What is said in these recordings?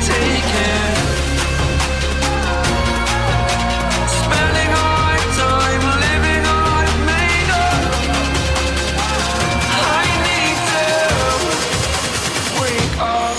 take it. Spending all my time living all I've made up. I need to wake up.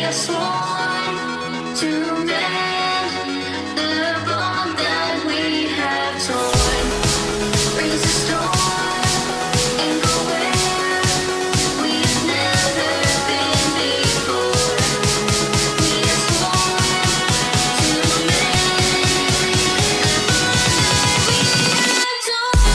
have sworn to mend the bond that we have torn. Raise a storm and go where we've never been before. We have sworn to mend the bond that we have torn.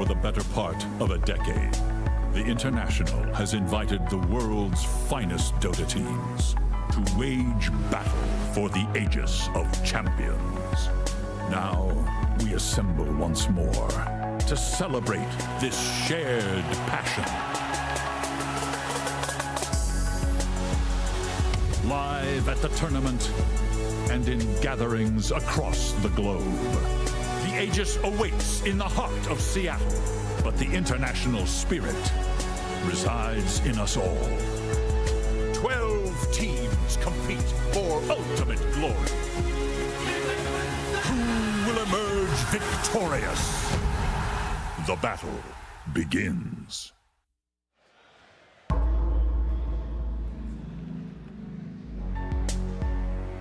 For the better part of a decade, the International has invited the world's finest Dota teams to wage battle for the Aegis of Champions. Now, we assemble once more to celebrate this shared passion. Live at the tournament and in gatherings across the globe, the Aegis awaits in the heart of Seattle, but the international spirit resides in us all. 12 teams compete for ultimate glory. Who will emerge victorious? The battle begins.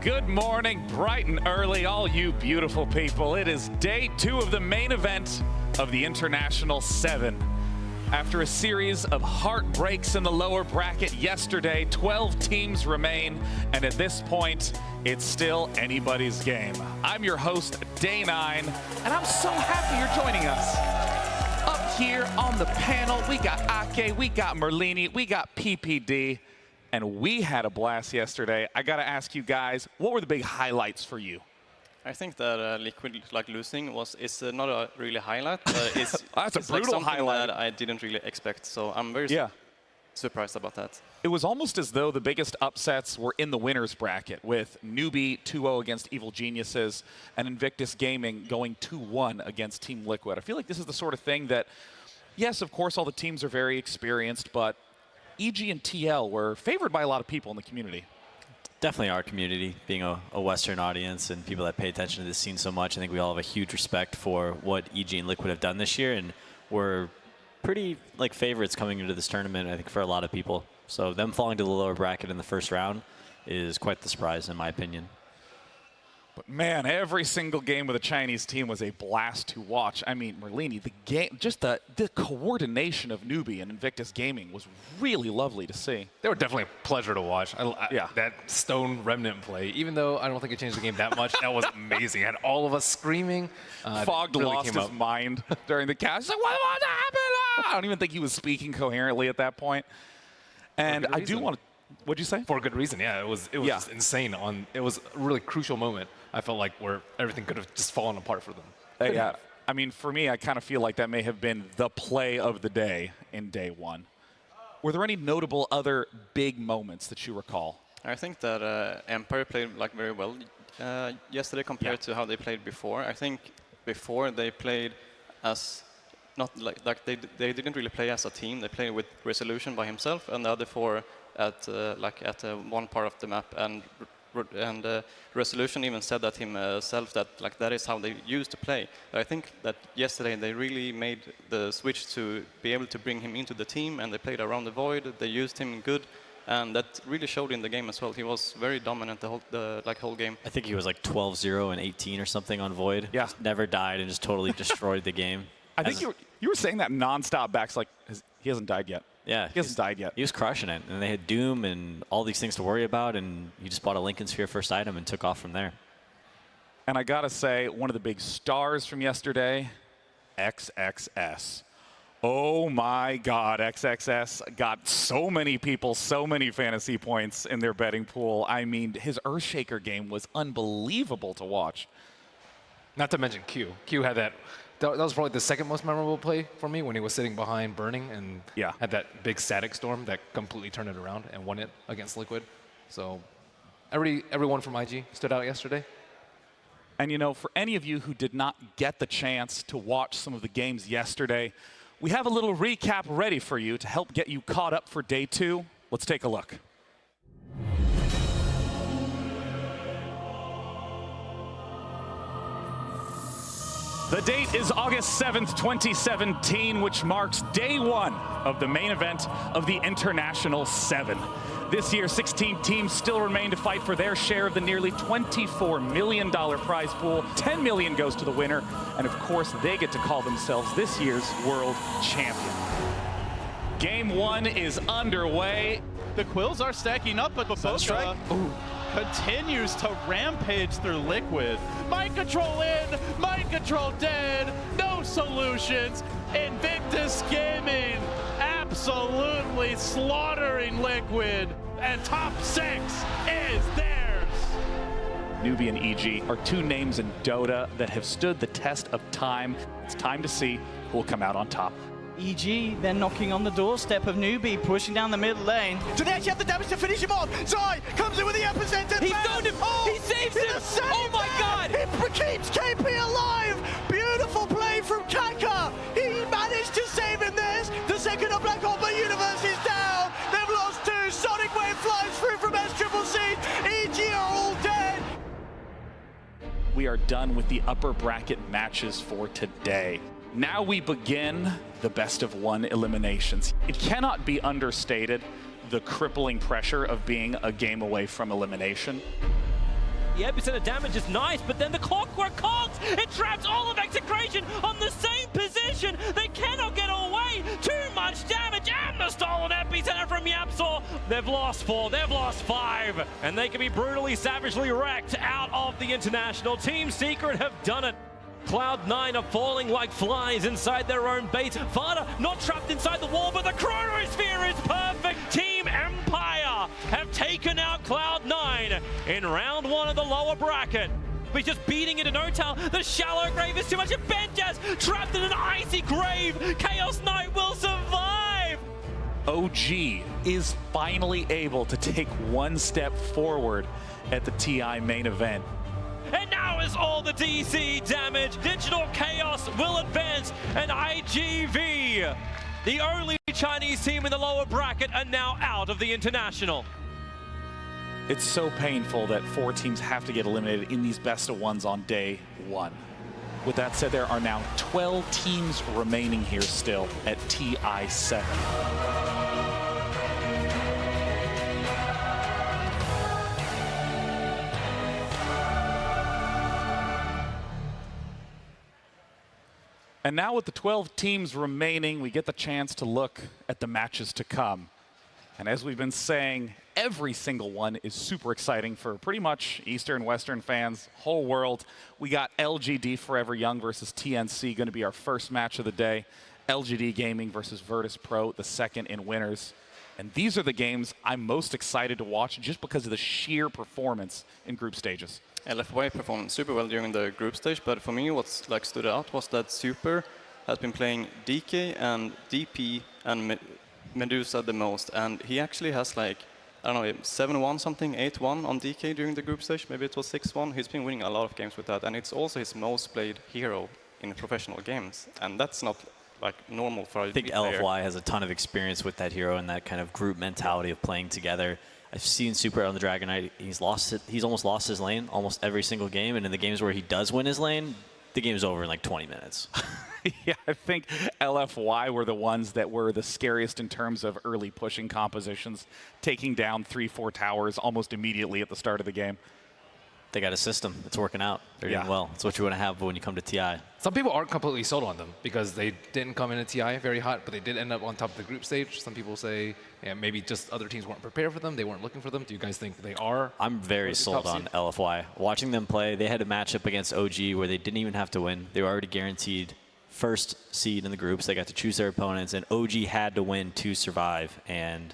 Good morning, bright and early, all you beautiful people. It is day 2 of the main event of the International 7. After a series of heartbreaks in the lower bracket yesterday, 12 teams remain, and at this point, it's still anybody's game. I'm your host, Day 9, and I'm so happy you're joining us. Up here on the panel, we got Ake, we got Merlini, we got PPD, and we had a blast yesterday. I gotta ask you guys, what were the big highlights for you? I think that Liquid losing is not a really highlight. It's That's a brutal something highlight that I didn't really expect. So I'm very surprised about that. It was almost as though the biggest upsets were in the winners bracket, with NewBee 2-0 against Evil Geniuses and Invictus Gaming going 2-1 against Team Liquid. I feel like this is the sort of thing that, yes, of course, all the teams are very experienced, but EG and TL were favored by a lot of people in the community. Definitely our community, being a Western audience and people that pay attention to this scene so much. I think we all have a huge respect for what EG and Liquid have done this year, and we're pretty favorites coming into this tournament, I think, for a lot of people. So them falling to the lower bracket in the first round is quite the surprise, in my opinion. But man, every single game with a Chinese team was a blast to watch. I mean, Merlini, the game, just the coordination of NewBee and Invictus Gaming was really lovely to see. They were definitely a pleasure to watch. Yeah. That Stone Remnant play, even though I don't think it changed the game that much, that was amazing. It had all of us screaming. Fogg really lost his mind during the cast. He's like, what happened? I don't even think he was speaking coherently at that point. And I do want to, what'd you say? For a good reason, yeah. It was just insane. It was a really crucial moment, I felt like, where everything could have just fallen apart for them. Yeah. I mean, for me, I kind of feel like that may have been the play of the day in day 1. Were there any notable other big moments that you recall? I think that Empire played very well yesterday compared to how they played before. I think before they played as not they didn't really play as a team. They played with Resolution by himself and the other 4 at one part of the map, and Resolution even said that himself that that is how they used to play. But I think that yesterday they really made the switch to be able to bring him into the team, and they played around the Void. They used him good, and that really showed in the game as well. He was very dominant the whole game. I think he was 12-0 and 18 or something on Void. Yeah. Just never died and just totally destroyed the game. I think you were saying that nonstop backs he hasn't died yet. Yeah, he hasn't died yet. He was crushing it, and they had Doom and all these things to worry about, and he just bought a Lincoln Sphere first item and took off from there. And I gotta say, one of the big stars from yesterday, XXS. Oh my God, XXS got so many people, so many fantasy points in their betting pool. I mean, his Earthshaker game was unbelievable to watch. Not to mention Q. Q had that was probably the second most memorable play for me, when he was sitting behind Burning and had that big static storm that completely turned it around and won it against Liquid. So everyone from IG stood out yesterday. And you know, for any of you who did not get the chance to watch some of the games yesterday, we have a little recap ready for you to help get you caught up for day 2. Let's take a look. The date is August 7th, 2017, which marks day 1 of the main event of the International 7. This year, 16 teams still remain to fight for their share of the nearly $24 million prize pool. $10 million goes to the winner, and of course, they get to call themselves this year's world champion. Game 1 is underway. The Quills are stacking up, but both continues to rampage through Liquid. Mind control in, mind control dead, no solutions. Invictus Gaming absolutely slaughtering Liquid, and top 6 is theirs. NewBee and EG are two names in Dota that have stood the test of time. It's time to see who will come out on top. EG, they're knocking on the doorstep of NewBee, pushing down the middle lane. Do they actually have the damage to finish him off? Zai comes in with the epicenter. He found him! He saves him! Oh my god! He keeps KP alive! Beautiful play from Kaka! He managed to save him this! The second of Black Hole Universe is down! They've lost 2! Sonic Wave flies through from SCCC! EG are all dead! We are done with the upper bracket matches for today. Now we begin the best of 1 eliminations. It cannot be understated the crippling pressure of being a game away from elimination. The epicenter damage is nice, but then the clockwork cogs, it traps all of Execration on the same position. They cannot get away. Too much damage and the stolen epicenter from Yapzor. They've lost 4, they've lost 5, and they can be brutally, savagely wrecked out of the International. Team Secret have done it. Cloud9 are falling like flies inside their own base. Vada not trapped inside the wall, but the chronosphere is perfect. Team Empire have taken out Cloud9 in round 1 of the lower bracket. He's just beating into Notal. The shallow grave is too much. And Benjaz trapped in an icy grave. Chaos Knight will survive. OG is finally able to take 1 step forward at the TI main event. And now is all the DC damage. Digital Chaos will advance, and IGV, the only Chinese team in the lower bracket, are now out of the International. It's so painful that 4 teams have to get eliminated in these best of 1s on day 1. With that said, there are now 12 teams remaining here still at TI 7. And now with the 12 teams remaining, we get the chance to look at the matches to come. And as we've been saying, every single one is super exciting for pretty much Eastern, Western fans, whole world. We got LGD Forever Young versus TNC going to be our first match of the day. LGD Gaming versus Virtus Pro, the second in winners. And these are the games I'm most excited to watch just because of the sheer performance in group stages. LFY performed super well during the group stage, but for me what stood out was that Super has been playing DK and DP and Medusa the most, and he actually has I don't know, 7-1 something, 8-1 on DK during the group stage, maybe it was 6-1. He's been winning a lot of games with that, and it's also his most played hero in professional games, and that's not normal for a I think LFY has a ton of experience with that hero and that kind of group mentality of playing together. I've seen Super on the Dragon Knight. He's almost lost his lane almost every single game, and in the games where he does win his lane, the game's over in like 20 minutes. Yeah, I think LFY were the ones that were the scariest in terms of early pushing compositions, taking down 3-4 towers almost immediately at the start of the game. They got a system. It's working out. They're doing well. It's what you want to have when you come to TI. Some people aren't completely sold on them because they didn't come into TI very hot, but they did end up on top of the group stage. Some people say maybe just other teams weren't prepared for them. They weren't looking for them. Do you guys think they are? I'm very sold on LFY. Watching them play, they had a matchup against OG where they didn't even have to win. They were already guaranteed first seed in the groups. They got to choose their opponents, and OG had to win to survive. And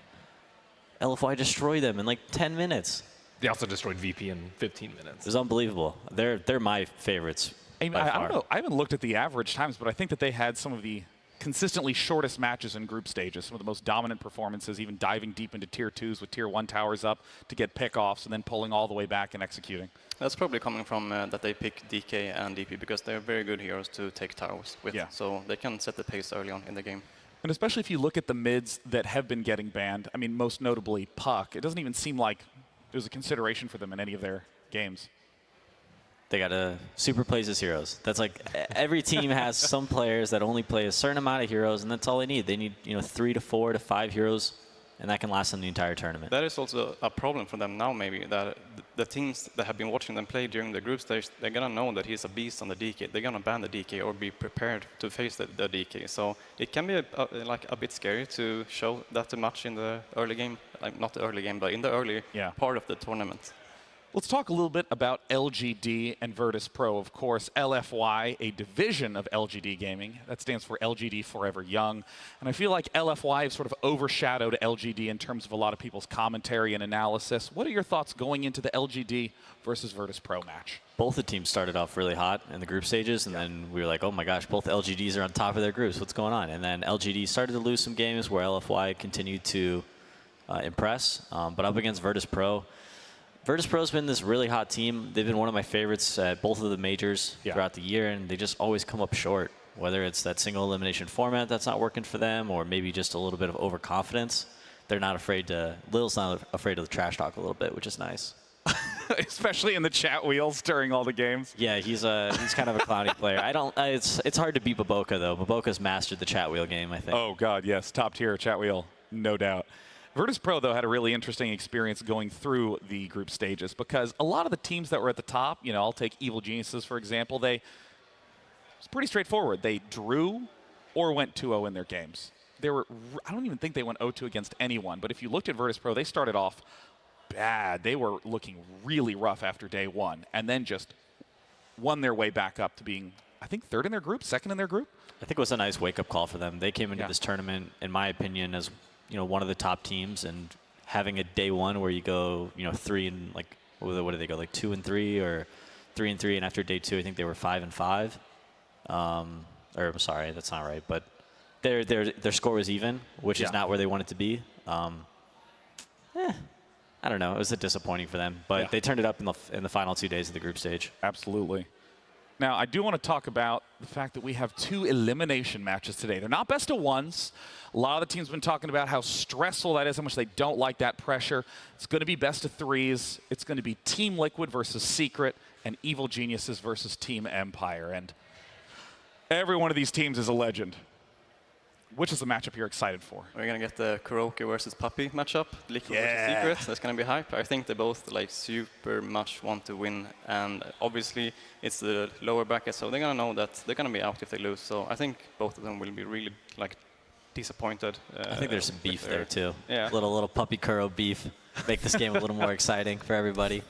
LFY destroyed them in like 10 minutes. They also destroyed VP in 15 minutes. It was unbelievable. They're my favorites. I don't know. I haven't looked at the average times, but I think that they had some of the consistently shortest matches in group stages, some of the most dominant performances, even diving deep into tier 2s with tier 1 towers up to get pickoffs and then pulling all the way back and executing. That's probably coming from that they pick DK and DP because they're very good heroes to take towers with, so they can set the pace early on in the game. And especially if you look at the mids that have been getting banned, I mean, most notably Puck, it doesn't even seem like there's a consideration for them in any of their games. They got super plays as heroes. That's like every team has some players that only play a certain amount of heroes, and that's all they need. They need 3 to 4 to 5 heroes, and that can last them the entire tournament. That is also a problem for them now, maybe, that the teams that have been watching them play during the group stage, they're going to know that he's a beast on the DK. They're going to ban the DK or be prepared to face the DK. So it can be a bit scary to show that much in the early game. Not the early game, but in the early part of the tournament. Let's talk a little bit about LGD and Virtus Pro. Of course, LFY, a division of LGD Gaming. That stands for LGD Forever Young. And I feel like LFY have sort of overshadowed LGD in terms of a lot of people's commentary and analysis. What are your thoughts going into the LGD versus Virtus Pro match? Both the teams started off really hot in the group stages, and then we were like, oh my gosh, both LGDs are on top of their groups. What's going on? And then LGD started to lose some games where LFY continued to impress. But up against Virtus Pro, Virtus Pro's been this really hot team. They've been one of my favorites at both of the majors throughout the year, and they just always come up short, whether it's that single elimination format that's not working for them or maybe just a little bit of overconfidence. They're not afraid to, Lil's not afraid of the trash talk a little bit, which is nice. Especially in the chat wheels during all the games. Yeah, he's kind of a clowny player. It's hard to beat Baboka, though. Baboka's mastered the chat wheel game, I think. Oh, God, yes. Top tier chat wheel, no doubt. Virtus Pro, though, had a really interesting experience going through the group stages because a lot of the teams that were at the top, you know, I'll take Evil Geniuses, for example, it's pretty straightforward. They drew or went 2-0 in their games. I don't even think they went 0-2 against anyone, but if you looked at Virtus Pro, they started off bad. They were looking really rough after day one and then just won their way back up to being, I think, third in their group, second in their group. I think it was a nice wake-up call for them. They came into this tournament, in my opinion, as one of the top teams, and having a day one where you go, 3 and like, what did they go, like 2-3 or 3-3, and after day two, I think they were 5-5. Or I'm sorry, that's not right, but their score was even, which is not where they want it to be. I don't know. It was disappointing for them, but they turned it up in the final 2 days of the group stage. Absolutely. Now, I do want to talk about the fact that we have 2 elimination matches today. They're not best of ones. A lot of the teams have been talking about how stressful that is, how much they don't like that pressure. It's going to be best of 3s. It's going to be Team Liquid versus Secret and Evil Geniuses versus Team Empire. And every one of these teams is a legend. Which is the matchup you're excited for? We're going to get the Kuroki versus Puppy matchup, Liquid versus Secret. That's going to be hype. I think they both super much want to win, and obviously it's the lower bracket, so they're going to know that they're going to be out if they lose. So I think both of them will be really disappointed. I think there's some beef there too. Yeah. Little Puppy Kuro beef. Make this game a little more exciting for everybody.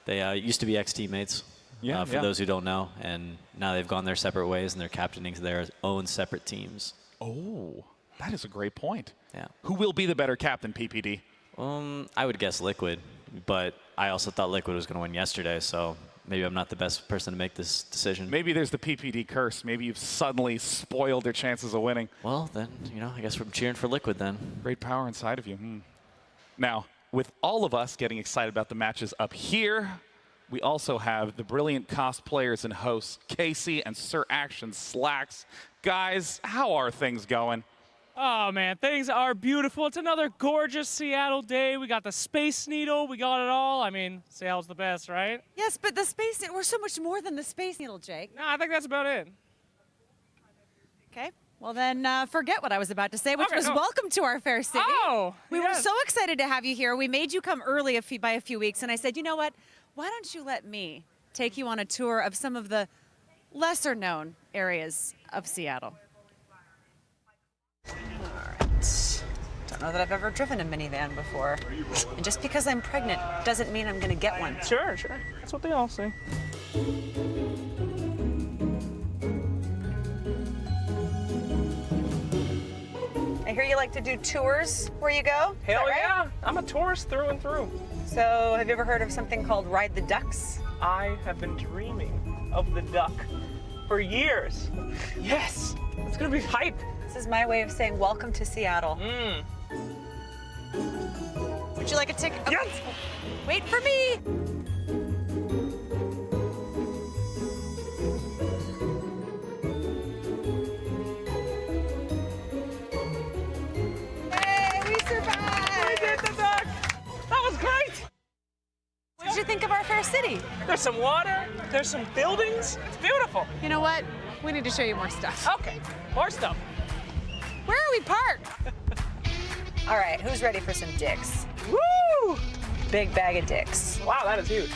They used to be ex-teammates. For those who don't know, and now they've gone their separate ways and they're captaining their own separate teams. Oh, that is a great point. Yeah. Who will be the better captain, PPD? I would guess Liquid, but I also thought Liquid was going to win yesterday, so maybe I'm not the best person to make this decision. Maybe there's the PPD curse. Maybe you've suddenly spoiled their chances of winning. Well, then, I guess we're cheering for Liquid then. Great power inside of you. Now, with all of us getting excited about the matches up here, we also have the brilliant cosplayers and hosts, Casey and Sir Action Slacks. Guys, how are things going? Oh, man, things are beautiful. It's another gorgeous Seattle day. We got the Space Needle. We got it all. I mean, Seattle's the best, right? Yes, but the Space Needle, we're so much more than the Space Needle, Jake. No, I think that's about it. Okay. Well, then forget what I was about to say, which was welcome to our fair city. Oh, we were so excited to have you here. We made you come early by a few weeks, and I said, you know what? Why don't you let me take you on a tour of some of the lesser-known areas of Seattle? All right. Don't know that I've ever driven a minivan before. And just because I'm pregnant doesn't mean I'm going to get one. Sure. That's what they all say. I hear you like to do tours where you go. Hell yeah. I'm a tourist through and through. So have you ever heard of something called Ride the Ducks? I have been dreaming of the duck for years. Yes, it's gonna be hype. This is my way of saying welcome to Seattle. Would you like a ticket? Okay. Yes. Wait for me. Hey, we survived. We did the duck. That was great. What did you think of our fair city? There's some water, there's some buildings. It's beautiful. You know what? We need to show you more stuff. Okay, more stuff. Where are we parked? All right, who's ready for some dicks? Woo! Big bag of dicks. Wow, that is huge.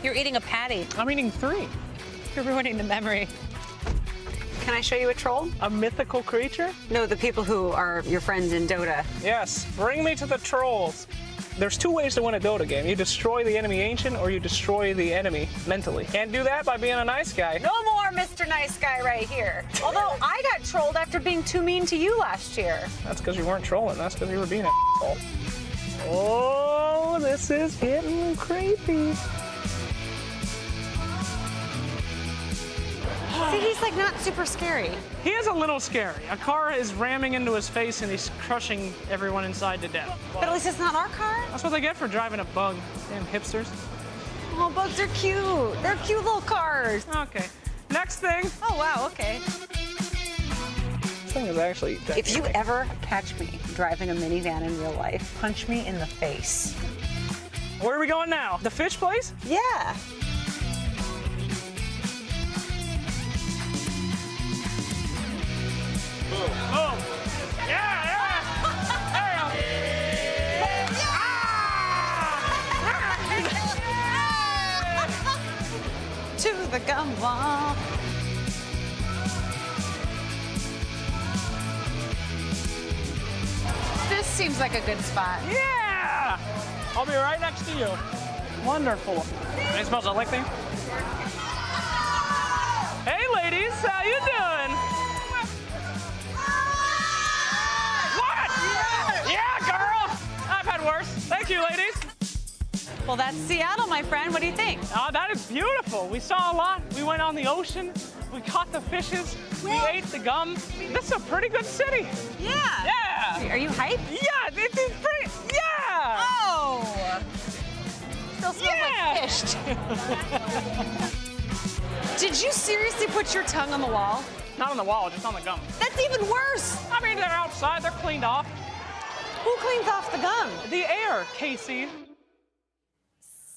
You're eating a patty. I'm eating 3. You're ruining the memory. Can I show you a troll? A mythical creature? No, the people who are your friends in Dota. Yes, bring me to the trolls. There's two ways to win a Dota game. You destroy the enemy ancient or you destroy the enemy mentally. Can't do that by being a nice guy. No more Mr. Nice Guy right here. Although I got trolled after being too mean to you last year. That's because you weren't trolling. That's because you were being a Oh, this is getting creepy. See, he's like not super scary. He is a little scary. A car is ramming into his face and he's crushing everyone inside to death. But at least it's not our car. That's what they get for driving a bug. Damn hipsters. Oh, bugs are cute. They're cute little cars. Okay. Next thing. Oh, wow, okay. This thing is actually If you ever catch me driving a minivan in real life, punch me in the face. Where are we going now? The fish place? Yeah. Boom. Yeah, yeah. To the gum wall. This seems like a good spot. Yeah! I'll be right next to you. Wonderful. Any smells of lick thing? Hey, ladies, how you doing? What? Yeah, girl. I've had worse. Thank you, ladies. Well, that's Seattle, my friend. What do you think? Oh, that is beautiful. We saw a lot. We went on the ocean. We caught the fishes. We ate the gum. This is a pretty good city. Yeah. Yeah. Are you hyped? Yeah, it's pretty. Yeah. Oh. Still smells like fish. Did you seriously put your tongue on the wall? Not on the wall, just on the gum. That's even worse. I mean, they're outside. They're cleaned off. Who cleans off the gum? The air, Casey.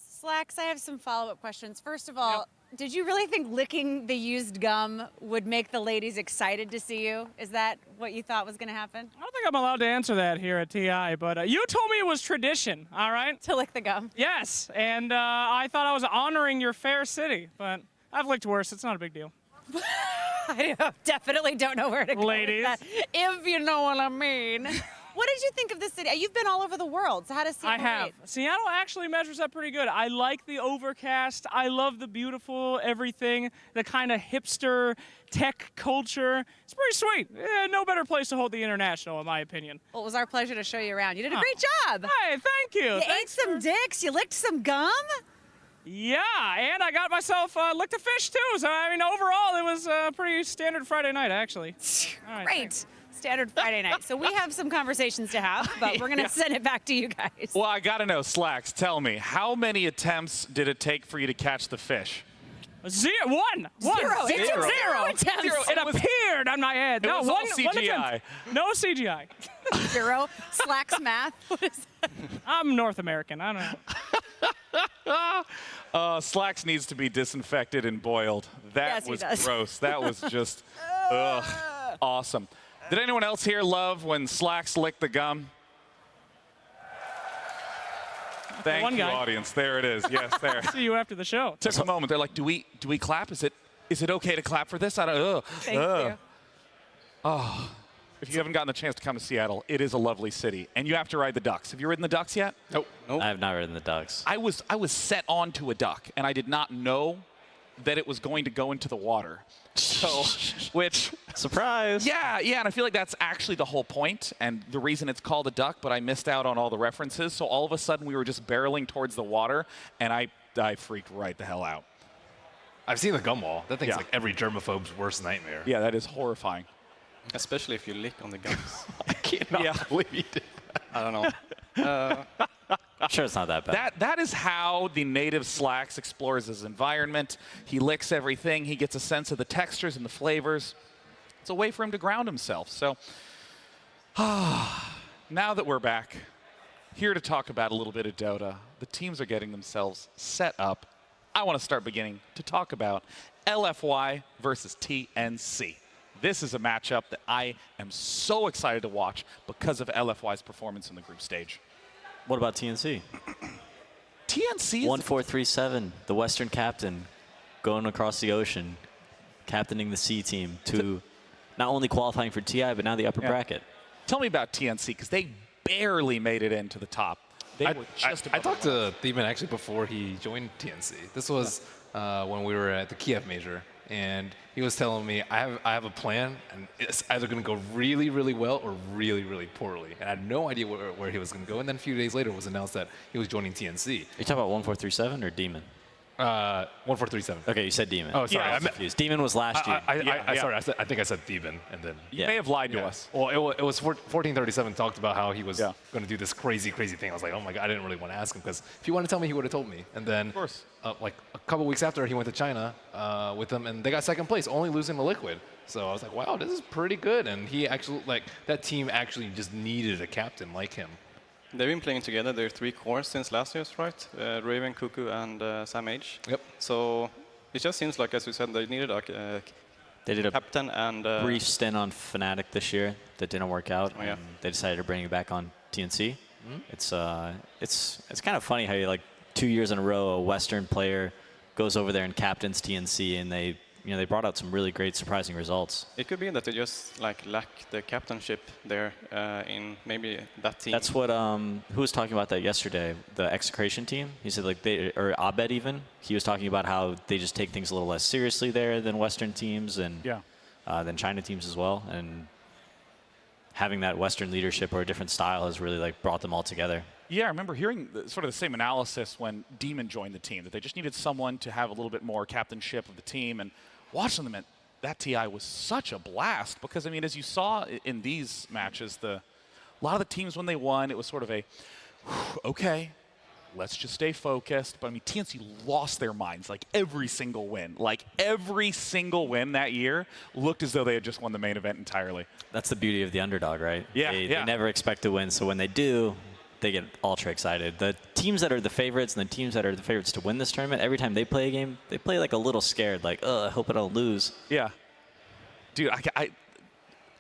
Slacks, I have some follow-up questions. First of all, did you really think licking the used gum would make the ladies excited to see you? Is that what you thought was going to happen? I don't think I'm allowed to answer that here at TI, but you told me it was tradition, all right? To lick the gum? Yes, and I thought I was honoring your fair city, but I've licked worse. It's not a big deal. Definitely don't know where to go Ladies. with that, if you know what I mean. What did you think of the city? You've been all over the world, so how does Seattle I have. rate? Seattle actually measures up pretty good. I like the overcast. I love the beautiful everything, the kind of hipster tech culture. It's pretty sweet. Yeah, no better place to hold the International, in my opinion. Well, it was our pleasure to show you around. You did a great job. Hey, thank you. You ate some dicks. You licked some gum. Yeah, and I got myself licked a fish too. So I mean, overall, it was a pretty standard Friday night, actually. All right, Great. thanks. Standard Friday night. So we have some conversations to have, but we're going to send it back to you guys. Well, I got to know, Slacks, tell me, how many attempts did it take for you to catch the fish? Zero. One. Zero. It took Zero. zero attempts. Zero. It appeared on my head. It No, was all one CGI. attempt. No CGI. Zero. Slacks math. What is that? I'm North American. I don't know. Slacks needs to be disinfected and boiled. That Yes, he was does. gross. That was just, awesome. Did anyone else here love when Slacks licked the gum? Thank one you, guy. audience. There it is. Yes, there. See you after the show. Took a moment. They're like, do we clap? Is it okay to clap for this? I don't. Thank you. Oh, if you haven't gotten the chance to come to Seattle, it is a lovely city, and you have to ride the ducks. Have you ridden the ducks yet? Nope. I have not ridden the ducks. I was set onto a duck, and I did not know that it was going to go into the water. So, which Surprise. yeah, and I feel like that's actually the whole point and the reason it's called a duck, but I missed out on all the references. So all of a sudden we were just barreling towards the water, and I freaked right the hell out. I've seen the gum wall. That thing's Yeah. like every germaphobe's worst nightmare. Yeah, that is horrifying. Especially if you lick on the gums. I cannot believe you did that. I don't know. I'm sure it's not that bad. That is how the native Slacks explores his environment. He licks everything. He gets a sense of the textures and the flavors. It's a way for him to ground himself. So now that we're back, here to talk about a little bit of Dota, the teams are getting themselves set up. I want to start beginning to talk about LFY versus TNC. This is a matchup that I am so excited to watch because of LFY's performance in the group stage. What about TNC? TNC is 1437, the Western captain, going across the ocean, captaining the C team to not only qualifying for TI, but now the upper bracket. Tell me about TNC, because they barely made it into the top. They were just I talked to Thiemann actually before he joined TNC. This was when we were at the Kiev major, and he was telling me, I have a plan, and it's either going to go really, really well or really, really poorly. And I had no idea where he was going to go. And then a few days later, it was announced that he was joining TNC. Are you talking about 1437 or Demon? 1437. Okay, you said Demon. Oh, sorry. I was confused. Demon was last year. Sorry, I think I said Thiemann, and then You may have lied to us. Well, it was 1437 talked about how he was going to do this crazy thing. I was like, oh my god, I didn't really want to ask him because if he wanted to tell me, he would have told me. And then, of course, like a couple weeks after, he went to China with them, and they got second place, only losing to Liquid. So I was like, wow, this is pretty good. And he actually, that team actually just needed a captain like him. They've been playing together. They're 3 cores since last year, right? Raven, Cuckoo, and Sam H. Yep. So it just seems like, as we said, they needed a They did a captain and brief stint on Fnatic this year that didn't work out. Oh, yeah. And they decided to bring it back on TNC. It's kind of funny how you 2 years in a row a Western player goes over there and captains TNC, and they brought out some really great surprising results. It could be that they just lack the captainship there in maybe that team. That's what who was talking about that yesterday? The Execration team. He said or Abed even. He was talking about how they just take things a little less seriously there than Western teams and than China teams as well. And having that Western leadership or a different style has really brought them all together. Yeah, I remember hearing sort of the same analysis when Demon joined the team, that they just needed someone to have a little bit more captainship of the team. And watching them at that TI was such a blast because, I mean, as you saw in these matches, a lot of the teams when they won, it was sort of okay, let's just stay focused. But I mean, TNC lost their minds every single win. Every single win that year looked as though they had just won the main event entirely. That's the beauty of the underdog, right? Yeah, They never expect to win, so when they do, they get ultra excited. The teams that are the favorites and the teams that are the favorites to win this tournament, every time they play a game, they play a little scared, I hope I don't lose. Yeah. Dude, I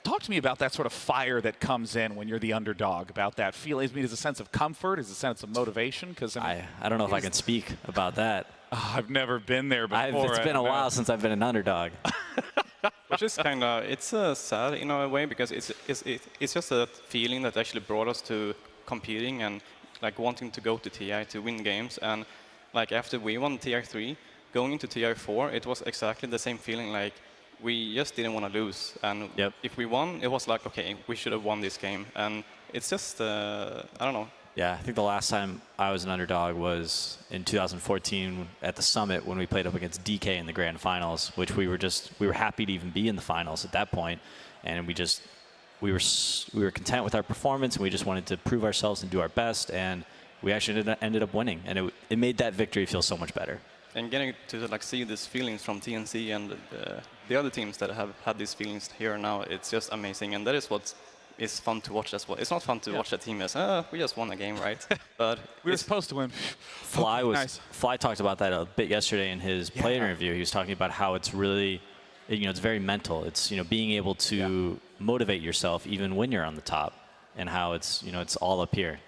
talk to me about that sort of fire that comes in when you're the underdog, about that feeling. I mean, is a sense of comfort, is a sense of motivation? Because I don't know if I can speak about that. I've never been there before. It's been a while since I've been an underdog. Which is kind of, it's sad in a way because it's just a feeling that actually brought us to competing and wanting to go to TI to win games. And after we won TI3, going into TI4, it was exactly the same feeling. We just didn't want to lose. And if we won, it was okay, we should have won this game. And it's just, I don't know. Yeah, I think the last time I was an underdog was in 2014 at the Summit when we played up against DK in the grand finals, which we were happy to even be in the finals at that point, and we were content with our performance, and we just wanted to prove ourselves and do our best, and we actually ended up winning, and it made that victory feel so much better. And getting to see these feelings from TNC and the other teams that have had these feelings here now, it's just amazing, and that is what is fun to watch as well. It's not fun to watch a team as, we just won a game, right? But we were supposed to win. Fly talked about that a bit yesterday in his play interview. He was talking about how it's really, it's very mental. It's, being able to motivate yourself even when you're on the top, and how it's, it's all up here.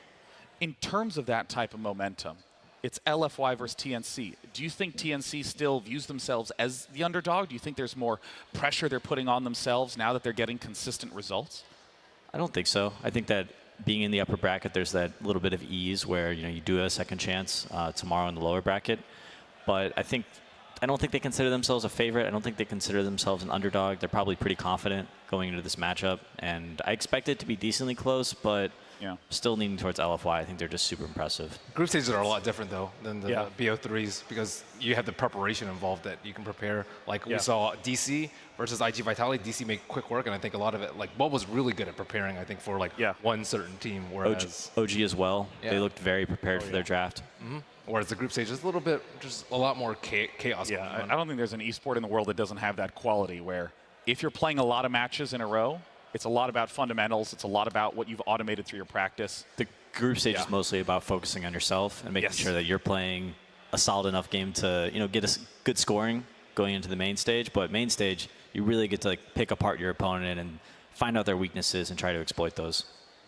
In terms of that type of momentum, it's LFY versus TNC. Do you think TNC still views themselves as the underdog? Do you think there's more pressure they're putting on themselves now that they're getting consistent results? I don't think so. I think that being in the upper bracket, there's that little bit of ease where you do have a second chance tomorrow in the lower bracket. But I don't think they consider themselves a favorite. I don't think they consider themselves an underdog. They're probably pretty confident going into this matchup, and I expect it to be decently close, but still leaning towards LFY. I think they're just super impressive. Group stages are a lot different, though, than the BO3s because you have the preparation involved that you can prepare. We saw DC versus IG Vitality. DC made quick work, and I think a lot of it, Bob was really good at preparing, I think, for one certain team, whereas OG as well. They looked very prepared for their draft. Mm-hmm. Whereas the group stage is a little bit, just a lot more chaos. Yeah, I don't think there's an esport in the world that doesn't have that quality where if you're playing a lot of matches in a row, it's a lot about fundamentals. It's a lot about what you've automated through your practice. The group stage is mostly about focusing on yourself and making sure that you're playing a solid enough game to get a good scoring going into the main stage. But main stage, you really get to pick apart your opponent and find out their weaknesses and try to exploit those.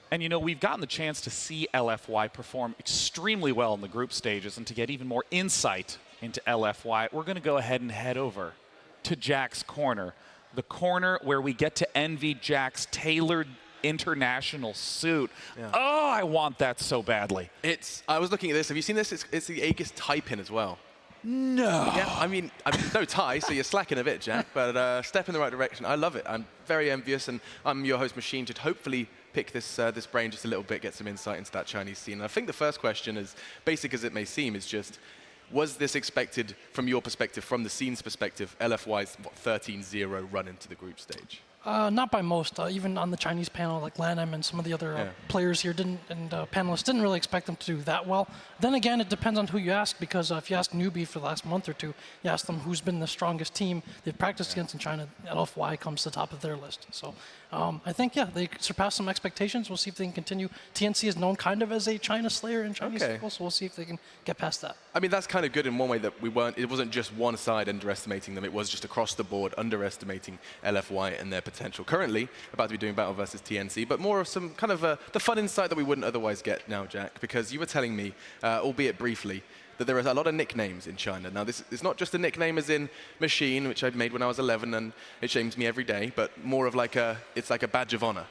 And we've gotten the chance to see LFY perform extremely well in the group stages, and to get even more insight into LFY, we're going to go ahead and head over to Jack's Corner. The corner where we get to envy Jack's tailored international suit. Oh, I want that so badly. I was looking at this. Have you seen this? It's the Aegis tie pin as well. No. Yeah, I mean, no tie, so you're slacking a bit, Jack, but step in the right direction. I love it. I'm very envious, and I'm your host, Machine, to hopefully pick this brain just a little bit, get some insight into that Chinese scene. And I think the first question, as basic as it may seem, is just, was this expected from your perspective, from the scene's perspective, LFY's 13-0 run into the group stage? Not by most. Even on the Chinese panel, like Lanham and some of the other players here panelists didn't really expect them to do that well. Then again, it depends on who you ask, because if you ask NewBee for the last month or two, you ask them who's been the strongest team they've practiced against in China, LFY comes to the top of their list. So I think, they surpassed some expectations. We'll see if they can continue. TNC is known kind of as a China slayer in Chinese circles, so we'll see if they can get past that. I mean, that's kind of good in one way that it wasn't just one side underestimating them, it was just across the board underestimating LFY and their potential. Currently, about to be doing battle versus TNC, but more of some kind of the fun insight that we wouldn't otherwise get now, Jack, because you were telling me, albeit briefly, that there are a lot of nicknames in China. Now, this is not just a nickname as in Machine, which I made when I was 11, and it shames me every day, but more of it's like a badge of honor.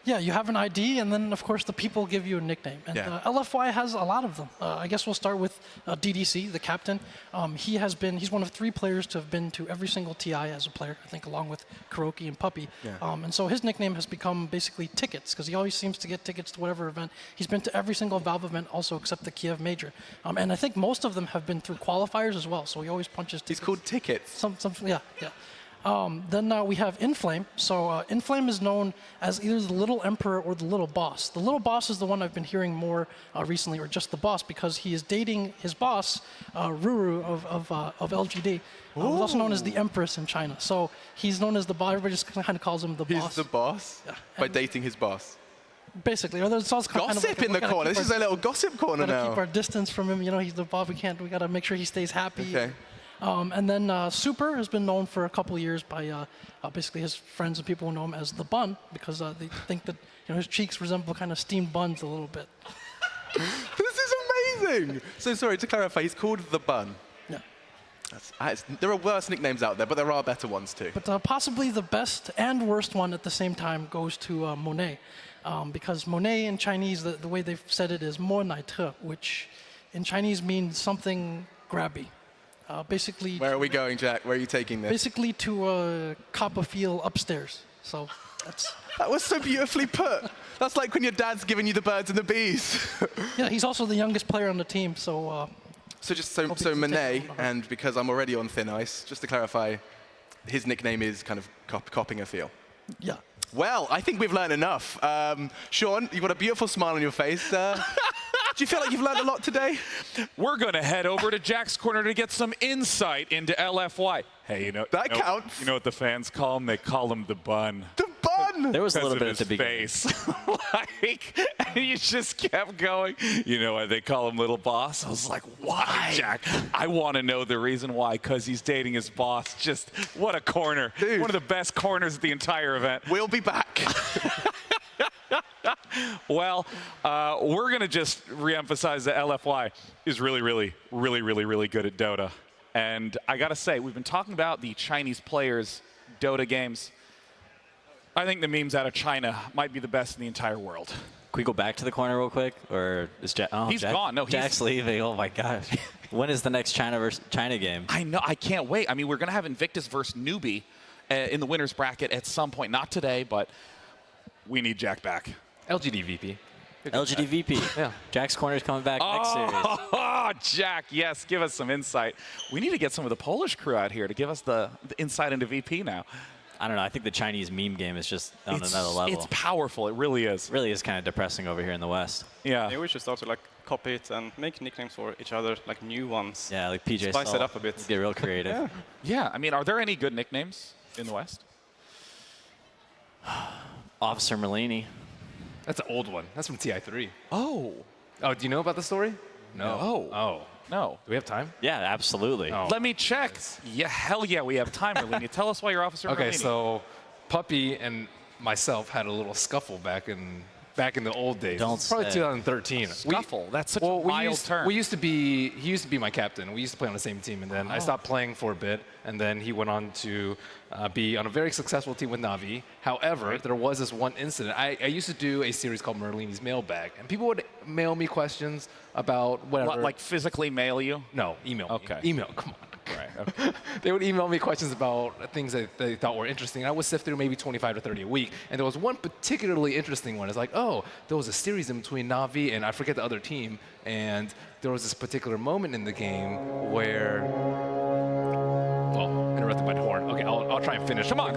Yeah, you have an ID, and then, of course, the people give you a nickname. And LFY has a lot of them. I guess we'll start with DDC, the captain. He's one of 3 players to have been to every single TI as a player, I think, along with Kuroki and Puppy. And so his nickname has become basically tickets, because he always seems to get tickets to whatever event. He's been to every single Valve event, also except the Kiev Major. And I think most of them have been through qualifiers as well, so he always punches tickets. He's called Tickets. Yeah. Then we have Inflame. So Inflame is known as either the Little Emperor or the Little Boss. The Little Boss is the one I've been hearing more recently, or just the Boss, because he is dating his boss, Ruru of LGD, who's also known as the Empress in China. So he's known as the boss. Everybody just kind of calls him the boss. He's the boss? Yeah. By dating his boss? Basically. Or there's also gossip kind of in the corner. This is a little gossip corner now. Keep our distance from him. He's the boss. We got to make sure he stays happy. Okay. And then Super has been known for a couple of years by basically his friends and people who know him as the Bun, because they think that his cheeks resemble kind of steamed buns a little bit. This is amazing! So sorry, to clarify, he's called the Bun. Yeah. There are worse nicknames out there, but there are better ones too. But possibly the best and worst one at the same time goes to Monet. Because Monet in Chinese, the way they've said it is mo nai te, which in Chinese means something grabby. Basically. Where are we going, Jack? Where are you taking this? Basically to cop a feel upstairs. So that's. That was so beautifully put. That's like when your dad's giving you the birds and the bees. Yeah, he's also the youngest player on the team, so. So Monet, and because I'm already on thin ice, just to clarify, his nickname is kind of copping a feel. Yeah. Well, I think we've learned enough. Sean, you've got a beautiful smile on your face. Do you feel like you've learned a lot today? We're going to head over to Jack's Corner to get some insight into LFY. Hey, that counts. You know what the fans call him? They call him the Bun. The Bun! There was a little bit at the beginning. And you just kept going. You know why they call him Little Boss? I was like, why, Jack? I want to know the reason why, because he's dating his boss. Just what a corner. Dude. One of the best corners of the entire event. We'll be back. Well, we're going to just reemphasize that LFY is really, really, really, really, really good at Dota. And I got to say, we've been talking about the Chinese players' Dota games. I think the memes out of China might be the best in the entire world. Can we go back to the corner real quick? Or is Jack? Oh, he's gone. No, Jack's leaving. Oh, my gosh. When is the next China versus China game? I know. I can't wait. I mean, we're going to have Invictus versus NewBee in the winner's bracket at some point. Not today, but we need Jack back. LGD VP. LGD VP. Yeah. Jack's Corner is coming back next series. Oh, Jack, yes, give us some insight. We need to get some of the Polish crew out here to give us the insight into VP now. I don't know. I think the Chinese meme game is just on another level. It's powerful. It really is. It really is kind of depressing over here in the West. Yeah. Maybe we should start to copy it and make nicknames for each other, like new ones. Yeah, like PJ Spice Salt. it up a bit. Get real creative. Yeah. I mean, are there any good nicknames in the West? Officer Merlini. That's an old one. That's from TI3. Oh. Oh, do you know about the story? No. Oh. No. Do we have time? Yeah, absolutely. Oh. Let me check. Yeah, hell yeah, we have time, Merlini. Tell us why you're Officer Merlini. Okay, so Puppy and myself had a little scuffle back in back in the old days. Don't Probably say. 2013. Scuffle. That's such a wild term. He used to be my captain. We used to play on the same team, and then I stopped playing for a bit, and then he went on to be on a very successful team with Na'Vi. However, there was this one incident. I used to do a series called Merlini's Mailbag, and people would mail me questions about whatever. What, like physically mail you? No, email. Okay. Email. Come on. Right. Okay. They would email me questions about things that they thought were interesting. I would sift through maybe 25 to 30 a week. And there was one particularly interesting one. It's like, oh, there was a series in between Na'Vi and I forget the other team. And there was this particular moment in the game where, well, interrupted by the horn. Okay, I'll try and finish. Come on.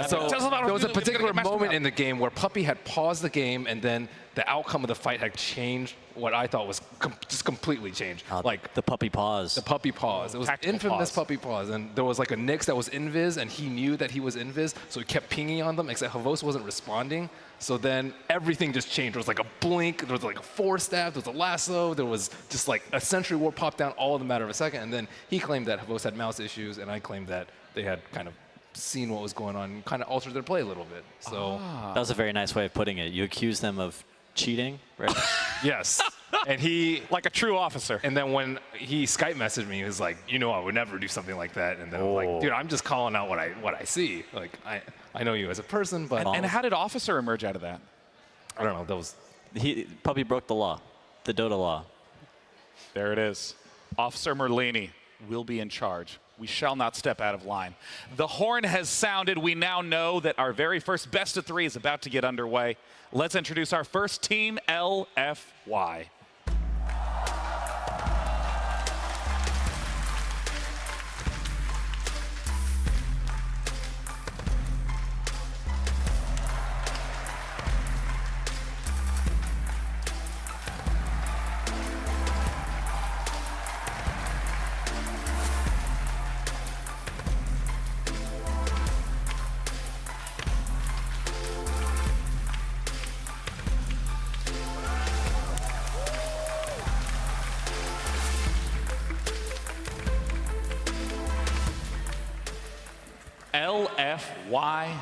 So there was a particular moment in the game where Puppy had paused the game, and then the outcome of the fight had changed. What I thought was just completely changed. Like the puppy pause. The puppy pause. It was infamous puppy pause. And there was like a Nyx that was invis, and he knew that he was invis, so he kept pinging on them, except Havos wasn't responding. So then everything just changed. There was like a blink, there was like a force staff, there was a lasso, there was just like a Sentry Ward popped down all in a matter of a second. And then he claimed that Havos had mouse issues, and I claimed that they had kind of seen what was going on and kind of altered their play a little bit. So that was a very nice way of putting it. You accused them of cheating, right? Yes. And he, like a true officer. And then when he Skype messaged me, he was like, you know, I would never do something like that. And then I'm like, dude, I'm just calling out what I see. Like, I know you as a person, but. And how did Officer emerge out of that? I don't know. That was. Puppy broke the law, the Dota law. There it is. Officer Merlini will be in charge. We shall not step out of line. The horn has sounded. We now know that our very first best of three is about to get underway. Let's introduce our first team, LFY. LFY,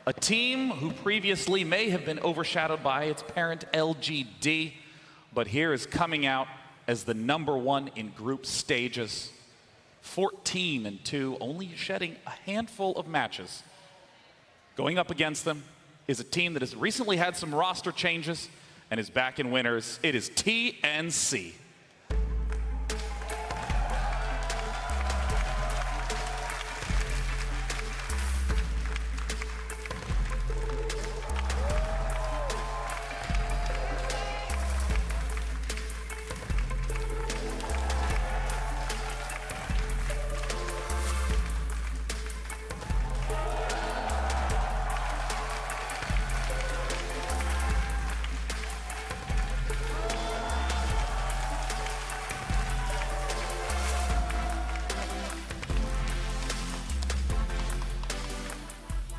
a team who previously may have been overshadowed by its parent LGD, but here is coming out as the #1 in group stages. 14-2, only shedding a handful of matches. Going up against them is a team that has recently had some roster changes and is back in winners. It is TNC.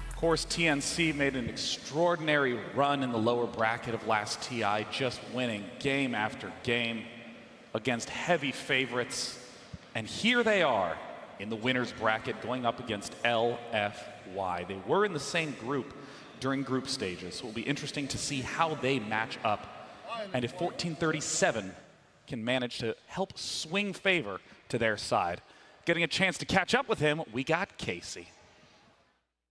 Of course, TNC made an extraordinary run in the lower bracket of last TI, just winning game after game against heavy favorites. And here they are in the winner's bracket going up against LFY. They were in the same group during group stages, so it will be interesting to see how they match up. And if 1437 can manage to help swing favor to their side. Getting a chance to catch up with him, we got Casey.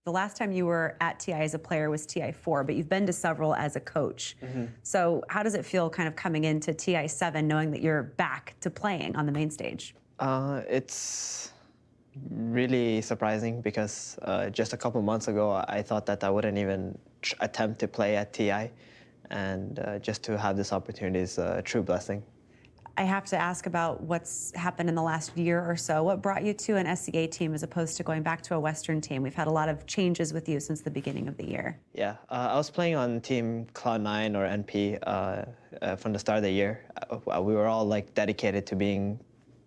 The last time you were at TI as a player was TI4, but you've been to several as a coach. So how does it feel kind of coming into TI7 knowing that you're back to playing on the main stage? It's really surprising because just a couple months ago, I thought that I wouldn't even attempt to play at TI. And just to have this opportunity is a true blessing. I have to ask about what's happened in the last year or so. What brought you to an SCA team as opposed to going back to a Western team? We've had a lot of changes with you since the beginning of the year. Yeah, I was playing on team Cloud9 or NP from the start of the year. We were all like dedicated to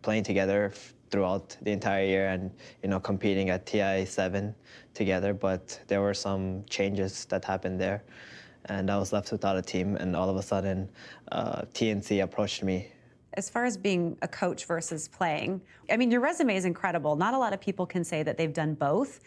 playing together throughout the entire year and competing at TI7 together. But there were some changes that happened there, and I was left without a team. And all of a sudden, TNC approached me. As far as being a coach versus playing, I mean, your resume is incredible. Not a lot of people can say that they've done both.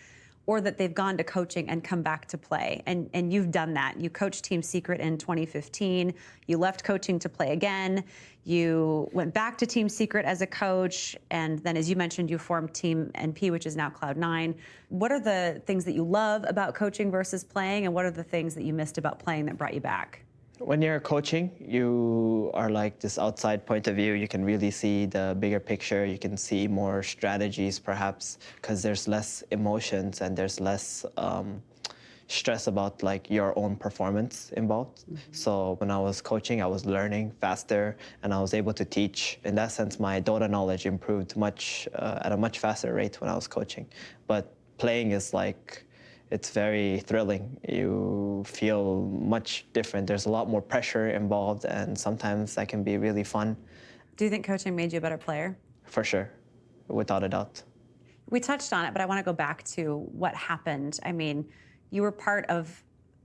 or that they've gone to coaching and come back to play. And you've done that. You coached Team Secret in 2015. You left coaching to play again. You went back to Team Secret as a coach. And then, as you mentioned, you formed Team NP, which is now Cloud9. What are the things that you love about coaching versus playing? And what are the things that you missed about playing that brought you back? When you're coaching, you are like this outside point of view. You can really see the bigger picture. You can see more strategies, perhaps, because there's less emotions and there's less stress about like your own performance involved. So when I was coaching, I was learning faster and I was able to teach. In that sense, my Dota knowledge improved at a much faster rate when I was coaching. But playing is like, it's very thrilling. You feel much different. There's a lot more pressure involved, and sometimes that can be really fun. Do you think coaching made you a better player? For sure, without a doubt. We touched on it, but I want to go back to what happened. I mean, you were part of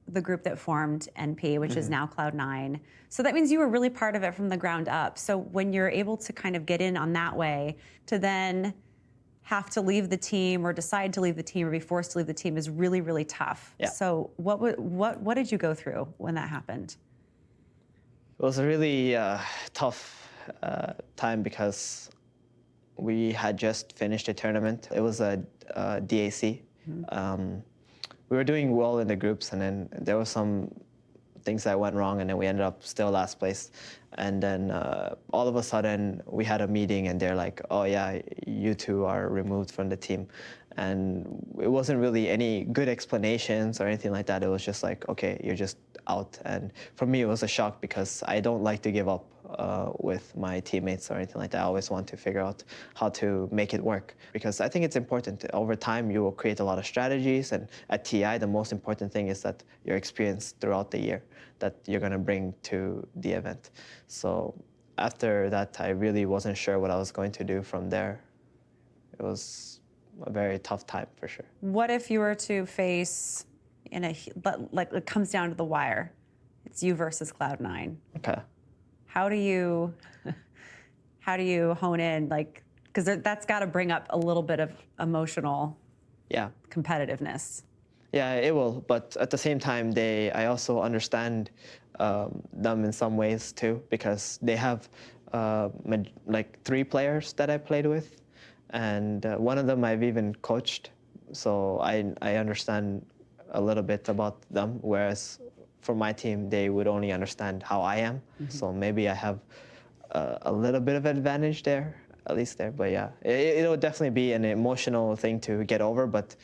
the group that formed NP, which is now Cloud9. So that means you were really part of it from the ground up. So when you're able to kind of get in on that way, to then have to leave the team or decide to leave the team or be forced to leave the team is really, really tough. Yeah. So what did you go through when that happened? It was a really tough time because we had just finished a tournament. It was a DAC. We were doing well in the groups, and then there were some things that went wrong, and then we ended up still last place. And then all of a sudden, we had a meeting, and they're like, oh yeah, you two are removed from the team. And it wasn't really any good explanations or anything like that. It was just like, okay, you're just out. And for me, it was a shock because I don't like to give up with my teammates or anything like that. I always want to figure out how to make it work, because I think it's important. Over time, you will create a lot of strategies. And at TI, the most important thing is that your experience throughout the year that you're going to bring to the event. So after that, I really wasn't sure what I was going to do from there. It was a very tough time for sure. What if you were to face like it comes down to the wire? It's you versus Cloud9. Okay. How do you hone in, like, because that's got to bring up a little bit of emotional competitiveness. Yeah, it will. But at the same time, I also understand them in some ways too, because they have like 3 players that I played with, and one of them I've even coached. So I understand a little bit about them, whereas for my team, they would only understand how I am. So maybe I have a little bit of advantage there, at least there. But yeah, it'll definitely be an emotional thing to get over, but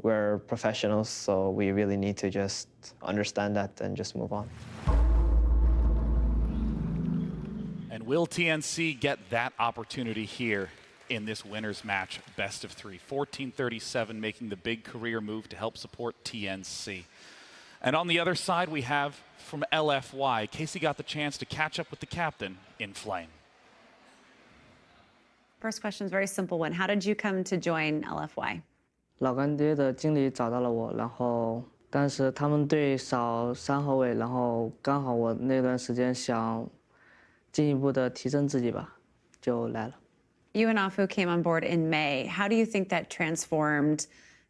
we're professionals, so we really need to just understand that and just move on. And will TNC get that opportunity here in this winner's match, best of 3? 1437 making the big career move to help support TNC. And on the other side, we have from LFY, Casey got the chance to catch up with the captain in Flame. First question is a very simple one. How did you come to join LFY? 老干爹的经理找到了我，然后但是他们队少3后卫，然后刚好我那段时间想进一步的提升自己吧，就来了。You and Afu came on board in May. How do you think that transformed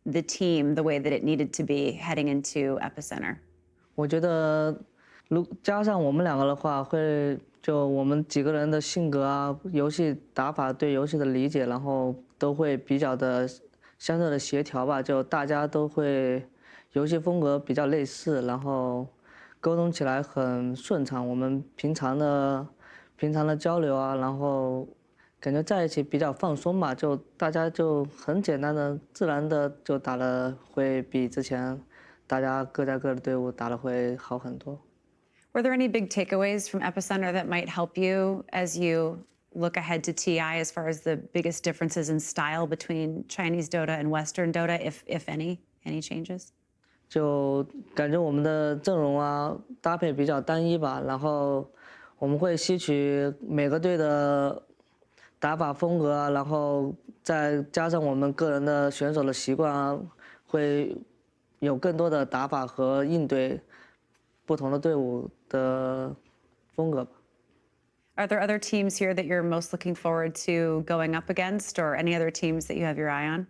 the team the way that it needed to be heading into Epicenter? 我觉得，加上我们2个的话，就我们几个人的性格啊、游戏打法、对游戏的理解，然后都会比较的相对的协调吧。就大家都会游戏风格比较类似，然后沟通起来很顺畅。我们平常的交流啊，然后感觉在一起比较放松吧，就大家就很简单的、自然的就打得会比之前大家各在各的队伍打得会好很多。Were there any big takeaways from Epicenter that might help you as you look ahead to TI as far as the biggest differences in style between Chinese Dota and Western Dota, if any changes? 就感觉我们的阵容啊搭配比较单一吧，然后我们会吸取每个队的打法风格啊，然后再加上我们个人的选手的习惯啊，会有更多的打法和应对不同的队伍的风格吧。Are there other teams here that you're most looking forward to going up against, or any other teams that you have your eye on?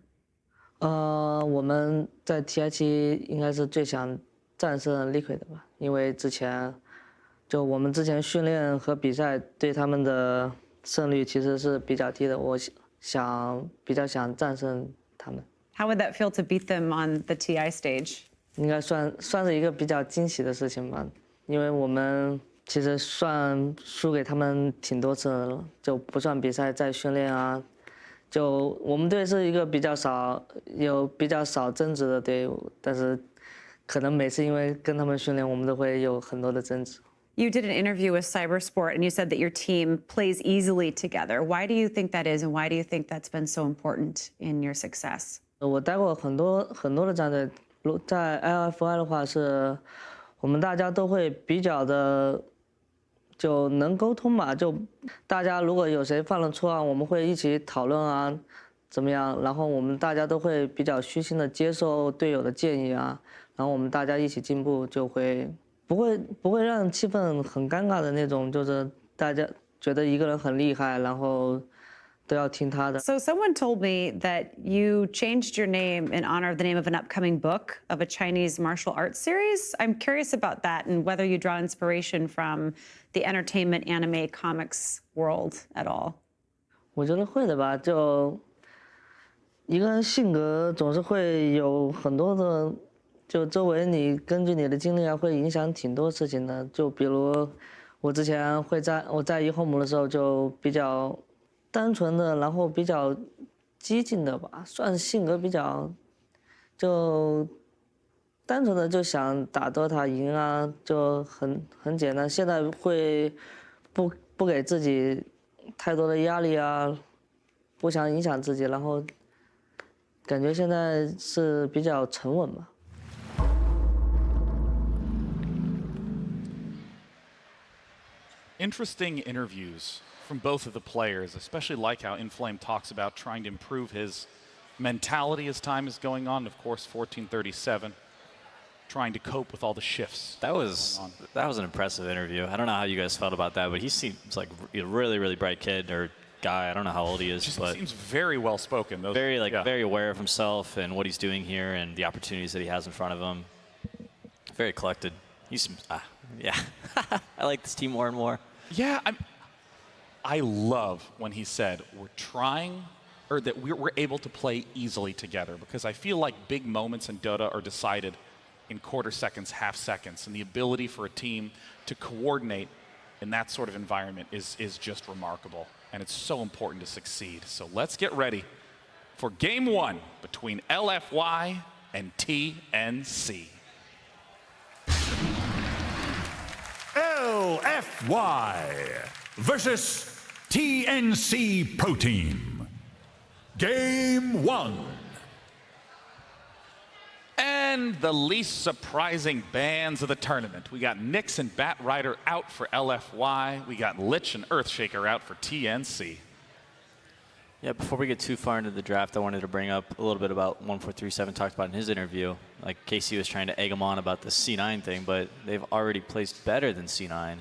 我们在 TI 7应该是最想战胜 Liquid 的吧，因为我们之前训练和比赛对他们的胜率其实是比较低的，我比较想战胜他们。How would that feel to beat them on the TI stage? 应该算是一个比较惊喜的事情吧，因为我们其实算输给他们挺多次了，就不算比赛在训练啊。就我们队是一个比较少争执的队伍，但是可能每次因为跟他们训练，我们都会有很多的争执。You did an interview with Cybersport and you said that your team plays easily together. Why do you think that is, and why do you think that's been so important in your success? 我待过很多的战队，在 LFY 的话是，我们大家都会比较的就能沟通吧，就大家如果有谁犯了错啊，我们会一起讨论啊，怎么样？然后我们大家都会比较虚心的接受队友的建议啊，然后我们大家一起进步，就会不会让气氛很尴尬的那种，就是大家觉得一个人很厉害，然后都要听他的。So someone told me that you changed your name in honor of the name of an upcoming book of a Chinese martial arts series. I'm curious about that and whether you draw inspiration from the entertainment, anime, comics world at all. 我觉得会的吧，就一个人性格总是会有很多的，就周围你根据你的经历啊，会影响挺多事情的。就比如我之前我在eHome的时候就比较单纯的，然后比较激进的吧，算性格比较就单纯的就想打 Dota 赢啊，就很简单。现在会不给自己太多的压力啊，不想影响自己，然后感觉现在是比较沉稳吧。Interesting interviews from both of the players, especially like how Inflame talks about trying to improve his mentality as time is going on. Of course, 1437, trying to cope with all the shifts. That was an impressive interview. I don't know how you guys felt about that, but he seems like a really, really bright kid or guy. I don't know how old he is, but seems very well spoken. Very aware of himself and what he's doing here and the opportunities that he has in front of him. Very collected. He's yeah. I like this team more and more. Yeah, I love when he said we're trying, or that we're able to play easily together, because I feel like big moments in Dota are decided in quarter seconds, half seconds, and the ability for a team to coordinate in that sort of environment is just remarkable, and it's so important to succeed. So let's get ready for game one between LFY and TNC. LFY versus TNC Pro Team. Game one. And the least surprising bans of the tournament. We got Nyx and Batrider out for LFY. We got Lich and Earthshaker out for TNC. Yeah, before we get too far into the draft, I wanted to bring up a little bit about 1437 talked about in his interview. Like KC was trying to egg him on about the C9 thing, but they've already placed better than C9,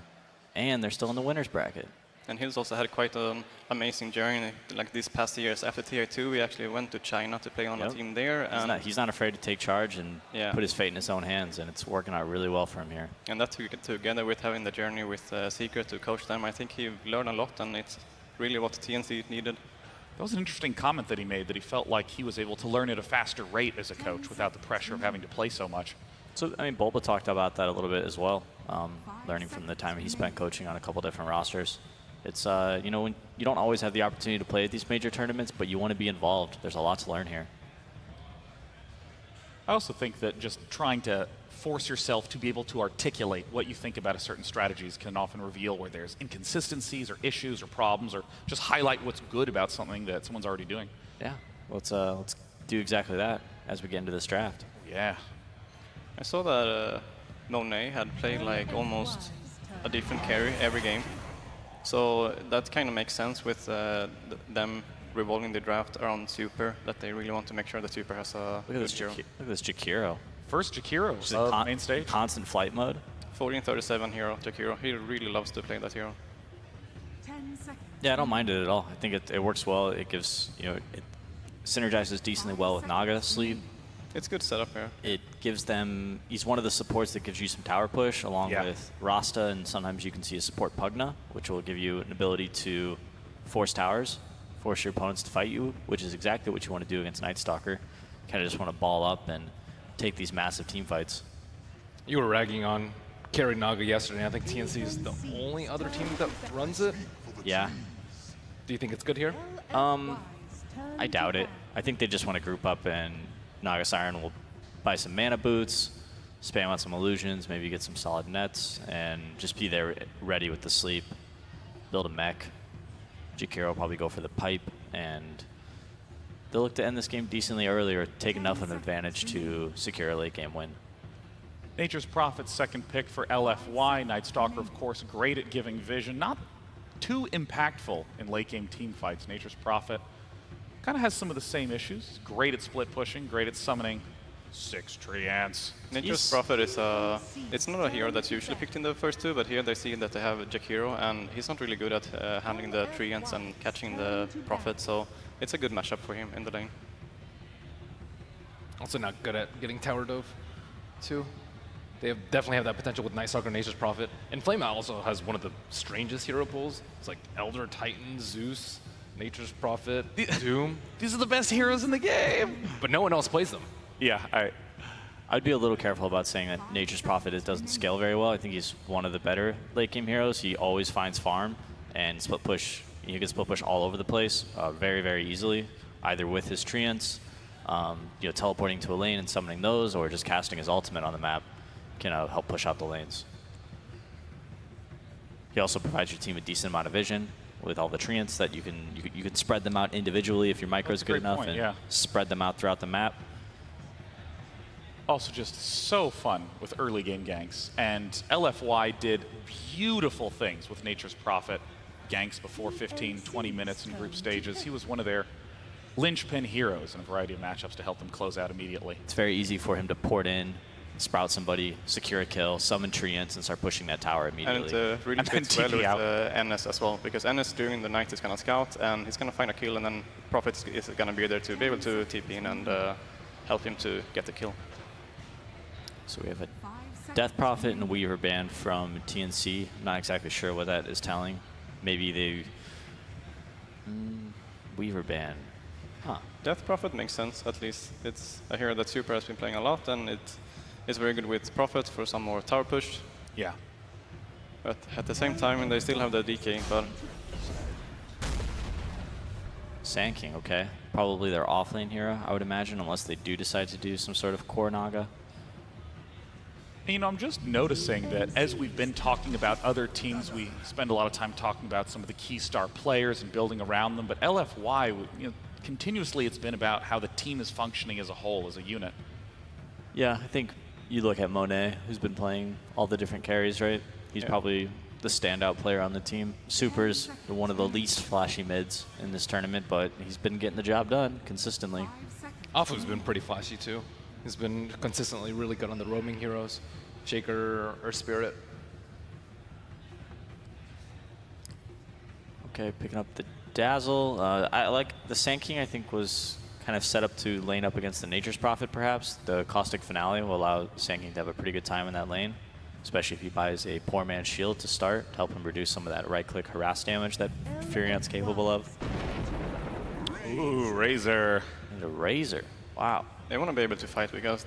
and they're still in the winner's bracket. And he's also had quite an amazing journey. Like these past years, after Tier 2, we actually went to China to play on a team there. And He's not afraid to take charge and put his fate in his own hands, and it's working out really well for him here. And that together with having the journey with Secret to coach them, I think he learned a lot, and it's really what TNC needed. That was an interesting comment that he made, that he felt like he was able to learn at a faster rate as a coach without the pressure of having to play so much. So, I mean, Bulba talked about that a little bit as well, learning from the time he spent coaching on a couple different rosters. It's, you know, when you don't always have the opportunity to play at these major tournaments, but you want to be involved. There's a lot to learn here. I also think that just trying to force yourself to be able to articulate what you think about a certain strategies can often reveal where there's inconsistencies or issues or problems, or just highlight what's good about something that someone's already doing. Yeah, let's do exactly that as we get into this draft. Yeah. I saw that Monet had played like almost a different carry every game. So that kind of makes sense with them revolving the draft around Super, that they really want to make sure that Super has a Look at this Jakiro. First Jakiro of main stage. Constant flight mode. 1437 hero, Jakiro. He really loves to play that hero. 10 seconds. Yeah, I don't mind it at all. I think it works well. It gives, you know, synergizes decently well with Naga sleep. It's good setup here. It gives them, he's one of the supports that gives you some tower push along with Rasta, and sometimes you can see a support Pugna, which will give you an ability to force towers, force your opponents to fight you, which is exactly what you want to do against Night Stalker. Kind of just want to ball up and take these massive team fights. You were ragging on Carry Naga yesterday. I think TNC is the only other team that runs it. Yeah. Do you think it's good here? I doubt it. I think they just want to group up, and Naga Siren will buy some mana boots, spam out some illusions, maybe get some solid nets, and just be there ready with the sleep. Build a mech. Jakiro will probably go for the pipe, and they'll look to end this game decently early or take enough of an advantage to secure a late game win. Nature's Prophet's second pick for LFY. Night Stalker, of course, great at giving vision. Not too impactful in late game team fights. Nature's Prophet kind of has some of the same issues. Great at split pushing, great at summoning 6 Treants. Nature's Prophet is it's not a hero that's usually picked in the first two, but here they see that they have Jakiro, and he's not really good at handling the Treants and catching the Prophet, so it's a good matchup for him in the lane. Also not good at getting tower dove, too. They definitely have that potential with Night Stalker and Nature's Prophet. And Flame Out also has one of the strangest hero pools. It's like Elder, Titan, Zeus, Nature's Prophet, Doom. These are the best heroes in the game! But no one else plays them. Yeah, I'd be a little careful about saying that Nature's Prophet doesn't scale very well. I think he's one of the better late game heroes. He always finds farm and split push. You can split push all over the place very, very easily, either with his Treants, teleporting to a lane and summoning those, or just casting his ultimate on the map can help push out the lanes. He also provides your team a decent amount of vision with all the Treants that you can spread them out individually if your micro is good enough, and spread them out throughout the map. Also just so fun with early game ganks. And LFY did beautiful things with Nature's Prophet ganks before 15, 20 minutes in group stages. He was one of their linchpin heroes in a variety of matchups to help them close out immediately. It's very easy for him to port in, sprout somebody, secure a kill, summon Treants, and start pushing that tower immediately. And it really fits well with NS as well, because NS during the night is going to scout, and he's going to find a kill, and then Prophet is going to be there to be able to TP in and help him to get the kill. So we have a Death Prophet and a Weaver ban from TNC. I'm not exactly sure what that is telling. Maybe they... Weaver ban. Huh. Death Prophet makes sense, at least. It's a hero that Super has been playing a lot, and it is very good with Prophet for some more tower push. Yeah. But at the same time, they still have the DK, but... Sand King, okay. Probably their offlane hero, I would imagine, unless they do decide to do some sort of core Naga. I'm just noticing that as we've been talking about other teams, we spend a lot of time talking about some of the key star players and building around them, but LFY, continuously it's been about how the team is functioning as a whole, as a unit. Yeah, I think you look at Monet, who's been playing all the different carries, right? He's probably the standout player on the team. Super's one of the least flashy mids in this tournament, but he's been getting the job done consistently. Afu's been pretty flashy too. He's been consistently really good on the roaming heroes, Shaker or Spirit. Okay, picking up the Dazzle. I like the Sand King, I think, was kind of set up to lane up against the Nature's Prophet, perhaps. The Caustic Finale will allow Sand King to have a pretty good time in that lane, especially if he buys a Poor Man's Shield to start, to help him reduce some of that right-click harass damage that Furion's capable of. Ooh, Razor. And a Razor. Wow. They want to be able to fight because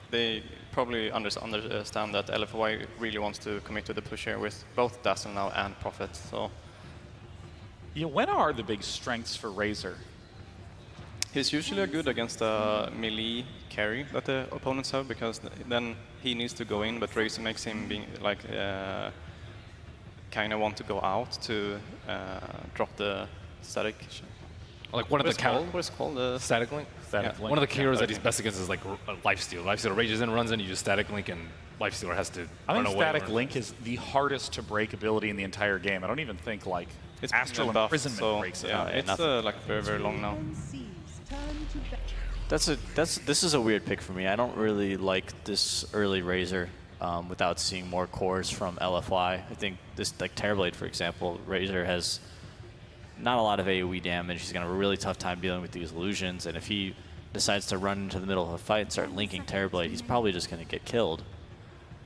they probably understand that LFY really wants to commit to the push here with both Dazzle now and Prophet. So, when are the big strengths for Razor? He's usually good against a melee carry that the opponents have, because then he needs to go in, but Razor makes him kind of want to go out to drop the static. Like one of the what's called the static link. Link. One of the heroes that he's best against is like Lifesteal. Lifesteal rages in, runs in, you just static link, and Lifestealer has to run away. I think static link is the hardest to break ability in the entire game. I don't even think it's Astral Imprisonment breaks it. Yeah, it's very, very long now. This is a weird pick for me. I don't really like this early Razor without seeing more cores from LFY. I think this, like Terrorblade, for example, Razor has not a lot of AoE damage. He's going to have a really tough time dealing with these illusions, and if he decides to run into the middle of a fight and start linking Terrorblade, he's probably just going to get killed.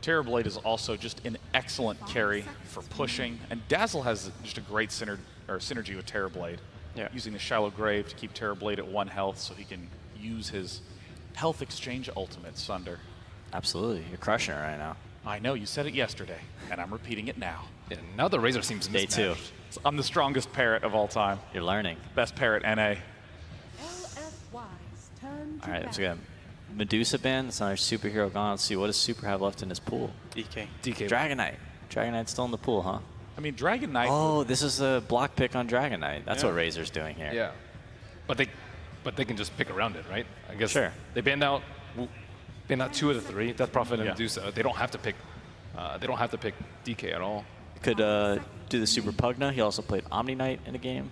Terrorblade is also just an excellent carry for pushing, and Dazzle has just a great synergy with Terrorblade. Yeah. Using the Shallow Grave to keep Terrorblade at 1 health so he can use his health exchange ultimate, Sunder. Absolutely. You're crushing it right now. I know, you said it yesterday, and I'm repeating it now. Yeah, now the Razor seems Day mismatched. 2. I'm the strongest parrot of all time. You're learning. Best parrot, NA. All right, so we got Medusa ban. That's another superhero gone. Let's see, what does Super have left in his pool? DK. Dragonite. Dragonite's still in the pool, huh? I mean, Dragon Knight. Oh, this is a block pick on Dragon Knight. That's Yeah. what Razor's doing here. Yeah, but they can just pick around it, right? I guess. Sure. They banned out 2 of the 3. Death Prophet and Medusa. They don't have to pick. They don't have to pick DK at all. Could do the Super Pugna. He also played Omni Knight in a game.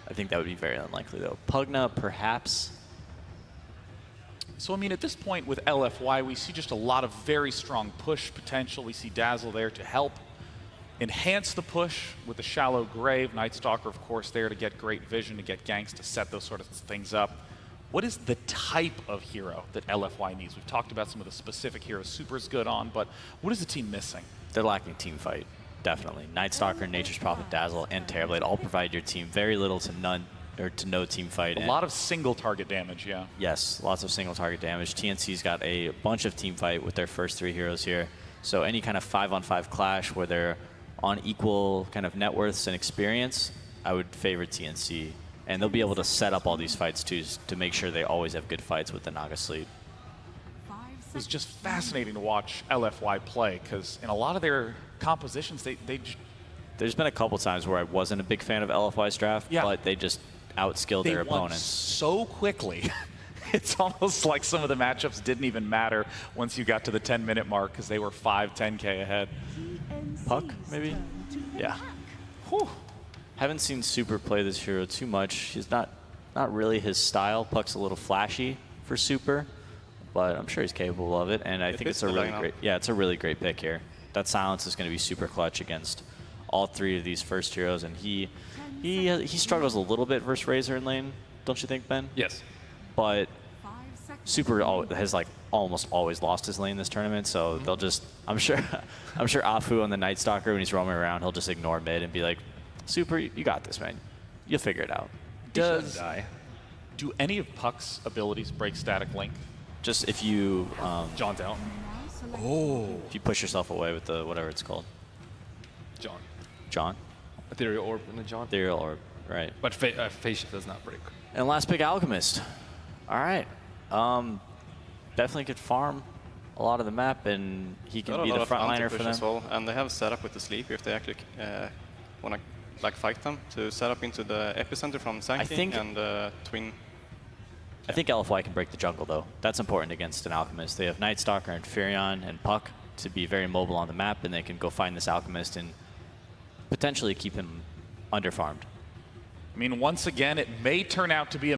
I think that would be very unlikely though. Pugna, perhaps. So, I mean, at this point with LFY, we see just a lot of very strong push potential. We see Dazzle there to help enhance the push with the Shallow Grave. Night Stalker, of course, there to get great vision, to get ganks, to set those sort of things up. What is the type of hero that LFY needs? We've talked about some of the specific heroes Super's good on, but what is the team missing? They're lacking team fight, definitely. Night Stalker, Nature's Prophet, Dazzle, and Terrorblade all provide your team very little to none, or to no team fight. A lot of single target damage, yeah. Yes, lots of single target damage. TNC's got a bunch of team fight with their first 3 heroes here. So any kind of 5-on-5 clash where they're on equal kind of net worths and experience, I would favor TNC. And they'll be able to set up all these fights too, to make sure they always have good fights with the Naga Sleep. It was just fascinating to watch LFY play, because in a lot of their compositions, There's been a couple times where I wasn't a big fan of LFY's draft, but they just outskilled their opponents so quickly. It's almost like some of the matchups didn't even matter once you got to the 10-minute mark, because they were 5-10K ahead. Puck, maybe? Yeah. Whew. Haven't seen Super play this hero too much. He's not really his style. Puck's a little flashy for Super, but I'm sure he's capable of it. And I think it's a really great, it's a really great pick here. That silence is going to be super clutch against all 3 of these first heroes, and he struggles a little bit versus Razor in lane, don't you think, Ben? Yes. But Super has like almost always lost his lane this tournament, so they'll just, I'm sure Afu on the Night Stalker, when he's roaming around, he'll just ignore mid and be like, Super, you got this, man. You'll figure it out. Do any of Puck's abilities break static link? Just if you jaunt out. Oh. If you push yourself away with the whatever it's called. John. Ethereal Orb in the John. Ethereal Orb, right. But Phase Shift does not break. And last pick, Alchemist. All right. Definitely could farm a lot of the map, and he can be the frontliner for them. As well. And they have set up with the sleep if they actually want to fight them, to set up into the epicenter from Sancti and Twin. I think LFY can break the jungle, though. That's important against an Alchemist. They have Night Stalker and Furion and Puck to be very mobile on the map, and they can go find this Alchemist and potentially keep him underfarmed. I mean, once again, it may turn out to be a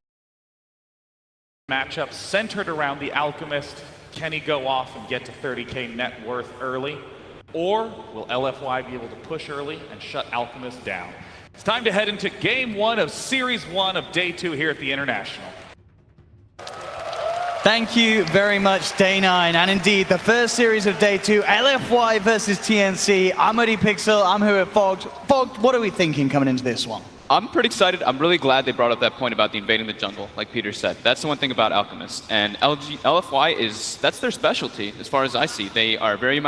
matchup centered around the Alchemist. Can he go off and get to 30K net worth early? Or will LFY be able to push early and shut Alchemist down? It's time to head into Game 1 of Series 1 of Day 2 here at the International. Thank you very much, Day 9. And indeed, the first series of Day 2, LFY versus TNC. I'm Eddie Pixel, I'm here at Fogged. Fogged, what are we thinking coming into this one? I'm pretty excited. I'm really glad they brought up that point about the invading the jungle, like Peter said. That's the one thing about Alchemist. And LFY that's their specialty, as far as I see. They are very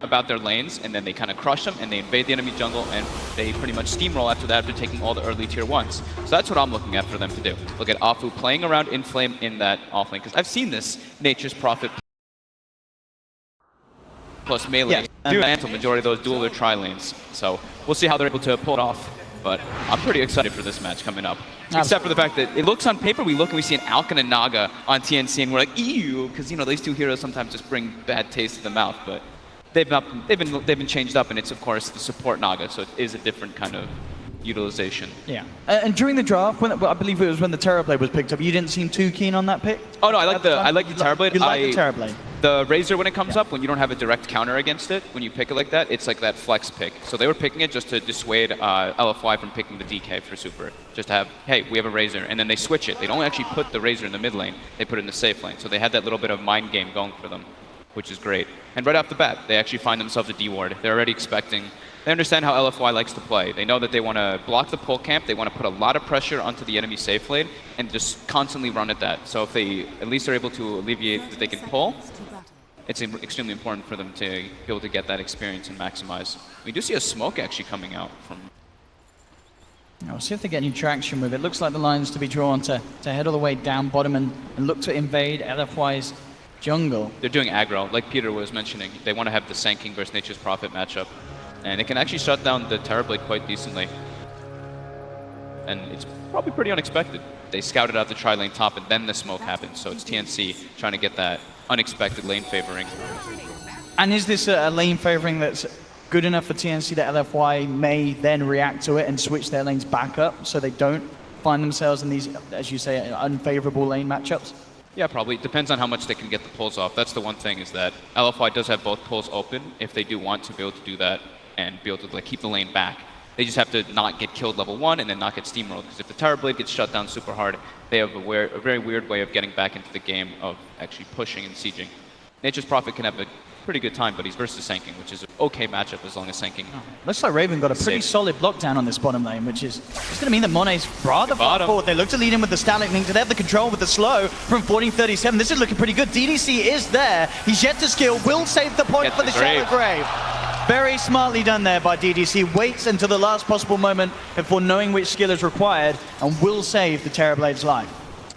about their lanes, and then they kind of crush them, and they invade the enemy jungle, and they pretty much steamroll after that, after taking all the early tier 1s. So that's what I'm looking at for them to do. Look at Afu playing around Inflame in that offlane, because I've seen this Nature's Prophet plus melee do the majority of those dual or tri lanes. So we'll see how they're able to pull it off. But I'm pretty excited for this match coming up. Except for the fact that it looks on paper, we look and we see an Alkin and Naga on TNC, and we're like, ew, because these 2 heroes sometimes just bring bad taste to the mouth. But they've been changed up, and it's of course the support Naga, so it is a different kind of utilization. Yeah. And during the draft, I believe it was when the Terrorblade was picked up, you didn't seem too keen on that pick? Oh no, I like the Terrorblade. You like the Terrorblade? The Razor, when it comes up, when you don't have a direct counter against it, when you pick it like that, it's like that flex pick. So they were picking it just to dissuade LFY from picking the DK for Super. Just to have, hey, we have a Razor. And then they switch it. They don't actually put the Razor in the mid lane. They put it in the safe lane. So they had that little bit of mind game going for them, which is great. And right off the bat, they actually find themselves a D ward. They're already expecting. They understand how LFY likes to play. They know that they want to block the pull camp. They want to put a lot of pressure onto the enemy safe lane and just constantly run at that. So if they at least are able to alleviate that they can pull, it's extremely important for them to be able to get that experience and maximize. We do see a smoke actually coming out from... We'll see if they get any traction with it. Looks like the line's to be drawn to head all the way down bottom and look to invade LFY's jungle. They're doing aggro, like Peter was mentioning. They want to have the Sand King versus Nature's Prophet matchup. And it can actually shut down the Terrorblade quite decently. And it's probably pretty unexpected. They scouted out the tri-lane top and then the smoke happened. So it's TNC trying to get that unexpected lane favoring. And is this a lane favoring that's good enough for TNC that LFY may then react to it and switch their lanes back up so they don't find themselves in these, as you say, unfavorable lane matchups? Yeah, probably. It depends on how much they can get the pulls off. That's the one thing, is that LFY does have both pulls open if they do want to be able to do that and be able to like keep the lane back. They just have to not get killed level 1 and then not get steamrolled, because if the Terrorblade gets shut down super hard, they have a very weird way of getting back into the game of actually pushing and sieging. Nature's Prophet can have a pretty good time, but he's versus Sand King, which is an okay matchup as long as Sand King. Looks like Raven got a pretty solid block down on this bottom lane, which is just going to mean that Monet's rather far forward. They look to lead in with the Static Link. Do they have the control with the slow from 1437? This is looking pretty good. DDC is there. He's yet to skill. Will save the point for the Shadow Grave. Very smartly done there by DDC. Waits until the last possible moment before knowing which skill is required and will save the Terrorblade's life.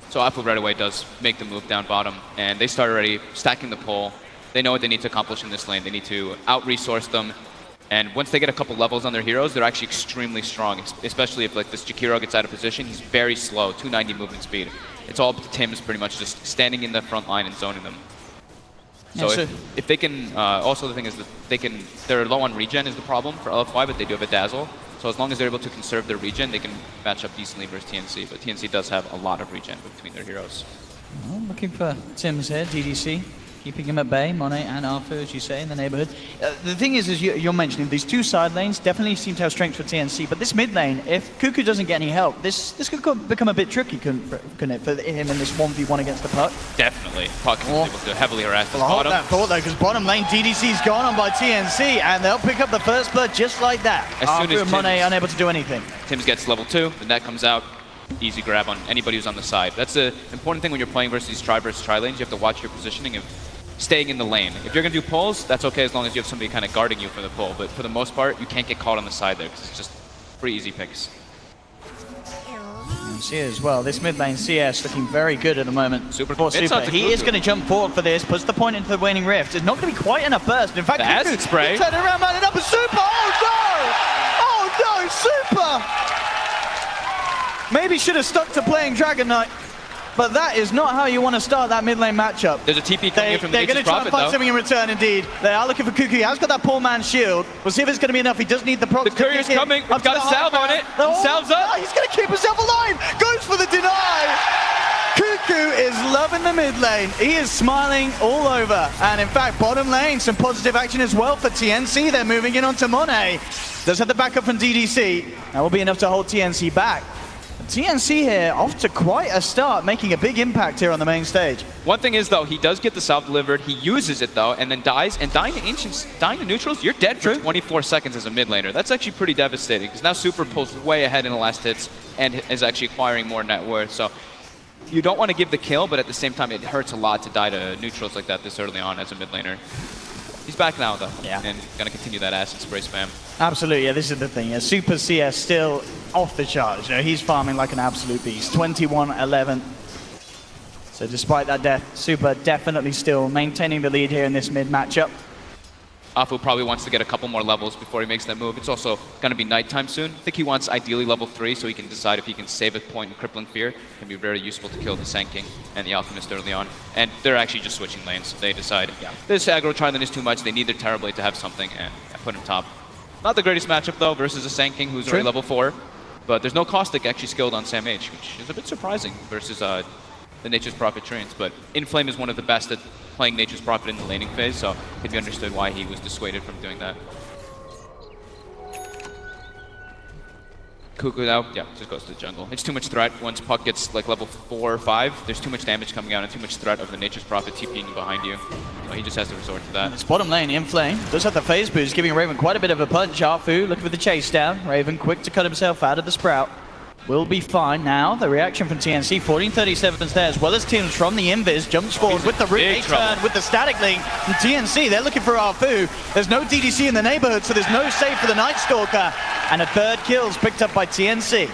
So Apple right away does make the move down bottom, and they start already stacking the pole. They know what they need to accomplish in this lane. They need to out-resource them. And once they get a couple levels on their heroes, they're actually extremely strong, especially if like this Jakiro gets out of position. He's very slow, 290 movement speed. It's all up to Tim's pretty much just standing in the front line and zoning them. So if they can, also the thing is that they're low on regen is the problem for LFY, but they do have a Dazzle. So as long as they're able to conserve their regen, they can match up decently versus TNC. But TNC does have a lot of regen between their heroes. Well, looking for Tim's here, DDC. Keeping him at bay, Monet and Arthur, as you say, in the neighborhood. The thing is you're mentioning, these two side lanes definitely seem to have strength for TNC, but this mid lane, if Cuckoo doesn't get any help, this could become a bit tricky, couldn't it, for him in this 1v1 against the Puck? Definitely. Puck is able to heavily harass this Well, I hold bottom. that thought, though, because bottom lane, DDC's gone on by TNC, and they'll pick up the first blood just like that. As soon as Monet unable to do anything. Tim's gets level 2, the net comes out. Easy grab on anybody who's on the side. That's the important thing when you're playing versus these tri versus tri lanes. You have to watch your positioning of staying in the lane. If you're going to do pulls, that's okay as long as you have somebody kind of guarding you for the pull. But for the most part, you can't get caught on the side there because it's just pretty easy picks. You see as well, this mid lane CS looking very good at the moment. Super. He is going to jump forward for this, puts the point into the waning rift. It's not going to be quite enough burst. In fact, the acid spray. Turn around, man, it up and Super. Oh no! Oh no, Super! Maybe should have stuck to playing Dragon Knight. But that is not how you want to start that mid lane matchup. There's a TP coming in from the They're going to try and find something in return, indeed. They are looking for Cuckoo. He has got that poor man's shield. We'll see if it's going to be enough. He does need the proc. The courier's coming. We've got a salve on it. Salve's up. Oh, he's going to keep himself alive. Goes for the deny. Cuckoo is loving the mid lane. He is smiling all over. And in fact, bottom lane, some positive action as well for TNC. They're moving in onto Monet. Does have the backup from DDC. That will be enough to hold TNC back. TNC here off to quite a start, making a big impact here on the main stage. One thing is, though, he does get the salve delivered. He uses it, though, and then dies. And dying to Ancients, dying to Neutrals, you're dead for 24 seconds as a mid laner. That's actually pretty devastating, because now Super pulls way ahead in the last hits and is actually acquiring more net worth. So you don't want to give the kill, but at the same time, it hurts a lot to die to Neutrals like that this early on as a mid laner. He's back now, though, and going to continue that acid spray spam. Absolutely, yeah, this is the thing. Yeah, Super CS still off the charts. You know, he's farming like an absolute beast. 21-11. So despite that death, Super definitely still maintaining the lead here in this mid matchup. Afu probably wants to get a couple more levels before he makes that move. It's also going to be nighttime soon. I think he wants ideally level 3 so he can decide if he can save a point in Crippling Fear. It can be very useful to kill the Sand King and the Alchemist early on. And they're actually just switching lanes. They decide, this aggro tri-lane is too much. They need their Terrorblade to have something, and I put him top. Not the greatest matchup, though, versus a Sand King who's already level 4. But there's no Caustic actually skilled on Sam H, which is a bit surprising versus the Nature's Prophet trains. But Inflame is one of the best at playing Nature's Prophet in the laning phase, so it could be understood why he was dissuaded from doing that. Cuckoo now, yeah, just goes to the jungle. It's too much threat. Once Puck gets like level 4 or 5, there's too much damage coming out and too much threat of the Nature's Prophet TPing behind you. So he just has to resort to that. It's bottom lane, Inflame does have the phase boost, giving Raven quite a bit of a punch. Arfu looking for the chase down. Raven quick to cut himself out of the Sprout. Will be fine now. The reaction from TNC, 1437's there, as well as teams from the Invis. Jumps forward with the root turn, with the static link from TNC. They're looking for Arfu. There's no DDC in the neighborhood, so there's no save for the Night Stalker. And a third kill's picked up by TNC.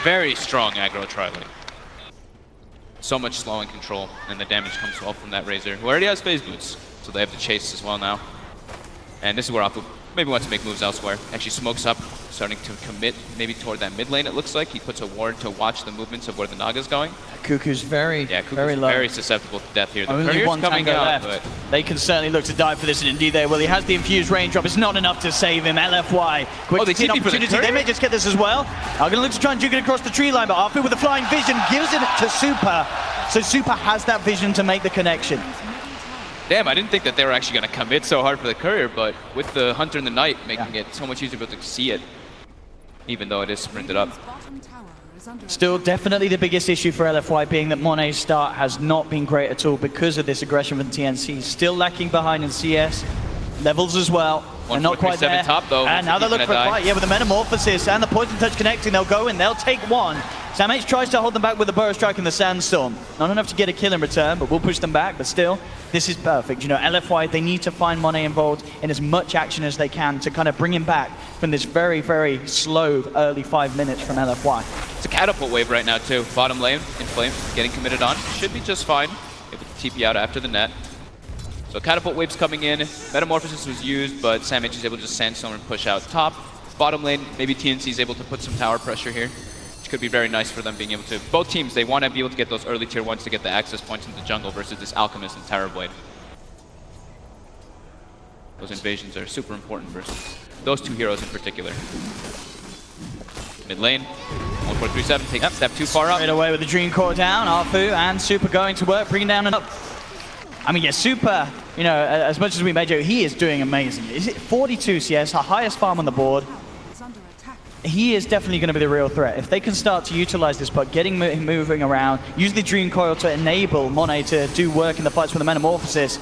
Very strong aggro tri-lane. So much slow and control, and the damage comes well from that Razor, who already has phase boots, so they have the chase as well now. And this is where Arfu maybe wants to make moves elsewhere. Actually smokes up, starting to commit maybe toward that mid lane, it looks like. He puts a ward to watch the movements of where the Naga's going. Cuckoo's very low. Very susceptible to death here. The Only Courier's one coming tango out, left. but They can certainly look to die for this, and indeed they will. He has the infused raindrop. It's not enough to save him. LFY. Quick they to see an TP for the opportunity. They may just get this as well. Are going to look to try and juke it across the tree line, but Arfu with the flying vision gives it to Super. So Super has that vision to make the connection. damn, I didn't think that they were actually going to commit so hard for the Courier, but with the Hunter and the Knight making it so much easier to see it, even though it is sprinted up. Still, definitely the biggest issue for LFY being that Monet's start has not been great at all because of this aggression from TNC. Still lacking behind in CS. Levels as well. They're not quite there. Top, though. And now they're looking for a fight. Yeah, with the Metamorphosis and the Poison Touch connecting, they'll go in. They'll take one. SamH tries to hold them back with the Burrow Strike and the Sandstorm. Not enough to get a kill in return, but we'll push them back. But still, this is perfect. You know, LFY, they need to find Monet involved in as much action as they can to kind of bring him back from this very, very slow early 5 minutes from LFY. It's a catapult wave right now, too. Bottom lane, Inflame, getting committed on. Should be just fine. Able to TP out after the net. So catapult waves coming in. Metamorphosis was used, but SamH is able to just Sandstorm and push out top. Bottom lane, maybe TNC is able to put some tower pressure here, which could be very nice for them being able to. Both teams, they want to be able to get those early tier 1s to get the access points into the jungle versus this Alchemist and Terrorblade. Those invasions are super important versus those two heroes in particular. Mid lane, 1437 takes a step too far up. Straight away with the Dream Core down, Arfu and Super going to work, bringing down and up. I mean, yeah, Super, you know, as much as we made Joe, he is doing amazing. Is it 42 CS, our highest farm on the board? He is definitely going to be the real threat. If they can start to utilize this puck, getting him moving around, use the Dream Coil to enable Monet to do work in the fights with the Metamorphosis,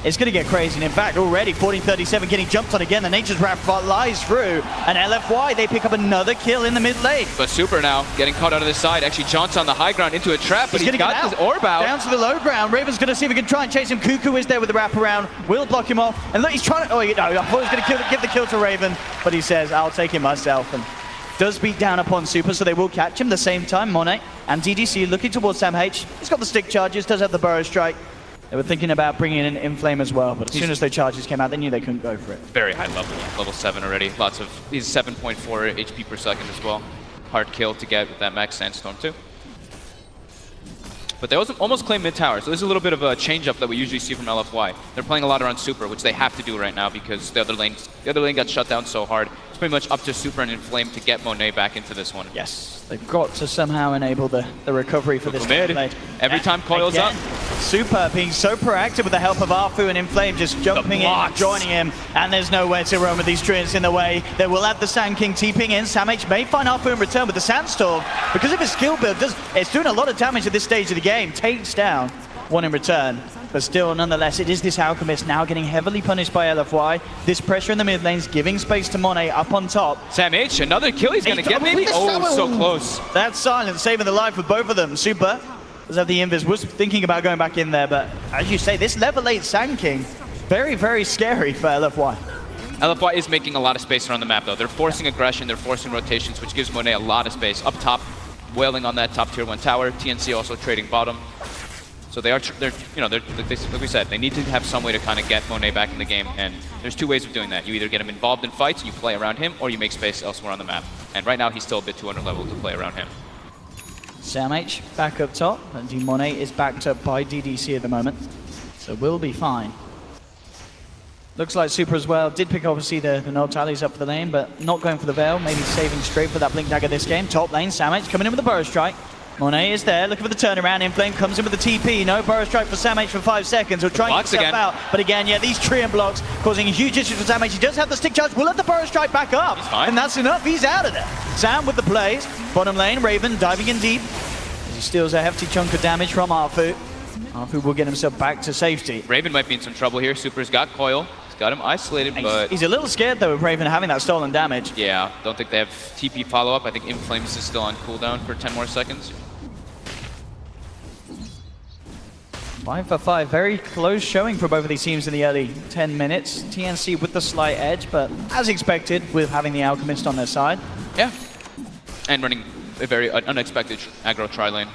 it's going to get crazy. And in fact, already 1437 getting jumped on again. The Nature's Wrath lies through. And LFY, they pick up another kill in the mid lane. But Super now getting caught out of the side. Actually jaunts on the high ground into a trap, but he's got his orb out. Down to the low ground. Raven's going to see if he can try and chase him. Cuckoo is there with the wraparound. Will block him off. And look, he's trying to... Oh, no, I thought he was going to give the kill to Raven. But he says, I'll take him myself. And does beat down upon Super, so they will catch him. At the same time, Monet and DDC looking towards SamH. He's got the stick charges, does have the Burrow Strike. They were thinking about bringing in Inflame as well, but as soon as those charges came out, they knew they couldn't go for it. Very high level 7 already. Lots of, he's 7.4 HP per second as well. Hard kill to get with that max Sandstorm too. But they also almost claim mid tower, so this is a little bit of a change up that we usually see from LFY. They're playing a lot around Super, which they have to do right now because the other lane got shut down so hard. It's pretty much up to Super and Inflame to get Monet back into this one. Yes, they've got to somehow enable the recovery for this lane. Every time coils up. Super being so proactive with the help of Arfu and Inflame, just jumping in, joining him, and there's nowhere to roam with these treants in the way. They will have the Sand King TPing in. SamH may find Arfu in return with the Sandstorm. Because of his skill build, it's doing a lot of damage at this stage of the game. Takes down one in return. But still, nonetheless, it is this Alchemist now getting heavily punished by LFY. This pressure in the mid lanes, giving space to Monet up on top. SamH, another kill he's going to get maybe? Oh, so close. That's Silence, saving the life of both of them. Super does have the Invis, was thinking about going back in there, but as you say, this level 8 Sand King, very, very scary for LFY. LFY is making a lot of space around the map, though. They're forcing aggression, they're forcing rotations, which gives Monet a lot of space. Up top, wailing on that top tier 1 tower. TNC also trading bottom. So they're like we said, they need to have some way to kind of get Monet back in the game, and there's two ways of doing that. You either get him involved in fights, you play around him, or you make space elsewhere on the map. And right now, he's still a bit too under level to play around him. SamH back up top, and Monet is backed up by DDC at the moment, so we'll be fine. Looks like Super as well did pick obviously the null tallies up for the lane, but not going for the Veil, maybe saving straight for that Blink Dagger this game. Top lane, SamH coming in with the Burrow Strike. Monet is there, looking for the turnaround. Inflame comes in with the TP. No burrow strike for SamH for 5 seconds. He'll try and get himself out. But again, yeah, these Treant blocks causing huge issues for SamH. He does have the stick charge. Will let the burrow strike back up. And that's enough. He's out of there. Sam with the plays. Bottom lane, Raven diving in deep. As he steals a hefty chunk of damage from Arfu. Arfu will get himself back to safety. Raven might be in some trouble here. Super's got Coil. He's got him isolated, but... He's a little scared, though, of Raven having that stolen damage. Yeah, don't think they have TP follow-up. I think Inflames is still on cooldown for 10 more seconds. 5 for 5, very close showing for both of these teams in the early 10 minutes. TNC with the slight edge, but as expected, with having the Alchemist on their side. Yeah, and running a very unexpected aggro tri-lane,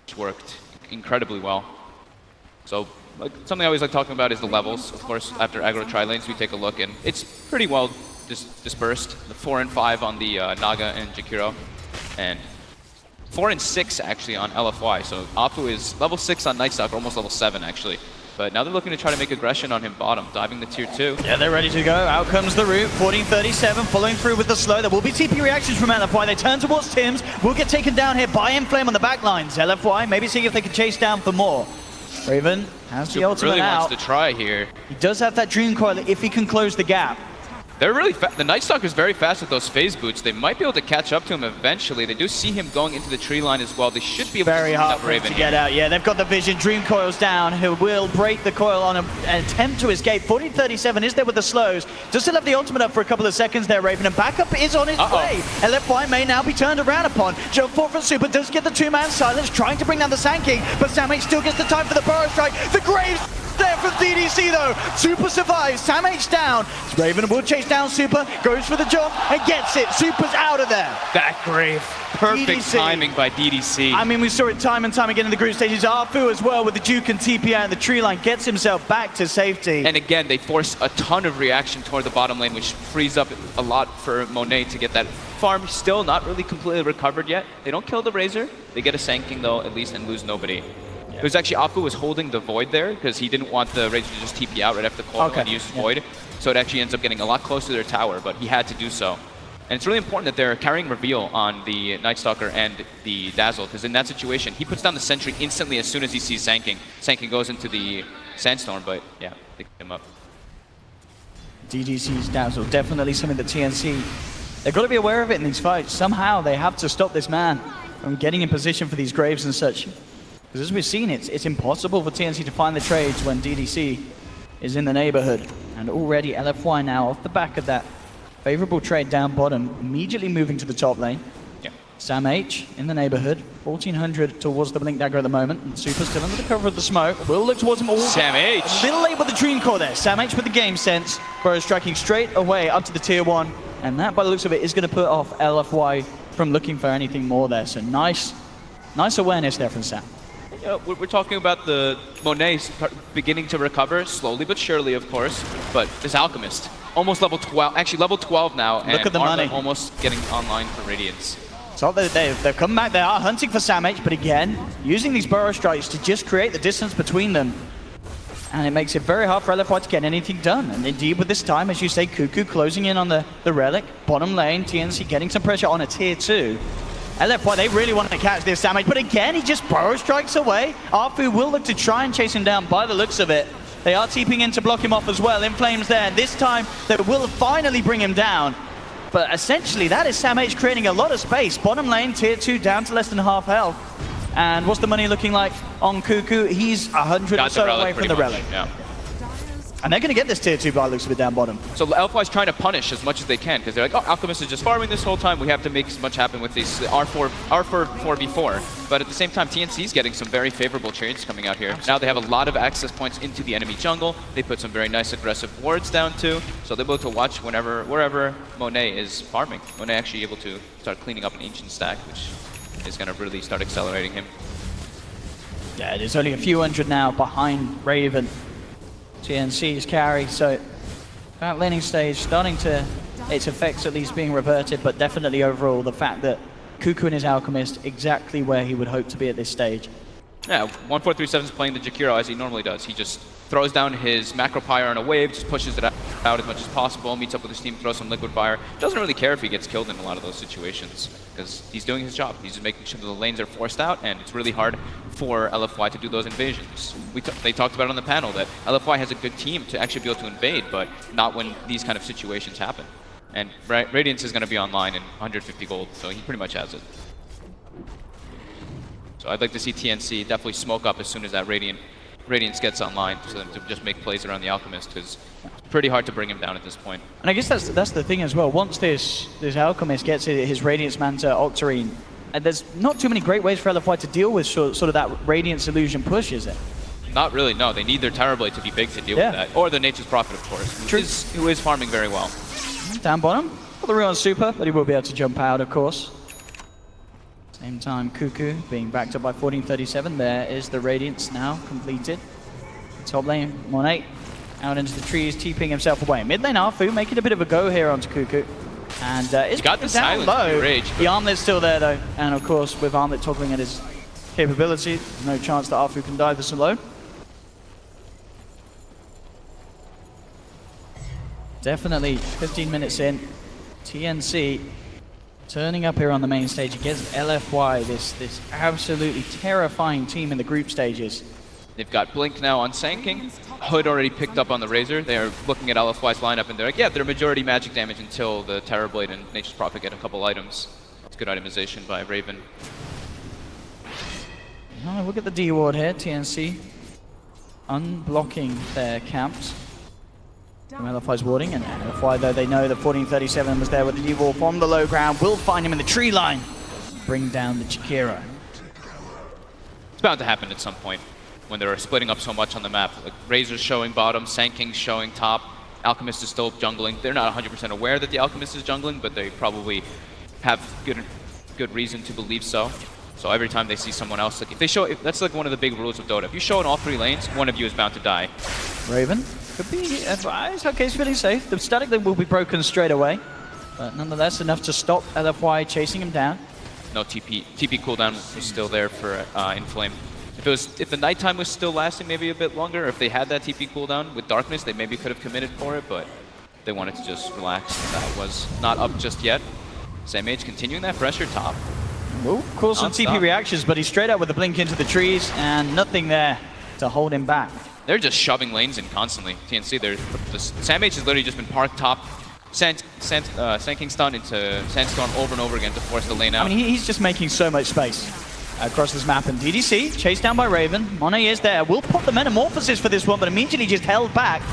which worked incredibly well. So, like, something I always like talking about is the levels. Of course, after aggro tri-lanes, we take a look, and it's pretty well dispersed. The 4 and 5 on the Naga and Jakiro, and 4 and 6 actually on LFY. So Apu is level 6 on Nightstalker, almost level 7 actually. But now they're looking to try to make aggression on him bottom, diving the tier 2. Yeah, they're ready to go. Out comes the root. 1437 following through with the slow. There will be TP reactions from LFY. They turn towards Tims. Will get taken down here by Inflame on the back lines. LFY maybe see if they can chase down for more. Raven has the ultimate really out. Wants to try here. He does have that Dream Coil if he can close the gap. They're really fast. The Nightstalker's very fast with those phase boots. They might be able to catch up to him eventually. They do see him going into the tree line as well. They should be able very to hard for him to get out. Yeah, they've got the vision. Dream Coil's down. He will break the coil on an attempt to escape. 1437 is there with the slows. Does still have the ultimate up for a couple of seconds there, Raven. And backup is on his way. LFY may now be turned around upon. Jump forward from Super does get the 2-man silence, trying to bring down the Sand King, but SamH still gets the time for the burrow strike. The Graves there from DDC though. Super survives. SamH down. Raven will chase down Super, goes for the jump and gets it. Super's out of there. That Grave. Perfect DDC. timing by DDC. I mean, we saw it time and time again in the group stages. Arfu as well with the Duke and TP out in the tree line gets himself back to safety. And again, they force a ton of reaction toward the bottom lane, which frees up a lot for Monet to get that farm. Still not really completely recovered yet. They don't kill the Razor. They get a Sand King though, at least, and lose nobody. It was actually Apu was holding the Void there because he didn't want the Razor to just TP out right after the call and use Void. So it actually ends up getting a lot closer to their tower, but he had to do so. And it's really important that they're carrying Reveal on the Nightstalker and the Dazzle, because in that situation, he puts down the Sentry instantly as soon as he sees Sand King. Sand King goes into the Sandstorm, but yeah, they pick him up. DDC's Dazzle, definitely something that TNC, they've got to be aware of it in these fights. Somehow they have to stop this man from getting in position for these Graves and such. Because as we've seen, it's impossible for TNC to find the trades when DDC is in the neighborhood. And already LFY now, off the back of that favorable trade down bottom, immediately moving to the top lane. Yeah. SamH in the neighborhood, 1400 towards the Blink Dagger at the moment. And Super still under the cover of the smoke. Will look towards him all. SamH! A little late with the Dream Core there. SamH with the game sense. Burrow striking straight away up to the tier 1. And that, by the looks of it, is going to put off LFY from looking for anything more there. So nice awareness there from Sam. We're talking about the Monet beginning to recover, slowly but surely, of course. But this Alchemist, almost level 12, actually level 12 now. Look at the money. Almost getting online for Radiance. So they've come back, they are hunting for SamH, but again, using these burrow strikes to just create the distance between them. And it makes it very hard for LFY to get anything done. And indeed, with this time, as you say, Cuckoo closing in on the Relic. Bottom lane, TNC getting some pressure on a tier 2. LFY, they really want to catch this damage, but again, he just burrow strikes away. Arfu will look to try and chase him down by the looks of it. They are TPing in to block him off as well. Inflame's there. This time, they will finally bring him down. But essentially, that is SamH creating a lot of space. Bottom lane, tier 2, down to less than half health. And what's the money looking like on Cuckoo? He's 100 or so away from the Relic. Yeah. And they're going to get this tier 2 by the looks of it down bottom. So LFY's trying to punish as much as they can, because they're like, oh, Alchemist is just farming this whole time. We have to make as much happen with these R4 4v4. But at the same time, TNC's getting some very favorable trades coming out here. Now they have a lot of access points into the enemy jungle. They put some very nice aggressive wards down too. So they're able to watch wherever Monet is farming. Monet actually able to start cleaning up an ancient stack, which is going to really start accelerating him. Yeah, there's only a few hundred now behind Raven. TNC's carry, so that laning stage starting to, its effects at least being reverted, but definitely overall the fact that Cuckoo and his Alchemist exactly where he would hope to be at this stage. Yeah, 1437 is playing the Jakiro as he normally does. He just throws down his macro pyre on a wave, just pushes it out as much as possible, meets up with his team, throws some liquid fire. Doesn't really care if he gets killed in a lot of those situations because he's doing his job. He's just making sure that the lanes are forced out, and it's really hard for LFY to do those invasions. They talked about it on the panel that LFY has a good team to actually be able to invade, but not when these kind of situations happen. And Radiance is going to be online in 150 gold, so he pretty much has it. So I'd like to see TNC definitely smoke up as soon as that Radiance gets online, so them to just make plays around the Alchemist, because it's pretty hard to bring him down at this point. And I guess that's the thing as well. Once this Alchemist gets his Radiance Manta Octarine, there's not too many great ways for LFY to deal with sort of that Radiance Illusion push, is it? Not really, no. They need their Terrorblade to be big to deal with that. Or the Nature's Prophet, of course, who is farming very well. Down bottom. Got the Ruin Super, but he will be able to jump out, of course. Same time, Cuckoo being backed up by 1437. There is the Radiance now completed. Top lane, Monet out into the trees, TPing himself away. Mid lane, Arfu making a bit of a go here onto Cuckoo. And it's got the down silence low. rage, The Armlet's still there though. And of course, with Armlet toggling at his capability, no chance that Arfu can dive this alone. Definitely 15 minutes in. TNC turning up here on the main stage against LFY, this absolutely terrifying team in the group stages. They've got Blink now on Sanking. Hood already picked up on the Razor. They are looking at LFY's lineup and they're like, yeah, they're majority magic damage until the Terrorblade and Nature's Prophet get a couple items. It's good itemization by Raven. Oh, look at the D ward here, TNC unblocking their camps from LFY's warding, and LFY, though they know that 1437 was there with the D-wall from the low ground, will find him in the tree line, bring down the Jakiro. It's bound to happen at some point when they're splitting up so much on the map. Like Razor's showing bottom, Sanking's showing top, Alchemist is still jungling. They're not 100% aware that the Alchemist is jungling, but they probably have good reason to believe so. So every time they see someone else, like if they show, that's like one of the big rules of Dota. If you show in all three lanes, one of you is bound to die. Raven could be advised. Okay, he's feeling safe. The static link will be broken straight away, but nonetheless enough to stop LFY chasing him down. No TP cooldown was still there for Inflame. If the nighttime was still lasting maybe a bit longer, or if they had that TP cooldown with Darkness, they maybe could have committed for it, but they wanted to just relax. That was not up just yet. SamH continuing that pressure top. Will cause some TP reactions, but he's straight up with the blink into the trees, and nothing there to hold him back. They're just shoving lanes in constantly. TNC, SamH has literally just been parked top, Sanking stun into Sandstorm over and over again to force the lane out. I mean, he's just making so much space across this map. And DDC, chased down by Raven. Monet is there. Will pop the Metamorphosis for this one, but immediately just held back.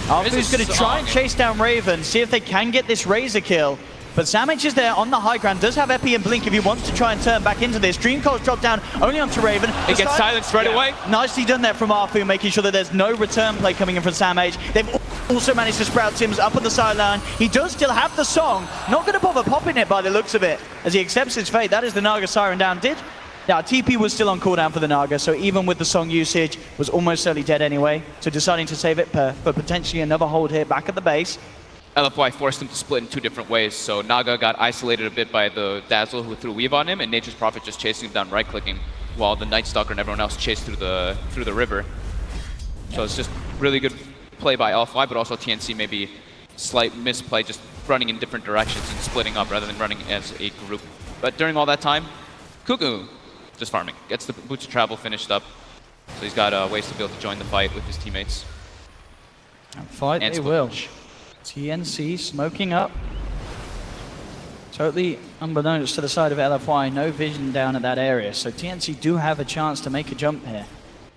Arfu's going to try and chase down Raven, see if they can get this Razor kill. But SamH is there on the high ground, does have Epi and Blink if he wants to try and turn back into this. Dream Coil's dropped down only onto Raven. It gets silenced right away. Nicely done there from Arfu, making sure that there's no return play coming in from SamH. They've also managed to sprout Sims up on the sideline. He does still have the song. Not going to bother popping it by the looks of it, as he accepts his fate. That is the Naga Siren down. Now, TP was still on cooldown for the Naga, so even with the song usage, was almost certainly dead anyway. So deciding to save it for potentially another hold here back at the base. LFY forced him to split in two different ways, so Naga got isolated a bit by the Dazzle who threw Weave on him, and Nature's Prophet just chasing him down right-clicking, while the Night Stalker and everyone else chased through the river. So it's just really good play by LFY, but also TNC maybe slight misplay, just running in different directions and splitting up rather than running as a group. But during all that time, Cuckoo just farming, gets the Boots of Travel finished up, so he's got ways to be able to join the fight with his teammates. And fight they will. TNC smoking up. Totally unbeknownst to the side of LFY, no vision down at that area. So TNC do have a chance to make a jump here.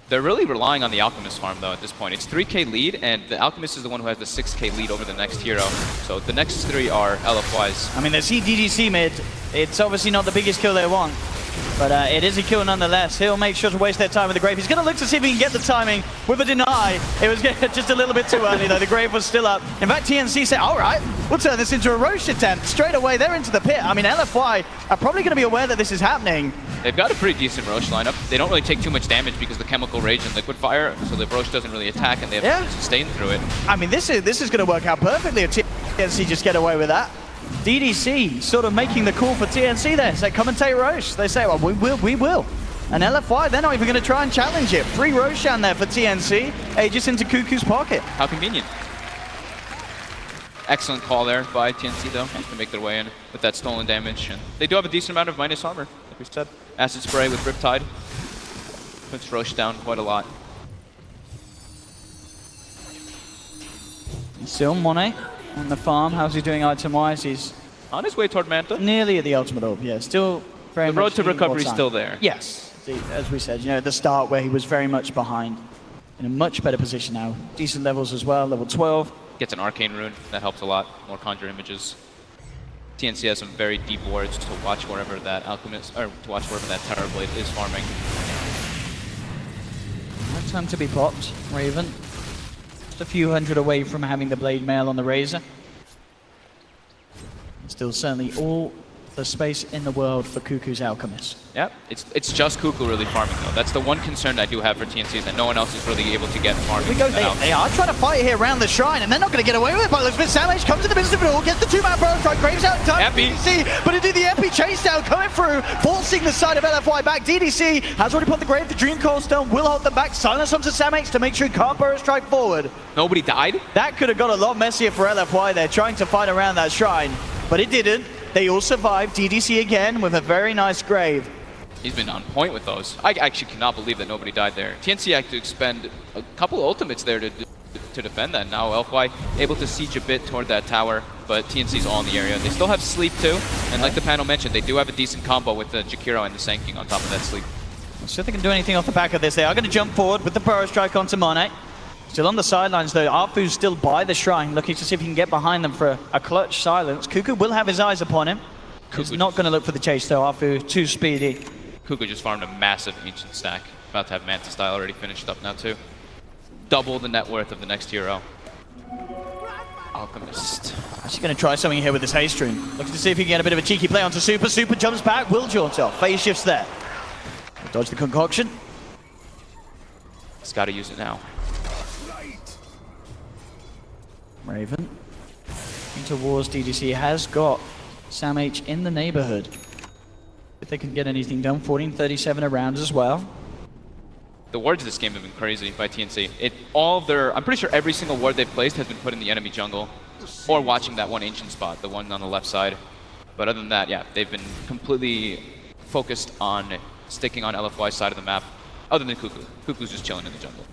They're really relying on the Alchemist farm though at this point. It's 3k lead, and the Alchemist is the one who has the 6k lead over the next hero. So the next three are LFY's. I mean, they see DDC mid. It's obviously not the biggest kill they want, but it is a kill nonetheless. He'll make sure to waste their time with the Grave. He's going to look to see if he can get the timing with a deny. It was just a little bit too early though. The Grave was still up. In fact, TNC said, all right, we'll turn this into a Roche attempt. Straight away, they're into the pit. I mean, LFY are probably going to be aware that this is happening. They've got a pretty decent Roche lineup. They don't really take too much damage because of the Chemical Rage and Liquid Fire, so the Roche doesn't really attack and they have to sustain through it. I mean, this is going to work out perfectly if TNC just get away with that. DDC sort of making the call for TNC there. Say, come and take Roche. They say, well, we will. And LFY, they're not even going to try and challenge it. Free Roshan there for TNC. Aegis into Cuckoo's pocket. How convenient. Excellent call there by TNC, though, to make their way in with that stolen damage. And they do have a decent amount of minus armor, like we said. Acid Spray with Riptide puts Roche down quite a lot. Still Monet on the farm. How's he doing item-wise? He's on his way toward Manta. Nearly at the ultimate orb, yeah. Still very much. The road to recovery is still there. Yes. As we said, at the start where he was very much behind. In a much better position now. Decent levels as well, level 12. Gets an Arcane Rune, that helps a lot. More Conjure Images. TNC has some very deep wards to watch wherever that Alchemist, or to watch wherever that Terrorblade is farming. No time to be popped, Raven. Just a few hundred away from having the Blade Mail on the Razor. Still certainly all the space in the world for Cuckoo's Alchemist. Yeah, it's just Cuckoo really farming though. That's the one concern I do have for TNC, is that no one else is really able to get farming. We go, they are trying to fight here around the shrine, and they're not going to get away with it by Elizabeth. Samage comes in the midst of it all, gets the 2-man Burrow Strike, Graves out in time for DDC, but indeed the MP chase down coming through, forcing the side of LFY back. DDC has already put the Grave, the Dream Coil Stone will hold them back. Silence onto Samage to make sure he can't Burrow Strike forward. Nobody died? That could have got a lot messier for LFY there, trying to fight around that shrine, but it didn't. They all survived. DDC again with a very nice Grave. He's been on point with those. I actually cannot believe that nobody died there. TNC had to expend a couple of ultimates there to defend that. Now LFY able to siege a bit toward that tower, but TNC's all in the area. They still have sleep too, and like the panel mentioned, they do have a decent combo with the Jakiro and the Sand on top of that sleep. Let's see if they can do anything off the back of this. They are going to jump forward with the Burrow Strike onto Monet. Still on the sidelines though, Arfu's still by the shrine, looking to see if he can get behind them for a clutch silence. Cuckoo will have his eyes upon him. He's not going to look for the chase though, Arfu too speedy. Cuckoo just farmed a massive Ancient stack. About to have Manta Style already finished up now too. Double the net worth of the next hero. Alchemist. Actually going to try something here with this haste rune. Looking to see if he can get a bit of a cheeky play onto Super. Super jumps back, will jaunt off. Phase shifts there. Dodge the concoction. He's got to use it now. Raven towards DDC has got Sam H in the neighborhood. If they can get anything done, 14:37 around as well. The wards this game have been crazy by TNC. I'm pretty sure every single ward they've placed has been put in the enemy jungle, or watching that one ancient spot, the one on the left side. But other than that, yeah, they've been completely focused on sticking on LFY's side of the map, other than Cuckoo. Cuckoo's just chilling in the jungle.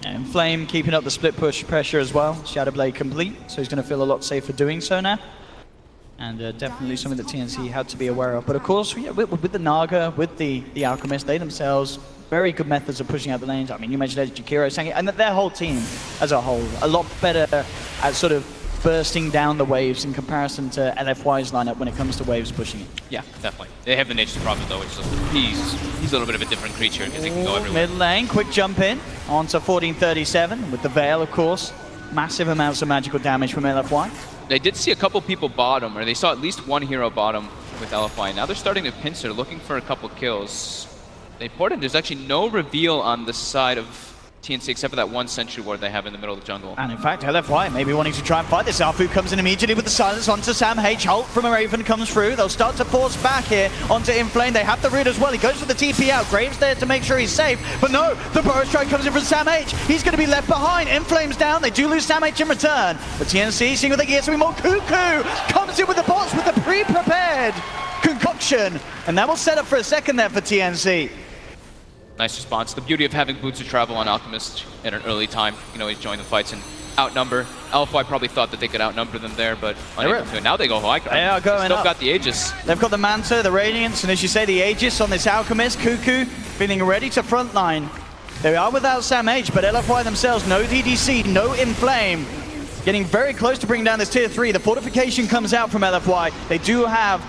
And Flame keeping up the split push pressure as well. Shadowblade complete, so he's going to feel a lot safer doing so now. And definitely something that TNC had to be aware of. But of course, yeah, with the Naga, with the Alchemist, they themselves, very good methods of pushing out the lanes. I mean, you mentioned Jakiro, saying it, and their whole team as a whole, a lot better at sort of bursting down the waves in comparison to LFY's lineup when it comes to waves pushing it. Yeah, definitely. They have the nature problem though, which is he's a little bit of a different creature because he can go everywhere. Mid lane, quick jump in onto 14:37 with the Veil, of course. Massive amounts of magical damage from LFY. They did see a couple people bottom, or they saw at least one hero bottom with LFY. Now they're starting to pincer, looking for a couple kills. They poured in. There's actually no reveal on the side of TNC except for that one sentry ward they have in the middle of the jungle. And in fact, LFY maybe wanting to try and fight this. Alfu comes in immediately with the silence onto Sam H. Holt from a Raven comes through. They'll start to force back here onto Inflame. They have the root as well. He goes for the TP out. Graves there to make sure he's safe. But no, the Burrow Strike comes in from Sam H. He's going to be left behind. Inflame's down. They do lose Sam H in return. But TNC seeing what they get something more. Cuckoo comes in with the bots with the pre-prepared concoction. And that will set up for a second there for TNC. Nice response. The beauty of having Boots of Travel on Alchemist at an early time. You can always join the fights and outnumber. LFY probably thought that they could outnumber them there, but unable to. Now they go high. They are going still up. Got the Aegis. They've got the Manta, the Radiance, and as you say, the Aegis on this Alchemist. Cuckoo feeling ready to frontline. They are without Sam H, but LFY themselves, no DDC, no Inflame. Getting very close to bringing down this tier 3. The fortification comes out from LFY. They do have...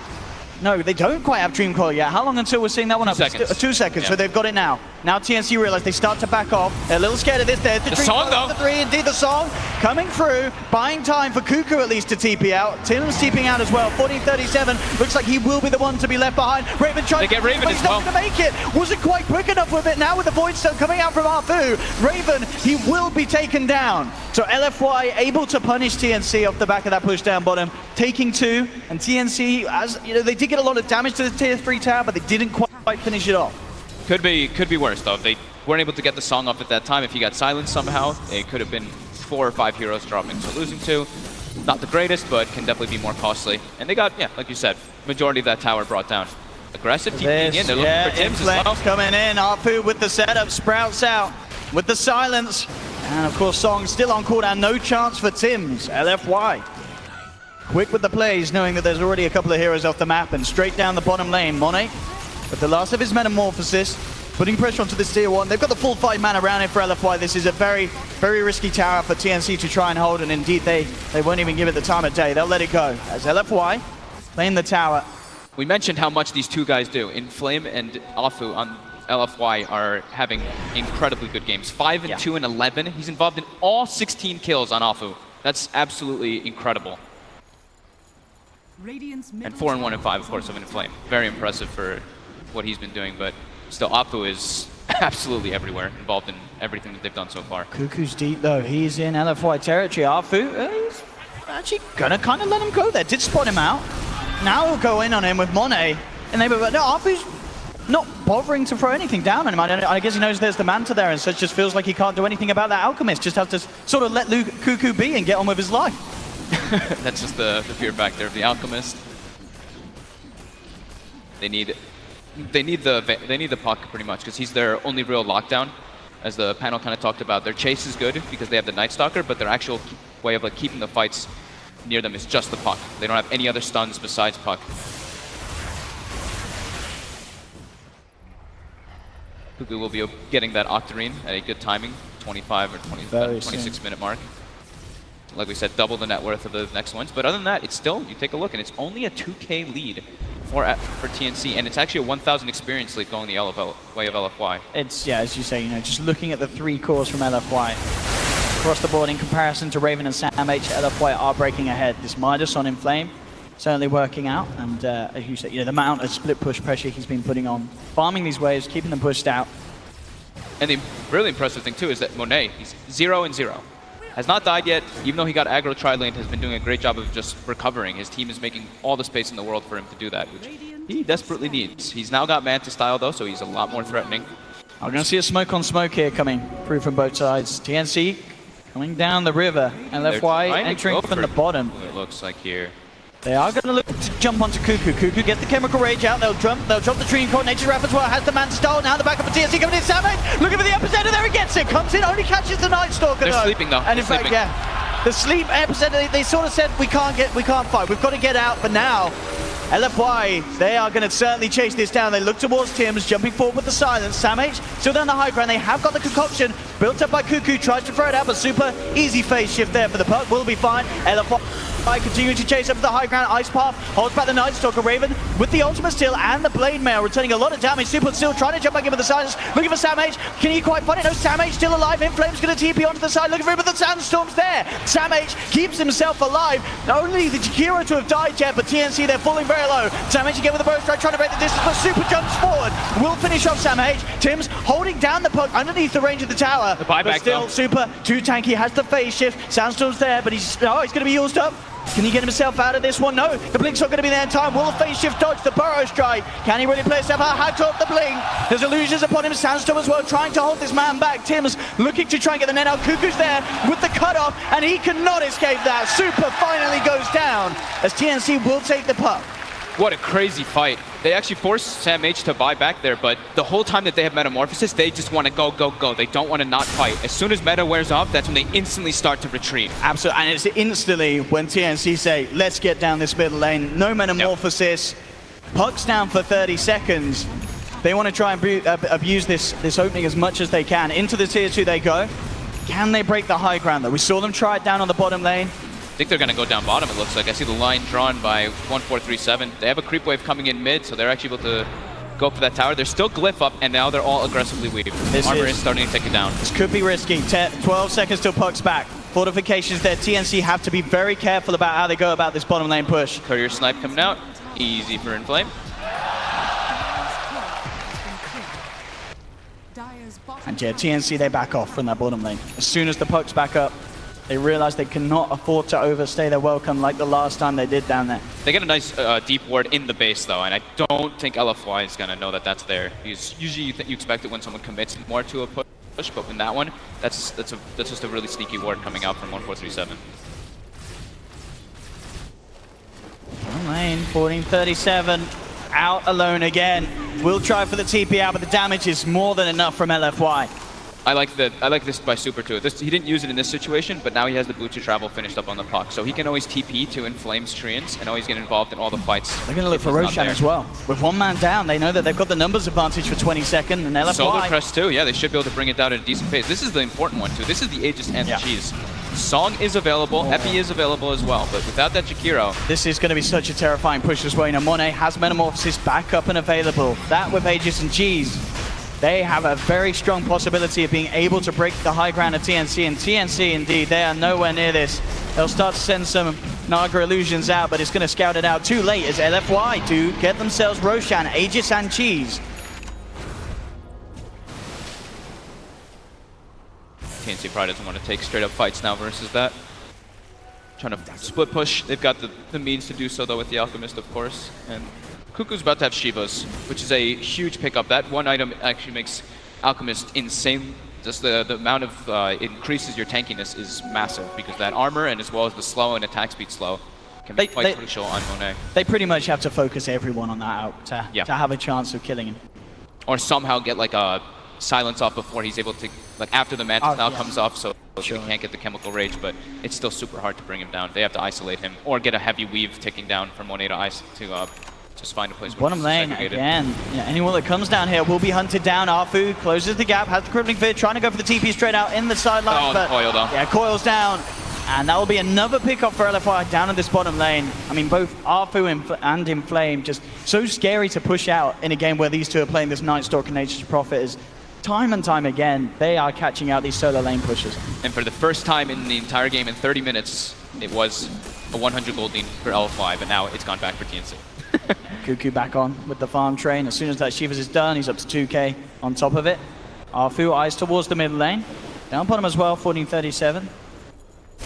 No, they don't quite have Dream Coil yet. How long until we're seeing that one 2 up? seconds. 2 seconds, Yeah. so they've got it now. Now TNC realize they start to back off. They're a little scared of this. There's the song, though. The 3, indeed the song coming through, buying time for Cuckoo at least to TP out. Tim's TPing out as well. 14:37. Looks like he will be the one to be left behind. Raven trying They get Raven but as he's well. not going to make it. Wasn't quite quick enough with it. Now with the Void Stone coming out from Arfu, Raven, he will be taken down. So LFY able to punish TNC off the back of that push down bottom, taking 2. And TNC, as you know, they did get a lot of damage to the tier 3 tower, but they didn't quite finish it off. Could be worse though. If they weren't able to get the song off at that time, if he got silenced somehow, it could have been 4 or 5 heroes dropping. So losing 2, not the greatest, but can definitely be more costly. And they got, yeah, like you said, majority of that tower brought down. Aggressive TPing in, they're looking for Tims as well. Coming in, Arfu with the setup, Sprouts out with the silence. And of course, Song still on cooldown, no chance for Tims, LFY. Quick with the plays, knowing that there's already a couple of heroes off the map, and straight down the bottom lane, Monet, with the last of his Metamorphosis, putting pressure onto this tier 1. They've got the full 5 mana around it for LFY. This is a very, very risky tower for TNC to try and hold, and indeed they won't even give it the time of day. They'll let it go, as LFY playing the tower. We mentioned how much these 2 guys do. Inflame and Afu on LFY are having incredibly good games. 5 and 2 and 11. He's involved in all 16 kills on Afu. That's absolutely incredible. And 4 and 1 and 5, of course, of Inflame. Very impressive for what he's been doing, but still, Afu is absolutely everywhere, involved in everything that they've done so far. Cuckoo's deep though. He's in LFY territory. Arfu, he's actually gonna kind of let him go there. Did spot him out. Now he'll go in on him with Monet. And no, Arfu's not bothering to throw anything down on him. I guess he knows there's the Manta there, and so it just feels like he can't do anything about that Alchemist. Just has to sort of let Cuckoo be and get on with his life. That's just the fear factor of the Alchemist. They need the puck pretty much, because he's their only real lockdown. As the panel kind of talked about, their chase is good because they have the Night Stalker, but their actual way of like keeping the fights near them is just the puck. They don't have any other stuns besides puck. Cuckoo will be getting that Octarine at a good timing, 25 or 26 minute mark. Like we said, double the net worth of the next ones. But other than that, it's still, you take a look, and it's only a 2K lead for TNC, and it's actually a 1,000 experience lead going the way of LFY. It's, yeah, as you say, just looking at the 3 cores from LFY. Across the board, in comparison to Raven and Sam H, LFY are breaking ahead. This Midas on Inflame, certainly working out. And as you said, the amount of split push pressure he's been putting on, farming these waves, keeping them pushed out. And the really impressive thing, too, is that Monet, he's 0 and 0. Has not died yet, even though he got aggro tri-lane, has been doing a great job of just recovering. His team is making all the space in the world for him to do that, which he desperately needs. He's now got Manta style though, so he's a lot more threatening. I'm going to see a smoke on smoke here coming through from both sides. TNC coming down the river, LFY entering from the bottom. It looks like here. They are going to look to jump onto Cuckoo. Cuckoo gets the Chemical Rage out. They'll drop the Dream Core. Nature's Wrath as well. Has the Manta style. Now the backup of TNC coming in. Savage looking for the epicenter. There he gets it. Comes in. Only catches the Night Stalker. They're sleeping though. And in fact, yeah, the sleep epicenter. They sort of said we can't fight. We've got to get out. But now, LFY, they are going to certainly chase this down. They look towards Tims, jumping forward with the silence. Sam H still down the high ground. They have got the concoction built up by Cuckoo. Tries to throw it out, but super easy phase shift there for the puck. Will be fine. LFY continuing to chase up the high ground. Ice Path holds back the Night Stalker. Raven with the ultimate still and the Blade Mail, returning a lot of damage. Super still trying to jump back in with the silence. Looking for Sam H. Can he quite find it? No, Sam H still alive. Inflame's going to TP onto the side. Looking for him, but the Sandstorm's there. Sam H keeps himself alive. Not only the Jakiro to have died yet, but TNC, they're falling very low. Sam H again with the burst strike, trying to break the distance, but Super jumps forward. Will finish off Sam H. Tims holding down the puck underneath the range of the tower. The buyback, but still, though. Super too tanky, has the phase shift. Sandstorm's there, but he's going to be used up. Can he get himself out of this one? No, the Blink's not going to be there in time. Will the phase shift dodge the Burrow Strike? Can he really play himself out? Hacked off the Blink. There's illusions upon him. Sandstorm as well, trying to hold this man back. Tims looking to try and get the net out. Cuckoo's there with the cutoff, and he cannot escape that. Super finally goes down as TNC will take the puck. What a crazy fight. They actually forced Sam H to buy back there, but the whole time that they have Metamorphosis, they just want to go, go, go. They don't want to not fight. As soon as meta wears off, that's when they instantly start to retreat. Absolutely, and it's instantly when TNC say, let's get down this middle lane. No Metamorphosis. Yep. Puck's down for 30 seconds. They want to try and abuse this opening as much as they can. Into the tier 2 they go. Can they break the high ground though? We saw them try it down on the bottom lane. I think they're going to go down bottom, it looks like. I see the line drawn by 1437. They have a creep wave coming in mid, so they're actually able to go for that tower. There's still Glyph up, and now they're all aggressively weaved. Armor is starting to take it down. This could be risky. 12 seconds till Puck's back. Fortifications there. TNC have to be very careful about how they go about this bottom lane push. Courier snipe coming out. Easy for Inflame. And yeah, TNC, they back off from that bottom lane. As soon as the Puck's back up, they realize they cannot afford to overstay their welcome like the last time they did down there. They get a nice deep ward in the base though, and I don't think LFY is gonna know that that's there. Because usually you expect it when someone commits more to a push, but in that one, that's just a really sneaky ward coming out from 1437. Bottom lane, 1437, out alone again. Will try for the TP out, but the damage is more than enough from LFY. I like this by Super too. He didn't use it in this situation, but now he has the boot to travel finished up on the puck. So he can always TP to inflame Treants and always get involved in all the fights. They're going to look for Roshan as well. With one man down, they know that they've got the numbers advantage for 22nd, and LFY... Solo Crest too, yeah, they should be able to bring it down at a decent pace. This is the important one too. This is the Aegis and the Cheese. Song is available, Epi is available as well, but without that Jakiro... This is going to be such a terrifying push as well. You know, Monet has Metamorphosis back up and available. That with Aegis and Cheese, they have a very strong possibility of being able to break the high ground of TNC, and TNC, indeed, they are nowhere near this. They'll start to send some Naga illusions out, but it's going to scout it out too late as LFY do get themselves Roshan, Aegis, and Cheese. TNC probably doesn't want to take straight up fights now versus that. Trying to split push. They've got the means to do so though with the Alchemist, of course. And Cuckoo's about to have Shivas, which is a huge pickup. That one item actually makes Alchemist insane. Just the amount of it increases your tankiness is massive because that armor and as well as the slow and attack speed slow can be quite crucial on Monet. They pretty much have to focus everyone on that out to have a chance of killing him. Or somehow get like a silence off before he's able to, like after the Mantis now comes off, so he can't get the Chemical Rage, but it's still super hard to bring him down. They have to isolate him or get a heavy weave ticking down from Monet to just find a place where bottom lane again. Yeah, anyone that comes down here will be hunted down. Arfu closes the gap, has the Crippling Fear, trying to go for the TP straight out in the sideline. But coiled on. Yeah, coils down. And that will be another pickup for LFY down in this bottom lane. I mean, both Arfu and Inflame just so scary to push out in a game where these two are playing this Night Stalker Nature's Prophet. Is time and time again, they are catching out these solo lane pushers. And for the first time in the entire game in 30 minutes, it was a 100 gold lead for LFY, but now it's gone back for TNC. Cuckoo back on with the farm train. As soon as that Shivas is done, he's up to 2k on top of it. Arfu eyes towards the mid lane. Down bottom as well, 1437.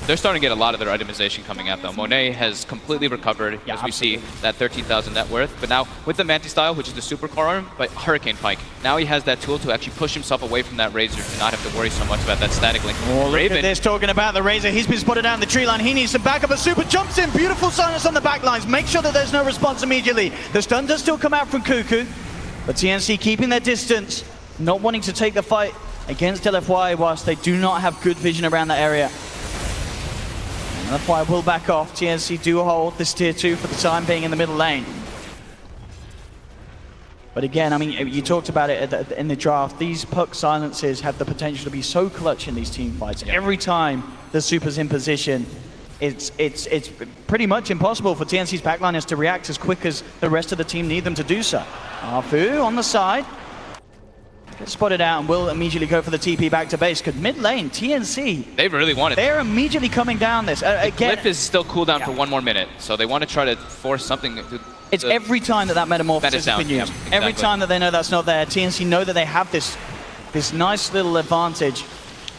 They're starting to get a lot of their itemization coming out though. Monet has completely recovered as we see that 13,000 net worth. But now with the Mantis style, which is the super core arm, but Hurricane Pike, now he has that tool to actually push himself away from that Razor to not have to worry so much about that static link. Oh, look at this, talking about the Razor. He's been spotted down the tree line. He needs some backup. A super jumps in. Beautiful silence on the back lines. Make sure that there's no response immediately. The stun does still come out from Cuckoo, but TNC keeping their distance, not wanting to take the fight against LFY whilst they do not have good vision around that area. LFY will back off. TNC do hold this tier 2 for the time being in the middle lane. But again, I mean, you talked about it in the draft. These puck silences have the potential to be so clutch in these team fights. Every time the super's in position, it's pretty much impossible for TNC's backliners to react as quick as the rest of the team need them to do so. Arfu on the side. Gets spotted out and will immediately go for the TP back to base. Because mid lane, TNC, they really wanted. They're immediately coming down this. Again, Glyph is still cooldown for 1 more minute, so they want to try to force something. It's every time that Metamorphosis has been used. Yep, exactly. Every time that they know that's not there, TNC know that they have this nice little advantage.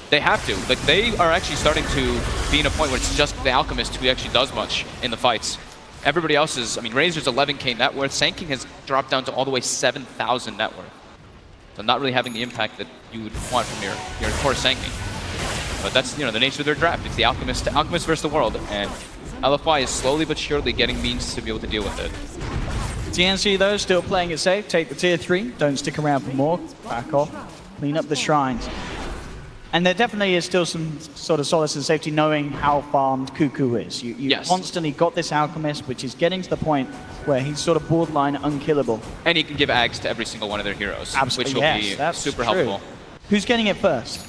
They have to. Like, they are actually starting to be in a point where it's just the Alchemist who actually does much in the fights. Everybody else is, I mean, Razor's 11k net worth. Sand King has dropped down to all the way 7,000 net worth. So not really having the impact that you would want from your core Sand King. But that's, you know, the nature of their draft. It's the Alchemist versus the world. And LFY is slowly but surely getting means to be able to deal with it. TNC, though, still playing it safe. Take the tier 3. Don't stick around for more. Back off. Clean up the shrines. And there definitely is still some sort of solace and safety knowing how farmed Cuckoo is. You constantly got this Alchemist, which is getting to the point where he's sort of borderline unkillable. And he can give Ags to every single one of their heroes, Absolutely, which will be super helpful. Who's getting it first?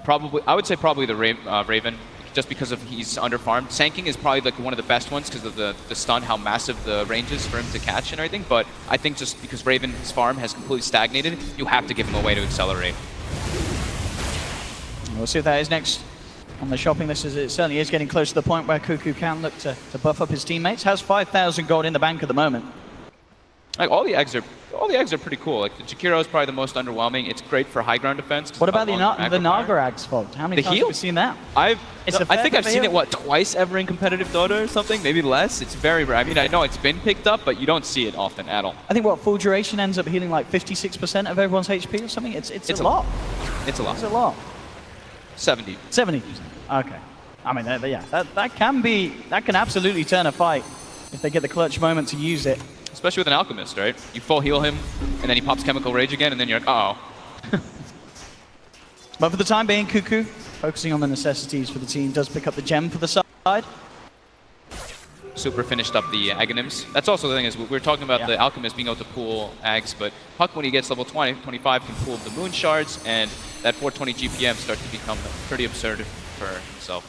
Probably, I would say probably the Raven. just because of he's under-farmed. Sanking is probably like one of the best ones because of the stun, how massive the range is for him to catch and everything. But I think just because Raven's farm has completely stagnated, you have to give him a way to accelerate. We'll see if that is next on the shopping list, as it certainly is getting close to the point where Cuckoo can look to buff up his teammates. Has 5,000 gold in the bank at the moment. Like all the eggs are pretty cool. Like the Jakiro is probably the most underwhelming. It's great for high ground defense. What about the Naga Ag's fault? How many times have we seen that? I think I've seen it twice ever in competitive Dota or something, maybe less. It's very rare. I mean, I know it's been picked up, but you don't see it often at all. I think full duration ends up healing like 56% of everyone's HP or something. It's a lot. It's a lot. It's a lot. 70. 70%. Okay. I mean, yeah, that can absolutely turn a fight if they get the clutch moment to use it. Especially with an Alchemist, right? You full heal him, and then he pops Chemical Rage again, and then you're like, uh-oh. But for the time being, Cuckoo, focusing on the necessities for the team, does pick up the gem for the side. Super finished up the Aghanims. That's also the thing, is we were talking about the Alchemist being able to pool Ags, but Puck, when he gets level 20, 25, can pool the Moon Shards, and that 420 GPM starts to become pretty absurd for himself.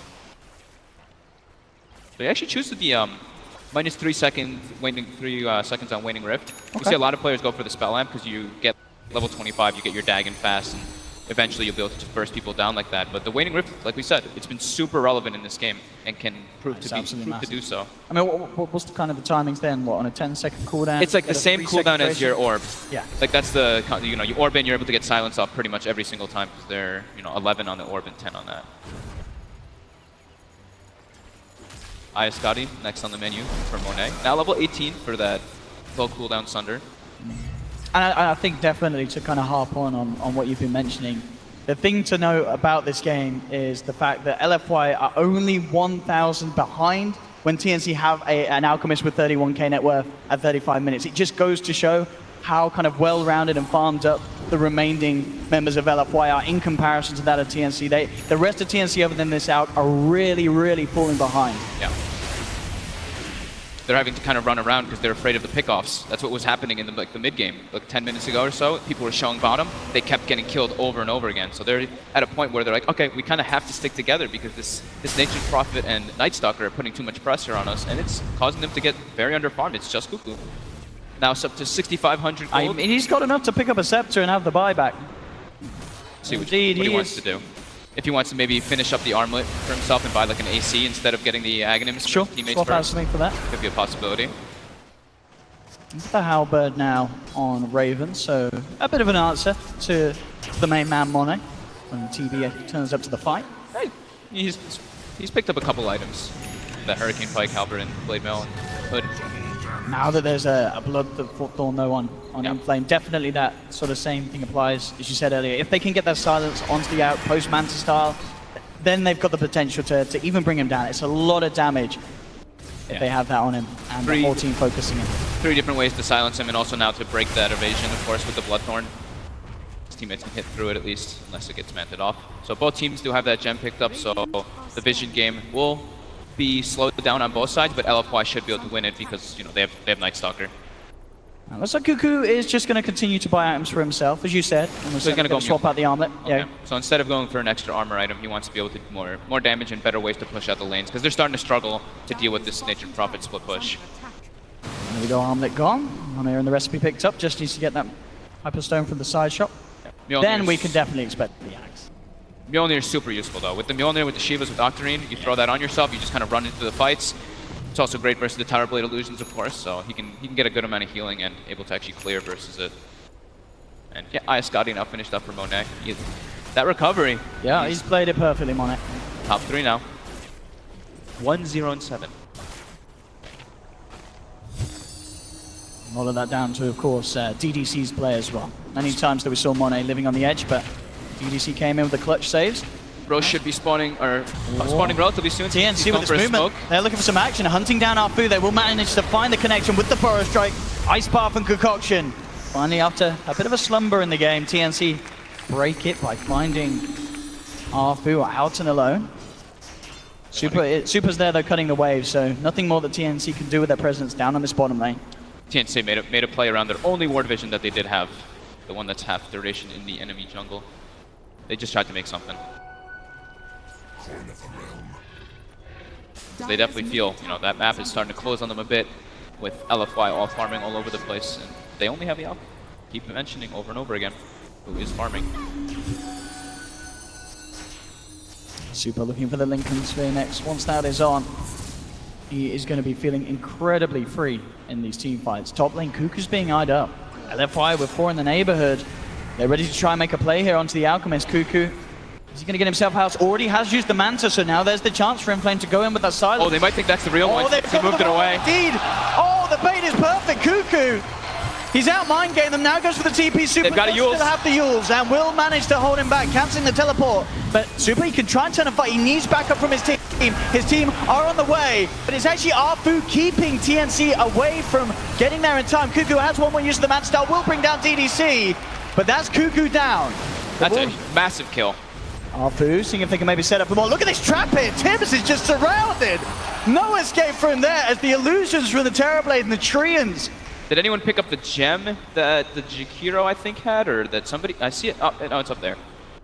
So he actually chooses the minus 3 seconds on Waning Rift. We see a lot of players go for the Spell Amp because you get level 25, you get your Dagon fast, and eventually you'll be able to just burst people down like that. But the Waning Rift, like we said, it's been super relevant in this game and can prove to do so. I mean, what's the kind of the timings then? What, on a 10-second cooldown? It's like the same cooldown as your orb. Yeah. Like that's the, you orb in, you're able to get silence off pretty much every single time because they're 11 on the orb and 10 on that. Scotty next on the menu for Monet. Now level 18 for that low cooldown Sunder. And I think definitely to kind of harp on what you've been mentioning, the thing to know about this game is the fact that LFY are only 1,000 behind when TNC have an Alchemist with 31k net worth at 35 minutes. It just goes to show how kind of well-rounded and farmed up the remaining members of LFY are in comparison to that of TNC. The rest of TNC, other than this out, are really, really falling behind. Yeah. They're having to kind of run around because they're afraid of the pickoffs. That's what was happening in the mid game. Like 10 minutes ago or so, people were showing bottom. They kept getting killed over and over again. So they're at a point where they're like, okay, we kind of have to stick together because this Nature's Prophet and Night Stalker are putting too much pressure on us, and it's causing them to get very underfarmed. It's just Cuckoo. Now it's up to 6,500 gold. I mean, he's got enough to pick up a Scepter and have the buyback. See what he wants to do. If he wants to maybe finish up the armlet for himself and buy like an AC instead of getting the Aghanims for teammates swap out first. something for that. Could be a possibility. The Halberd now on Raven, so a bit of an answer to the main man Monet when TB turns up to the fight. Hey, he's picked up a couple items. The Hurricane Pike, Halberd, and Blade Mail, and Hood. Now that there's a Blood Thorn though on Inflame, definitely that sort of same thing applies, as you said earlier. If they can get their silence onto the out post Manta style, then they've got the potential to even bring him down. It's a lot of damage if they have that on him, and the whole team focusing him. 3 different ways to silence him, and also now to break that evasion, of course, with the Bloodthorn. His teammates can hit through it at least, unless it gets manted off. So both teams do have that gem picked up, so the Vision game will be slowed down on both sides, but LFY should be able to win it because they have Night Stalker. Looks like Cuckoo is just going to continue to buy items for himself, as you said. And so he's going to go swap out the armlet. Okay. Yeah. So instead of going for an extra armor item, he wants to be able to do more damage and better ways to push out the lanes, because they're starting to struggle to deal with this Nature's Prophet split push. There we go, armlet gone. Monet and the recipe picked up. Just needs to get that Hyperstone from the side shop. Yeah. Then we can definitely expect the axe. Mjolnir is super useful though. With the Mjolnir, with the Shivas, with Octarine, you throw that on yourself, you just kind of run into the fights. It's also great versus the Tower Blade Illusions, of course, so he can get a good amount of healing and able to actually clear versus it. And yeah, Scotty now finished up for Monet. That recovery. Yeah, he's played it perfectly, Monet. Top 3 now. 1-0-7. All of that down to, of course, DDC's play as well. Many times that we saw Monet living on the edge, but DDC came in with the clutch saves. Roche should be spawning relatively soon. TNC with this movement. They're looking for some action, hunting down Arfu. They will manage to find the connection with the Burrow Strike. Ice Path and Concoction. Finally, after a bit of a slumber in the game, TNC break it by finding Arfu out and alone. Super's there, though, cutting the wave, so nothing more that TNC can do with their presence down on this bottom lane. TNC made a play around their only ward vision that they did have, the one that's half duration in the enemy jungle. They just tried to make something. So they definitely feel, you know, that map is starting to close on them a bit with LFY all farming all over the place. And they only have the Alchemy. Keep mentioning over and over again who is farming. Super looking for the Lincoln Sphere next. Once that is on, he is going to be feeling incredibly free in these team fights. Top lane, Kuku's being eyed up. LFY with 4 in the neighborhood. They're ready to try and make a play here onto the Alchemist. Kuku, is he going to get himself out? Already has used the Manta, so now there's the chance for Inflame to go in with that silence. Oh, they might think that's the real one. He moved it away. Indeed. Oh, the bait is perfect. Kuku. He's out mind game them, now goes for the TP. Super got a still Yules. have the Yules and will manage to hold him back, cancelling the teleport. But Super, he can try and turn a fight. He needs backup from his team. His team are on the way, but it's actually Arfu keeping TNC away from getting there in time. Kuku has one more use of the Manta Star, will bring down DDC, but that's Kuku down. That's a massive kill. Arfu seeing if they can maybe set up the more. Look at this trap here. Tibbs is just surrounded. No escape for him there as the illusions from the Terrorblade and the Treants. Did anyone pick up the gem that the Jakiro, I think, had, or that somebody? I see it. Oh, no, it's up there.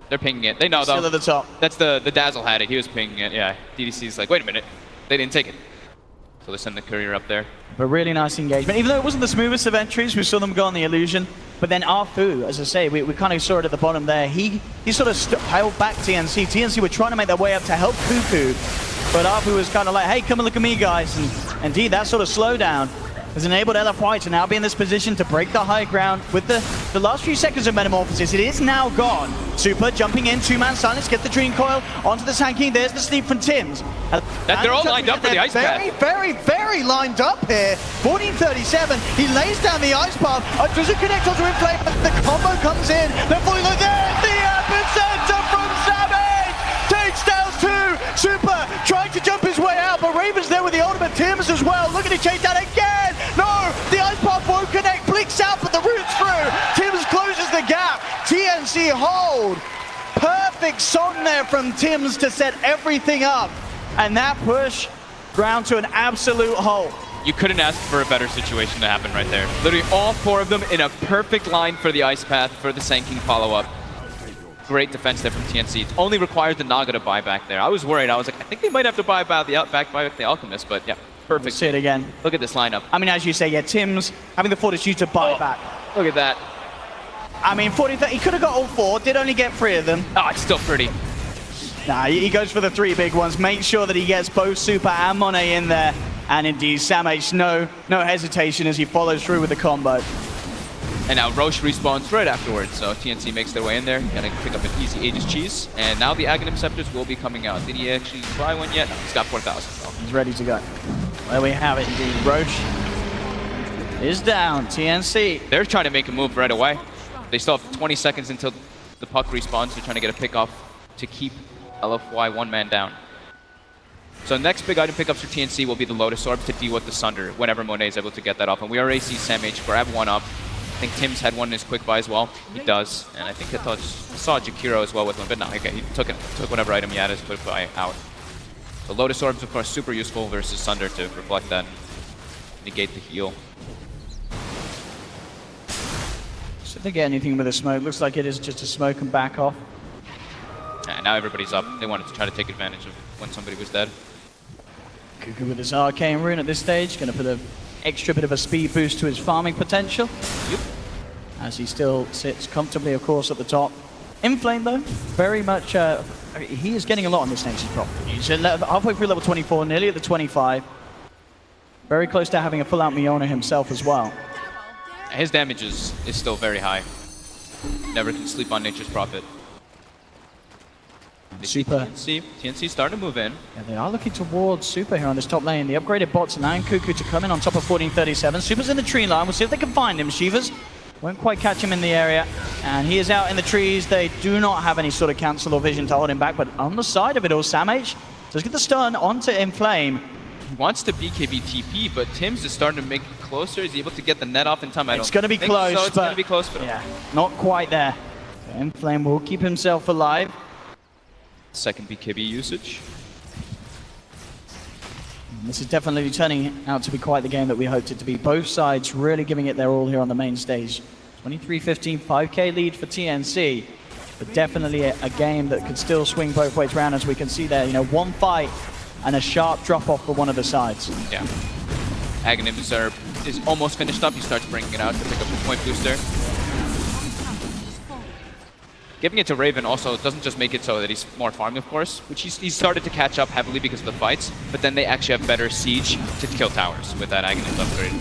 They're pinging it. They know though. Still at the top. That's the Dazzle had it. He was pinging it. Yeah. DDC's like, wait a minute, they didn't take it. So they send the courier up there. But really nice engagement. Even though it wasn't the smoothest of entries, we saw them go on the illusion. But then Arfu, as I say, we kind of saw it at the bottom there. He sort of held back TNC. TNC were trying to make their way up to help Kuku. But Arfu was kind of like, hey, come and look at me, guys. And indeed, that sort of slowdown has enabled LFY to now be in this position to break the high ground with the last few seconds of Metamorphosis. It is now gone. Super jumping in, 2-man silence, get the Dream Coil onto the Sand King. There's the sleep from Tims. They're all lined up for the ice path. Very lined up here. 1437, he lays down the ice path. Doesn't connect onto Inflame, but the combo comes in. They're falling like there's the epicenter from Savage. Takes down 2. Super trying to jump his way out, but Raven's there with the ultimate. Tims as well. Look at it chase down again. No, the ice path won't connect. Blinks out, but the route's through. Tims closes the gap. TNC hold. Perfect song there from Tims to set everything up. And that push ground to an absolute halt. You couldn't ask for a better situation to happen right there. Literally all 4 of them in a perfect line for the ice path for the Sand King follow-up. Great defense there from TNC. It only required the Naga to buy back there. I was worried. I was like, I think they might have to buy back the Alchemist, but yeah, perfect. Let's see it again. Look at this lineup. I mean, as you say, yeah, Tims having the fortitude to buy back. Look at that. I mean, 40, he could have got all 4, did only get 3 of them. Oh, it's still pretty. Nah, he goes for the 3 big ones. Make sure that he gets both Super and Monet in there. And indeed, Samh, no hesitation as he follows through with the combo. And now Roche respawns right afterwards, so TNC makes their way in there. Gonna pick up an easy Aegis cheese. And now the Aghanim Scepters will be coming out. Did he actually buy one yet? No, he's got 4,000. So. He's ready to go. There we have it indeed. Roche is down. TNC. They're trying to make a move right away. They still have 20 seconds until the puck respawns. They're trying to get a pick off to keep LFY 1 man down. So next big item pickups for TNC will be the Lotus Orb to deal with the Sunder whenever Monet is able to get that off. And we already see Samh grab one up. I think Tim's had one in his quick buy as well. He does. And I think I saw Jakiro as well with one, but no, okay, he took whatever item he had as quick buy out. The Lotus Orbs, of course, super useful versus Sunder to reflect that and negate the heal. So if they get anything with a smoke, looks like it is just a smoke and back off. And now everybody's up. They wanted to try to take advantage of when somebody was dead. Kuku with his Arcane Rune at this stage, going to put an extra bit of a speed boost to his farming potential. Yep. As he still sits comfortably, of course, at the top. Inflame, though, very much, he is getting a lot on this Nature's Prophet. He's halfway through level 24, nearly at the 25. Very close to having a full-out Miona himself as well. His damage is still very high. Never can sleep on Nature's Prophet. Super. TNC starting to move in. Yeah, they are looking towards Super here on this top lane. The upgraded bots allowing Kuku to come in on top of 1437. Super's in the tree line. We'll see if they can find him. Shivas won't quite catch him in the area. And he is out in the trees. They do not have any sort of cancel or vision to hold him back. But on the side of it all, Samh does get the stun onto Inflame. He wants to BKB TP, but Tims is starting to make it closer. Is he able to get the net off in time? It's going to be close. So. It's going to be close, but yeah, not quite there. So Inflame will keep himself alive. Second BKB usage. This is definitely turning out to be quite the game that we hoped it to be. Both sides really giving it their all here on the main stage. 23-15, 5k lead for TNC. But definitely a game that could still swing both ways around, as we can see there. You know, one fight and a sharp drop off for one of the sides. Yeah. Aghanim is almost finished up. He starts bringing it out to pick up the point booster. Giving it to Raven also doesn't just make it so that he's more farming, of course, which he's started to catch up heavily because of the fights, but then they actually have better siege to kill towers with that Aghanim's upgrade.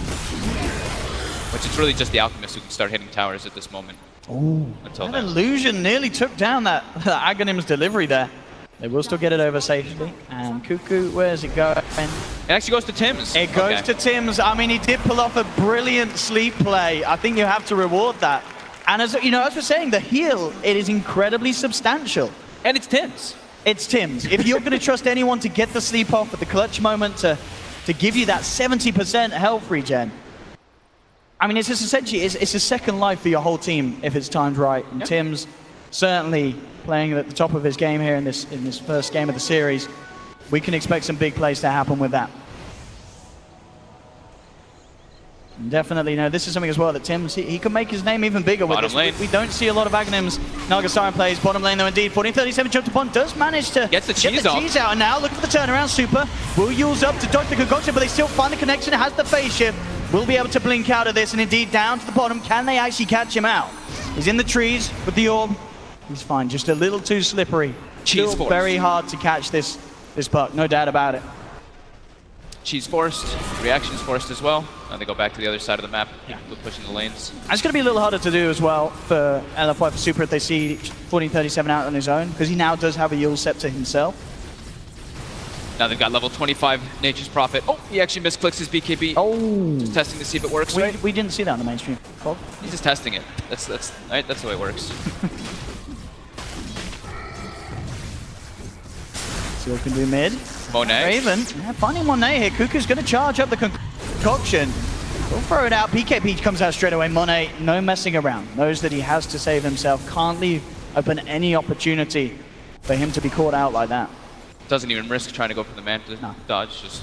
Which is really just the Alchemist who can start hitting towers at this moment. Ooh, Until that then. illusion nearly took down that Aghanim's delivery there. They will still get it over safely. And Cuckoo, where's it going? It actually goes to Tim's. It goes to Tim's. I mean, he did pull off a brilliant sleep play. I think you have to reward that. And as you know, as we're saying, the heal, it is incredibly substantial. And it's Tim's. It's Tim's. If you're going to trust anyone to get the sleep off at the clutch moment to give you that 70% health regen, I mean, it's just essentially, it's a second life for your whole team if it's timed right. And Tim's certainly playing at the top of his game here in this first game of the series. We can expect some big plays to happen with that. And definitely, this is something as well that Tim's, he can make his name even bigger with Bottom this. lane. We don't see a lot of Aghanim's Naga Siren plays. Bottom lane though indeed. 1437 jumped upon, does manage to Gets the cheese out. And now look for the turnaround. Super will use up to dodge the concoction, but they still find the connection. It has the phase shift. Will be able to blink out of this, and indeed down to the bottom. Can they actually catch him out? He's in the trees with the orb. He's fine, just a little too slippery. Cheese Still force. very hard to catch this puck, no doubt about it. Cheese forced, reactions forced as well. Now they go back to the other side of the map, pushing the lanes. And it's going to be a little harder to do as well for LFY for Super if they see 1437 out on his own, because he now does have a Yule Scepter himself. Now they've got level 25 Nature's Prophet. Oh, he actually misclicks his BKB. Oh. Just testing to see if it works, right? We didn't see that on the mainstream. Bob? He's just testing it. That's right, that's the way it works. See what we can do mid. Monet. Raven, finding Monet here. Cuckoo's going to charge up the concoction. We'll throw it out. PKP comes out straight away. Monet, no messing around. Knows that he has to save himself. Can't leave open any opportunity for him to be caught out like that. Doesn't even risk trying to go for the Manta dodge, just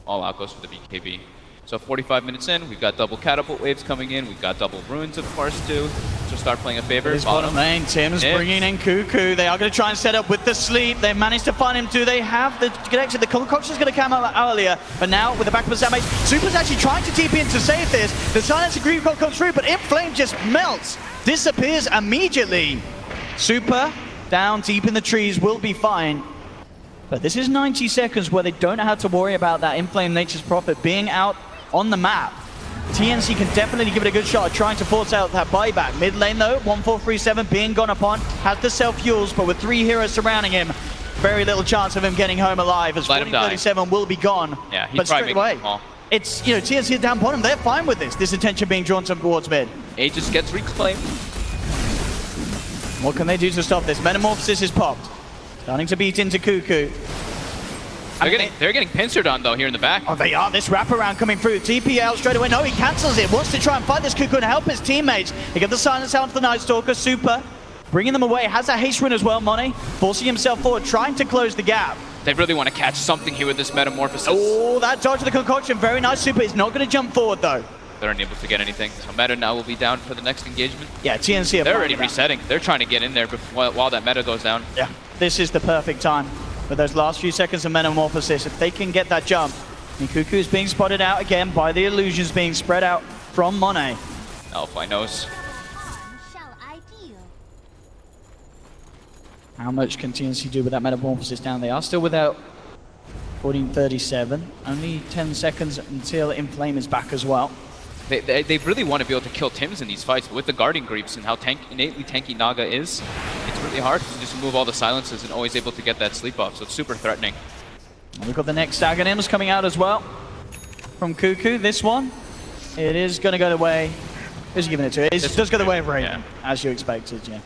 all out goes for the BKB. So 45 minutes in, we've got double catapult waves coming in, we've got double runes of course too, so start playing a favor. It is bottom lane, Tim's bringing in Cuckoo. They are going to try and set up with the sleep. They've managed to find him too. They have the connection. The concoction's going to come out earlier, but now with the back of the damage, Super's actually trying to TP in to save this. The silence agreement comes through, but Inflame just melts, disappears immediately. Super down deep in the trees, will be fine. But this is 90 seconds where they don't have to worry about that Inflame Nature's Prophet being out on the map. TNC can definitely give it a good shot at trying to force out that buyback. Mid lane though, 1437 being gone upon, has the self-fuels, but with 3 heroes surrounding him, very little chance of him getting home alive as 1437 will be gone. Yeah, he's but probably straight away, making them all. it's, TNC down bottom, they're fine with this attention being drawn towards mid. Aegis gets reclaimed. What can they do to stop this? Metamorphosis is popped. Starting to beat into Cuckoo. They're getting pincered on though here in the back. Oh, they are. This wraparound coming through. TP out straight away. No, he cancels it. Wants to try and fight this Cuckoo and help his teammates. They get the silence out to the Night Stalker. Super bringing them away. Has a haste rune as well, Monet. Forcing himself forward, trying to close the gap. They really want to catch something here with this Metamorphosis. Oh, that dodge of the concoction. Very nice. Super is not going to jump forward though. They're unable to get anything. So Meta now will be down for the next engagement. Yeah, TNC are They're already resetting. They're trying to get in there before, while that Meta goes down. Yeah, this is the perfect time. With those last few seconds of Metamorphosis, if they can get that jump. And Cuckoo is being spotted out again by the illusions being spread out from Monet. Alphi knows. How much can TNC do with that Metamorphosis down? They are still without 1437. Only 10 seconds until Inflame is back as well. They really want to be able to kill Tims in these fights, but with the Guardian Creeps and how innately tanky Naga is, it's really hard to just remove all the silences and always able to get that sleep off, so it's super threatening. And we've got the next Aghanims coming out as well from Cuckoo. This one, it is going to go the way. Who's he giving it to? It does go the way of Raven, as you expected, yeah.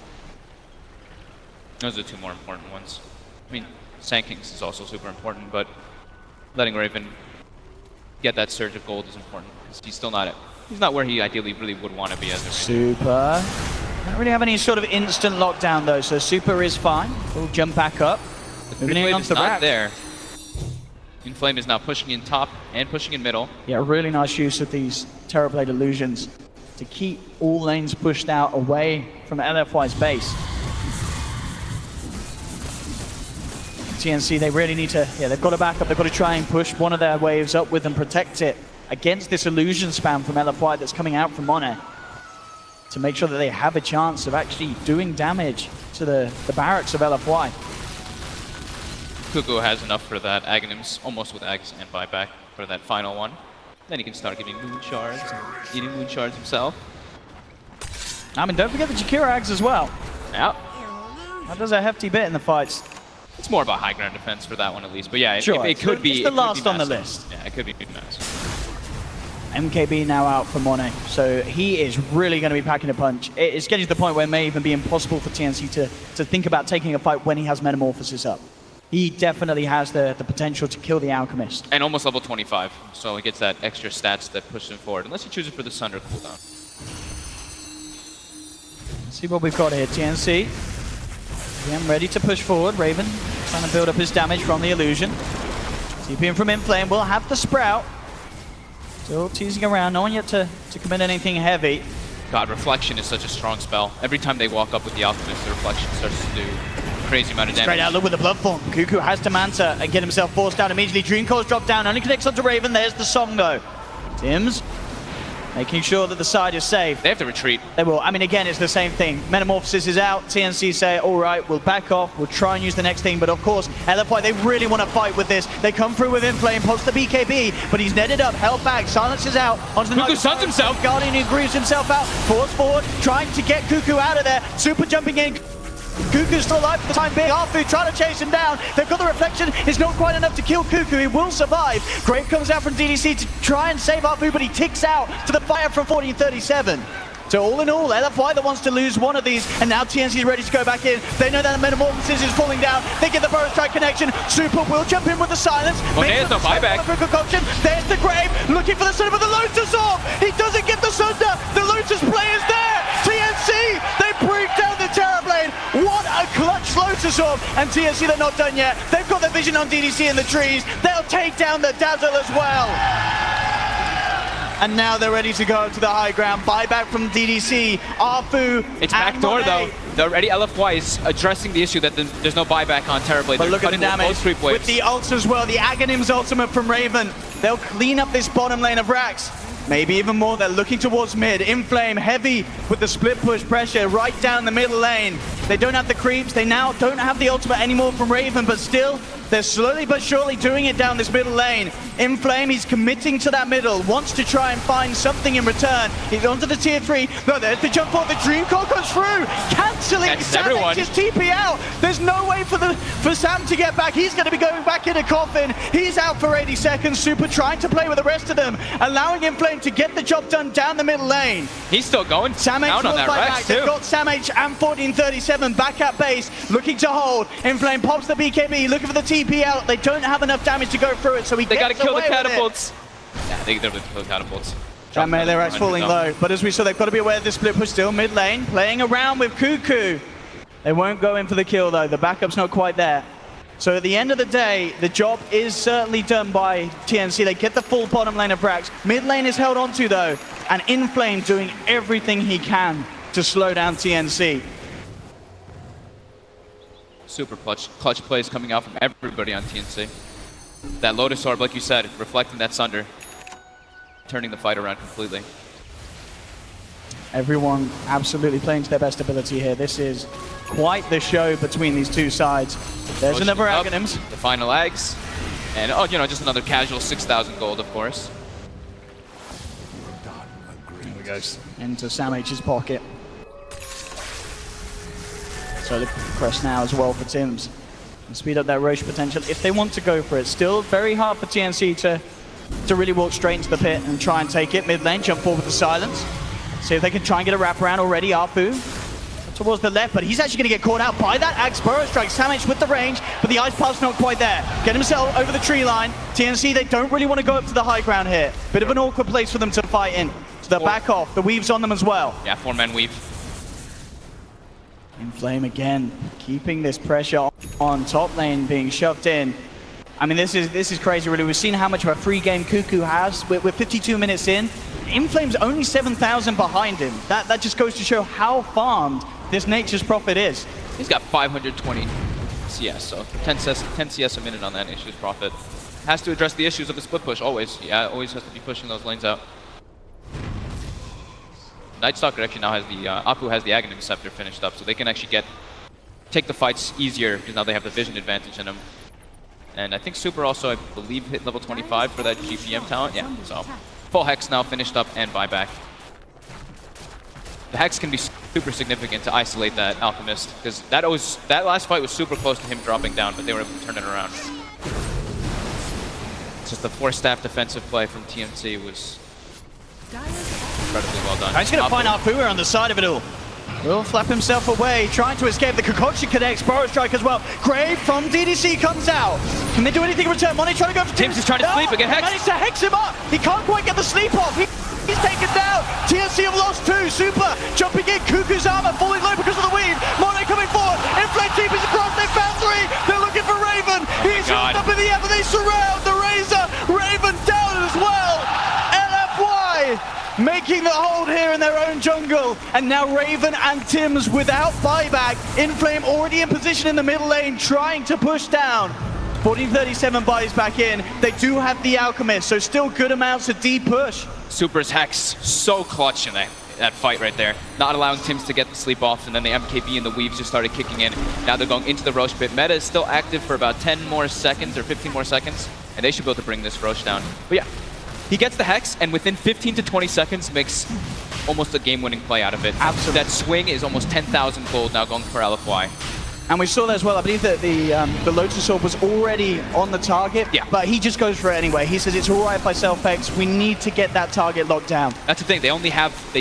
Those are the 2 more important ones. I mean, Sand Kings is also super important, but letting Raven get that surge of gold is important because he's still not he's not where he ideally really would want to be as a Super. Don't really have any sort of instant lockdown though, so Super is fine. We'll jump back up. Moving in onto the not there. Inflame is now pushing in top and pushing in middle. Yeah, really nice use of these Terrorblade illusions to keep all lanes pushed out away from LFY's base. TNC, they really need to, they've got to back up. They've got to try and push one of their waves up with and protect it against this illusion spam from LFY that's coming out from Monet to make sure that they have a chance of actually doing damage to the barracks of LFY. Cuckoo has enough for that. Aghanims almost with Ags and buyback for that final one. Then he can start giving moon shards, eating moon shards himself. I mean, don't forget the Jakira Ags as well. Yeah. That does a hefty bit in the fights. It's more about high ground defense for that one at least. But yeah, sure, it could be. It's the last on the list. Yeah, it could be massive. MKB now out for Monet, so he is really going to be packing a punch. It's getting to the point where it may even be impossible for TNC to think about taking a fight when he has Metamorphosis up. He definitely has the potential to kill the Alchemist. And almost level 25, so he gets that extra stats that push him forward, unless he chooses for the Sunder cooldown. Let's see what we've got here. TNC, again, ready to push forward. Raven trying to build up his damage from the illusion. TPing from Inflame will have the Sprout. Still teasing around, no one yet to commit anything heavy. God, Reflection is such a strong spell. Every time they walk up with the Alchemist, the Reflection starts to do crazy amount of damage. Straight out, look with the blood form. Cuckoo has to Manta and get himself forced down immediately. Dream Core's drop down, only connects onto Raven. There's the song though. Tims making sure that the side is safe. They have to retreat. They will. I mean, again, it's the same thing. Metamorphosis is out. TNC say, all right, we'll back off. We'll try and use the next thing. But of course, LFY, they really want to fight with this. They come through with Inflame, pops the BKB, but he's netted up, held back, silences out. Onto the Cuckoo stuns himself. Guardian, he grieves himself out. Force forward, trying to get Cuckoo out of there. Super jumping in. Cuckoo's still alive for the time being. Arfu trying to chase him down. They've got the Reflection. It's not quite enough to kill Cuckoo. He will survive. Grave comes out from DDC to try and save Arfu, but he ticks out to the fire from 1437. So all in all, LFY that wants to lose one of these, and now TNC is ready to go back in. They know that the Metamorphosis is falling down. They get the Burrow Strike connection. Super will jump in with the silence. Monet has no buyback. There's the Grave, looking for the Sunder, but the Lotus off. He doesn't get the Sunder. The Lotus play is there. TNC, they break down the Terrorblade. What a clutch Lotus off. And TNC, they're not done yet. They've got their vision on DDC in the trees. They'll take down the Dazzle as well. And now they're ready to go to the high ground. Buyback from DDC. Arfu. It's backdoor though. The already LFY is addressing the issue that there's no buyback on Terrorblade. But look at the damage with the ults as well. The Aghanim's ultimate from Raven. They'll clean up this bottom lane of Rax. Maybe even more. They're looking towards mid. Inflame heavy with the split push pressure right down the middle lane. They don't have the creeps. They now don't have the ultimate anymore from Raven, but still, they're slowly but surely doing it down this middle lane. Inflame, he's committing to that middle, wants to try and find something in return. He's onto the tier 3. No, there's the jump forward. The Dream Core goes through, cancelling Savage's TP out. There's no way for Sam to get back. He's going to be going back in a coffin. He's out for 80 seconds. Super trying to play with the rest of them, allowing Inflame to get the job done down the middle lane. He's still going down on that Rex too. They've got Samh and 1437 back at base, looking to hold. Inflame pops the BKB, looking for the TP out. They don't have enough damage to go through it, so he gets away with it. They gotta kill the catapults. Yeah, they gotta kill the catapults. That melee Rax falling low, but as we saw, they've got to be aware of this split push still mid lane, playing around with Cuckoo. They won't go in for the kill though, the backup's not quite there. So at the end of the day, the job is certainly done by TNC. They get the full bottom lane of Rax. Mid lane is held onto though, and Inflame doing everything he can to slow down TNC. Super clutch plays coming out from everybody on TNC. That Lotus Orb, like you said, reflecting that Sunder, turning the fight around completely. Everyone absolutely playing to their best ability here. This is quite the show between these two sides. There's another Aghanims. The final Ags. And, oh, you know, just another casual 6,000 gold, of course. There we go. Into Samh's pocket. So the press now as well for Tims. And speed up that Roche potential if they want to go for it. Still very hard for TNC to really walk straight into the pit and try and take it. Mid lane, jump forward with the silence. See if they can try and get a wraparound already. Arfu towards the left, but he's actually going to get caught out by that Axe Burrow Strike. Samh with the range, but the Ice Path's not quite there. Get himself over the tree line. TNC, they don't really want to go up to the high ground here. Bit of an awkward place for them to fight in. So they're back off. The weave's on them as well. Yeah, 4-man weave. Inflame again, keeping this pressure on top lane, being shoved in. I mean, this is crazy, really. We've seen how much of a free game Cuckoo has. We're 52 minutes in. Inflame's only 7,000 behind him. That just goes to show how farmed this Nature's Prophet is. He's got 520 CS, so 10 CS a minute on that Nature's Prophet. Has to address the issues of the split push, always. Yeah, always has to be pushing those lanes out. Nightstalker actually now has the, Apu has the Aghanim Scepter finished up, so they can actually take the fights easier, because now they have the vision advantage in them. And I think Super also, I believe, hit level 25 for that GPM talent. Yeah, so full Hex now finished up and buyback. The Hex can be super significant to isolate that Alchemist, because that last fight was super close to him dropping down, but they were able to turn it around. It's just the 4-staff defensive play from TMC was incredibly well done. He's going to find Arpua on the side of it all. Will flap himself away, trying to escape. The Concoction connects, Burrow Strike as well. Grave from DDC comes out. Can they do anything in return? Money trying to go for Tims is trying to sleep and get hexed. Managed to hex him up. He can't quite get the sleep off. He's taken down. TNC have lost 2. Super jumping in. Cuckoo's armor falling low because of the weave. Monet coming forward. Inflame TP's across. They found 3. They're looking for Raven. He's hooked up in the air, but they surround the Razor. Raven down as well. LFY making the hold here in their own jungle. And now Raven and Tims without buyback. Inflame already in position in the middle lane, trying to push down. 1437 buys back in. They do have the Alchemist, so still good amounts of deep push. Super's Hex, so clutch in that fight right there. Not allowing Tims to get the sleep off, and then the MKB and the Weaves just started kicking in. Now they're going into the Roche pit. Meta is still active for about 10 more seconds or 15 more seconds, and they should be able to bring this Roche down. But yeah, he gets the Hex, and within 15 to 20 seconds makes almost a game-winning play out of it. Absolutely. That swing is almost 10,000 gold now going for LFY. And we saw that as well. I believe that the Lotus Orb was already on the target, but he just goes for it anyway. He says it's all right if I self-Hex. We need to get that target locked down. That's the thing. They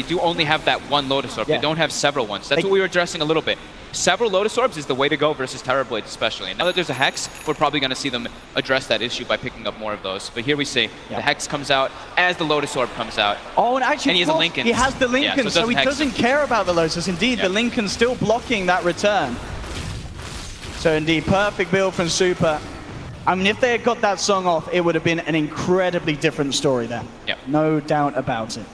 do only have that one Lotus Orb. They don't have several ones. That's what we were addressing a little bit. Several Lotus Orbs is the way to go versus Terrorblades especially. And now that there's a Hex, we're probably going to see them address that issue by picking up more of those. But here we see the Hex comes out as the Lotus Orb comes out. Oh, and actually, he has a Lincoln. He has the Lincoln, yeah, so he doesn't care about the Lotus. Indeed, the Lincoln still blocking that return. So indeed, perfect build from Super. I mean, if they had got that song off, it would have been an incredibly different story there. Yep. No doubt about it.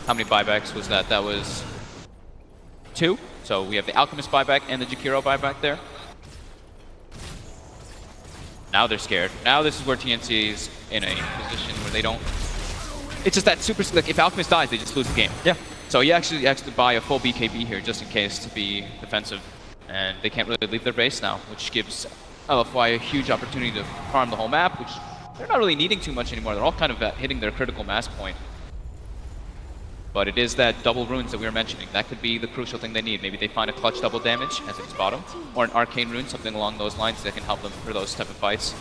How many buybacks was that? That was 2. So we have the Alchemist buyback and the Jakiro buyback there. Now they're scared. Now this is where TNC is in a position where they don't... It's just that super... Like, if Alchemist dies, they just lose the game. Yeah. So he actually has to buy a full BKB here just in case to be defensive. And they can't really leave their base now, which gives LFY a huge opportunity to farm the whole map, which they're not really needing too much anymore. They're all kind of hitting their critical mass point. But it is that double runes that we were mentioning. That could be the crucial thing they need. Maybe they find a clutch double damage as it's bottom, or an arcane rune, something along those lines that can help them for those type of fights.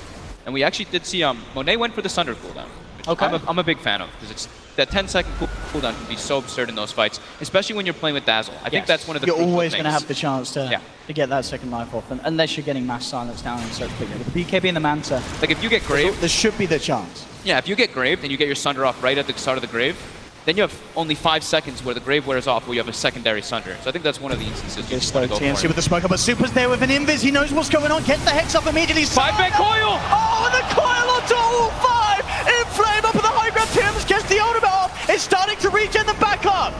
And we actually did see Monet went for the Sunder cooldown, which I'm a big fan of, because it's that 10-second cooldown can be so absurd in those fights, especially when you're playing with Dazzle. I think that's one of the You're always going to have the chance to get that second life off, unless you're getting mass silence down and so quickly. With the BKB and the Manta, like if you get graved, there should be the chance. Yeah, if you get graved and you get your Sunder off right at the start of the grave, then you have only 5 seconds where the grave wears off, where you have a secondary Sunder. So I think that's one of the instances you want to go TNC for. with the smoke up, but Super's there with an Invis. He knows what's going on. Gets the Hex up immediately. 5-bet coil! Oh, and the coil onto all 5! Inflame up with the high ground. Tims gets the ultimate off. It's starting to regen them back up.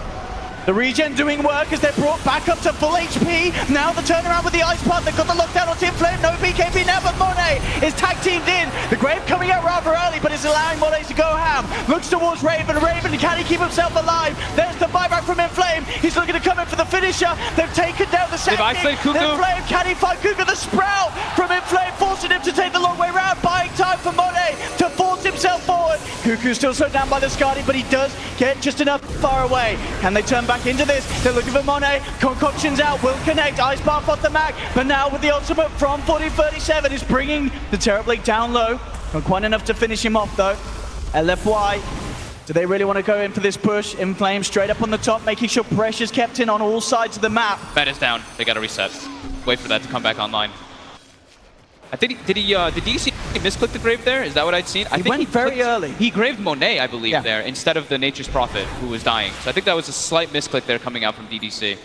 The regen doing work as they're brought back up to full HP. Now the turnaround with the Ice Part. They've got the lockdown on Inflame. No BKB now, but Monet is tag teamed in. The Grave coming out rather early, but it's allowing Monet to go ham. Looks towards Raven. Raven, can he keep himself alive? There's the buyback from Inflame. He's looking to come in for the finisher. They've taken down the second. Inflame, can he find Kuka? The Sprout from Inflame, forcing him to take the long way round. Buying time for Monet to force himself forward. Cuckoo's still slowed down by the Skadi, but he does get just enough far away. Can they turn back into this? They're looking for Monet. Concoction's out, will connect. Ice Bath off the Mac, but now with the ultimate from 1437 is bringing the Terrorblade down low. Not quite enough to finish him off though. LFY, do they really want to go in for this push? Inflame straight up on the top, making sure pressure's kept in on all sides of the map. Bat is down. They got to reset. Wait for that to come back online. I think did DC misclick the grave there? Is that what I'd seen? I think went very early. He graved Monet, I believe, there instead of the Nature's Prophet, who was dying. So I think that was a slight misclick there coming out from DDC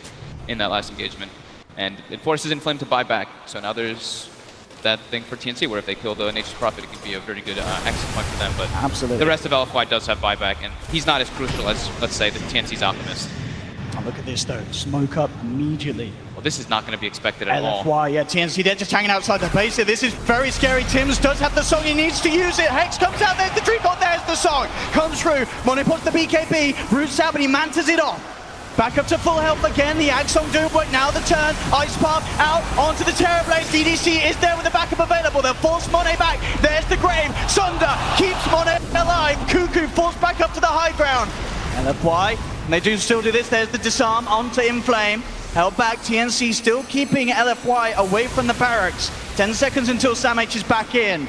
in that last engagement. And it forces Inflame to buy back. So now there's that thing for TNC where if they kill the Nature's Prophet, it could be a very good exit point for them. But absolutely, the rest of LFY does have buyback, and he's not as crucial as, let's say, the TNC's Alchemist. Oh, look at this though, smoke up immediately Well, this is not going to be expected at all. LFY, yeah, TNC, they're just hanging outside the base here. This is very scary. Tims does have the song, he needs to use it. Hex comes out, there's the dream bot, there's the song. Comes through, Mono puts the BKB, roots out, but he mantas it off. Back up to full health again, the Axon doing work, now the turn, Ice Path out onto the Terrorblade, DDC is there with the backup available, they'll force Monet back, there's the Grave, Sunder keeps Monet alive, Cuckoo forced back up to the high ground. LFY, and they do still do this, there's the disarm onto Inflame, held back, TNC still keeping LFY away from the barracks, 10 seconds until Sam H is back in.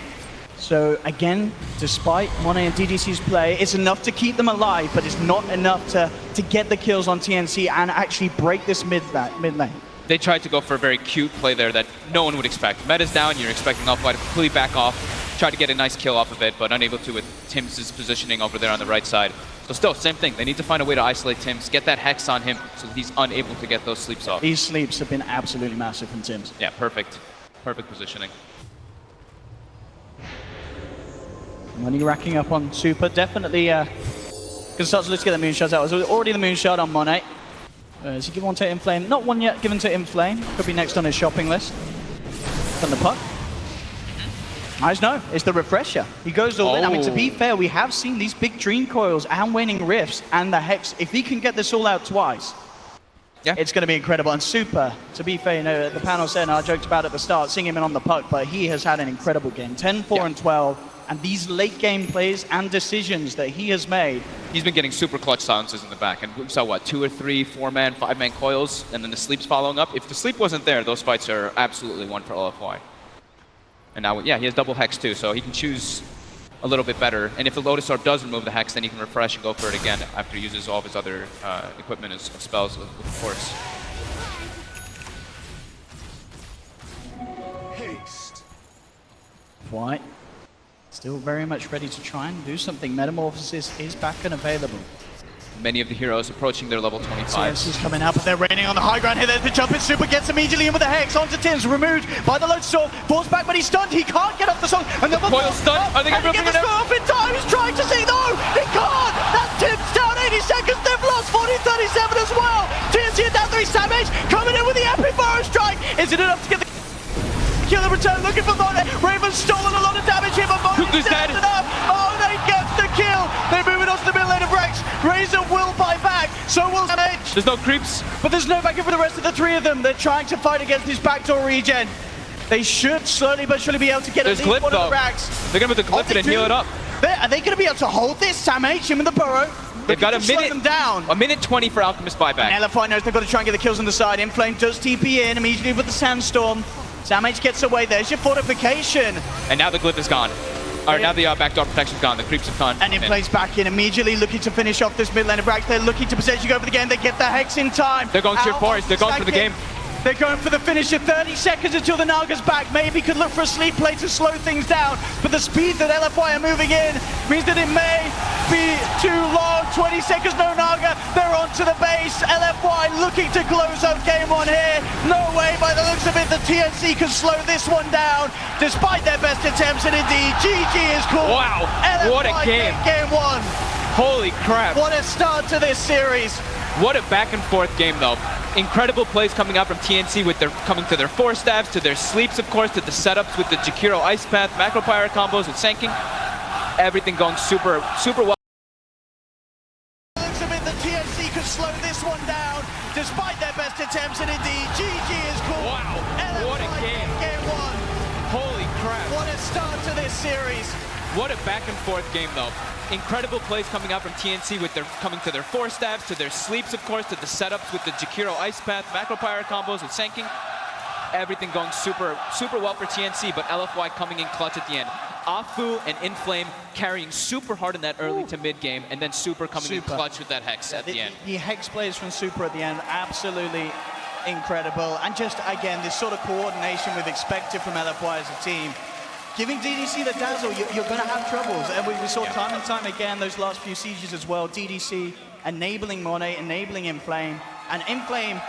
So again, despite Monet and DDC's play, it's enough to keep them alive, but it's not enough to get the kills on TNC and actually break this mid lane. They tried to go for a very cute play there that no one would expect. Meta's down, you're expecting LFY to completely back off, try to get a nice kill off of it, but unable to with Tims' positioning over there on the right side. So still, same thing. They need to find a way to isolate Tims, get that Hex on him so that he's unable to get those sleeps off. These sleeps have been absolutely massive from Tims. Yeah, perfect. Perfect positioning. Money racking up on Super, definitely gonna start to let's get the moonshot out. There's already the moonshot on Monet. Is he given one to Inflame? Not one yet given to Inflame. Could be next on his shopping list. From the puck. Nice, no, it's the refresher. He goes all in. I mean, to be fair, we have seen these big Dream Coils and Waning Rifts and the Hex. If he can get this all out twice, yeah, it's going to be incredible. And Super, to be fair, you know, the panel said, and I joked about at the start, seeing him in on the puck, but he has had an incredible game. 10, 4, and 12. And these late game plays and decisions that he has made. He's been getting super clutch silences in the back. And we saw, what, 2 or 3, 4-man, 5-man coils, and then the sleeps following up. If the sleep wasn't there, those fights are absolutely one for LFY. And now, yeah, he has double Hex too, so he can choose a little bit better. And if the Lotus Orb does remove the Hex, then he can refresh and go for it again after he uses all of his other equipment as spells, of course. Haste. White. Still very much ready to try and do something. Metamorphosis is back and available. Many of the heroes approaching their level 25. CS is coming out, but they're raining on the high ground here. There's the jump in. Super gets immediately in with the Hex onto Tims. Removed by the Lotus Orb. Falls back, but he's stunned. He can't get off the song. Another coil stunned. I think he gets the stun up in time. He's trying to see. No, he can't. That's Tims down 80 seconds. They've lost 40-37 as well. TNC down 3. Sam H coming in with the epic Burrow Strike. Is it enough to get the kill and return? Looking for Monet. Raven's stolen a lot of damage here, but Monet's dead enough. Oh, they get the kill. They're moving on to the middle lane of Rex. Razor will buy back. So will Sam H. There's no creeps. But there's no backup for the rest of the 3 of them. They're trying to fight against this backdoor regen. They should slowly but surely be able to get at least one of the racks. They're going to put the glyph in and heal it up. Are they going to be able to hold this? Sam H, him in the burrow. They've got a minute 20 for Alchemist buyback. And LFY knows they've got to try and get the kills on the side. Inflame does TP in immediately with the Sandstorm. Sam H gets away. There's your fortification. And now the glyph is gone. Or now the backdoor protection's gone. The creeps have gone. And Inflame's back in immediately, looking to finish off this mid lane of Brax. They're looking to potentially go for the game. They get the Hex in time. They're going tier 4s. They're going for the game. They're going for the finisher. 30 seconds until the Naga's back. Maybe could look for a sleep play to slow things down. But the speed that LFY are moving in means that it may be too long. 20 seconds, no Naga. They're onto the base. LFY looking to close out game 1 here. No way, by the looks of it, the TNC can slow this one down. Despite their best attempts, and indeed, GG is cool. Wow, LFY what a game. Game 1. Holy crap. What a start to this series. What a back and forth game though. Incredible plays coming out from TNC with their coming to their 4 stabs, to their sleeps of course, to the setups with the Jakiro Ice Path, Macro Pyre combos with Senking. Everything going super well. Looks a bit the TNC could slow this one down despite their best attempts, and indeed GG is cool. Wow, what a game. Game 1. Holy crap. What a start to this series. What a back and forth game though. Incredible plays coming out from TNC with their coming to their 4 stabs, to their sleeps of course, to the setups with the Jakiro Ice Path, Macro Pyre combos with Senking. Everything going super well for TNC, but LFY coming in clutch at the end. Afu and Inflame carrying super hard in that early to mid game, and then Super coming in clutch with that Hex at the end. The Hex plays from Super at the end, absolutely incredible. And just again, this sort of coordination we've expected from LFY as a team. Giving DDC the dazzle, you're going to have troubles. And we saw time and time again those last few sieges as well. DDC enabling Monet, enabling Inflame. And Inflame,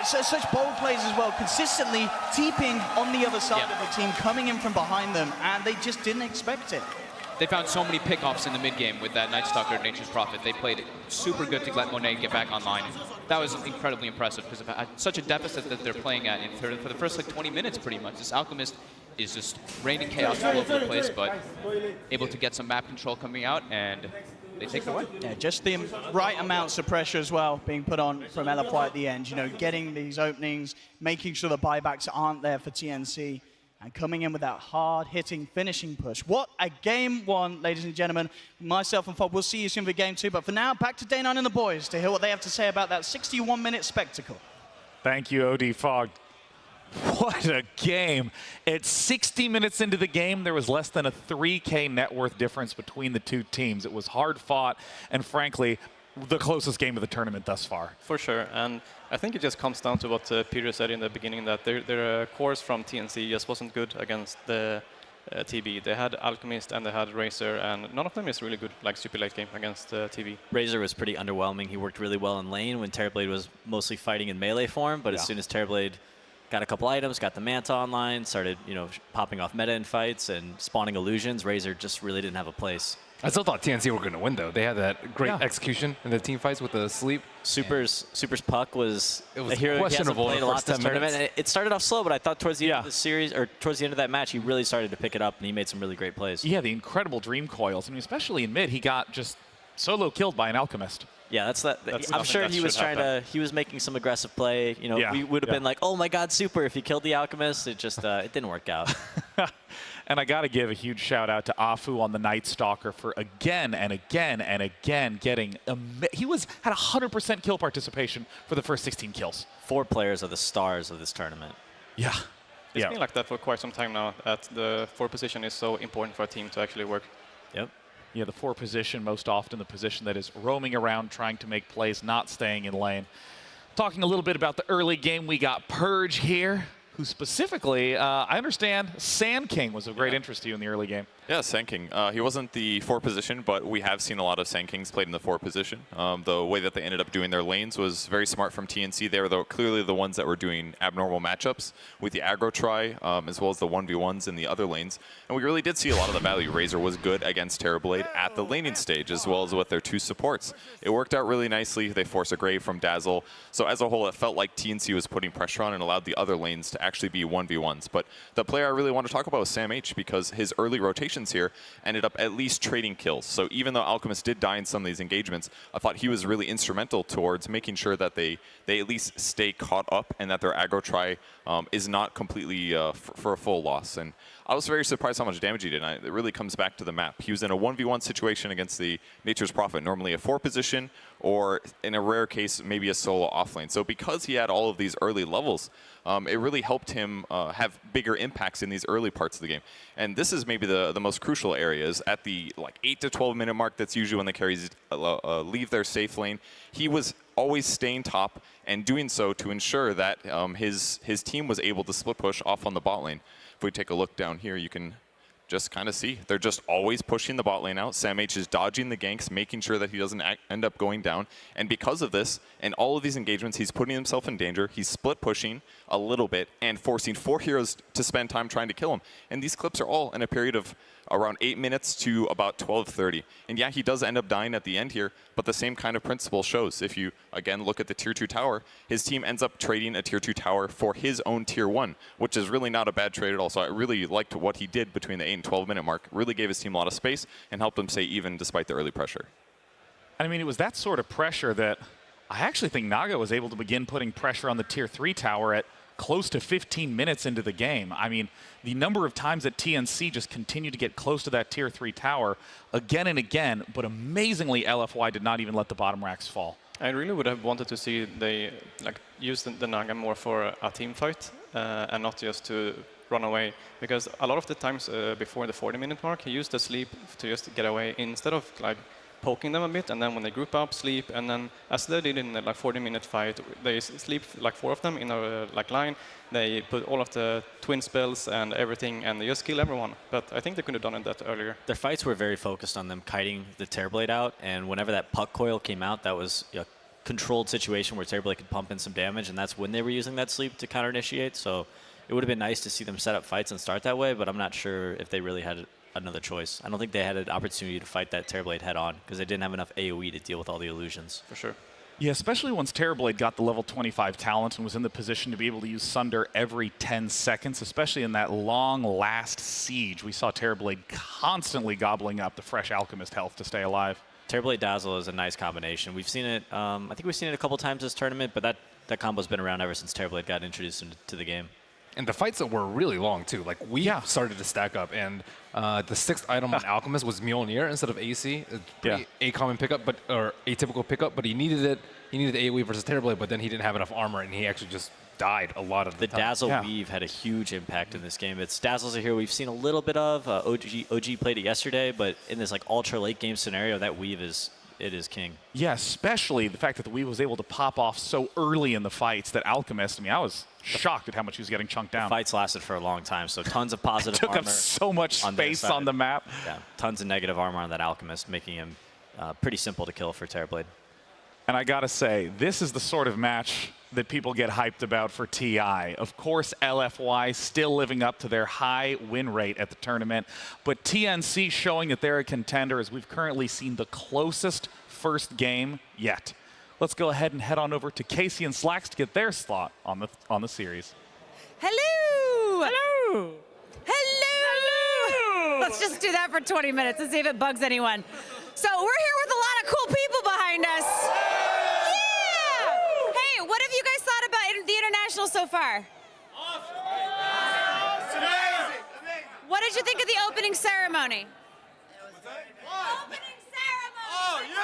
such bold plays as well, consistently TPing on the other side of the team, coming in from behind them, and they just didn't expect it. they found so many pickoffs in the mid game with that Night Stalker, Nature's Prophet. They played super good to let Monet get back online. That was incredibly impressive because of such a deficit that they're playing at for the first like 20 minutes pretty much. This Alchemist is just raining chaos all over the place, but able to get some map control coming out, and they take it away. Yeah, just the right amounts of pressure as well being put on from LFY at the end. You know, getting these openings, making sure the buybacks aren't there for TNC, and coming in with that hard-hitting finishing push. What a game one, ladies and gentlemen. Myself and Fob, we'll see you soon for game 2. But for now, back to Day 9 and the boys to hear what they have to say about that 61-minute spectacle. Thank you, OD Fog. What a game. At 60 minutes into the game, there was less than a 3K net worth difference between the two teams. It was hard fought, and frankly, the closest game of the tournament thus far. For sure, and I think it just comes down to what Peter said in the beginning, that their cores from TNC just wasn't good against the TB. They had Alchemist and they had Razor, and none of them is really good, like super late game against TB. Razor was pretty underwhelming. He worked really well in lane when Terrorblade was mostly fighting in melee form, but as soon as Terrorblade got a couple items, got the Manta online, started, you know, popping off meta in fights and spawning illusions, Razor just really didn't have a place. I still thought TNC were going to win, though. They had that great execution in the team fights with the sleep. Super's puck was a hero questionable he hasn't played a lot this 10 tournament. minutes. It started off slow, but I thought towards the end of the series, or towards the end of that match, he really started to pick it up, and he made some really great plays. Yeah, the incredible dream coils. I mean, especially in mid, he got just solo killed by an Alchemist. Yeah, I'm sure he was he was making some aggressive play. You know, we would have been like, oh my God, Super, if he killed the Alchemist. It just, it didn't work out. And I got to give a huge shout out to Afu on the Night Stalker for again and again and again getting, he had 100% kill participation for the first 16 kills. 4 players are the stars of this tournament. Yeah. It's been like that for quite some time now, that the 4 position is so important for a team to actually work. Yep. Yeah, the 4 position, most often the position that is roaming around, trying to make plays, not staying in lane. Talking a little bit about the early game, we got Purge here, who specifically, I understand, Sand King was of great interest to you in the early game. Yeah, Sand King. He wasn't the 4 position, but we have seen a lot of Sand Kings played in the 4 position. The way that they ended up doing their lanes was very smart from TNC. They were clearly the ones that were doing abnormal matchups with the aggro try, as well as the 1v1s in the other lanes. And we really did see a lot of the value. Razor was good against Terrorblade at the laning stage, as well as with their 2 supports. It worked out really nicely. They forced a Grave from Dazzle. So as a whole, it felt like TNC was putting pressure on and allowed the other lanes to actually be 1v1s. But the player I really want to talk about was Sam H, because his early rotations here ended up at least trading kills. So even though Alchemist did die in some of these engagements, I thought he was really instrumental towards making sure that they at least stay caught up and that their aggro try is not completely for a full loss. And I was very surprised how much damage he did. And it really comes back to the map. He was in a 1v1 situation against the Nature's Prophet, normally a 4 position, or in a rare case, maybe a solo offlane. So because he had all of these early levels, it really helped him have bigger impacts in these early parts of the game. And this is maybe the most crucial areas at the 8 to 12 minute mark. That's usually when the carries leave their safe lane. He was always staying top and doing so to ensure that his team was able to split push off on the bot lane. If we take a look down here, you can just kind of see they're just always pushing the bot lane out. Sam H is dodging the ganks, making sure that he doesn't end up going down. And because of this, and all of these engagements, he's putting himself in danger. He's split pushing a little bit and forcing 4 heroes to spend time trying to kill him. And these clips are all in a period of around 8 minutes to about 12:30. And yeah, he does end up dying at the end here, but the same kind of principle shows. If you, again, look at the tier 2 tower, his team ends up trading a tier 2 tower for his own tier 1, which is really not a bad trade at all. So I really liked what he did between the 8 and 12 minute mark. Really gave his team a lot of space and helped them stay even despite the early pressure. I mean, it was that sort of pressure that I actually think Naga was able to begin putting pressure on the tier 3 tower at close to 15 minutes into the game. I mean, the number of times that TNC just continued to get close to that tier 3 tower again and again, but amazingly LFY did not even let the bottom racks fall. I really would have wanted to see they use the Naga more for a team fight and not just to run away, because a lot of the times before the 40-minute mark, he used the sleep to just get away instead of poking them a bit, and then when they group up, sleep, and then as they did in the 40-minute fight, they sleep 4 of them in a line. They put all of the twin spells and everything, and they just kill everyone. But I think they could have done that earlier. Their fights were very focused on them kiting the Terrorblade out, and whenever that puck coil came out, that was a controlled situation where Terrorblade could pump in some damage, and that's when they were using that sleep to counter-initiate. So it would have been nice to see them set up fights and start that way, but I'm not sure if they really had another choice. I don't think they had an opportunity to fight that Terrorblade head on because they didn't have enough AoE to deal with all the illusions. For sure. Yeah, especially once Terrorblade got the level 25 talent and was in the position to be able to use Sunder every 10 seconds, especially in that long last siege. We saw Terrorblade constantly gobbling up the fresh Alchemist health to stay alive. Terrorblade Dazzle is a nice combination. We've seen it, I think we've seen it a couple times this tournament, but that combo's been around ever since Terrorblade got introduced into the game. And the fights that were really long too. Like we started to stack up, and the 6th item on Alchemist was Mjolnir instead of AC. A common pickup, or atypical pickup, but he needed it. He needed AoE versus Terrorblade, but then he didn't have enough armor, and he actually just died a lot of the time. The Dazzle Weave had a huge impact in this game. Dazzle's a hero we've seen a little bit of. OG played it yesterday, but in this like ultra late game scenario, that Weave is king. Yeah, especially the fact that the Weave was able to pop off so early in the fights that Alchemist, I mean, I was shocked at how much he was getting chunked down. The fights lasted for a long time, so tons of positive took armor. Took up so much space on the map. Yeah, tons of negative armor on that Alchemist, making him pretty simple to kill for Terrorblade. And I gotta say, this is the sort of match that people get hyped about for TI. Of course, LFY still living up to their high win rate at the tournament, but TNC showing that they're a contender as we've currently seen the closest first game yet. Let's go ahead and head on over to Casey and Slacks to get their slot on the series. Hello! Hello! Hello! Let's just do that for 20 minutes and see if it bugs anyone. So we're here with a lot of cool people behind us. Yeah! Hey, what have you guys thought about the International so far? Awesome! Amazing! What did you think of the opening ceremony? Opening ceremony! Oh, yeah!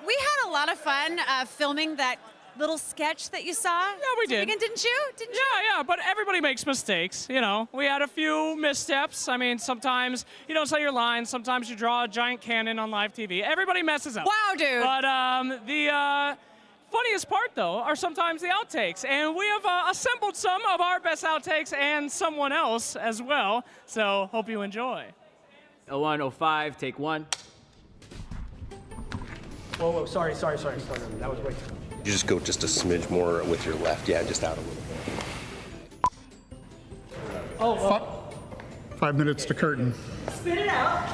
We had a lot of fun filming that little sketch that you saw. Yeah, we did. Didn't you? Yeah, but everybody makes mistakes, you know. We had a few missteps. I mean, sometimes you don't say your lines. Sometimes you draw a giant cannon on live TV. Everybody messes up. Wow, dude. But the funniest part, though, are sometimes the outtakes. And we have assembled some of our best outtakes and someone else as well. So hope you enjoy. 01, 05, take 1. Whoa, sorry. That was way too much. You just go just a smidge more with your left. Yeah, just out a little bit. Oh, 5 minutes to curtain. spit it out.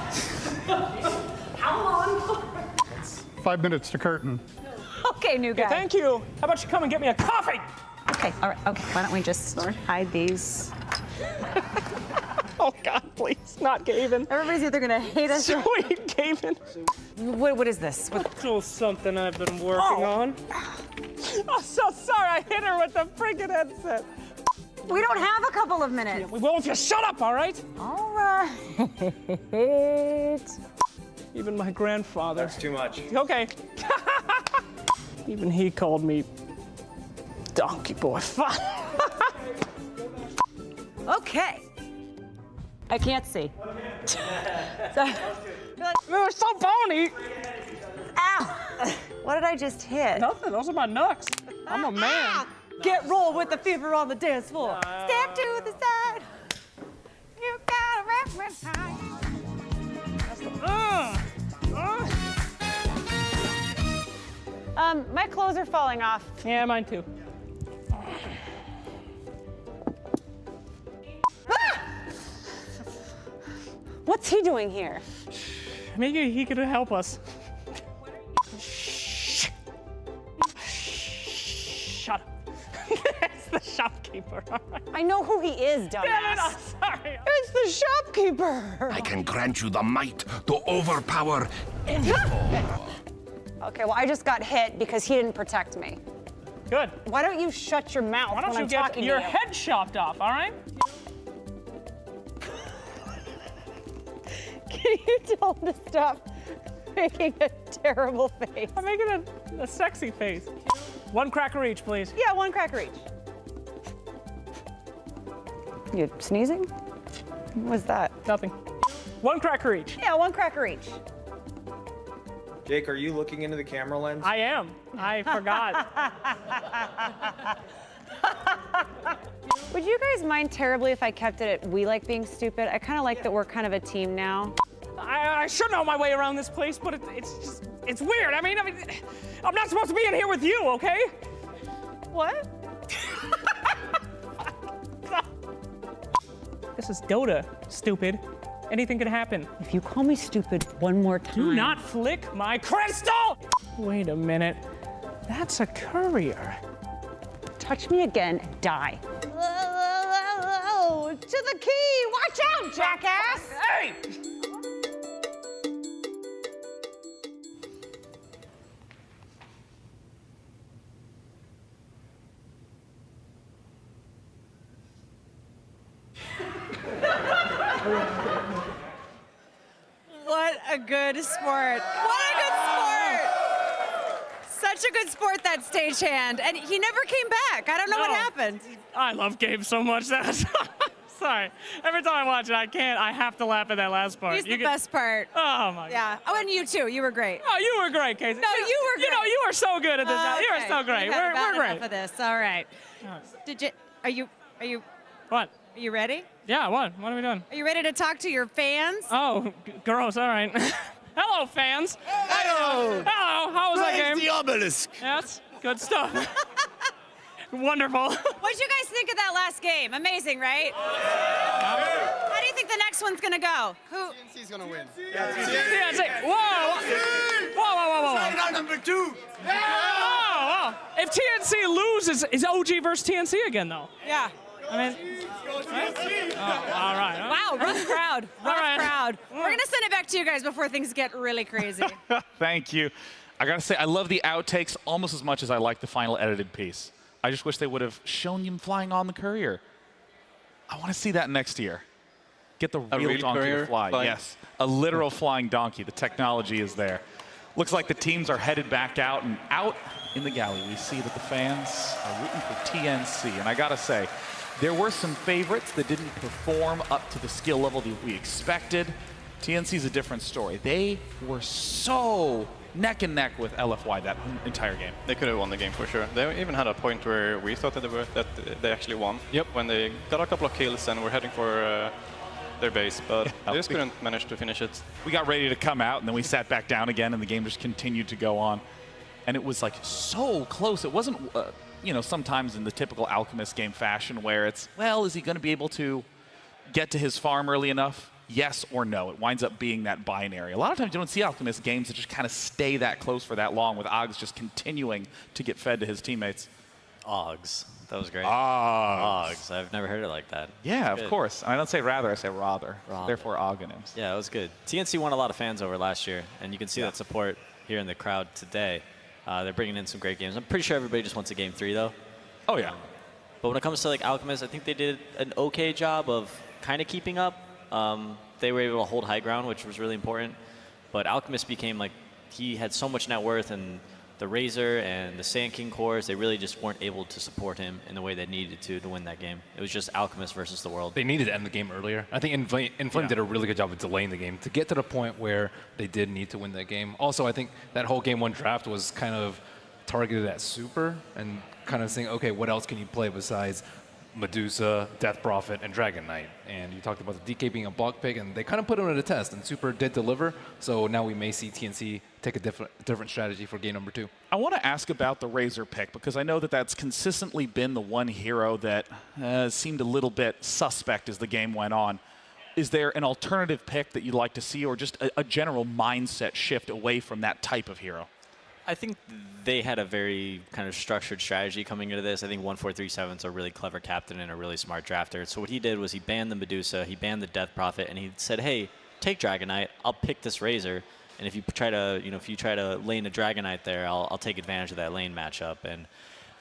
How long? 5 minutes to curtain. Okay, new guy. Thank you. How about you come and get me a coffee? Okay, all right. Okay, why don't we just hide these? Oh, God, please, not Gavin. Everybody's either gonna hate us or... Sweet Gavin. What is this? It's all something I've been working on. I'm so sorry I hit her with the freaking headset. We don't have a couple of minutes. Yeah, we will if you shut up, all right? All right. Even my grandfather. That's too much. Okay. Even he called me donkey boy. Okay. I can't see. They're so bony. Ow! What did I just hit? Nothing. Those are my nuts. I'm a man. Get rolled with the fever on the dance floor. Step to the side. You gotta wrap my time. My clothes are falling off. Yeah, mine too. What's he doing here? Maybe he could help us. Shut up. It's the shopkeeper. I know who he is, dumbass. Damn it, I'm sorry. It's the shopkeeper. I can grant you the might to overpower any foe. Okay, well, I just got hit because he didn't protect me. Good. Why don't you shut your mouth Why don't when you I'm get talking your to you? head chopped off, all right? Can you tell him to stop making a terrible face? I'm making a sexy face. One cracker each, please. Yeah, one cracker each. You sneezing? What was that? Nothing. One cracker each. Yeah, one cracker each. Jake, are you looking into the camera lens? I am. I forgot. Would you guys mind terribly if I kept it at we like being stupid? I kind of like that we're kind of a team now. I should know my way around this place, but it's weird. I mean, I'm not supposed to be in here with you, okay? What? This is Dota, stupid. Anything could happen. If you call me stupid one more time. Do not flick my crystal! Wait a minute. That's a courier. Touch me again and die. To the key! Watch out, jackass! Hey! What a good sport. What a good sport. Such a good sport, that stagehand. And he never came back. I don't know what happened. I love Gabe so much. Sorry. Every time I watch it, I have to laugh at that last part. He's the best part. Oh, my God. Yeah. Oh, and you too. You were great. Oh, you were great, Casey. No, you were great. You know, you were so good at this. You were so great. We've had about We're great. enough of this. All right. Are you What? Are you ready? Yeah, what? What are we doing? Are you ready to talk to your fans? Oh, gross. All right. Hello, fans. Hello. Hello. How was that game? The obelisk. Yes. Good stuff. Wonderful. What'd you guys think of that last game? Amazing, right? How do you think the next one's gonna go? Who? TNC's gonna win. TNC. Whoa. Whoa. Final number 2. Oh. If TNC loses, is OG versus TNC again, though? Yeah. I mean, right? All right. Wow, rough crowd. Rough right. crowd. We're gonna send it back to you guys before things get really crazy. Thank you. I gotta say, I love the outtakes almost as much as I like the final edited piece. I just wish they would have shown him flying on the courier. I want to see that next year. Get the real donkey to fly. Yes, a literal flying donkey. The technology is there. Looks like the teams are headed back out, and out in the galley we see that the fans are rooting for TNC. And I gotta say, there were some favorites that didn't perform up to the skill level that we expected. TNC's a different story. They were so neck and neck with LFY that entire game. They could have won the game for sure. They even had a point where we thought that they actually won. Yep. When they got a couple of kills and were heading for their base, but they just couldn't manage to finish it. We got ready to come out, and then we sat back down again, and the game just continued to go on. And it was like so close. It wasn't, sometimes in the typical Alchemist game fashion where it's, well, is he going to be able to get to his farm early enough? Yes or no. It winds up being that binary. A lot of times you don't see Alchemist games that just kind of stay that close for that long, with Oggs just continuing to get fed to his teammates. Oggs. That was great. Oggs. I've never heard it like that. Yeah, Good. of course. I don't say rather, I say rather. Therefore, Oggonyms. Yeah, it was good. TNC won a lot of fans over last year, and you can see that support here in the crowd today. They're bringing in some great games. I'm pretty sure everybody just wants a game 3, though. Oh, yeah. But when it comes to like Alchemist, I think they did an okay job of kind of keeping up. They were able to hold high ground, which was really important. But Alchemist became like, he had so much net worth, and the Razor and the Sand King cores, they really just weren't able to support him in the way they needed to win that game. It was just Alchemist versus the world. They needed to end the game earlier. I think Inflame did a really good job of delaying the game to get to the point where they did need to win that game. Also, I think that whole game 1 draft was kind of targeted at Super and kind of saying, okay, what else can you play besides Medusa, Death Prophet, and Dragon Knight? And you talked about the DK being a block pick, and they kind of put him to the test, and Super did deliver. So now we may see TNC take a different strategy for game number 2. I want to ask about the Razor pick, because I know that that's consistently been the one hero that seemed a little bit suspect as the game went on. Is there an alternative pick that you'd like to see, or just a general mindset shift away from that type of hero? I think they had a very kind of structured strategy coming into this. I think 1437's a really clever captain and a really smart drafter. So what he did was he banned the Medusa, he banned the Death Prophet, and he said, hey, take Dragon Knight, I'll pick this Razor, and if you try to lane a Dragon Knight there, I'll take advantage of that lane matchup. And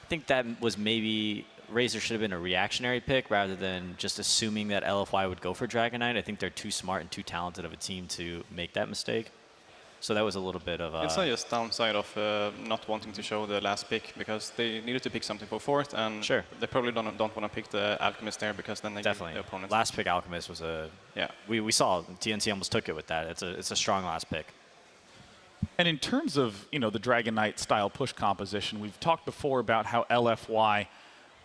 I think that was maybe Razor should have been a reactionary pick rather than just assuming that LFY would go for Dragon Knight. I think they're too smart and too talented of a team to make that mistake. So that was a little bit of a... It's not just downside of not wanting to show the last pick, because they needed to pick something for 4th, and they probably don't want to pick the Alchemist there, because then they give the opponent... Last pick Alchemist was a... Yeah. We saw TNC almost took it with that. It's a strong last pick. And in terms of, the Dragon Knight style push composition, we've talked before about how LFY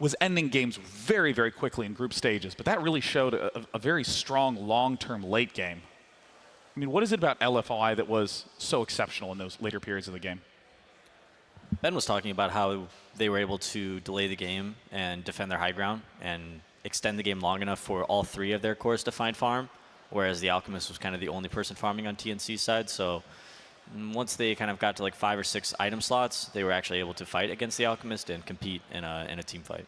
was ending games very, very quickly in group stages, but that really showed a very strong long-term late game. I mean, what is it about LFI that was so exceptional in those later periods of the game? Ben was talking about how they were able to delay the game and defend their high ground, and extend the game long enough for all 3 of their cores to find farm, whereas the Alchemist was kind of the only person farming on TNC's side. So once they kind of got to like 5 or 6 item slots, they were actually able to fight against the Alchemist and compete in a team fight.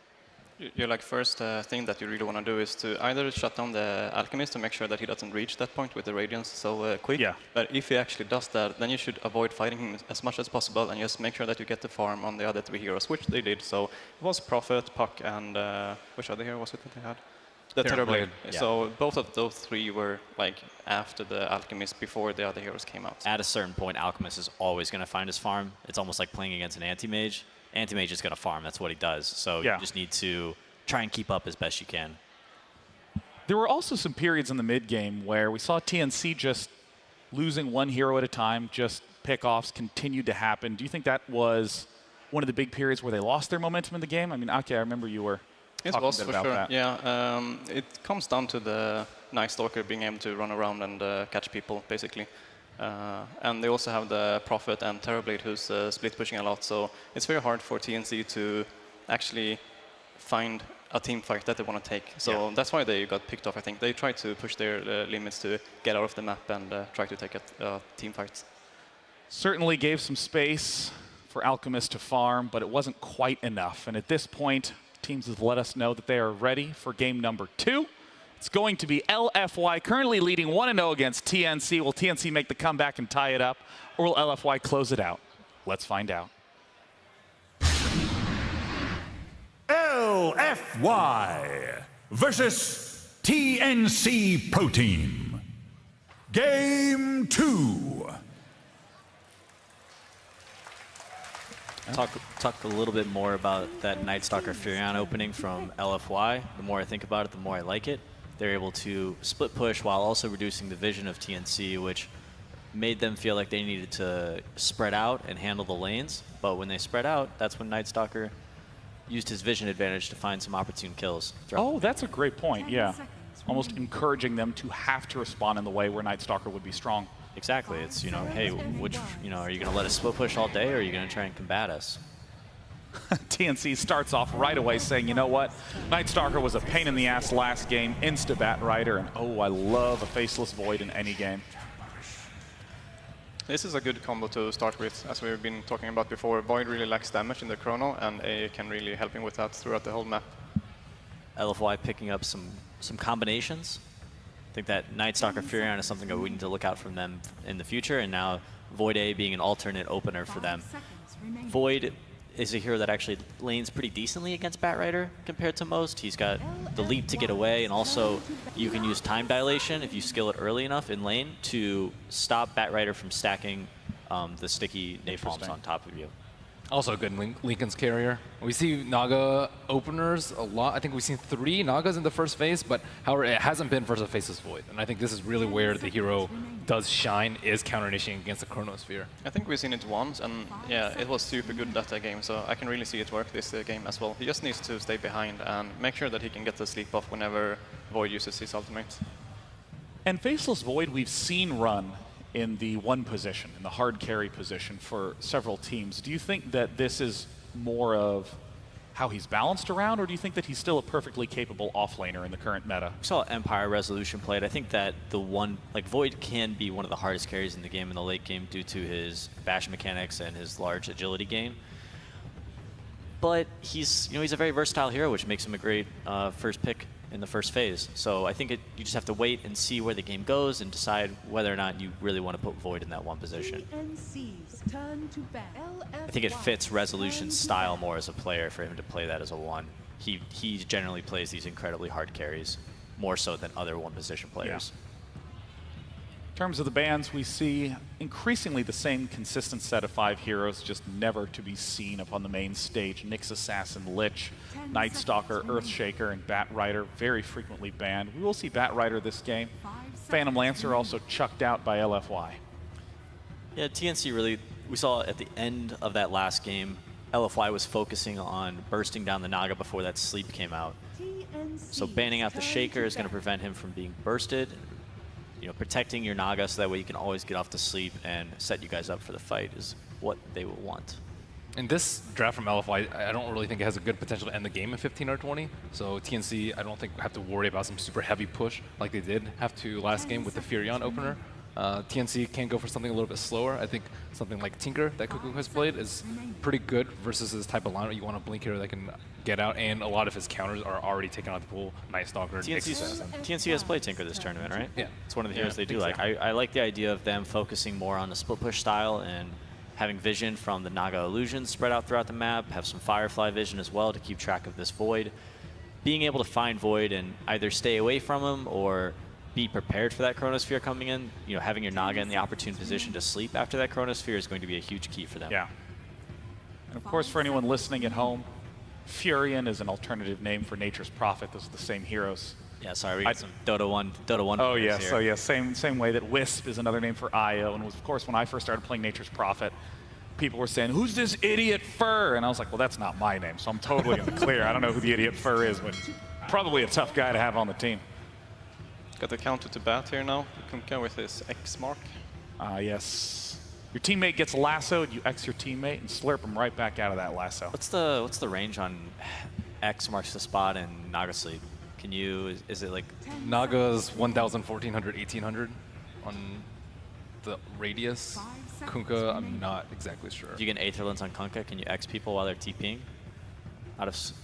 Your like first thing that you really want to do is to either shut down the Alchemist to make sure that he doesn't reach that point with the Radiance so quick. Yeah. But if he actually does that, then you should avoid fighting him as much as possible and just make sure that you get the farm on the other 3 heroes, which they did. So it was Prophet, Puck, and which other hero was it that they had? The Terrorblade. Yeah. So both of those 3 were like after the Alchemist, before the other heroes came out. At a certain point, Alchemist is always going to find his farm. It's almost like playing against an anti-mage. Anti-mage is going to farm. That's what he does. So you just need to try and keep up as best you can. There were also some periods in the mid game where we saw TNC just losing 1 hero at a time, just pickoffs continued to happen. Do you think that was one of the big periods where they lost their momentum in the game? I mean, Ake, I remember you were talking a bit about that. Yeah, it comes down to the Night Stalker being able to run around and catch people, basically. And they also have the Prophet and Terrorblade who's split pushing a lot, so it's very hard for TNC to actually find a team fight that they want to take. So that's why they got picked off, I think. They tried to push their limits to get out of the map and try to take a team fight. Certainly gave some space for Alchemist to farm, but it wasn't quite enough. And at this point, teams have let us know that they are ready for game number 2. It's going to be LFY currently leading 1-0 against TNC. Will TNC make the comeback and tie it up, or will LFY close it out? Let's find out. LFY versus TNC Pro Team. Game 2. Talk a little bit more about that Night Stalker Furion opening from LFY. The more I think about it, the more I like it. They're able to split push while also reducing the vision of TNC, which made them feel like they needed to spread out and handle the lanes. But when they spread out, that's when Night Stalker used his vision advantage to find some opportune kills. Oh, that's a great point, yeah. Almost encouraging them to have to respond in the way where Night Stalker would be strong. Exactly. It's, you know, hey, which, you know, are you going to let us split push all day, or are you going to try and combat us? TNC starts off right away saying, you know what, Night Stalker was a pain in the ass last game, insta-Bat Rider, and oh, I love a Faceless Void in any game. This is a good combo to start with, as we've been talking about before. Void really lacks damage in the chrono, and A can really help him with that throughout the whole map. LFY picking up some combinations. I think that Night Stalker Furion is something that we need to look out from them in the future, and now Void A being an alternate opener for them. Void is a hero that actually lanes pretty decently against Bat Rider compared to most. He's got the leap to get away, and also you can use time dilation if you skill it early enough in lane to stop Bat Rider from stacking the sticky napalms on top of you. Also a good Lincoln's carrier. We see Naga openers a lot. I think we've seen 3 Nagas in the first phase, but however, it hasn't been versus a Faceless Void. And I think this is really where the hero does shine, is counter-initiating against the Chronosphere. I think we've seen it once, and yeah, it was super good that game, so I can really see it work this game as well. He just needs to stay behind and make sure that he can get the sleep off whenever Void uses his ultimate. And Faceless Void we've seen run in the 1 position, in the hard carry position for several teams. Do you think that this is more of how he's balanced around, or do you think that he's still a perfectly capable offlaner in the current meta? We saw Empire Resolution played. I think that Void can be one of the hardest carries in the game in the late game due to his bash mechanics and his large agility gain. But he's a very versatile hero, which makes him a great first pick in the first phase. So I think you just have to wait and see where the game goes and decide whether or not you really want to put Void in that 1 position. I think it fits Resolution's style more as a player for him to play that as a 1. He generally plays these incredibly hard carries, more so than other 1 position players. Yeah. In terms of the bans, we see increasingly the same consistent set of 5 heroes, just never to be seen upon the main stage. Nyx Assassin, Lich, Night Stalker, Earthshaker, and Bat Rider very frequently banned. We will see Bat Rider this game. Phantom Lancer also chucked out by LFY. Yeah, TNC really, we saw at the end of that last game, LFY was focusing on bursting down the Naga before that sleep came out. So banning out the Shaker is going to prevent him from being bursted. Protecting your Naga so that way you can always get off to sleep and set you guys up for the fight is what they will want. In this draft from LFY, I don't really think it has a good potential to end the game in 15 or 20. So TNC, I don't think have to worry about some super heavy push like they did have to last game with the Furion opener. TNC can go for something a little bit slower. I think something like Tinker that Cuckoo has played is pretty good versus this type of lineup. You want a Blink hero that can get out, and a lot of his counters are already taken out the pool. Night Stalker. TNC has played Tinker this tournament, right? Yeah. It's one of the heroes they do like. I like the idea of them focusing more on the split push style and having vision from the Naga illusions spread out throughout the map, have some Firefly vision as well to keep track of this Void. Being able to find Void and either stay away from him or be prepared for that Chronosphere coming in, you know, having your Naga in the opportune position to sleep after that Chronosphere is going to be a huge key for them. Yeah. And of course, for anyone listening at home, Furion is an alternative name for Nature's Prophet. Those are the same heroes. Yeah, sorry, we got some Dota 1 Oh yes, here. so yeah, same way that Wisp is another name for Io, and was, of course, when I first started playing Nature's Prophet, people were saying, "Who's this idiot Fur?" And I was like, "Well, that's not my name, so I'm totally in the clear. I don't know who the idiot Fur is, but probably a tough guy to have on the team." Got the counter to bat here now. Kunkka with his X mark. Yes. Your teammate gets lassoed, you X your teammate and slurp him right back out of that lasso. What's the range on X marks the spot and Naga sleep? Can you, is it like? Naga's 1,000, 1,400, 1,800 on the radius. Kunkka, I'm not exactly sure. If you get Aether Lens on Kunkka, can you X people while they're TPing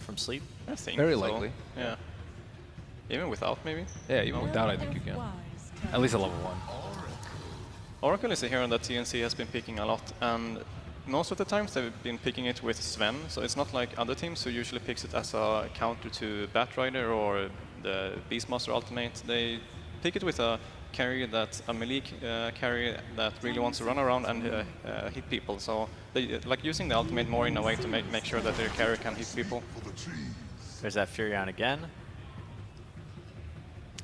from sleep? I think Very so. likely. Yeah. Even without, maybe? Yeah, even without, I think you can. At least a level 1. Oracle is a hero that TNC has been picking a lot, and most of the times they've been picking it with Sven, so it's not like other teams who usually picks it as a counter to Batrider or the Beastmaster Ultimate. They pick it with a carry that a melee carry that really wants to run around and hit people. So they like using the ultimate more in a way to make sure that their carry can hit people. There's that Furion again.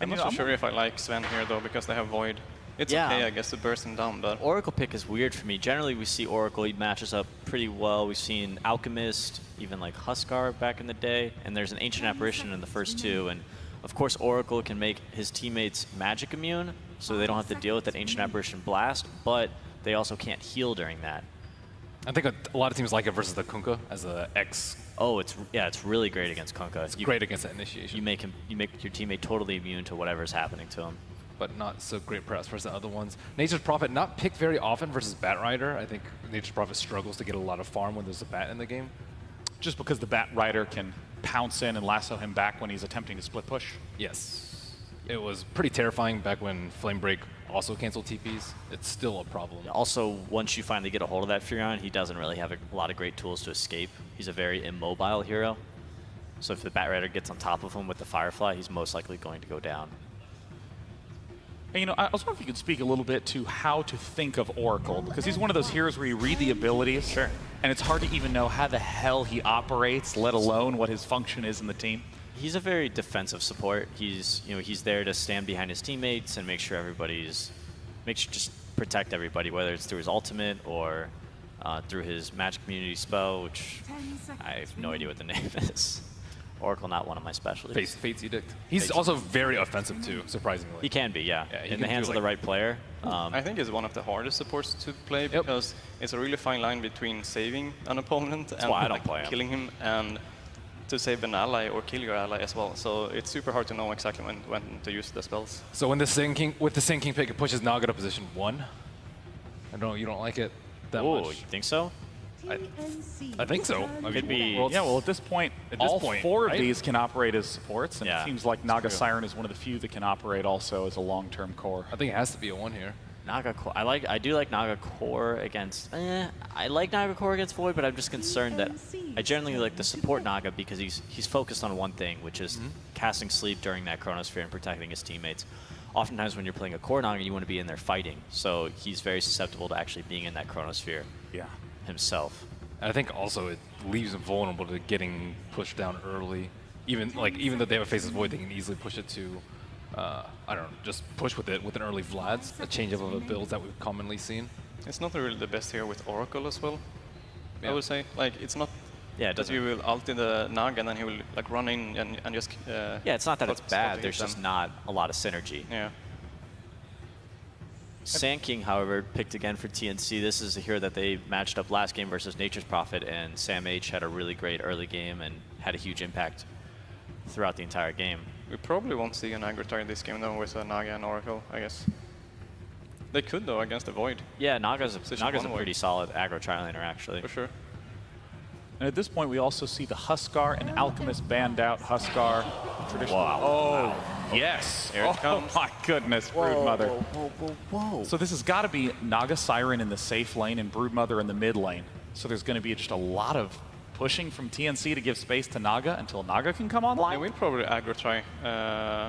I'm not so sure if I like Sven here though, because they have Void. It's okay, I guess, to burst him down, but Oracle pick is weird for me. Generally, we see Oracle, he matches up pretty well. We've seen Alchemist, even like Huskar back in the day, and there's an Ancient Apparition in the first two, and of course Oracle can make his teammates magic immune, so they don't have to deal with that Ancient Apparition blast, but they also can't heal during that. I think a lot of teams like it versus the Kunkka as a X. Oh, it's really great against Kunkka. It's great against that initiation. You make your teammate totally immune to whatever's happening to him. But not so great perhaps versus the other ones. Nature's Prophet not picked very often versus Batrider. I think Nature's Prophet struggles to get a lot of farm when there's a bat in the game. Just because the Batrider can pounce in and lasso him back when he's attempting to split push? Yes. It was pretty terrifying back when Flame Break also canceled TPs. It's still a problem. Also, once you finally get a hold of that Furion, he doesn't really have a lot of great tools to escape. He's a very immobile hero. So if the Batrider gets on top of him with the Firefly, he's most likely going to go down. And, you know, I was wondering if you could speak a little bit to how to think of Oracle, because he's one of those heroes where you read the abilities, and it's hard to even know how the hell he operates, let alone what his function is in the team. He's a very defensive support. He's there to stand behind his teammates and make sure just protect everybody, whether it's through his ultimate or through his Magic Community spell, which I have no idea what the name is. Oracle, not one of my specialties. Fate's Edict. He's also very offensive too, surprisingly. He can be, yeah. In the hands of the right player. I think it's one of the hardest supports to play because it's a really fine line between saving an opponent and killing him, and to save an ally or kill your ally as well. So it's super hard to know exactly when to use the spells. So when the Sin King pick, it pushes Naga to position 1. I don't know, you don't like it that much. Oh, you think so? I think so. Could be. Well, at this point, all four of these can operate as supports, and it seems like Naga Siren is one of the few that can operate also as a long-term core. I think it has to be a 1 here. Naga Core. I do like Naga Core against. I like Naga Core against Void, but I'm just concerned that I generally like the support Naga because he's focused on one thing, which is casting sleep during that Chronosphere and protecting his teammates. Oftentimes, when you're playing a core Naga, you want to be in there fighting, so he's very susceptible to actually being in that Chronosphere. Himself. And I think also it leaves him vulnerable to getting pushed down early. Even though they have a Faceless Void, they can easily push it to, I don't know, just push with it with an early Vlad's, a change of a build that we've commonly seen. It's not really the best here with Oracle as well, I would say. Like, it's not that you will ult in the Naga and then he will like run in and just... yeah, it's not that it's bad, there's just not a lot of synergy. Yeah. Sand King, however, picked again for TNC. This is a hero that they matched up last game versus Nature's Prophet, and Sam H had a really great early game and had a huge impact throughout the entire game. We probably won't see an aggro try this game though with Naga and Oracle, I guess. They could though against the Void. Yeah, Naga's a pretty solid aggro tri-laner actually. For sure. And at this point, we also see the Huskar and Alchemist banned out. Huskar, traditional. Wow. Oh, wow. yes. Here it comes. My goodness, Broodmother. Whoa. So this has got to be Naga Siren in the safe lane and Broodmother in the mid lane. So there's going to be just a lot of pushing from TNC to give space to Naga until Naga can come online. Yeah, we'll probably aggro try,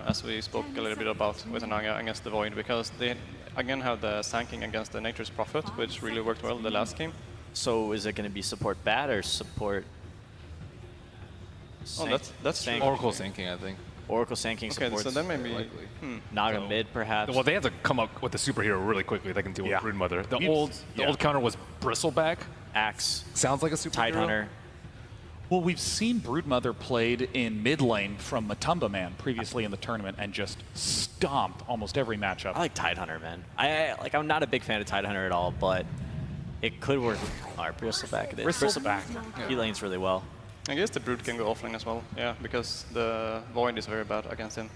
as we spoke a little bit about with Naga against the Void, because they again have the Sand King against the Nature's Prophet, which really worked well the last game. So is it going to be support bad or support? Oh, that's true. Oracle Sand King, I think. Oracle Sand King okay, supports. so then maybe Naga mid, perhaps. Well, they have to come up with a superhero really quickly. They can deal with Broodmother. The old counter was Bristleback. Axe. Sounds like a superhero. Tidehunter. Well, we've seen Broodmother played in mid lane from Matumba Man previously in the tournament and just stomped almost every matchup. I like Tidehunter, man. I'm not a big fan of Tidehunter at all, but it could work with our Bristleback. Bristleback. He lanes really well. I guess the Brood can go offlane as well, yeah, because the Void is very bad against him.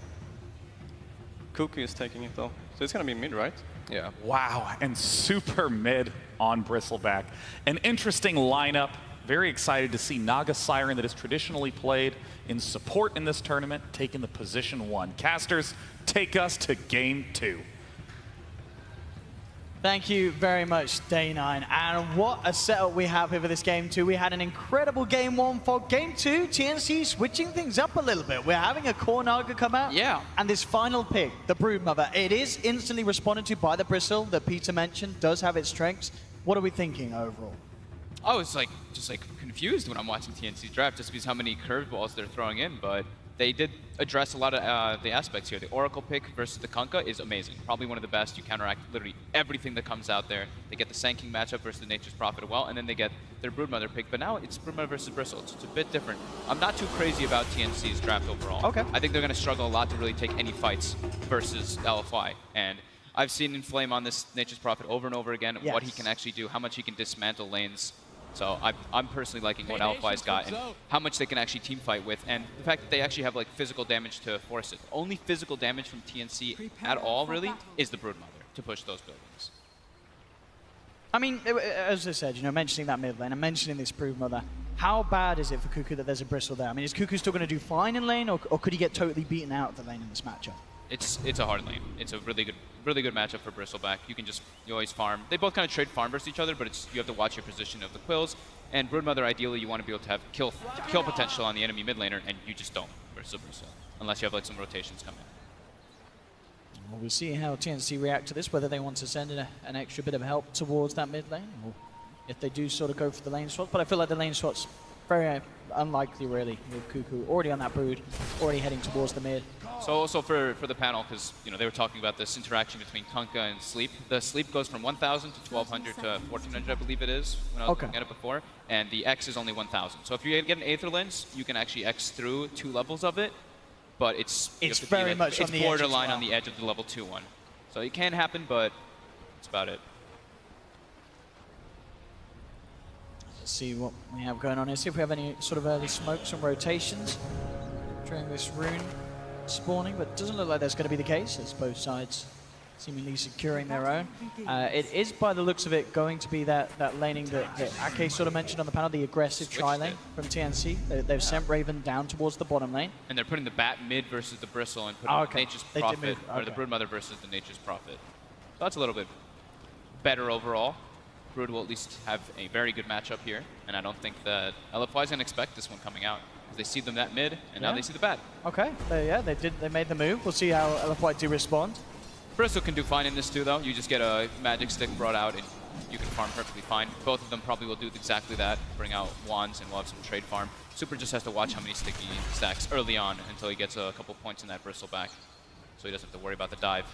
Cuckoo is taking it though, so it's gonna be mid, right? Yeah. Wow, and super mid on Bristleback. An interesting lineup. Very excited to see Naga Siren that is traditionally played in support in this tournament, taking the position 1. Casters, take us to game 2. Thank you very much, Day 9. And what a setup we have here for this game 2. We had an incredible game 1 for game 2. TNC switching things up a little bit. We're having a core Naga come out. Yeah. And this final pick, the Broodmother, it is instantly responded to by the Bristle that Peter mentioned, does have its strengths. What are we thinking overall? I was just confused when I'm watching TNC's draft just because how many curveballs they're throwing in, but they did address a lot of the aspects here. The Oracle pick versus the Kunkka is amazing. Probably one of the best. You counteract literally everything that comes out there. They get the Sand King matchup versus the Nature's Prophet as well, and then they get their Broodmother pick, but now it's Broodmother versus Bristle. It's a bit different. I'm not too crazy about TNC's draft overall. Okay. I think they're going to struggle a lot to really take any fights versus LFY, and I've seen Inflame on this Nature's Prophet over and over again, what he can actually do, how much he can dismantle lanes. So I'm personally liking what LFY's got and how much they can actually team fight with, and the fact that they actually have like physical damage to force it. Only physical damage from TNC at all really is the Broodmother to push those buildings. I mean, as I said, mentioning that mid lane and mentioning this Broodmother, how bad is it for Cuckoo that there's a Bristle there? I mean, is Cuckoo still going to do fine in lane, or could he get totally beaten out of the lane in this matchup? It's a hard lane. It's a really good matchup for Bristleback. You always farm. They both kind of trade farm versus each other, but you have to watch your position of the Quills. And Broodmother, ideally, you want to be able to have kill potential on the enemy mid laner, and you just don't versus Bristle, unless you have like some rotations come in. Well, we'll see how TNC react to this, whether they want to send in an extra bit of help towards that mid lane, or if they do sort of go for the lane swap. But I feel like the lane swap's very unlikely, really, with Cuckoo already on that Brood, already heading towards the mid. So also for the panel, because they were talking about this interaction between Kunkka and Sleep. The Sleep goes from 1,000 to 1,200 to 1,400, I believe it is, when I was looking at it before. And the X is only 1,000. So if you get an Aether Lens, you can actually X through 2 levels of it. But it's very much on the edge as borderline well. on the edge of the level 2 one. So it can happen, but that's about it. Let's see what we have going on here. See if we have any sort of early smokes and rotations during this rune spawning, but it doesn't look like that's going to be the case, as both sides seemingly securing their own. It is, by the looks of it, going to be that laning that Ake sort of mentioned on the panel, the aggressive tri-lane from TNC. They've sent Raven down towards the bottom lane. And they're putting the Bat mid versus the Bristle and putting Nature's Prophet, or the Broodmother versus the Nature's Prophet. So that's a little bit better overall. Brood will at least have a very good matchup here, and I don't think that LFY is going to expect this one coming out. They see them that mid, and now they see the Bat. Okay, they made the move. We'll see how LFY do respond. Bristle can do fine in this too, though. You just get a magic stick brought out, and you can farm perfectly fine. Both of them probably will do exactly that, bring out wands, and we'll have some trade farm. Super just has to watch how many sticky stacks early on until he gets a couple points in that Bristle back, so he doesn't have to worry about the dive.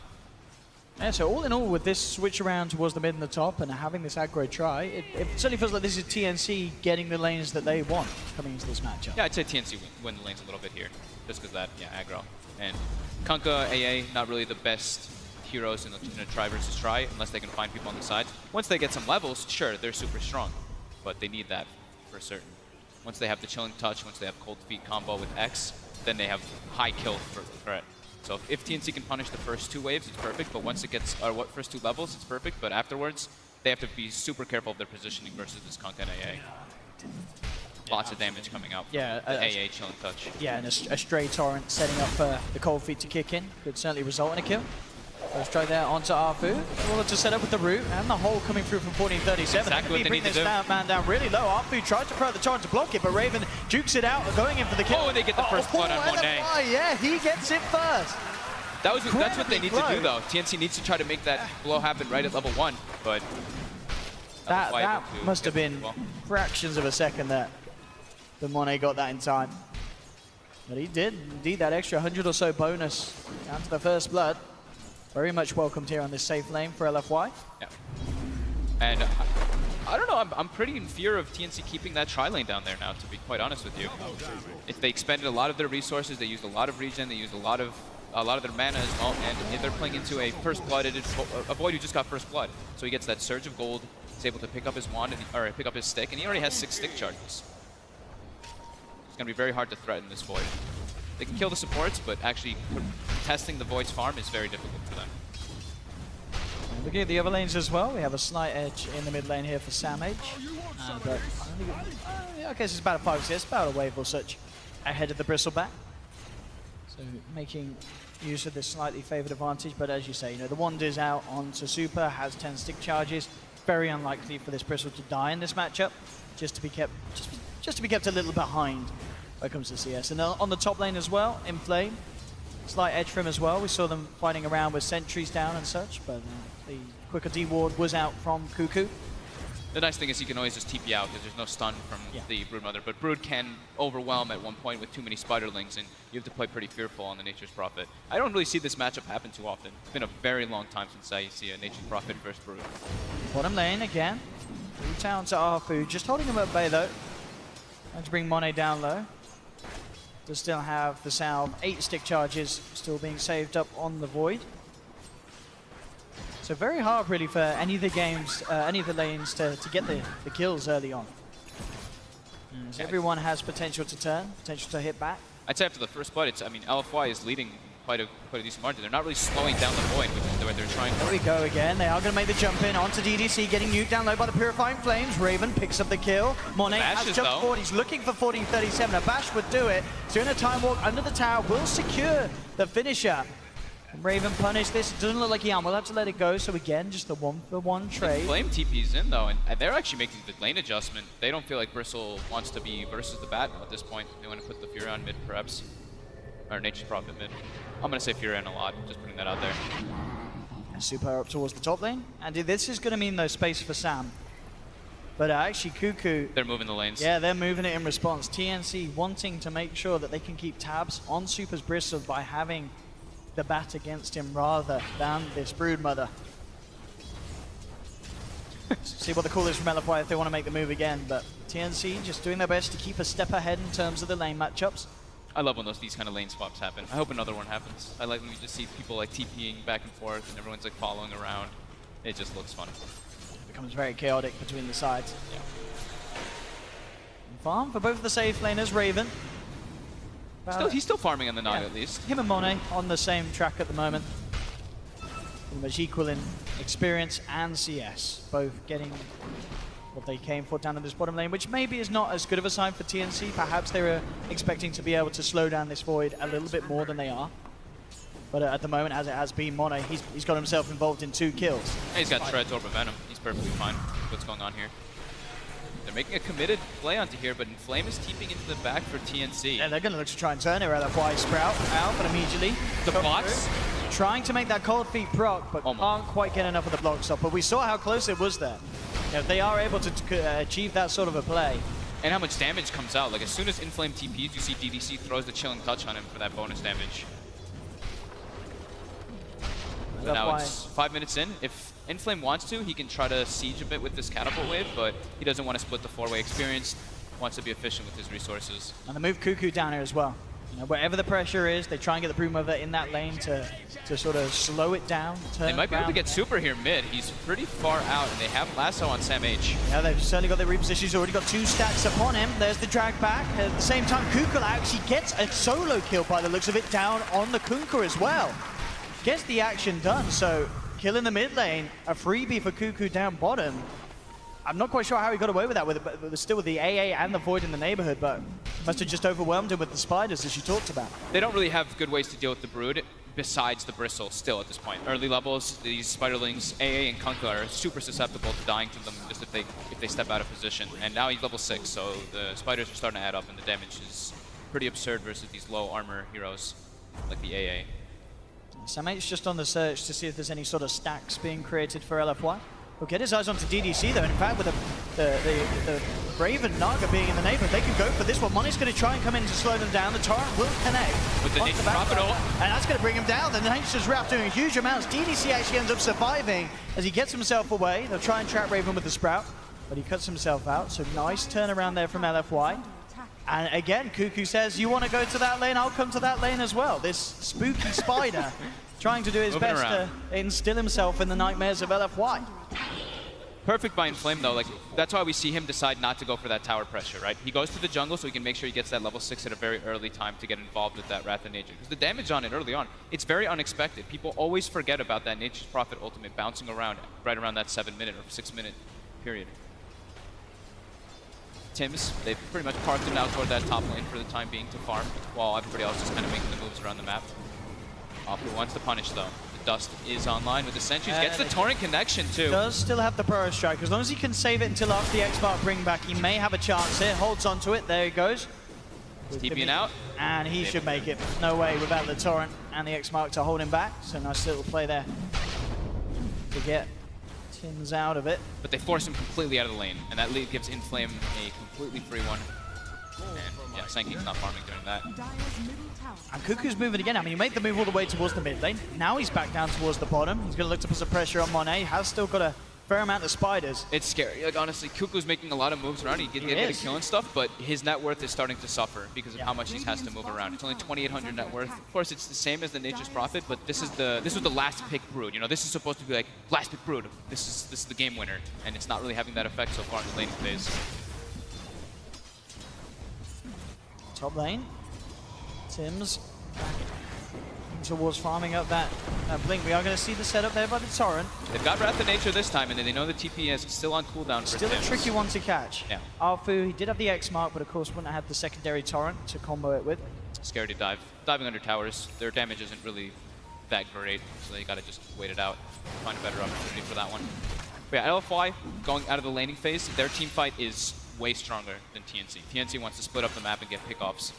Yeah, so all in all, with this switch around towards the mid and the top and having this aggro try, it certainly feels like this is TNC getting the lanes that they want coming into this matchup. Yeah, I'd say TNC win the lanes a little bit here, just because that, aggro. And Kunkka, AA, not really the best heroes in a try versus try unless they can find people on the sides. Once they get some levels, sure, they're super strong, but they need that for certain. Once they have the chilling touch, once they have cold feet combo with X, then they have high kill threat. So if TNC can punish the first 2 waves, it's perfect, but once it gets, or first 2 levels, it's perfect, but afterwards, they have to be super careful of their positioning versus this Conk and AA. Lots of damage coming out from the AA chilling touch. Yeah, and a stray torrent setting up for the cold feet to kick in could certainly result in a kill. Let's try there onto Arfu. Well, to set up with the root and the hole coming through from 1437. Exactly what they bring need to this do. man down really low. Arfu tries to throw the torrent to block it, but Raven jukes it out, going in for the kill. Oh, and they get the first blood on Monet. Yeah, he gets it first. That's what they need to do, though. TNC needs to try to make that blow happen right at level 1, but that must have been fractions of a second that Monet got that in time. But he did, indeed, that extra 100 or so bonus down to the first blood. Very much welcomed here on this safe lane for LFY. Yeah. And I don't know, I'm pretty in fear of TNC keeping that tri lane down there now, to be quite honest with you. If they expended a lot of their resources, they used a lot of regen, they used a lot of their mana as well, and they're playing into a first blood, a Void who just got first blood. So he gets that surge of gold, he's able to pick up his wand, or pick up his stick, and he already has 6 stick charges. It's going to be very hard to threaten this Void. They can kill the supports, but actually testing the Void's farm is very difficult for them. Looking at the other lanes as well, we have a slight edge in the mid lane here for Samage. But I guess it's about a 5-6, it's about a wave or such ahead of the Bristleback. So making use of this slightly favoured advantage, but as you say, the wand is out onto Super, has 10 stick charges. Very unlikely for this Bristle to die in this matchup, just to be kept a little behind when it comes to CS. And on the top lane as well, in Flame, slight edge for him as well. We saw them fighting around with sentries down and such, but the quicker D ward was out from Cuckoo. The nice thing is he can always just TP out because there's no stun from the Broodmother, but Brood can overwhelm at one point with too many Spiderlings, and you have to play pretty fearful on the Nature's Prophet. I don't really see this matchup happen too often. It's been a very long time since I see a Nature's Prophet versus Brood. Bottom lane again. Down to Arfu, just holding him at bay though. Trying to bring Monet down low. Does still have the salve, 8 stick charges still being saved up on the Void. So very hard really for any of the games, any of the lanes to get the kills early on. So everyone has potential to turn, potential to hit back. I'd say after the first blood, LFY is leading quite a decent margin. They're not really slowing down the Void, which is what they're trying for. There we go again. They are going to make the jump in onto DDC, getting nuked down low by the Purifying Flames. Raven picks up the kill. Monet has jumped forward. He's looking for 1437. A Bash would do it. So in a time walk under the tower will secure the finisher. Raven punished this. It doesn't look like Ian will have to let it go. So again, just the 1-for-1 trade. Flame TP's in though, and they're actually making the lane adjustment. They don't feel like Bristle wants to be versus the bat at this point. They want to put the Fury on mid perhaps. Or Nature's Prophet mid. I'm going to say Fury on a lot, just putting that out there. Super up towards the top lane. And this is going to mean no space for Sam. But actually Cuckoo... They're moving the lanes. Yeah, they're moving it in response. TNC wanting to make sure that they can keep tabs on Super's Bristle by having the bat against him rather than this Broodmother. See what the call is from LFY if they want to make the move again, but TNC just doing their best to keep a step ahead in terms of the lane matchups. I love when these kind of lane swaps happen. I hope another one happens. I like when we just see people like TPing back and forth and everyone's like following around. It just looks fun. It becomes very chaotic between the sides. Yeah. Farm for both the safe laners, Raven. He's still farming on the Nog at least. Him and Monet on the same track at the moment. Pretty much equal in experience and CS. Both getting what they came for down in this bottom lane, which maybe is not as good of a sign for TNC. Perhaps they were expecting to be able to slow down this Void a little bit more than they are. But at the moment, as it has been, Monet, he's got himself involved in 2 kills. He's got Shred's Orb of Venom. He's perfectly fine with what's going on here. They're making a committed play onto here, but Inflame is TPing into the back for TNC. And they're going to look to try and turn it. LFY Sprout out, but immediately the blocks. Trying to make that cold feet proc, but can't quite get enough of the block stop. But we saw how close it was there. They are able to achieve that sort of a play. And how much damage comes out. Like as soon as Inflame TPs, you see DDC throws the Chilling Touch on him for that bonus damage. So now it's 5 minutes in. If Inflame wants to, he can try to siege a bit with this Catapult Wave, but he doesn't want to split the 4-way experience. Wants to be efficient with his resources. And they move Cuckoo down here as well. You know, wherever the pressure is, they try and get the Brood Mother in that lane to sort of slow it down. They might be able to get Super here mid. He's pretty far out, and they have Lasso on Sam H. Yeah, they've certainly got their reposition. He's already got 2 stacks upon him. There's the drag back. At the same time, Kunkka actually gets a solo kill by the looks of it down on the Kunkka as well. Gets the action done, so kill in the mid lane, a freebie for Cuckoo down bottom. I'm not quite sure how he got away with that, but still with the AA and the Void in the neighborhood, but must have just overwhelmed him with the spiders, as you talked about. They don't really have good ways to deal with the Brood besides the Bristle still at this point. Early levels, these spiderlings, AA and Kunkka, are super susceptible to dying to them just if they step out of position. And now he's level 6, so the spiders are starting to add up, and the damage is pretty absurd versus these low armor heroes like the AA. Sam H just on the search to see if there's any sort of stacks being created for LFY. He'll get his eyes onto DDC though, and in fact with the Brave and Naga being in the neighborhood, they can go for this one. Money's going to try and come in to slow them down. The Torrent will connect. With the Nature's Prophet ult. And that's going to bring him down. The Nature's Wrath doing huge amounts. DDC actually ends up surviving as he gets himself away. They'll try and trap Raven with the Sprout, but he cuts himself out. So nice turnaround there from LFY. And again, Cuckoo says, you want to go to that lane? I'll come to that lane as well. This spooky spider trying to do his best to instill himself in the nightmares of LFY. Perfect by Inflame though, like that's why we see him decide not to go for that tower pressure, right? He goes to the jungle so he can make sure he gets that level 6 at a very early time to get involved with that Wrath of Nature. Because the damage on it early on, it's very unexpected. People always forget about that Nature's Prophet ultimate bouncing around right around that 7-minute or 6-minute period. Tims, they've pretty much parked him now toward that top lane for the time being to farm, while everybody else is kind of making the moves around the map. Apu wants to punish though. The Dust is online with the Sentries, gets the Torrent connection too. Does still have the Burrow Strike. As long as he can save it until after the X-Mark bring back, he may have a chance here. Holds onto it, there he goes. He's TPing out. And he should make it. No way without the Torrent and the X-Mark to hold him back. So nice little play there to get Tims out of it. But they force him completely out of the lane, and that lead gives Inflame a completely free one. And yeah, Sanking's not farming during that. And Cuckoo's moving again. I mean, he made the move all the way towards the mid lane. Now he's back down towards the bottom. He's going to look to put some pressure on Monet. Has still got a fair amount of spiders. It's scary. Like, honestly, Cuckoo's making a lot of moves around. He can get a kill and stuff, but his net worth is starting to suffer because of how much he has to move around. It's only 2,800 net worth. Of course, it's the same as the Nature's Prophet, but this was the last pick Brood. You know, this is supposed to be like last pick Brood. This is the game winner, and it's not really having that effect so far in the laning phase. Top lane. Tims back towards farming up that blink. We are going to see the setup there by the Torrent. They've got Wrath of Nature this time, and they know the TP is still on cooldown for Still Tims. a tricky one to catch. Yeah. Arfu, he did have the X-Mark, but of course wouldn't have had the secondary Torrent to combo it with. Scared to dive. Diving under towers, their damage isn't really that great, so they got to just wait it out. Find a better opportunity for that one. But yeah, LFY, going out of the laning phase, their team fight is way stronger than TNC. TNC wants to split up the map and get pickoffs,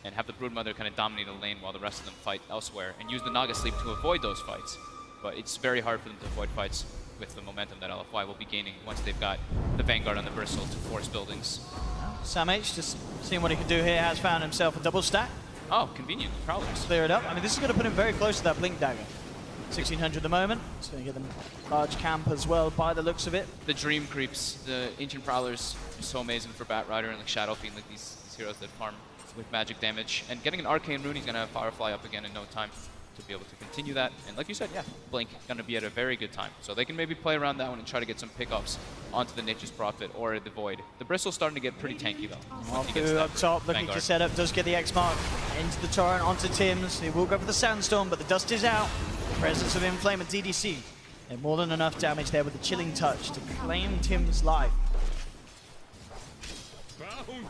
and have the Broodmother kind of dominate the lane while the rest of them fight elsewhere, and use the Naga Sleep to avoid those fights. But it's very hard for them to avoid fights with the momentum that LFY will be gaining once they've got the Vanguard on the Bristle to force buildings. Sam H, just seeing what he can do here, has found himself a double stack. Oh, convenient. Prowlers. Clear it up. I mean, this is going to put him very close to that Blink Dagger. 1,600 at the moment. It's going to get them large camp as well by the looks of it. The Dream Creeps, the Ancient Prowlers, are so amazing for Batrider and like Shadow Fiend, like these heroes that farm with magic damage. And getting an Arcane Rune, he's going to Firefly up again in no time to be able to continue that. And like you said, yeah, Blink going to be at a very good time. So they can maybe play around that one and try to get some pickups onto the Nature's Prophet or the Void. The Bristle's starting to get pretty tanky though. Arfu up top, looking to set up, does get the X-Mark into the Torrent, onto Tims. He will go for the Sandstorm, but the Dust is out. Presence of Inflame at DDC. And more than enough damage there with the Chilling Touch to claim Tim's life.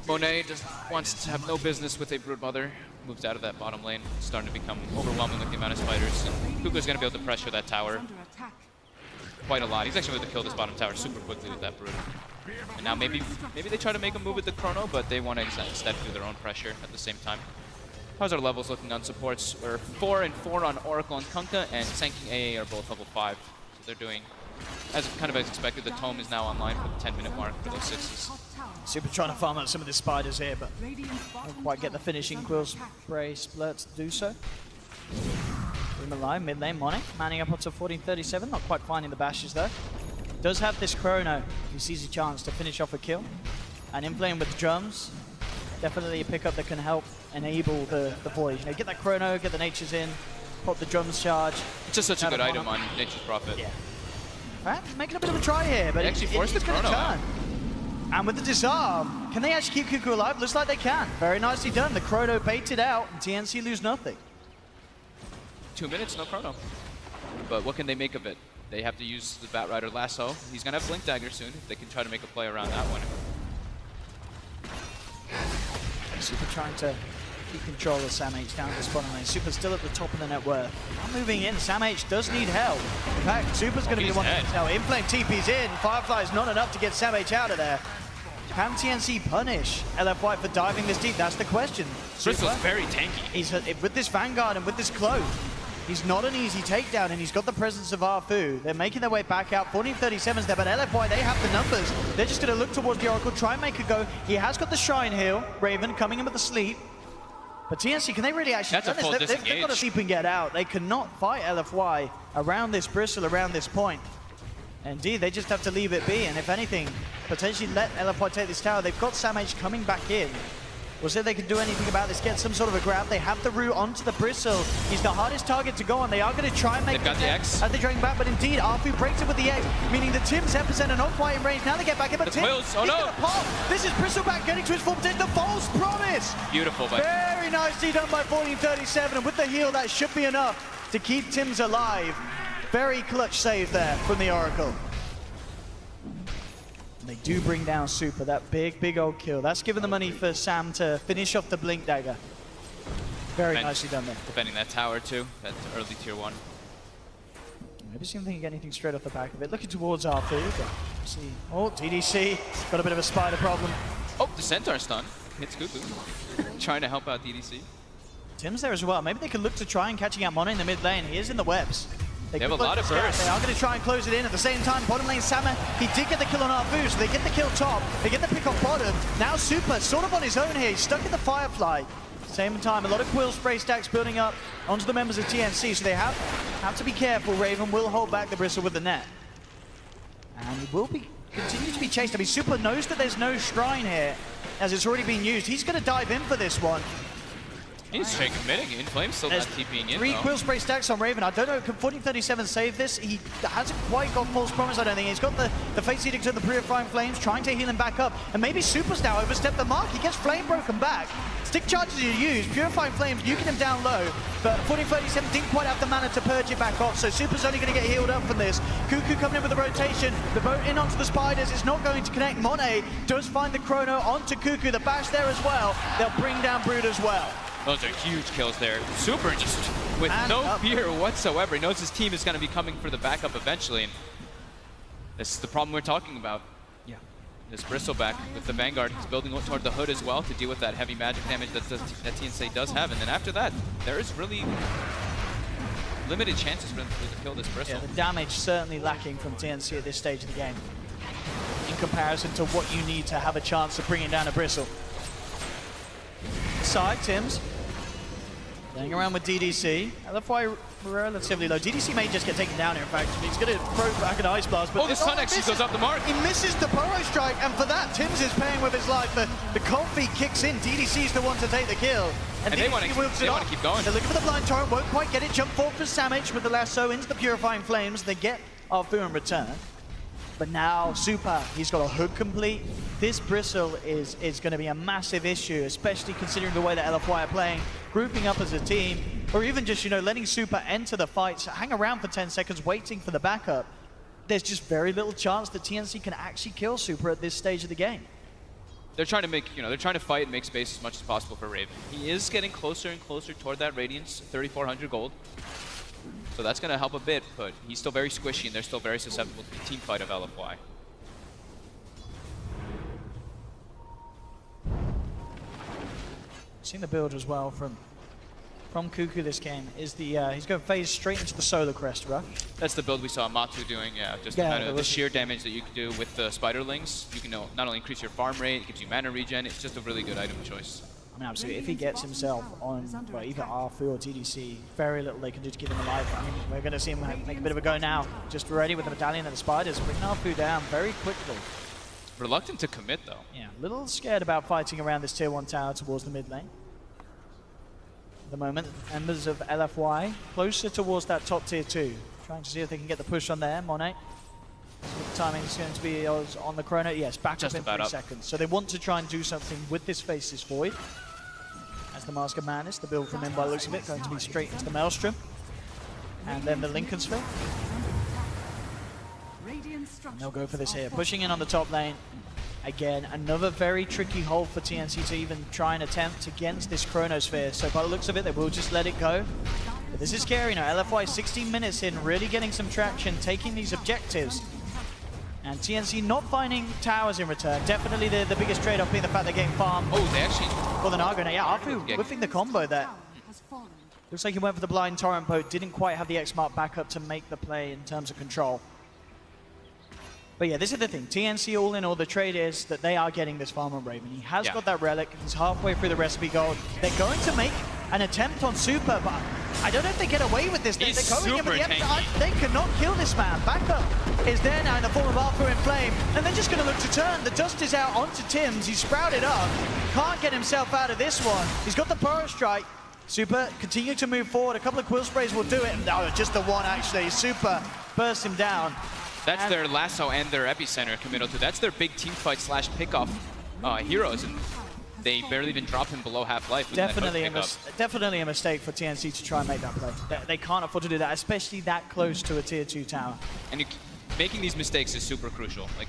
Monet just wants to have no business with a Broodmother. Moves out of that bottom lane. It's starting to become overwhelming with the amount of spiders. And Kuko's going to be able to pressure that tower quite a lot. He's actually going to kill this bottom tower super quickly with that Brood. And now maybe they try to make a move with the Chrono, but they want to instead do their own pressure at the same time. How's our levels looking on supports? We're 4 and 4 on Oracle and Kunkka, and Sanking AA are both level 5. So they're doing as expected. The Tome is now online for the 10-minute mark for those 6s. Super trying to farm out some of the spiders here, but don't quite get the finishing Quill Spray Splurt to do so. Room alive, mid lane, Monet, manning up onto 1437, not quite finding the bashes though. Does have this Chrono, if he sees a chance to finish off a kill. And Inflame with the drums. definitely a pickup that can help enable the void. You know, get that chrono, get the natures in, pop the drums charge. It's just such a good item on Nature's Prophet. Yeah. In fact, making a bit of a try here, but they actually forced the gonna chrono out. And with the disarm, can they actually keep Cuckoo alive? Looks like they can. Very nicely done. The chrono baited out, and TNC lose nothing. 2 minutes, no chrono. But what can they make of it? They have to use the Batrider lasso. He's gonna have Blink Dagger soon. They can try to make a play around that one. Super trying to keep control of Sam H down at this bottom lane. Super still at the top of the net worth. Now moving in, Sam H does need help. In fact, Super's going to be the one that needs help. Inflame TP's in. Firefly is not enough to get Sam H out of there. Can TNC punish LFY for diving this deep? That's the question. Bristol's very tanky. He's with this Vanguard and with this cloak. He's not an easy takedown, and he's got the presence of Arfu. They're making their way back out. 1437's there, but LFY, they have the numbers. They're just going to look towards the Oracle, try and make a go. He has got the Shrine Heal. Raven coming in with the sleep. But TNC, can they really actually That's a full this? They've got to sleep and get out. They cannot fight LFY around this bristle, around this point. Indeed, they just have to leave it be, and if anything, potentially let LFY take this tower. They've got Sam H coming back in. We'll see if they can do anything about this, get some sort of a grab. They have the root onto the bristle. He's the hardest target to go on. They are going to try and make They've got the X as they drain back, but indeed, Arfu breaks it with the X, meaning the Tim's Epicenter are not quite in range. Now they get back in, but Tim, he's gonna pop. This is Bristleback getting to his full potential. The false promise. Beautiful, but very nicely done by 1437, and with the heal, that should be enough to keep Tim's alive. Very clutch save there from the Oracle. They do bring down Super, that big old kill. That's given the money for Sam to finish off the Blink Dagger. Very nicely done there. Defending that tower too, that early tier 1. Maybe see if they can get anything straight off the back of it. Looking towards Arfu, but see. Oh, DDC, got a bit of a spider problem. Oh, the Centaur stun. Hits Cuckoo. Trying to help out DDC. Tim's there as well. Maybe they could look to try and catching out Mono in the mid lane. He is in the webs. They have a lot of burst. They are going to try and close it in. At the same time, bottom lane Sama, he did get the kill on Arfu, so they get the kill top. They get the pick off bottom. Now Super, sort of on his own here. He's stuck in the Firefly. Same time, a lot of Quill spray stacks building up onto the members of TNC, so they have to be careful. Raven will hold back the bristle with the net. And he will continue to be chased. I mean, Super knows that there's no shrine here, as it's already been used. He's going to dive in for this one. He's straight committing. Inflame's still not TPing in. 3 though. Quill Spray stacks on Raven. I don't know, can 1437 save this? He hasn't quite got False Promise, I don't think. He's got the Face Edict and the Purifying Flames, trying to heal him back up. And maybe Super's now overstepped the mark. He gets Flame broken back. Stick charges are used. Purifying Flames, nuking him down low. But 1437 didn't quite have the mana to purge it back off. So Super's only going to get healed up from this. Cuckoo coming in with the rotation. The boat in onto the Spiders. It's not going to connect. Monet does find the Chrono onto Cuckoo. The bash there as well. They'll bring down Brood as well. Those are huge kills there. Super just with no fear whatsoever. He knows his team is going to be coming for the backup eventually. And this is the problem we're talking about. Yeah. This Bristleback with the Vanguard. He's building toward the hood as well to deal with that heavy magic damage that TNC does have. And then after that, there is really limited chances for him to kill this Bristle. Yeah, the damage certainly lacking from TNC at this stage of the game in comparison to what you need to have a chance of bringing down a Bristle. Side, Tim's playing around with DDC. LFY relatively low. DDC may just get taken down here, in fact. He's going to throw back an Ice Blast. But the Sun actually goes up the mark. He misses the Burrow Strike, and for that, Tim's is paying with his life. The cold feet kicks in. DDC's the one to take the kill. And they want to keep going. They're looking for the Blind Torrent, won't quite get it. Jump forward for Samich with the lasso into the Purifying Flames. They get Arfu in return. But now, Super, he's got a hook complete. This Bristle is going to be a massive issue, especially considering the way that LFY are playing, grouping up as a team, or even just, you know, letting Super enter the fights, hang around for 10 seconds, waiting for the backup. There's just very little chance that TNC can actually kill Super at this stage of the game. They're trying to make, they're trying to fight and make space as much as possible for Raven. He is getting closer and closer toward that Radiance, 3,400 gold. So that's going to help a bit, but he's still very squishy and they're still very susceptible to the team fight of LFY. Seeing the build as well from Cuckoo this game is the he's going to phase straight into the Solar Crest rush. That's the build we saw Matu doing, yeah. Just the sheer damage that you can do with the Spiderlings. You can not only increase your farm rate, it gives you mana regen. It's just a really good item choice. I mean, absolutely. If he gets himself on either Arfu or TDC, very little they can do to keep him alive. I mean, we're going to see him make a bit of a go now. Just ready with the Medallion and the Spiders, bringing Arfu down very quickly. Reluctant to commit, though. Yeah, a little scared about fighting around this tier 1 tower towards the mid lane. At the moment, members of LFY closer towards that top tier 2. Trying to see if they can get the push on there. Monet. The timing is going to be on the chrono. Yes, back Just up in about 3 up. seconds. So they want to try and do something with this Faceless Void. As the Mask of Madness, the build from him by the looks of it, going to be straight into the Maelstrom. And then the Lincoln Sphere. And they'll go for this here. Pushing in on the top lane. Again, another very tricky hold for TNC to even try and attempt against this Chronosphere. So by the looks of it, they will just let it go. But this is KeyArena. LFY 16 minutes in, really getting some traction, taking these objectives. And TNC not finding towers in return. Definitely the biggest trade-off being the fact they're getting farmed. Oh, they actually... For the Nago. Now, yeah, Afu whipping the combo there. Looks like he went for the blind Torrent boat. Didn't quite have the X-Mark back up to make the play in terms of control. But yeah, this is the thing. TNC all in all, the trade is that they are getting this farm on Raven. He has got that relic. He's halfway through the recipe gold. They're going to make an attempt on Super, but I don't know if they get away with this. They're going in with the they cannot kill this man. Backup is there now in the form of Arthur in Flame, and they're just going to look to turn. The dust is out onto Tim's. He's sprouted up. Can't get himself out of this one. He's got the Power Strike. Super continue to move forward. A couple of Quill Sprays will do it. No, just the one actually. Super bursts him down. That's their lasso and their epicenter committal to. That's their big team fight slash pickoff heroes, and they barely even drop him below half-life. Definitely a mistake for TNC to try and make that play. They can't afford to do that, especially that close to a tier 2 tower. And making these mistakes is super crucial. Like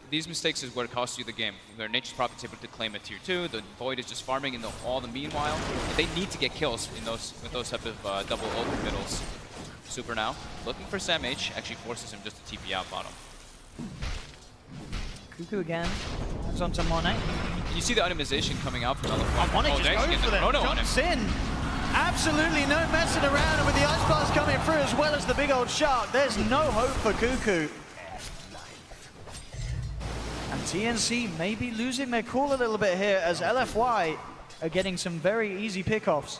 these mistakes is what costs you the game. Where Nature's Prophet's able to claim a tier 2, the Void is just farming in all the meanwhile. They need to get kills in with those type of double ult committals. Super now, looking for Sam H, actually forces him just to TP out bottom. Cuckoo again, comes onto Monet. You see the itemization coming out from LFY. Monet just goes for them, jumps in. Absolutely no messing around, and with the Ice Blast coming through as well as the big old shark, there's no hope for Cuckoo. And TNC may be losing their cool a little bit here as LFY are getting some very easy pickoffs.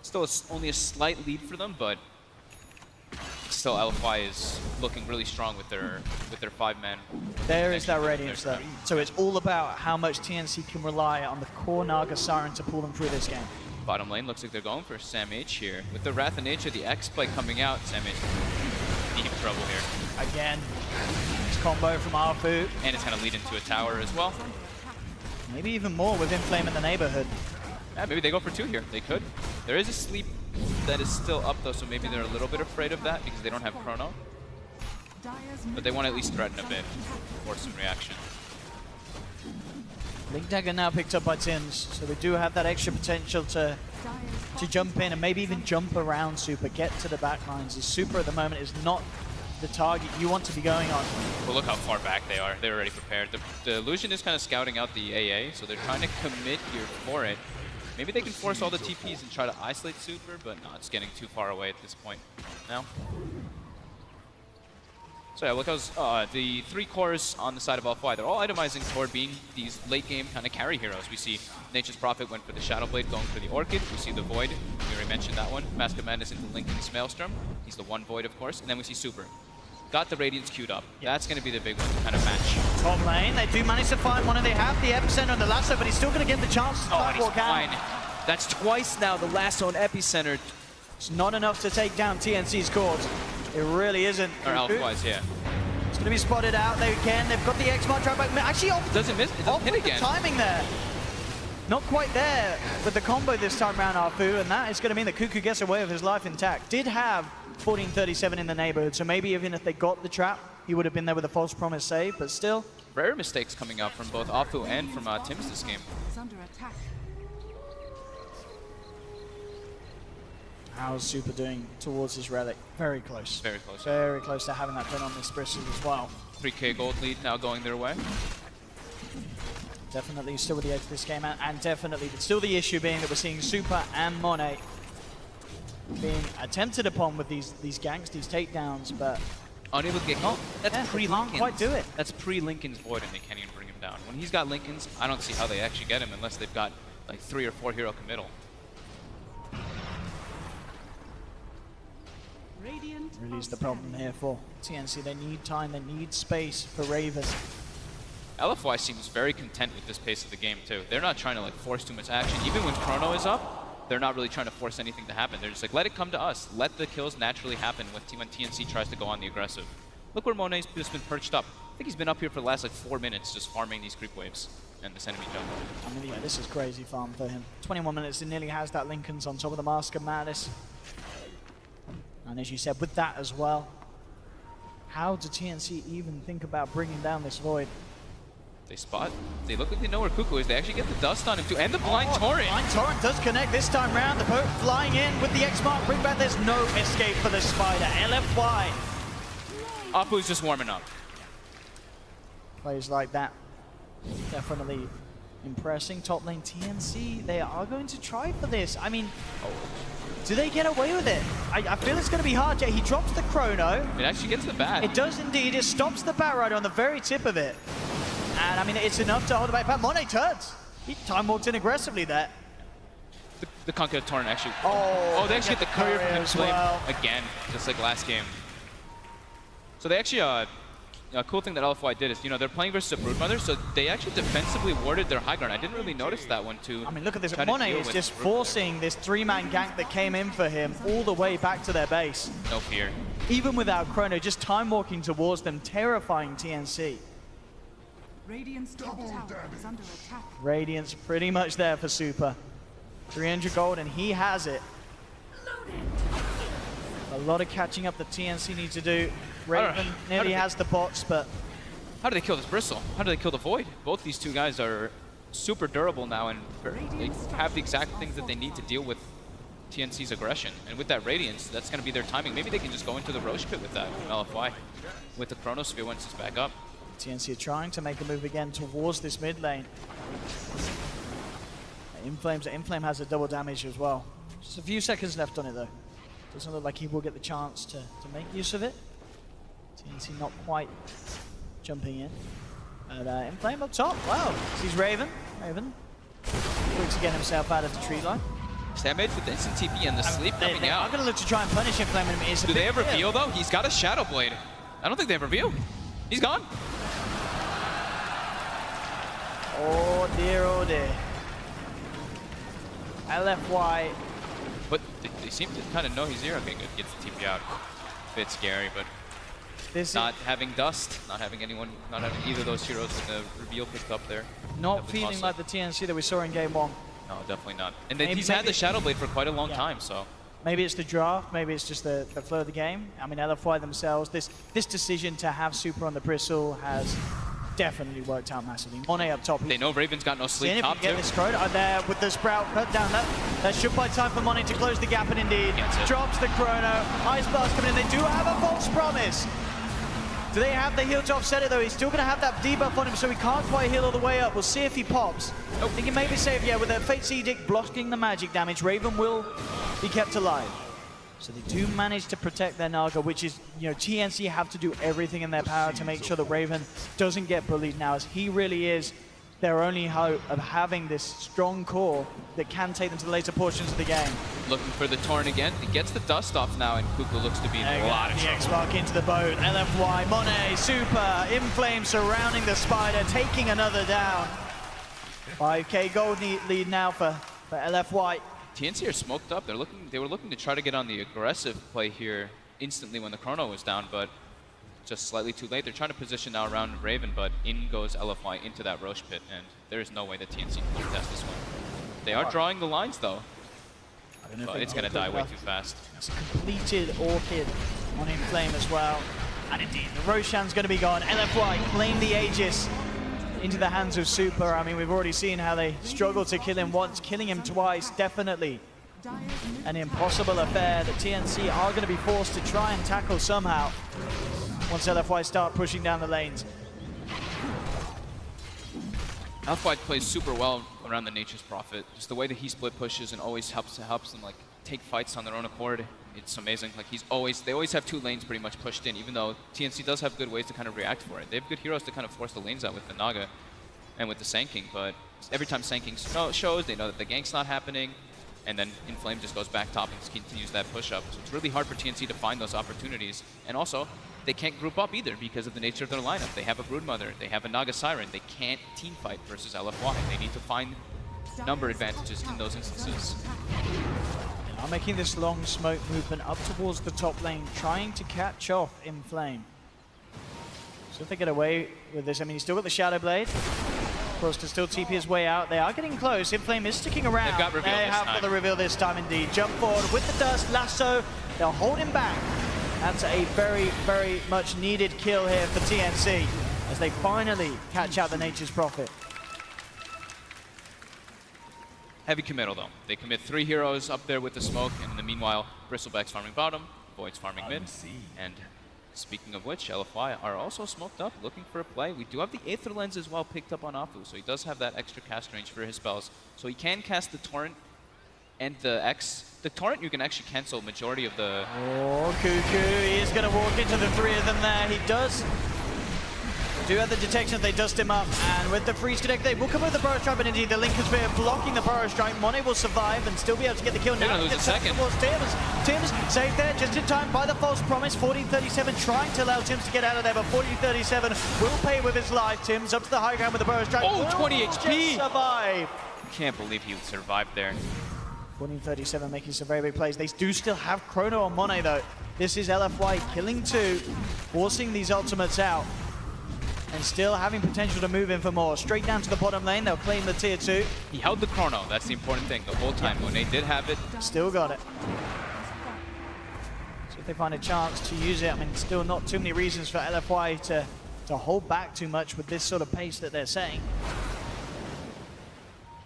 Still only a slight lead for them, but still LFY is looking really strong with their 5-man. There is that Radiance though. So it's all about how much TNC can rely on the core Naga Siren to pull them through this game. Bottom lane looks like they're going for Sam H here. With the Wrath of Nature, the X-Play coming out, Sam H deep trouble here. Again, this combo from Arfu. And it's going to lead into a tower as well. Maybe even more with Inflame in the neighborhood. Yeah, maybe they go for 2 here. They could. There is a sleep that is still up though, so maybe they're a little bit afraid of that because they don't have Chrono. But they want to at least threaten a bit for some reaction. Link Dagger now picked up by Tims, so they do have that extra potential to jump in and maybe even jump around Super, get to the back lines. As Super at the moment is not the target you want to be going on. Well, look how far back they are. They're already prepared. The Illusion is kind of scouting out the AA, so they're trying to commit here for it. Maybe they can force all the TPs and try to isolate Super, but no, it's getting too far away at this point now. So yeah, look how the 3 cores on the side of LFY, they're all itemizing toward being these late game kind of carry heroes. We see Nature's Prophet went for the Shadow Blade, going for the Orchid. We see the Void, we already mentioned that one. Mask of Madness into Lincoln's Maelstrom. He's the 1 Void, of course. And then we see Super. Got the Radiance queued up. That's going to be the big one to kind of match. Top lane, they do manage to find one, and they have the epicenter on the lasso, but he's still going to get the chance to walk out. That's twice now the lasso on epicenter. It's not enough to take down TNC's cores. It really isn't. Or Elf-wise, yeah. It's going to be spotted out. They've got the X-Mark trap back. Actually, doesn't miss. It doesn't hit again. The timing there. Not quite there with the combo this time around, Arfu, and that is going to mean that Cuckoo gets away with his life intact. Did have 1437 in the neighborhood, so maybe even if they got the trap, he would have been there with a false promise save, but still. Rare mistakes coming out from both Afu and from Tims this game. How's Super doing towards his relic? Very close. Very close. Very close to having that pin on this Bristol as well. 3k gold lead now going their way. Definitely still with the edge of this game, and definitely still the issue being that we're seeing Super and Monet being attempted upon with these ganks, these takedowns, but unable to get killed. That's pre-Lincoln's. Quite do it. That's pre-Lincoln's Void, and they can't even bring him down. When he's got Lincoln's, I don't see how they actually get him unless they've got like 3 or 4 hero committal. Really is the problem here for TNC. They need time, they need space for Raven. LFY seems very content with this pace of the game too. They're not trying to like force too much action. Even when Chrono is up, they're not really trying to force anything to happen. They're just like, let it come to us. Let the kills naturally happen when TNC tries to go on the aggressive. Look where Monet's just been perched up. I think he's been up here for the last like 4 minutes just farming these creep waves and this enemy jungle. I mean, yeah, this is crazy farm for him. 21 minutes, he nearly has that Lincoln's on top of the Mask of Madness. And as you said, with that as well, how do TNC even think about bringing down this Void? They spot. They look like they know where Cuckoo is. They actually get the dust on him too, and the Blind Torrent. Blind Torrent does connect this time round. The poke flying in with the X-Mark bring back. There's no escape for the Spider. LFY. Apu's just warming up. Plays like that. Definitely impressing. Top lane TNC, they are going to try for this. I mean, do they get away with it? I feel it's going to be hard. He drops the Chrono. It actually gets the bat. It does indeed. It stops the Bat Rider on the very tip of it. And I mean, it's enough to hold it back. But Monet turns. He time walked in aggressively there. The Conquer Torrent actually. Oh, they actually get the courier from as Flame well. again, just like last game. So they actually, a cool thing that LFY did is, you know, they're playing versus a Broodmother, so they actually defensively warded their high ground. I didn't really notice that one too. I mean, look at this. Monet is just forcing this 3-man gank that came in for him all the way back to their base. No fear. Even without Chrono, just time walking towards them, terrifying TNC. Radiant's top tower is under attack. Radiant's pretty much there for Super. 300 gold, and he has it. A lot of catching up that TNC needs to do. Raven nearly has the bots, but... How do they kill this Bristle? How do they kill the Void? Both these two guys are super durable now, and they have the exact things that they need to deal with TNC's aggression. And with that Radiance, that's going to be their timing. Maybe they can just go into the Roche Pit with that from LFY. With the Chronosphere once it's back up. TNC are trying to make a move again towards this mid lane. Inflame has a double damage as well. Just a few seconds left on it though. Doesn't look like he will get the chance to make use of it. TNC not quite jumping in. But Inflame up top, wow. Sees Raven. Raven looks to get himself out of the tree line. Damage with the instant TP and the sleep coming out. I'm going to look to try and punish Inflame. Do they ever reveal though? He's got a Shadow Blade. I don't think they ever reveal. He's gone. Oh dear, oh dear. LFY. But they seem to kind of know he's here. Okay, good. Gets the TP out. Bit scary, but this not having Dust, not having anyone, not having either of those heroes with the reveal picked up there. Not feeling like the TNC that we saw in game 1. No, definitely not. And he's had the Shadow Blade for quite a long time, so. Maybe it's the draft, maybe it's just the flow of the game. I mean, LFY themselves, this decision to have Super on the Bristle has definitely worked out massively. Monet up top. They know Raven's got no sleep top too. Get this Crowd there with the Sprout cut down. That should buy time for Monet to close the gap, and indeed drops the Chrono. Ice Blast coming in. They do have a false promise. Do they have the heal to offset it though? He's still going to have that debuff on him, so he can't quite heal all the way up. We'll see if he pops. I think he may be safe, yeah, with a Fate's Edict blocking the magic damage. Raven will be kept alive. So they do manage to protect their Naga, which is, you know, TNC have to do everything in their power to make sure that Raven doesn't get bullied now, as he really is their only hope of having this strong core that can take them to the later portions of the game. Looking for the Torrent again. He gets the dust off now, and Cuckoo looks to be in a lot of trouble. The X-Mark into the boat. LFY, Monet, Super, Inflame surrounding the Spider, taking another down. 5k gold lead now for LFY. TNC are smoked up. They were looking to try to get on the aggressive play here instantly when the Chrono was down, but just slightly too late. They're trying to position now around Raven, but in goes LFY into that Roche Pit, and there is no way that TNC can contest this one. They are drawing the lines though, but it's going to die way too fast. It's a completed Orchid on Inflame as well, and indeed the Roshan's going to be gone. LFY claim the Aegis into the hands of Super. I mean, we've already seen how they struggle to kill him once. Killing him twice, definitely an impossible affair that TNC are going to be forced to try and tackle somehow once LFY start pushing down the lanes. LFY plays super well around the Nature's Prophet. Just the way that he split pushes and always helps them like take fights on their own accord. It's amazing. Like they always have 2 lanes pretty much pushed in, even though TNC does have good ways to kind of react for it. They have good heroes to kind of force the lanes out with the Naga and with the Sand King, but every time Sand King shows, they know that the gank's not happening. And then Inflame just goes back top and continues that push up. So it's really hard for TNC to find those opportunities. And also, they can't group up either because of the nature of their lineup. They have a Broodmother, they have a Naga Siren. They can't team fight versus LFY. They need to find number advantages in those instances. Now making this long smoke movement up towards the top lane, trying to catch off Inflame. So if they get away with this, I mean, he's still got the Shadow Blade. Of course, to still TP his way out. They are getting close. Inflame is sticking around. They've got reveal They this have time. got the reveal this time indeed. Jump forward with the dust, lasso. They'll hold him back. That's a very, very much needed kill here for TNC as they finally catch out the Nature's Prophet. Heavy committal though. They commit 3 heroes up there with the smoke, and in the meanwhile, Bristleback's farming bottom, Void's farming mid, and speaking of which, LFY are also smoked up, looking for a play. We do have the Aether Lens as well picked up on Afu, so he does have that extra cast range for his spells. So he can cast the Torrent and the X. The Torrent, you can actually cancel a majority of the... Oh, Cuckoo, he is going to walk into the 3 of them there. He does do have the detection. They dust him up, and with the freeze connect, they will come with the Burrow Strike, but indeed the Lincoln Spear blocking the Burrow Strike. Monet will survive and still be able to get the kill. They're Now gonna lose a second. towards Tims. Tims saved there just in time by the false promise. 1437 trying to allow Tims to get out of there, but 1437 will pay with his life. Tims up to the high ground with the Burrow Strike. Oh, 20 Will HP! just survive. Can't believe he survived there. 1437 making some very big plays. They do still have Chrono on Monet though. This is LFY killing 2, forcing these ultimates out, and still having potential to move in for more. Straight down to the bottom lane, they'll claim the tier 2. He held the chrono, that's the important thing, the whole time. Monet did have it. Still got it. So if they find a chance to use it, I mean, still not too many reasons for LFY to hold back too much with this sort of pace that they're saying.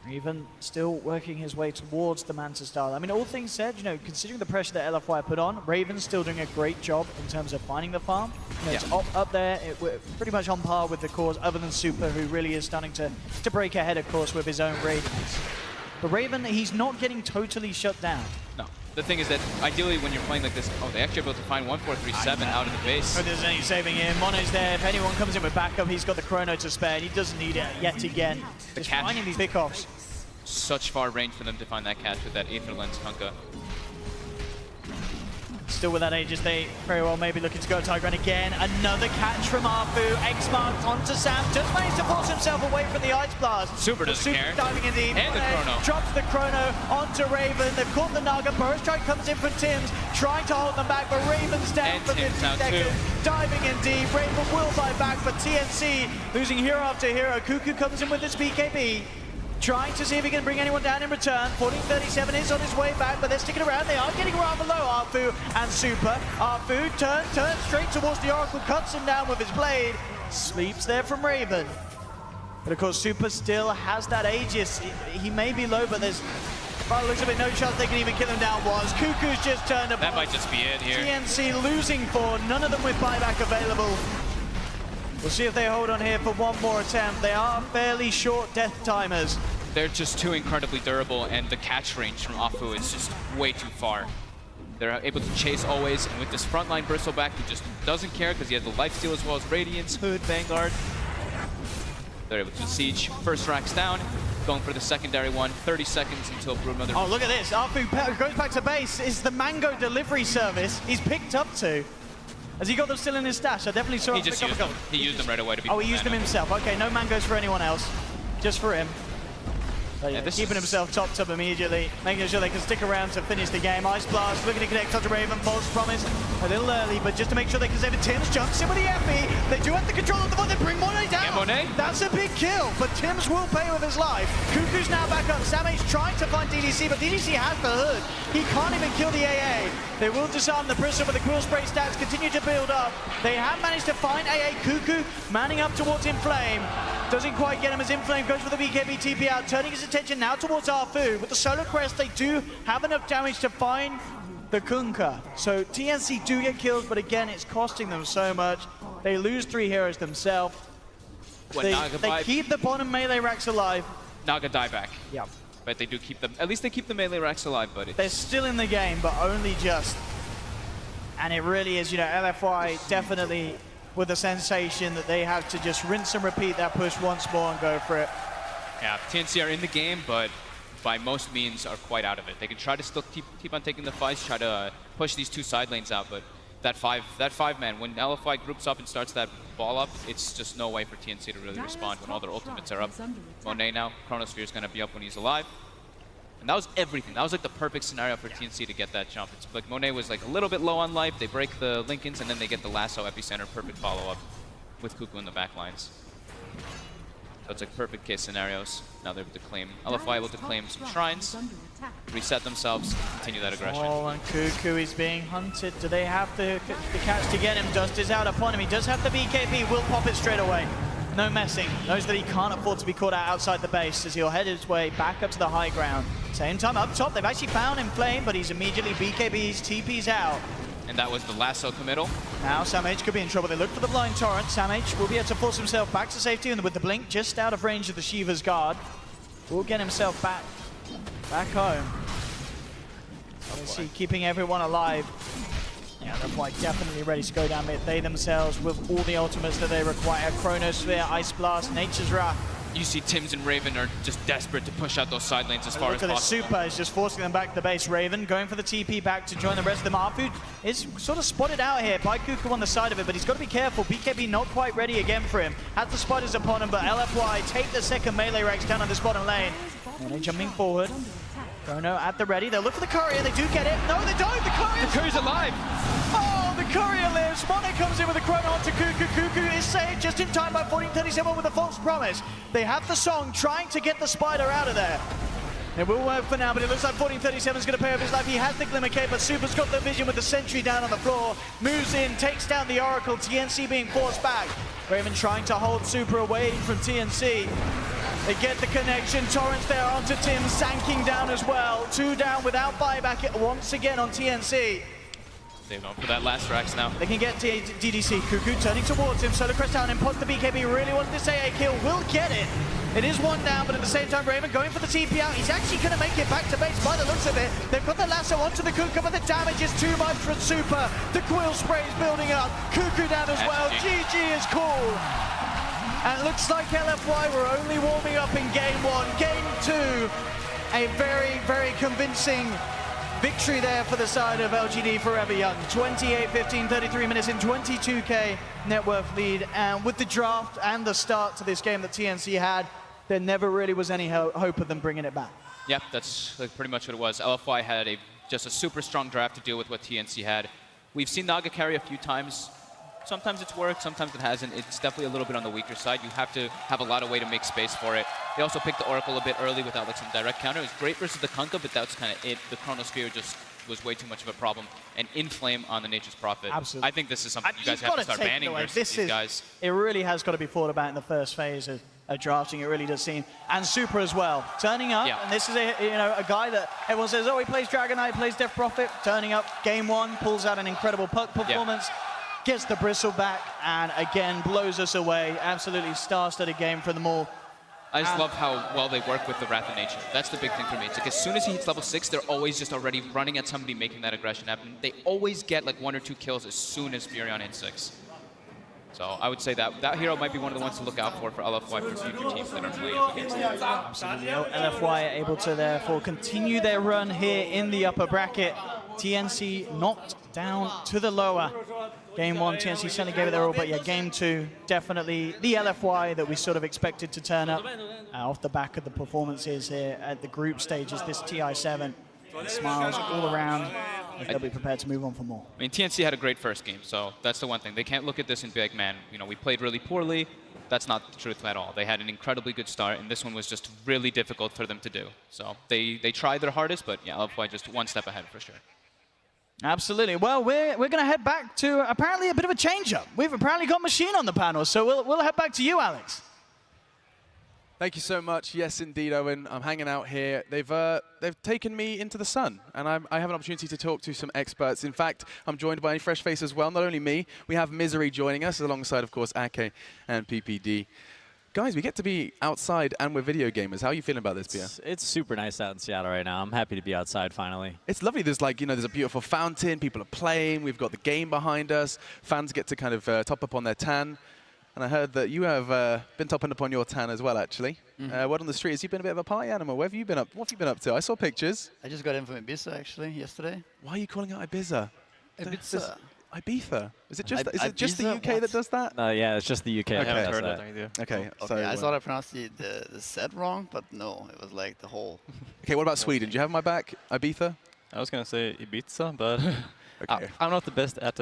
Even still working his way towards the Manta style. I mean, all things said, you know, considering the pressure that LFY put on, Raven's still doing a great job in terms of finding the farm. You know, it's up there, we're pretty much on par with the cause, other than Super, who really is starting to break ahead, of course, with his own radiance. But Raven, he's not getting totally shut down. No. The thing is that ideally when you're playing like this, they actually able to find 1437 out of the base. Oh, there's any saving him. Mono's there. If anyone comes in with backup, he's got the chrono to spare, and he doesn't need it yet again. Just finding these pickoffs. Such far range for them to find that catch with that Aether Lens Kunkka. Still with that Aegis, they very well maybe looking to go Tiger, and again, another catch from Arfu. X-Marked onto Sam, just managed to force himself away from the Ice Blast. Super doesn't care. Diving in deep. And the chrono. Drops the chrono onto Raven. They've caught the Naga. Burrow Strike comes in from Tims, trying to hold them back, but Raven's down for 50 seconds. Diving in deep. Raven will fight back, but TNC losing hero after hero. Cuckoo comes in with his BKB. Trying to see if he can bring anyone down in return. 1437 is on his way back, but they're sticking around. They are getting rather low, Arfu and Super. Arfu turns straight towards the Oracle, cuts him down with his blade. Sleeps there from Raven. But of course, Super still has that Aegis. He may be low, but there's, by the looks of it, no chance they can even kill him down once. Cuckoo's just turned up. That might just be it here. TNC losing 4, none of them with buyback available. We'll see if they hold on here for one more attempt. They are fairly short death timers. They're just too incredibly durable, and the catch range from Afu is just way too far. They're able to chase always, and with this frontline Bristleback, he just doesn't care because he has the lifesteal as well as Radiance, Hood, Vanguard. They're able to siege. First rack's down, going for the secondary one. 30 seconds until Broodmother. Oh, look at this. Arfu goes back to base. Is the Mango delivery service he's picked up to. Has he got them still in his stash? I definitely saw him pick up a couple. He used them right away to be. Oh, he used them himself. Okay, no mangoes for anyone else. Just for him. So yeah, keeping himself topped up immediately, making sure they can stick around to finish the game. Ice Blast looking to connect onto Raven. False Promise a little early, but just to make sure they can save it. Tims jumps in with the FB. They do have the control of the ball. They bring Monet down. Monet. That's a big kill, but Tims will pay with his life. Cuckoo's now back up. Samage trying to find DDC, but DDC has the hood. He can't even kill the AA. They will disarm the Prism, but the Quill Spray stats continue to build up. They have managed to find AA. Cuckoo manning up towards Inflame. Doesn't quite get him as Inflame goes for the BKB TP out, turning his attention now towards Arfu. With the Solar Crest, they do have enough damage to find the Kunkka. So TNC do get killed, but again, it's costing them so much. They lose 3 heroes themselves. They keep the bottom melee racks alive. Naga dieback. Yep. But they do keep them, at least they keep the melee racks alive, but they're still in the game, but only just. And it really is, you know, LFY definitely with the sensation that they have to just rinse and repeat that push once more and go for it. Yeah, TNC are in the game, but by most means are quite out of it. They can try to still keep on taking the fights, try to push these two side lanes out, but that five man, when LFY groups up and starts that ball up, it's just no way for TNC to really respond when all their ultimates are up. Monet now, Chronosphere is going to be up when he's alive. And that was everything. That was like the perfect scenario for TNC to get that jump. It's like Monet was like a little bit low on life, they break the Lincolns, and then they get the lasso epicenter, perfect follow-up with Cuckoo in the back lines. So it's like perfect case scenarios. Now they're able to claim, LFY able to claim some shrines, reset themselves, continue that aggression. Oh, and Cuckoo is being hunted. Do they have the catch to get him? Dust is out upon him. He does have the BKB, will pop it straight away. No messing. Knows that he can't afford to be caught out outside the base as he'll head his way back up to the high ground. Same time up top, they've actually found him Flame, but he's immediately BKBs, TP's out. And that was the lasso committal. Now Sam H could be in trouble. They look for the blind torrent. Sam H will be able to force himself back to safety, and with the blink just out of range of the Shiva's guard, will get himself back home. Obviously keeping everyone alive. Yeah, they're quite definitely ready to go down mid. They themselves with all the ultimates that they require. Chronosphere, Ice Blast, Nature's Wrath. You see Tims and Raven are just desperate to push out those side lanes as far as possible. Look at the Super is just forcing them back to the base. Raven going for the TP back to join the rest of them. Arfood is sort of spotted out here by Cuckoo on the side of it, but he's got to be careful. BKB not quite ready again for him. Has the spiders upon him, but LFY take the second melee ranks down on this bottom lane. And they're jumping forward. Chrono at the ready. They'll look for the courier. They do get it. No, they don't. The courier's alive. Oh, the courier lives. Monet comes in with a chrono onto Cuckoo. Cuckoo is saved just in time by 1437 with a false promise. They have the song trying to get the spider out of there. It will work for now, but it looks like 1437 is going to pay off his life. He has the Glimmer Cape, but Super's got the vision with the sentry down on the floor. Moves in, takes down the Oracle. TNC being forced back. Raven trying to hold Super away from TNC. They get the connection. Torrents there onto Tim, sanking down as well. 2 down without buyback once again on TNC. They're going for that last Rax now. They can get DDC. Cuckoo turning towards him. Solar Crest down, impost the BKB. Really wanted to say a kill. Will get it. It is 1 down, but at the same time, Raven going for the TP out. He's actually going to make it back to base by the looks of it. They've got the lasso onto the Cuckoo, but the damage is too much for Super. The Quill spray is building up. Cuckoo down as well. GG is cool. And it looks like LFY were only warming up in game 1. Game 2, a very, very convincing victory there for the side of LGD Forever Young. 28-15, 33 minutes in, 22k net worth lead. And with the draft and the start to this game that TNC had, there never really was any hope of them bringing it back. Yep, that's pretty much what it was. LFY had just a super strong draft to deal with what TNC had. We've seen Naga carry a few times. Sometimes it's worked, sometimes it hasn't. It's definitely a little bit on the weaker side. You have to have a lot of way to make space for it. They also picked the Oracle a bit early without like some direct counter. It was great versus the Kunkka, but that's kind of it. The Chronosphere just was way too much of a problem. And Inflame on the Nature's Prophet. Absolutely. I think this is something you guys have to start banning versus these guys. It really has got to be thought about in the first phase of drafting. It really does seem. And Super as well. Turning up, and this is a guy that everyone says, oh, he plays Dragon Knight, plays Death Prophet. Turning up, game 1, pulls out an incredible puck performance. Gets the bristle back, and again blows us away. Absolutely star-studded game for them all. I just love how well they work with the Wrath of Nature. That's the big thing for me. It's like as soon as he hits level 6, they're always just already running at somebody, making that aggression happen. They always get like 1 or 2 kills as soon as Furion hits 6. So I would say that hero might be one of the ones to look out for LFY for future teams that are playing against them. Absolutely. LFY are able to therefore continue their run here in the upper bracket. TNC knocked down to the lower. Game 1, TNC certainly gave it their all, but yeah, game 2, definitely the LFY that we sort of expected to turn up off the back of the performances here at the group stages, this TI7. Smiles all around. They'll be prepared to move on for more. I mean, TNC had a great first game, so that's the one thing. They can't look at this and be like, man, we played really poorly. That's not the truth at all. They had an incredibly good start, and this one was just really difficult for them to do. So they tried their hardest, but yeah, LFY just 1 step ahead for sure. Absolutely. Well, we're going to head back to apparently a bit of a change-up. We've apparently got Machine on the panel, so we'll head back to you, Alex. Thank you so much. Yes, indeed, Owen. I'm hanging out here. They've taken me into the sun, and I have an opportunity to talk to some experts. In fact, I'm joined by a fresh face as well. Not only me, we have Misery joining us, alongside, of course, Ake and PPD. Guys, we get to be outside and we're video gamers. How are you feeling about this, Pierre? It's super nice out in Seattle right now. I'm happy to be outside finally. It's lovely. There's there's a beautiful fountain. People are playing. We've got the game behind us. Fans get to kind of top up on their tan. And I heard that you have been topping up on your tan as well, actually. Word on the street is you've been a bit of a party animal. Where have you been up? What have you been up to? I saw pictures. I just got in from Ibiza, actually, yesterday. Why are you calling it Ibiza? Ibiza. Ibiza? Is it just Ibiza? the UK that does that? Yeah, it's just the UK. Okay. that does that. Okay. Okay, So, I thought I pronounced the set wrong, but no, it was like the whole. Okay, what about Sweden? Do you have my back? Ibiza? I was gonna say Ibiza, but I'm not the best at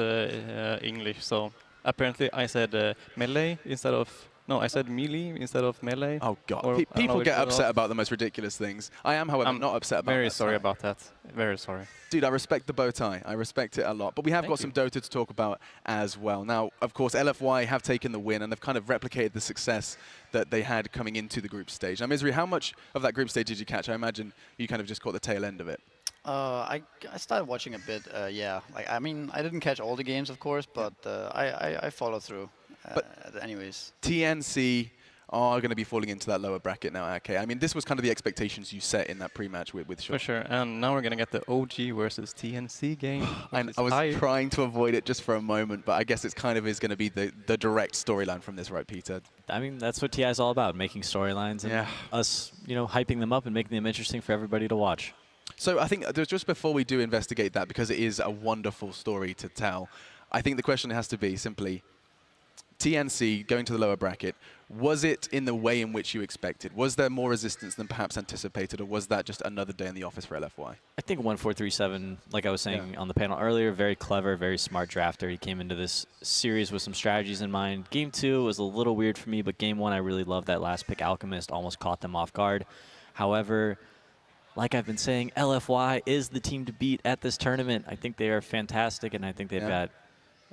English, so apparently I said melee instead of. No, I said melee instead of melee. Oh God! Or, People get upset about the most ridiculous things. I am, however, not upset about. Very that sorry tie. about that. Very sorry. Dude, I respect the bow tie. I respect it a lot. But we have got some Dota to talk about as well. Now, of course, LFY have taken the win and have kind of replicated the success that they had coming into the group stage. Now, Misri, how much of that group stage did you catch? I imagine you kind of just caught the tail end of it. I started watching a bit. Yeah, like I mean, I didn't catch all the games, of course, but I followed through. Anyways, TNC are going to be falling into that lower bracket now, okay? I mean, this was kind of the expectations you set in that pre-match with Shaw. For sure, and now we're going to get the OG versus TNC game. And I was trying to avoid it just for a moment, but I guess it's kind of is going to be the direct storyline from this, right, Peter? I mean, that's what TI is all about, making storylines and us, hyping them up and making them interesting for everybody to watch. So I think just before we do investigate that, because it is a wonderful story to tell, I think the question has to be simply, TNC going to the lower bracket, was it in the way in which you expected? Was there more resistance than perhaps anticipated, or was that just another day in the office for LFY? I think 1437, like I was saying on the panel earlier, very clever, very smart drafter. He came into this series with some strategies in mind. Game 2 was a little weird for me, but Game 1 I really loved that last pick. Alchemist almost caught them off guard. However, like I've been saying, LFY is the team to beat at this tournament. I think they are fantastic, and I think they've got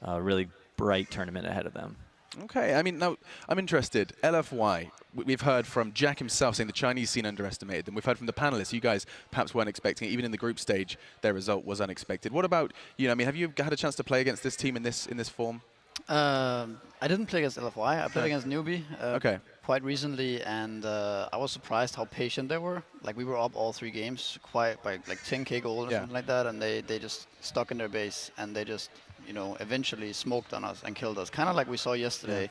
a really bright tournament ahead of them. Okay, I mean, now, I'm interested. LFY, we've heard from Jack himself saying the Chinese scene underestimated them. We've heard from the panelists, you guys perhaps weren't expecting it. Even in the group stage, their result was unexpected. What about you? I mean, have you had a chance to play against this team in this form? I didn't play against LFY. I played against NewBee quite recently, and I was surprised how patient they were. Like, we were up all 3 games quite by like 10k gold or something like that, and they just stuck in their base, and they just eventually smoked on us and killed us. Kind of like we saw yesterday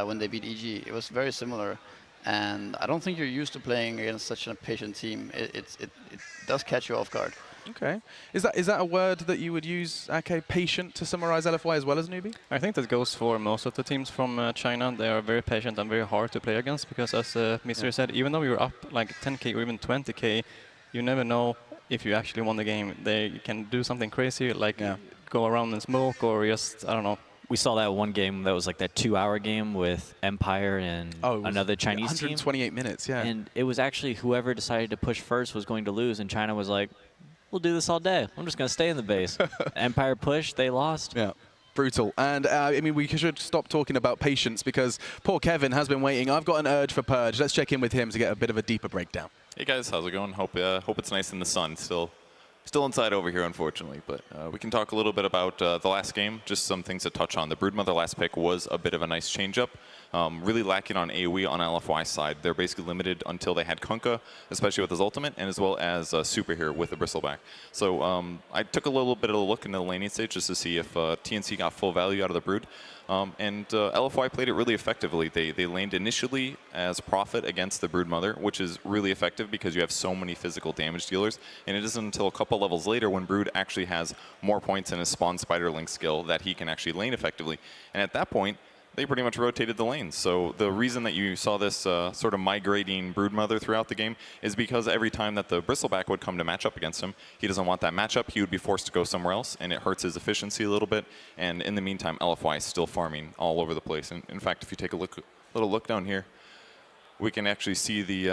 when they beat EG. It was very similar, and I don't think you're used to playing against such a patient team. It does catch you off guard. Okay. Is that a word that you would use, Ake, patient, to summarize LFY as well as NewBee? I think that goes for most of the teams from China. They are very patient and very hard to play against because, as Mr. said, even though you're up like 10k or even 20k, you never know if you actually won the game. They can do something crazy, like go around and smoke or just, I don't know. We saw that one game that was like that 2-hour game with Empire and another Chinese 128 team. minutes, And it was actually whoever decided to push first was going to lose, and China was like, we'll do this all day. I'm just going to stay in the base. Empire pushed, they lost. Yeah. Brutal. And I mean, we should stop talking about patience because poor Kevin has been waiting. I've got an urge for Purge. Let's check in with him to get a bit of a deeper breakdown. Hey guys, how's it going? Hope it's nice in the sun. Still inside over here, unfortunately, but we can talk a little bit about the last game, just some things to touch on. The Broodmother last pick was a bit of a nice change-up. Really lacking on AoE on LFY's side. They're basically limited until they had Kunkka, especially with his ultimate, and as well as Super here with the Bristleback. So I took a little bit of a look into the laning stage just to see if TNC got full value out of the Brood. And LFY played it really effectively. They laned initially as Prophet against the Broodmother, which is really effective because you have so many physical damage dealers. And it isn't until a couple levels later when Brood actually has more points in his Spawn Spiderling skill that he can actually lane effectively. And at that point, they pretty much rotated the lanes. So the reason that you saw this sort of migrating Broodmother throughout the game is because every time that the Bristleback would come to match up against him, he doesn't want that matchup. He would be forced to go somewhere else, and it hurts his efficiency a little bit. And in the meantime, LFY is still farming all over the place. And in fact, if you take a little look down here, we can actually see the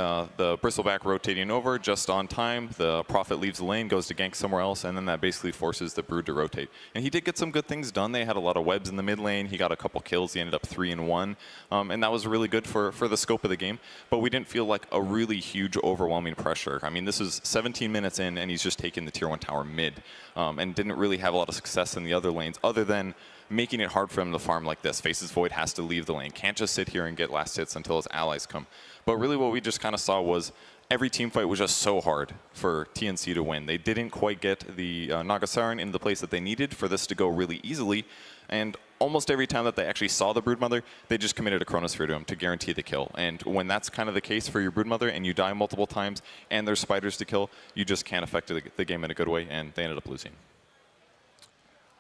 Bristleback rotating over just on time. The Prophet leaves the lane, goes to gank somewhere else, and then that basically forces the Brood to rotate. And he did get some good things done. They had a lot of webs in the mid lane. He got a couple kills. He ended up 3-1. And that was really good for the scope of the game. But we didn't feel like a really huge, overwhelming pressure. I mean, this is 17 minutes in, and he's just taken the Tier 1 tower mid. And didn't really have a lot of success in the other lanes, other than making it hard for him to farm like this. Faces Void has to leave the lane. Can't just sit here and get last hits until his allies come. But really what we just kind of saw was every team fight was just so hard for TNC to win. They didn't quite get the Nagasaran in the place that they needed for this to go really easily. And almost every time that they actually saw the Broodmother, they just committed a Chronosphere to him to guarantee the kill. And when that's kind of the case for your Broodmother and you die multiple times and there's spiders to kill, you just can't affect the game in a good way, and they ended up losing.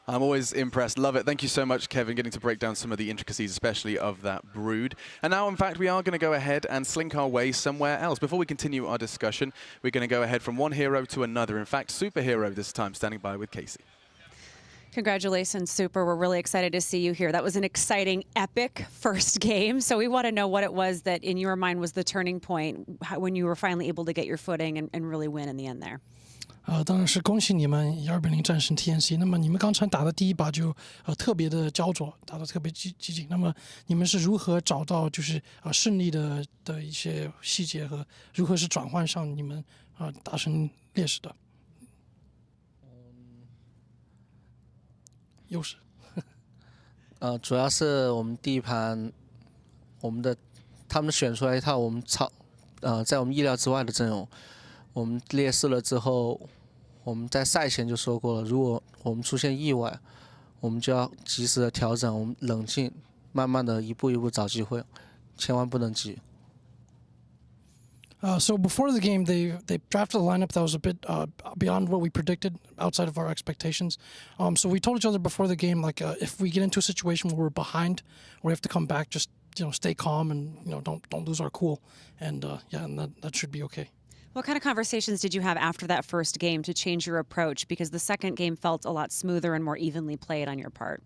I'm always impressed. Love it. Thank you so much, Kevin, getting to break down some of the intricacies, especially of that Brood. And now, in fact, we are going to go ahead and slink our way somewhere else. Before we continue our discussion, we're going to go ahead from one hero to another. In fact, Superhero this time, standing by with Casey. Congratulations, Super. We're really excited to see you here. That was an exciting, epic first game. So we want to know what it was that, in your mind, was the turning point when you were finally able to get your footing and really win in the end there. 当然是恭喜你们12比0战胜 TNC。那么你们刚才打的第一把就特别的焦灼，打得特别激进。那么你们是如何找到就是胜利的一些细节和如何是转换上你们达成劣势的？优势。主要是我们第一盘，他们选出来一套我们在我们意料之外的阵容。我们劣势了之后，我们在赛前就说过了，如果我们出现意外，我们就要及时的调整，我们冷静，慢慢的一步一步找机会，千万不能急。So before the game, they drafted a lineup that was a bit beyond what we predicted, outside of our expectations. So we told each other before the game, like if we get into a situation where we're behind, we have to come back, just stay calm and don't lose our cool, and and that should be okay. What kind of conversations did you have after that first game to change your approach? Because the second game felt a lot smoother and more evenly played on your part.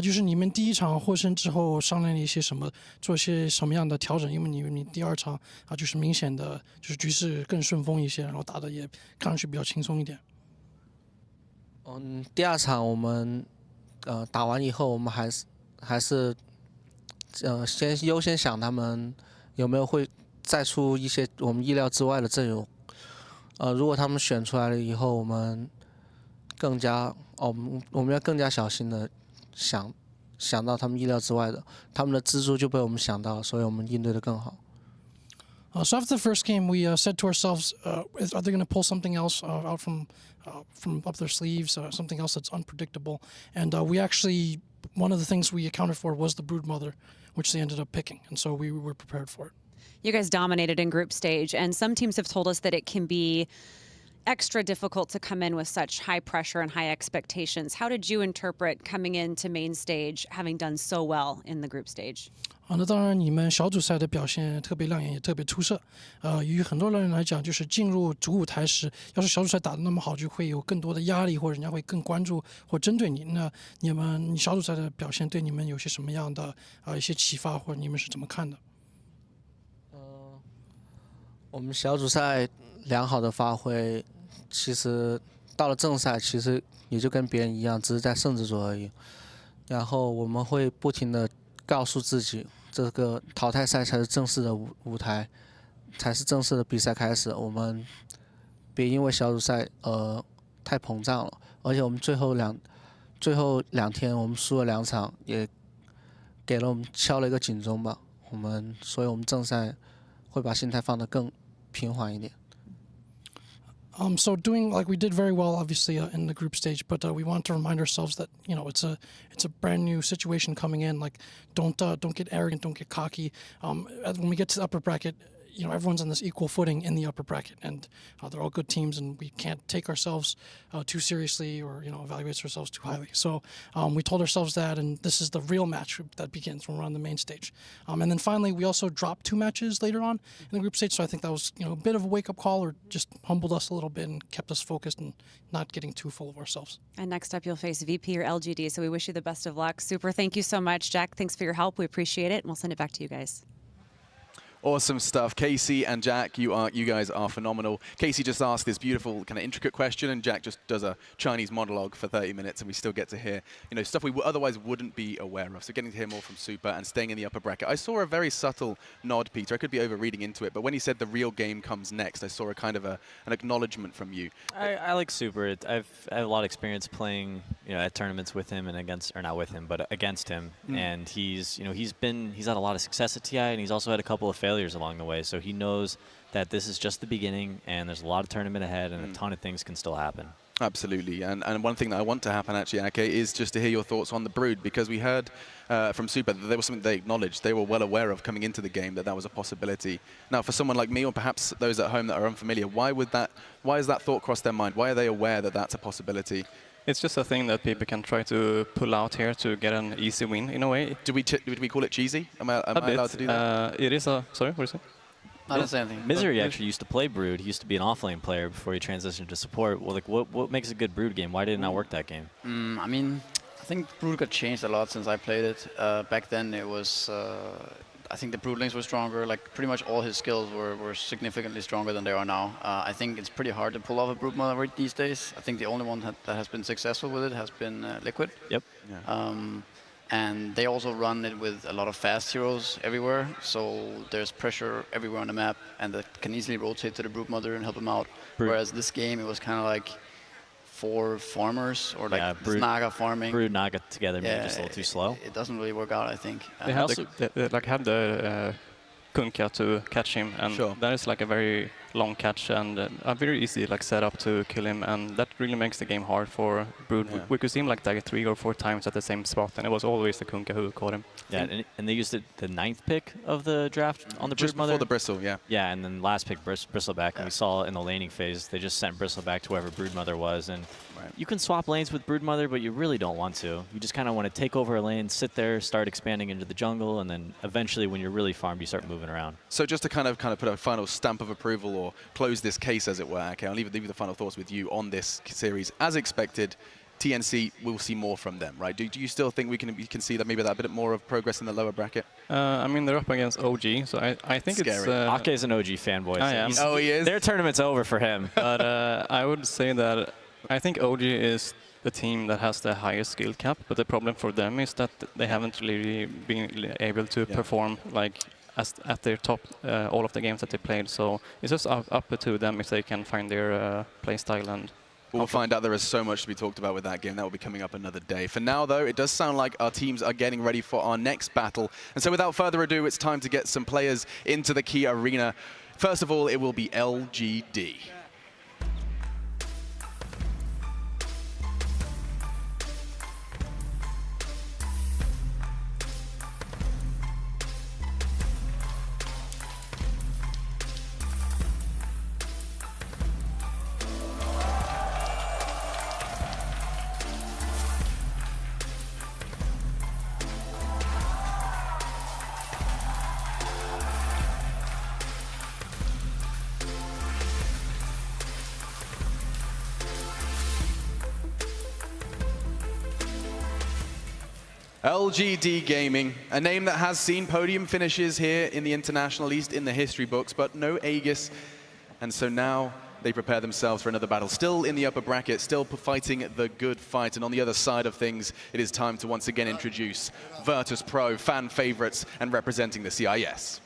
就是你们第一场获胜之后商量了一些什么，做一些什么样的调整？因为你第二场就是明显的就是局势更顺风一些，然后打的也看上去比较轻松一点。第二场我们打完以后，我们还是先优先想他们有没有会再出一些我们意料之外的阵容。如果他们选出来了以后，我们要更加小心的想到他们意料之外的，他们的蜘蛛就被我们想到，所以我们应对的更好。So after the first game, we said to ourselves, are they going to pull something else out from up their sleeves, something else that's unpredictable? And we actually, one of the things we accounted for was the Broodmother, which they ended up picking, and so we were prepared for it. You guys dominated in group stage, and some teams have told us that it can be extra difficult to come in with such high pressure and high expectations. How did you interpret coming into main stage, having done so well in the group stage? 那当然，你们小组赛的表现特别亮眼，也特别出色。于很多人来讲，就是进入主舞台时，要是小组赛打得那么好，就会有更多的压力，或者人家会更关注或针对你。那你小组赛的表现对你们有些什么样的一些启发，或者你们是怎么看的？我们小组赛良好的发挥，其实到了正赛，其实也就跟别人一样，只是在胜之组而已。然后我们会不停的告诉自己，这个淘汰赛才是正式的舞台，才是正式的比赛开始。我们别因为小组赛太膨胀了，而且我们最后两天我们输了2场，也给了我们敲了一个警钟吧。所以我们正赛会把心态放得更平缓一点。So doing like we did very well, obviously in the group stage, but we want to remind ourselves that it's a brand new situation coming in. Like don't get arrogant, don't get cocky. When we get to the upper bracket, everyone's on this equal footing in the upper bracket, and they're all good teams, and we can't take ourselves too seriously or evaluate ourselves too highly. So we told ourselves that, and this is the real match that begins when we're on the main stage. And then finally, we also dropped 2 matches later on in the group stage, so I think that was a bit of a wake-up call, or just humbled us a little bit and kept us focused and not getting too full of ourselves. And next up, you'll face VP or LGD, so we wish you the best of luck. Super, thank you so much. Jack, thanks for your help. We appreciate it, and we'll send it back to you guys. Awesome stuff. Casey and Jack, you guys are phenomenal. Casey just asked this beautiful kind of intricate question, and Jack just does a Chinese monologue for 30 minutes, and we still get to hear stuff we otherwise wouldn't be aware of. So getting to hear more from Super and staying in the upper bracket. I saw a very subtle nod, Peter. I could be over-reading into it, but when he said the real game comes next, I saw a kind of an acknowledgement from you. I like Super. I have a lot of experience playing at tournaments with him and against, or not with him, but against him. And he's had a lot of success at TI, and he's also had a couple of failures failures along the way. So he knows that this is just the beginning, and there's a lot of tournament ahead, and a ton of things can still happen. Absolutely, and one thing that I want to happen actually, Ake, is just to hear your thoughts on the Brood, because we heard from Super that there was something they acknowledged, they were well aware of coming into the game, that was a possibility. Now, for someone like me, or perhaps those at home that are unfamiliar, why has that thought crossed their mind? Why are they aware that that's a possibility? It's just a thing that people can try to pull out here to get an easy win, in a way. Do we call it cheesy? Am I allowed to do that? It is a... Sorry, what is it? I didn't say anything. Misery actually used to play Brood. He used to be an offlane player before he transitioned to support. Well, like, what makes a good Brood game? Why did it not work that game? I mean, I think Brood got changed a lot since I played it. Back then, it was... I think the Broodlings were stronger. Like, pretty much all his skills were significantly stronger than they are now. I think it's pretty hard to pull off a Brood mother these days. I think the only one that has been successful with it has been Liquid. Yep. Yeah. And they also run it with a lot of fast heroes everywhere, so there's pressure everywhere on the map, and that can easily rotate to the Brood Mother and help them out. Brood. Whereas this game, it was kind of like 4 farmers, or like Brood, Naga farming. Brood Naga together, maybe just a little too slow. It doesn't really work out, I think. They had the Kunkka to catch him, and that is like a very long catch and a very easy setup to kill him, and that really makes the game hard for Brood. Yeah. We could see him like 3 or 4 times at the same spot, and it was always the Kunkka who caught him. Yeah, and they used the 9th pick of the draft on the Just Brood Mother. before the Bristle, yeah. Yeah, and then last pick Bristleback, and we saw in the laning phase, they just sent Bristleback to whoever Brood Mother was, and you can swap lanes with Brood Mother, but you really don't want to. You just kind of want to take over a lane, sit there, start expanding into the jungle, and then eventually when you're really farmed, you start moving around. So just to kind of put a final stamp of approval or close this case, as it were, okay, I'll leave the final thoughts with you on this series. As expected, TNC, we'll see more from them, right? Do you still think we can see that maybe that bit more of progress in the lower bracket? I mean, they're up against OG, so I think Scary. it's... Ake is an OG fanboy. Oh, he is? Their tournament's over for him. But I would say that I think OG is the team that has the highest skill cap, but the problem for them is that they haven't really been able to perform at their top all of the games that they played. So it's just up to them if they can find their play style. And we'll find out. There is so much to be talked about with that game. That will be coming up another day. For now, though, it does sound like our teams are getting ready for our next battle. And so without further ado, it's time to get some players into the KeyArena. First of all, it will be LGD. LGD Gaming, a name that has seen podium finishes here in the International East in the history books, but no Aegis. And so now they prepare themselves for another battle. Still in the upper bracket, still fighting the good fight. And on the other side of things, it is time to once again introduce Virtus Pro, fan favorites, and representing the CIS.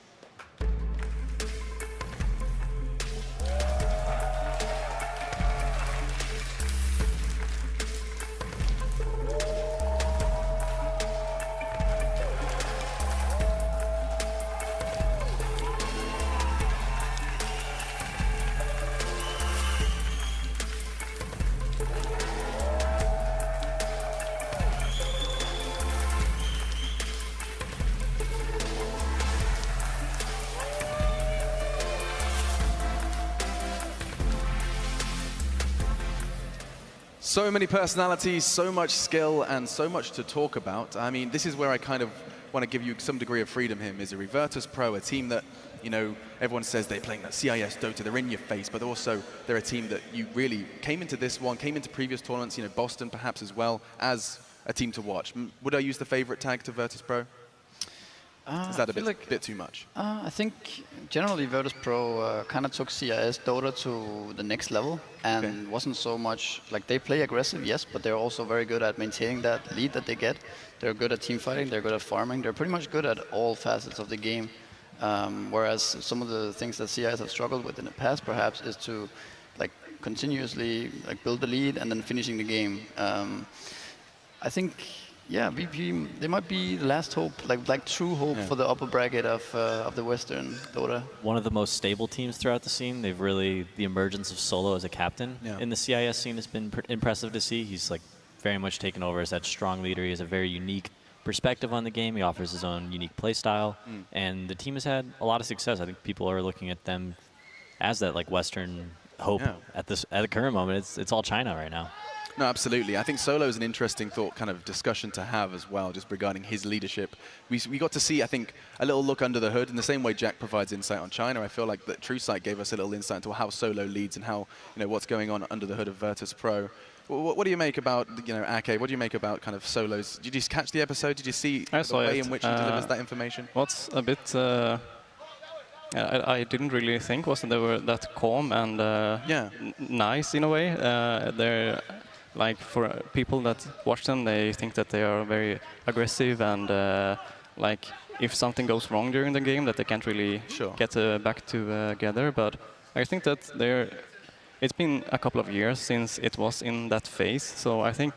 So many personalities, so much skill, and so much to talk about. I mean, this is where I kind of want to give you some degree of freedom here, Misery. Virtus Pro, a team that, you know, everyone says they're playing that CIS Dota, they're in your face, but also they're a team that you really came into this one, came into previous tournaments, you know, Boston perhaps as well, as a team to watch. Would I use the favorite tag to Virtus Pro? Is that a bit too much? I think generally Virtus Pro kind of took CIS Dota to the next level, and wasn't so much like they play aggressive, yes, but they're also very good at maintaining that lead that they get. They're good at team fighting, they're good at farming, they're pretty much good at all facets of the game. Whereas some of the things that CIS have struggled with in the past perhaps is to like continuously like build the lead and then finishing the game. I think Yeah, VP, they might be the last hope, like true hope for the upper bracket of the Western Dota. One of the most stable teams throughout the scene. They've really, the emergence of Solo as a captain in the CIS scene has been impressive to see. He's like very much taken over as that strong leader. He has a very unique perspective on the game. He offers his own unique play style, and the team has had a lot of success. I think people are looking at them as that like Western hope at the current moment. It's all China right now. No, absolutely. I think Solo is an interesting kind of discussion to have as well, just regarding his leadership. We got to see, I think, a little look under the hood in the same way Jack provides insight on China. I feel like that TrueSight gave us a little insight into how Solo leads and how, what's going on under the hood of Virtus Pro. What do you make about, Ake? What do you make about kind of Solo's? Did you catch the episode? Did you see the way in which he delivers that information? What's a bit I didn't really think was that they were that calm and nice in a way. They're like, for people that watch them, they think that they are very aggressive and like if something goes wrong during the game, that they can't really get back together. But I think that it's been a couple of years since it was in that phase, so I think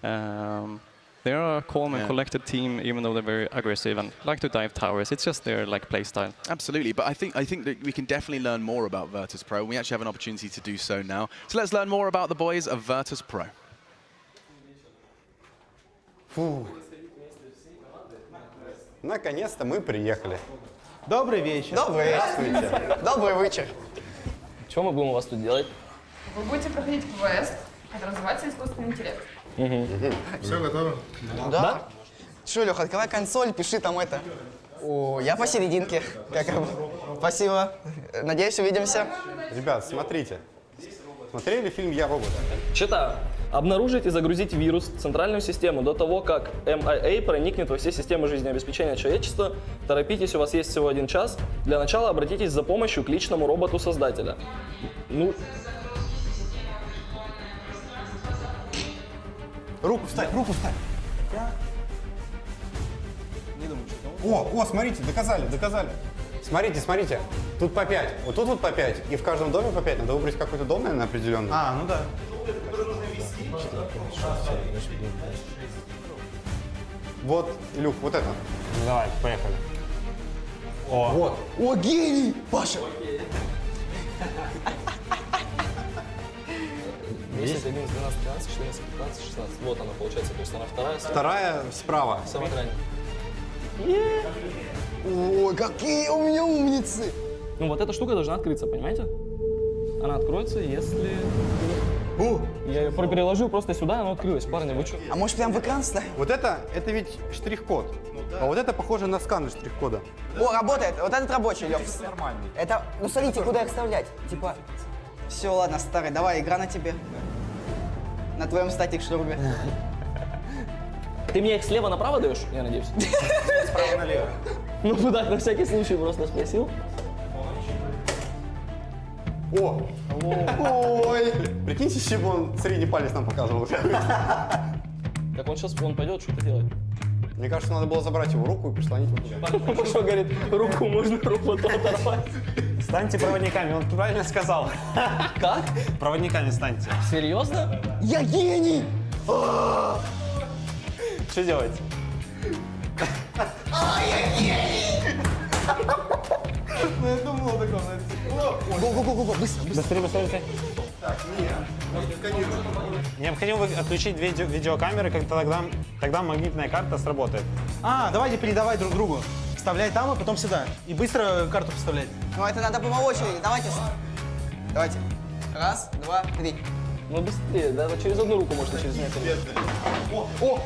they're a calm and collected team, even though they're very aggressive and like to dive towers. It's just their like play style. Absolutely, but I think that we can definitely learn more about Virtus Pro. We actually have an opportunity to do so now. So let's learn more about the boys of Virtus Pro. Фу. Наконец-то мы приехали. Добрый вечер. Добрый. Здравствуйте. Добрый вечер. Что мы будем у вас тут делать? Вы будете проходить квест, это называется искусственный интеллект. Все готово? Да. Что, Леха, открывай консоль, пиши там это. О, я посерединке. Спасибо. Надеюсь, увидимся. Ребят, смотрите. Смотрели фильм «Я робот»? Читаю. Обнаружить и загрузить вирус в центральную систему до того, как MIA проникнет во все системы жизнеобеспечения человечества. Торопитесь, у вас есть всего 1 час. Для начала обратитесь за помощью к личному роботу создателя. Ну... Руку вставь, руку вставь. Не думаю, что... О, смотрите, доказали. Смотрите, тут по 5, вот тут вот по 5, и в каждом доме по 5. Надо выбрать какой-то дом, наверное, определенный. А, ну да. Вот, Илюх, вот это. Ну, давай, поехали. О. Вот. О, гений! Паша! 10, 11, 12, 13, 14, 15, 16. Вот она, получается, то есть она вторая. Вторая справа. Самая крайняя. Ой, какие у меня умницы! Ну вот эта штука должна открыться, понимаете? Она откроется, если... Я ее переложил просто сюда, она открылась. Парни, вы что? А может прям в экран ставим? Вот это ведь штрих-код. А вот это похоже на сканер штрих-кода. О, работает. Вот этот рабочий, Лёх. Нормальный. Это, ну смотрите, куда их вставлять. Типа, все, ладно, старый, давай, игра на тебе. На твоем статик-шнурбе. Ты мне их слева направо даешь, я надеюсь? Справа налево. Ну так, на всякий случай просто спросил. О! Ой! Прикиньте, с чего он средний палец нам показывал. Так он сейчас пойдет, что-то делать. Мне кажется, надо было забрать его руку и прислонить его туда. Что, говорит, руку можно роботу оторвать? Станьте проводниками, он правильно сказал. Как? Проводниками станьте. Серьезно? Я гений! Что делать? Я гений! Ну я думал о таком. Го-го-го-го, быстро. Быстрее. Так, необходимо отключить 2 видеокамеры, тогда магнитная карта сработает. Давайте передавать друг другу. Вставляй там, а потом сюда. И быстро карту вставлять. Ну это надо по очереди. Давайте. Раз, 2, 3. Ну быстрее, да? Через одну руку можно, через некоторые. О!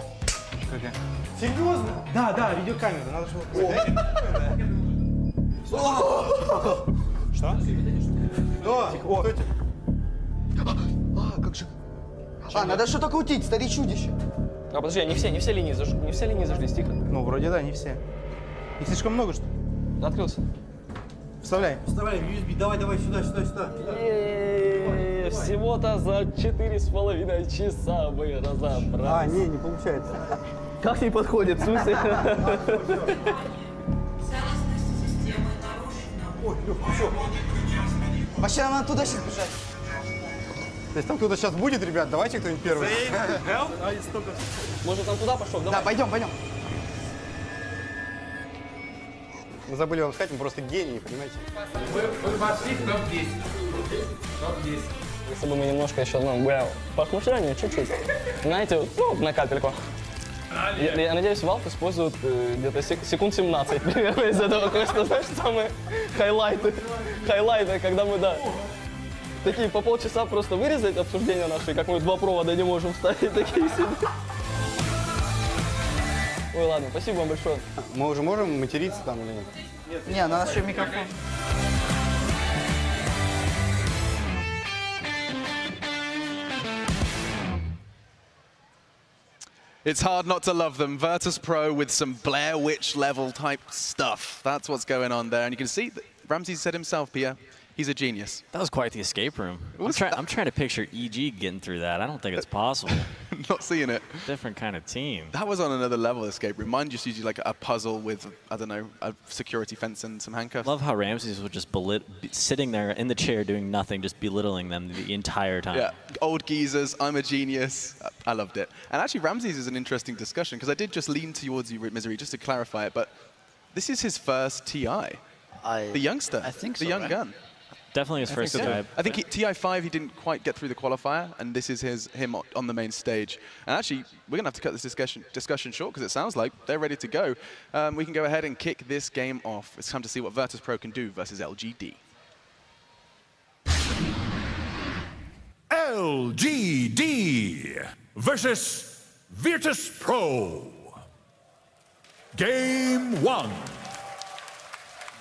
Серьезно? Да, видеокамера. Надо Что? Стойте. Как же? Надо что-то крутить, стари чудище. Подожди, не все линии зажглись, тихо. Ну, вроде да, не все. Их слишком много, что ли? Открылся. Вставляй. Вставляем USB, давай, сюда. Всего-то за 4,5 часа мы разобрались. Не получается. Как не подходит, в смысле? Ой, Лёх, что? Вообще нам надо туда сейчас бежать. То есть там кто-то сейчас будет, ребят, давайте кто-нибудь первый. Может, он туда пошел? Да, пойдем. Мы забыли вам сказать, мы просто гении, понимаете? Вы вошли в топ-10. Топ-10. Если бы мы немножко еще, похмушали, чуть-чуть. Знаете, на капельку. Я надеюсь, Valve использует где-то секунд 17 примерно из этого квеста, знаешь, самые хайлайты, когда мы, такие по полчаса просто вырезать обсуждения наши, как мы 2 провода не можем вставить, такие себе. Ой, ладно, спасибо вам большое. Мы уже можем материться там или нет? Не, на наш микрофон. It's hard not to love them. Virtus Pro with some Blair Witch level type stuff. That's what's going on there. And you can see that Ramsey said himself, Pia, he's a genius. That was quite the escape room. I'm trying to picture EG getting through that. I don't think it's possible. Not seeing it. Different kind of team. That was on another level, escape room. Mine just usually like a puzzle with, I don't know, a security fence and some handcuffs. Love how Ramses would just sitting there in the chair doing nothing, just belittling them the entire time. Yeah, old geezers, I'm a genius. I loved it. And actually, Ramses is an interesting discussion, because I did just lean towards you, Misery, just to clarify it, but this is his first TI. The youngster. I think so, the young gun. Definitely his first TI. I think TI5, he didn't quite get through the qualifier, and this is him on the main stage. And actually, we're going to have to cut this discussion short, because it sounds like they're ready to go. We can go ahead and kick this game off. It's time to see what Virtus Pro can do versus LGD. LGD versus Virtus Pro. Game 1.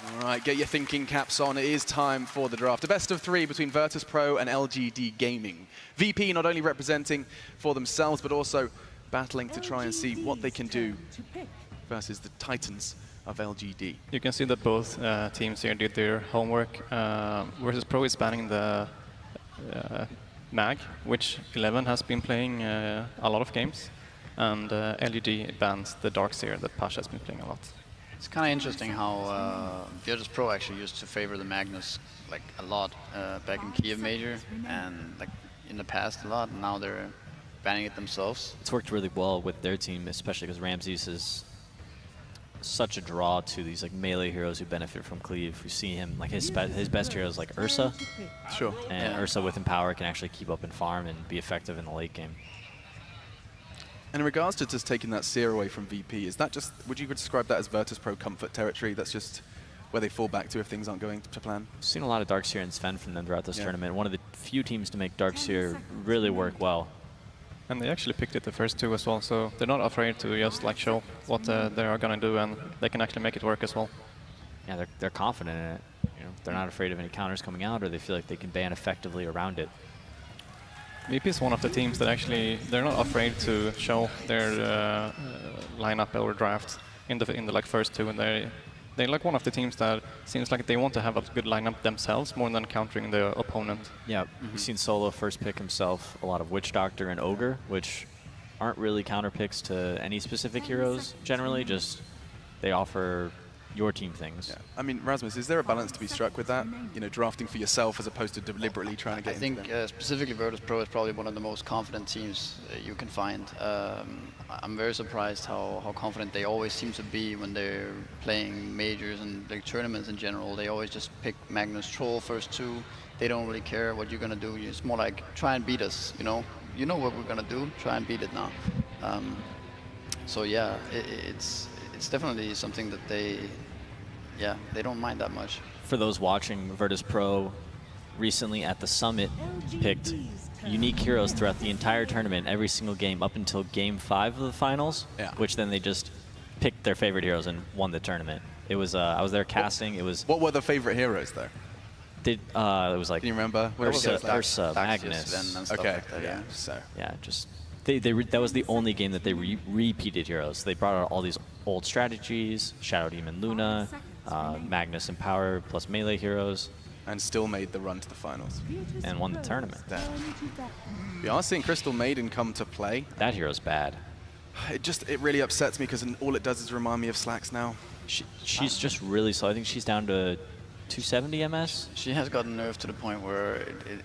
All right, get your thinking caps on. It is time for the draft. A best of 3 between Virtus Pro and LGD Gaming. VP not only representing for themselves, but also battling to try and see what they can do versus the titans of LGD. You can see that both teams here did their homework. Virtus Pro is banning the mag, which 11 has been playing a lot of games, and LGD bans the Darkseer that Pasha has been playing a lot. It's kind of interesting how Virtus Pro actually used to favor the Magnus like a lot back in Kiev Major, and like in the past a lot, and now they're banning it themselves. It's worked really well with their team, especially because Ramses is such a draw to these like melee heroes who benefit from cleave. We see him like his best heroes like Ursa. Sure. And Ursa with Empower can actually keep up and farm and be effective in the late game. And in regards to just taking that Seer away from VP, is that just, would you describe that as Virtus Pro comfort territory? That's just where they fall back to if things aren't going to plan? I've seen a lot of Darkseer and Sven from them throughout this tournament. One of the few teams to make Darkseer really work well. And they actually picked it the first 2 as well, so they're not afraid to just like show what they are going to do, and they can actually make it work as well. Yeah, they're confident in it. You know, they're not afraid of any counters coming out, or they feel like they can ban effectively around it. VP is one of the teams that actually, they're not afraid to show their lineup or draft in the like first 2, and they're like one of the teams that seems like they want to have a good lineup themselves more than countering the opponent. Yeah, we've seen Solo first pick himself a lot of Witch Doctor and Ogre, which aren't really counter picks to any specific heroes generally, just they offer your team things. Yeah. I mean, Rasmus, is there a balance to be struck with that? You know, drafting for yourself as opposed to deliberately trying to get into them? I think specifically Virtus Pro is probably one of the most confident teams you can find. I'm very surprised how confident they always seem to be when they're playing majors and like tournaments in general. They always just pick Magnus Troll first 2. They don't really care what you're gonna do. It's more like try and beat us. You know what we're gonna do. Try and beat it now. So yeah, it's definitely something that they don't mind that much. For those watching, Virtus Pro recently at the Summit picked unique heroes throughout the entire tournament, every single game up until Game 5 of the finals, which then they just picked their favorite heroes and won the tournament. It was I was there casting. It was. What were the favorite heroes though? It was like. Can you remember? Ursa, Magnus. And stuff like that, yeah, just. That was the only game that they repeated heroes. They brought out all these old strategies, Shadow Demon Luna, Magnus and Power plus melee heroes. And still made the run to the finals. And won the tournament. We are seeing Crystal Maiden come to play. That hero's bad. It really upsets me because all it does is remind me of Slacks now. She's just really slow. I think she's down to 270 MS. She has gotten nerfed to the point where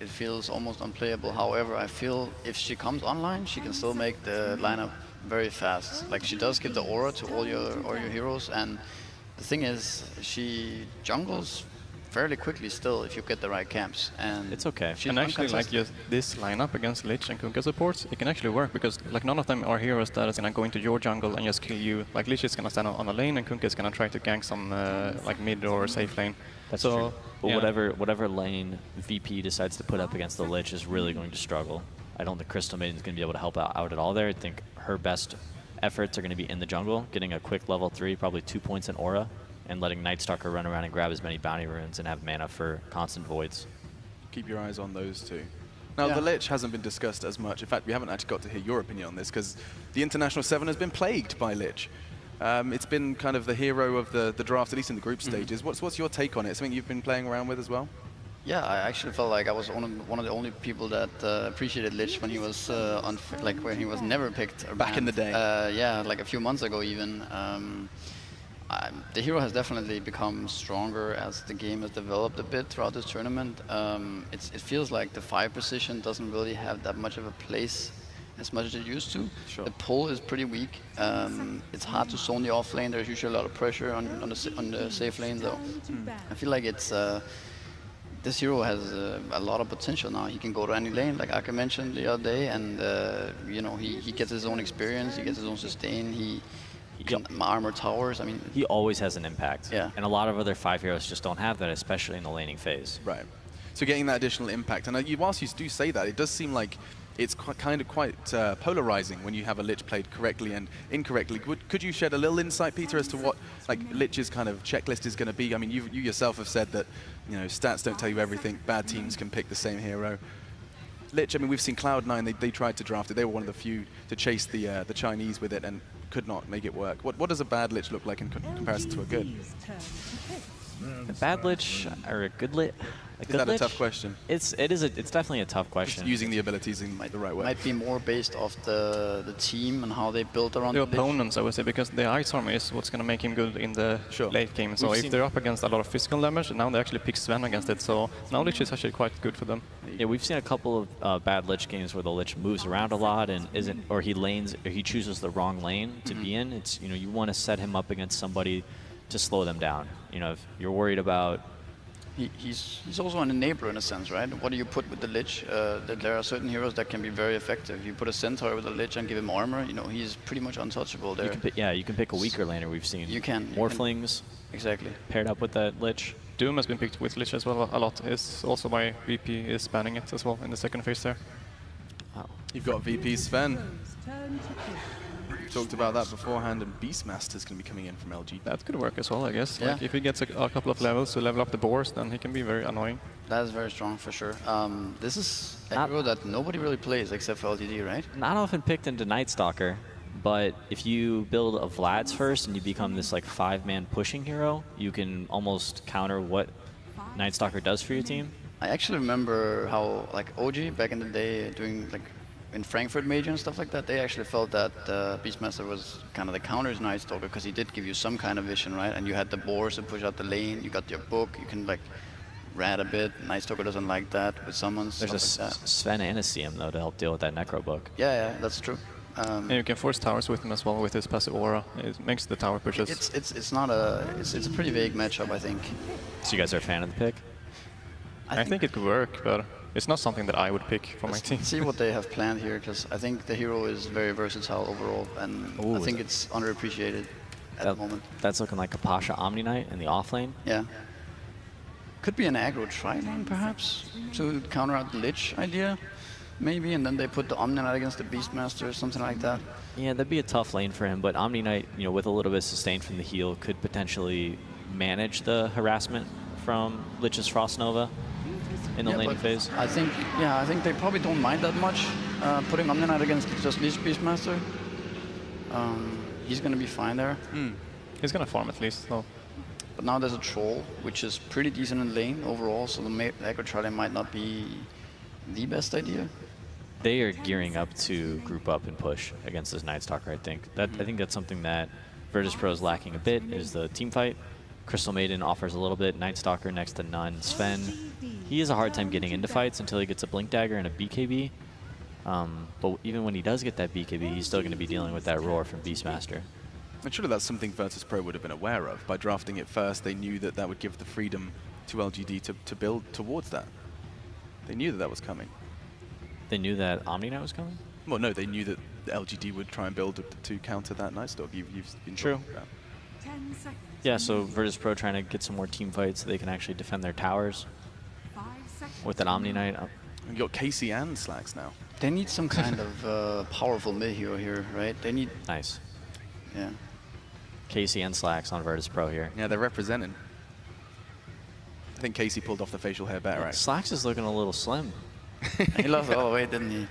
it feels almost unplayable. However, I feel if she comes online, she can still make the lineup very fast. Like, she does give the aura to all your heroes, and the thing is, she jungles fairly quickly still if you get the right camps, and it's okay. And actually, like this lineup against Lich and Kunkka supports, it can actually work because like none of them are heroes that is gonna go into your jungle and just kill you. Like Lich is gonna stand on a lane and Kunkka is gonna try to gank some like mid or safe lane. That's true. But whatever lane VP decides to put up against the Lich is really going to struggle. I don't think Crystal Maiden's going to be able to help out at all there. I think her best efforts are going to be in the jungle, getting a quick level 3, probably 2 points in aura, and letting Nightstalker run around and grab as many bounty runes and have mana for constant voids. Keep your eyes on those two. Now, the Lich hasn't been discussed as much. In fact, we haven't actually got to hear your opinion on this because the International 7 has been plagued by Lich. It's been kind of the hero of the draft, at least in the group stages. What's your take on it? Something you've been playing around with as well? Yeah, I actually felt like I was one of the only people that appreciated Lich when he was when he was never picked. Back in the day. Yeah, like a few months ago even. The hero has definitely become stronger as the game has developed a bit throughout this tournament. It feels like the 5 position doesn't really have that much of a place as much as it used to. Sure. The pull is pretty weak. It's hard to zone the off lane. There's usually a lot of pressure on the safe lane though. I feel like it's this hero has a lot of potential now. He can go to any lane, like Aka mentioned the other day, and he gets his own experience, he gets his own sustain, he can armor towers. I mean, he always has an impact. Yeah. And a lot of other 5 heroes just don't have that, especially in the laning phase. Right. So getting that additional impact, and whilst you do say that, it does seem like it's quite polarizing when you have a Lich played correctly and incorrectly. Could you shed a little insight, Peter, as to what like Lich's kind of checklist is going to be? I mean, you yourself have said that stats don't tell you everything. Bad teams can pick the same hero. Lich, I mean, we've seen Cloud9. They tried to draft it. They were one of the few to chase the Chinese with it and could not make it work. What does a bad Lich look like in comparison to a good? A bad Lich or a good Lich? Is that a tough question? It's definitely a tough question. Just using the abilities in the right way. Might be more based off the team and how they built around the opponents, I would say, because the ice armor is what's going to make him good in the late game. So if they're up against a lot of physical damage, now they actually pick Sven against it. So now Lich is actually quite good for them. Yeah, we've seen a couple of bad Lich games where the Lich moves around a lot and he chooses the wrong lane to be in. It's you want to set him up against somebody to slow them down. If you're worried about. He's also an enabler in a sense, right? What do you put with the Lich? There are certain heroes that can be very effective. You put a Centaur with a Lich and give him armor, he's pretty much untouchable there. You can pick a weaker laner. We've seen Morphlings exactly paired up with that Lich. Doom has been picked with Lich as well a lot. It's also why VP is banning it as well in the second phase there. Wow. You've got VP Sven. Talked about that beforehand, and Beastmaster's going to be coming in from LG. That could work as well, I guess. Yeah. Like if he gets a couple of levels to level up the boars, then he can be very annoying. That is very strong for sure. This is a hero that nobody really plays except for LTD, right? Not often picked into Nightstalker, but if you build a Vlad's first and you become this like 5-man pushing hero, you can almost counter what Nightstalker does for your team. I actually remember how like OG back in the day doing like in Frankfurt Major and stuff like that, they actually felt that Beastmaster was kind of the counter to Nightstalker because he did give you some kind of vision, right? And you had the boars to push out the lane, you got your book, you can like rat a bit. Nightstalker doesn't like that with summons. There's a Sven and a CM though to help deal with that Necro book. Yeah, that's true. And you can force towers with him as well with his passive aura. It makes the tower pushes. It's a pretty vague matchup, I think. So you guys are a fan of the pick? I think it could work, but it's not something that I would pick for my team. See what they have planned here, because I think the hero is very versatile overall, and I think it's underappreciated at the moment. That's looking like a Pasha Omni Knight in the offlane. Yeah. Could be an aggro tri-lane, perhaps, to counter out the Lich idea, maybe, and then they put the Omni Knight against the Beastmaster or something like that. Yeah, that'd be a tough lane for him, but Omni Knight, with a little bit of sustain from the heal, could potentially manage the harassment from Lich's Frost Nova in the laning phase. I think they probably don't mind that much putting Omni Knight against just Lich Beastmaster. He's going to be fine there. He's going to farm at least, though. But now there's a Troll, which is pretty decent in lane overall, so the aggro tri-lane might not be the best idea. They are gearing up to group up and push against this Nightstalker, I think. I think that's something that Virtus Pro is lacking a bit, is the team fight. Crystal Maiden offers a little bit. Night Stalker next to none. Sven, he has a hard time getting into fights until he gets a Blink Dagger and a BKB. But even when he does get that BKB, he's still going to be dealing with that roar from Beastmaster. And surely that's something Virtus Pro would have been aware of. By drafting it first, they knew that that would give the freedom to LGD to build towards that. They knew that that was coming. They knew that Omni-Knight was coming? Well, no, they knew that the LGD would try and build to counter that Night Stalk you've been True. talking about. 10 seconds. Yeah, so Virtus Pro trying to get some more team fights so they can actually defend their towers 5 seconds. with an Omni-Knight. And you got Casey and Slacks now. They need some kind of powerful mid hero here, right? They need. Nice. Yeah. Casey and Slacks on Virtus Pro here. Yeah, they're representing. I think Casey pulled off the facial hair better, right? Slacks is looking a little slim. He lost all the weight, didn't he?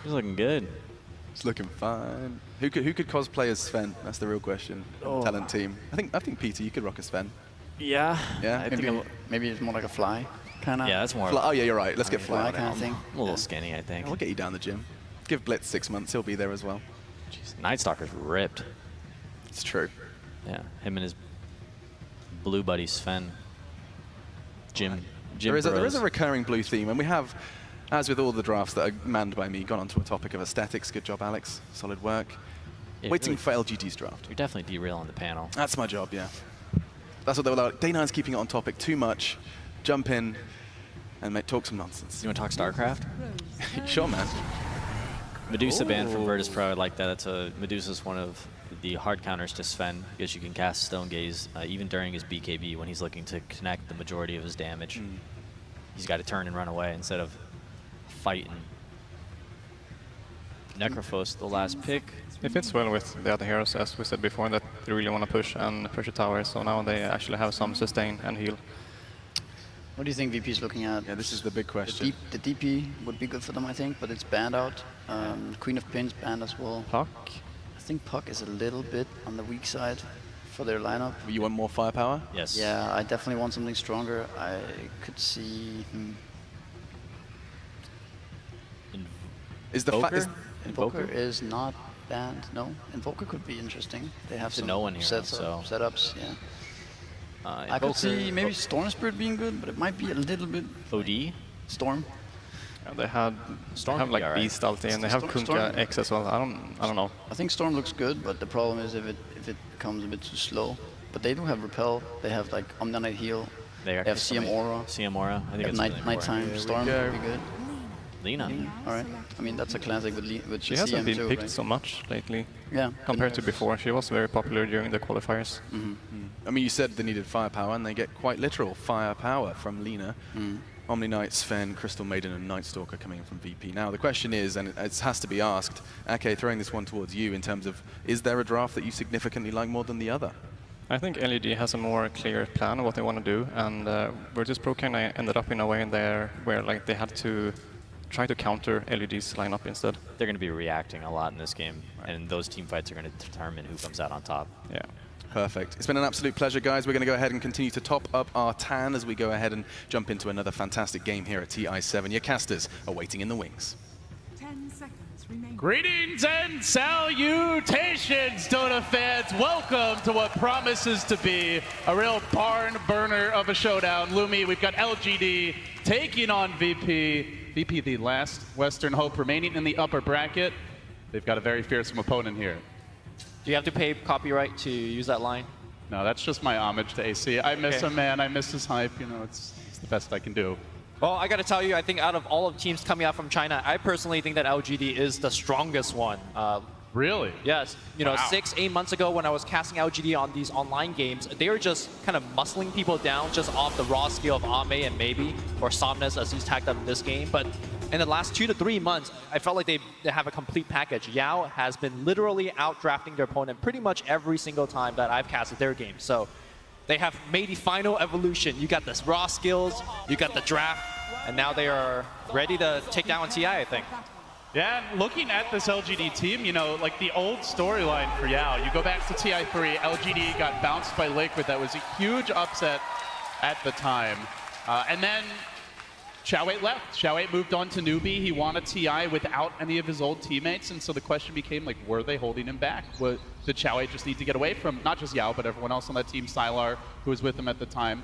He's looking good. He's looking fine. Who could cosplay as Sven? That's the real question. Talent team. I think Peter, you could rock a Sven. Yeah. Yeah. Maybe it's more like a fly, kind of. Yeah, that's more. Oh yeah, you're right. Let's get Fly kind of thing. I'm a little skinny, I think. We'll get you down the gym. Give Blitz 6 months. He'll be there as well. Jeez, Night Stalker's ripped. It's true. Yeah, him and his blue buddy Sven. Jim There is Bros. a recurring blue theme, and we have, as with all the drafts that are manned by me, gone on to a topic of aesthetics. Good job, Alex. Solid work. Yeah, Waiting really, for LGD's draft. You're definitely derailing the panel. That's my job, yeah. That's what they were like. Day9's keeping it on topic too much. Jump in and talk some nonsense. You want to talk StarCraft? Sure, man. Medusa banned from Virtus Pro. I like that. Medusa's one of the hard counters to Sven because you can cast Stone Gaze even during his BKB when he's looking to connect the majority of his damage. He's got to turn and run away instead of fighting. Necrophos, the last pick. It fits well with the other heroes, as we said before, that they really want to push and push the tower, so now they actually have some sustain and heal. What do you think VP is looking at? Yeah, this is the big question. The DP would be good for them, I think, but it's banned out. Queen of Pins banned as well. Puck? I think Puck is a little bit on the weak side for their lineup. You want more firepower? Yes. Yeah, I definitely want something stronger. I could see... Is the Invoker is not banned. No, Invoker could be interesting. They have some no one here, setups. Yeah. I could see maybe Storm Spirit being good, but it might be a little bit. OD? Storm. Yeah, they have Storm have like right. Beast ulti, and they have Kunkka X as well. I don't know. I think Storm looks good, but the problem is if it becomes a bit too slow. But they do have Repel. They have like Omni-Knight heal. They have CM Aura. CM Aura. I think it's nighttime Storm would be good. Lina. All right. I mean, that's a classic with She CM hasn't been too, picked right? so much lately. Yeah. Compared to before, she was very popular during the qualifiers. I mean, you said they needed firepower, and they get quite literal firepower from Lina. Omni-Knight, Sven, Crystal Maiden, and Night Stalker coming in from VP. Now, the question is, and it has to be asked, Ake, throwing this one towards you in terms of, is there a draft that you significantly like more than the other? I think LED has a more clear plan of what they want to do, and Virtus Pro kind of ended up in a way in there where like they had to try to counter LED's lineup instead. They're going to be reacting a lot in this game, and those team fights are going to determine who comes out on top. Yeah. Perfect. It's been an absolute pleasure, guys. We're going to go ahead and continue to top up our tan as we go ahead and jump into another fantastic game here at TI7. Your casters are waiting in the wings. 10 seconds remaining. Greetings and salutations, Dota fans. Welcome to what promises to be a real barn burner of a showdown. Lumi, we've got LGD taking on VP. VP, the last Western hope remaining in the upper bracket. They've got a very fearsome opponent here. Do you have to pay copyright to use that line? No, that's just my homage to AC. I miss him, man. I miss his hype. You know, it's the best I can do. Well, I got to tell you, I think out of all of teams coming out from China, I personally think that LGD is the strongest one. Really? Yes. You know, 6-8 months ago when I was casting LGD on these online games, they were just kind of muscling people down just off the raw skill of Ame and maybe, or Somnus as he's tagged up in this game. But in the last 2 to 3 months, I felt like they have a complete package. Yao has been literally out-drafting their opponent pretty much every single time that I've casted their game. So they have made the final evolution. You got the raw skills, you got the draft, and now they are ready to take down TI, I think. Yeah, and looking at this LGD team, you know, like the old storyline for Yao, you go back to TI3, LGD got bounced by Liquid. That was a huge upset at the time. And then Xiao8 left. Xiao8 moved on to NewBee. He won a TI without any of his old teammates, and so the question became, like, were they holding him back? Did Xiao8 just need to get away from not just Yao, but everyone else on that team, Sylar, who was with him at the time?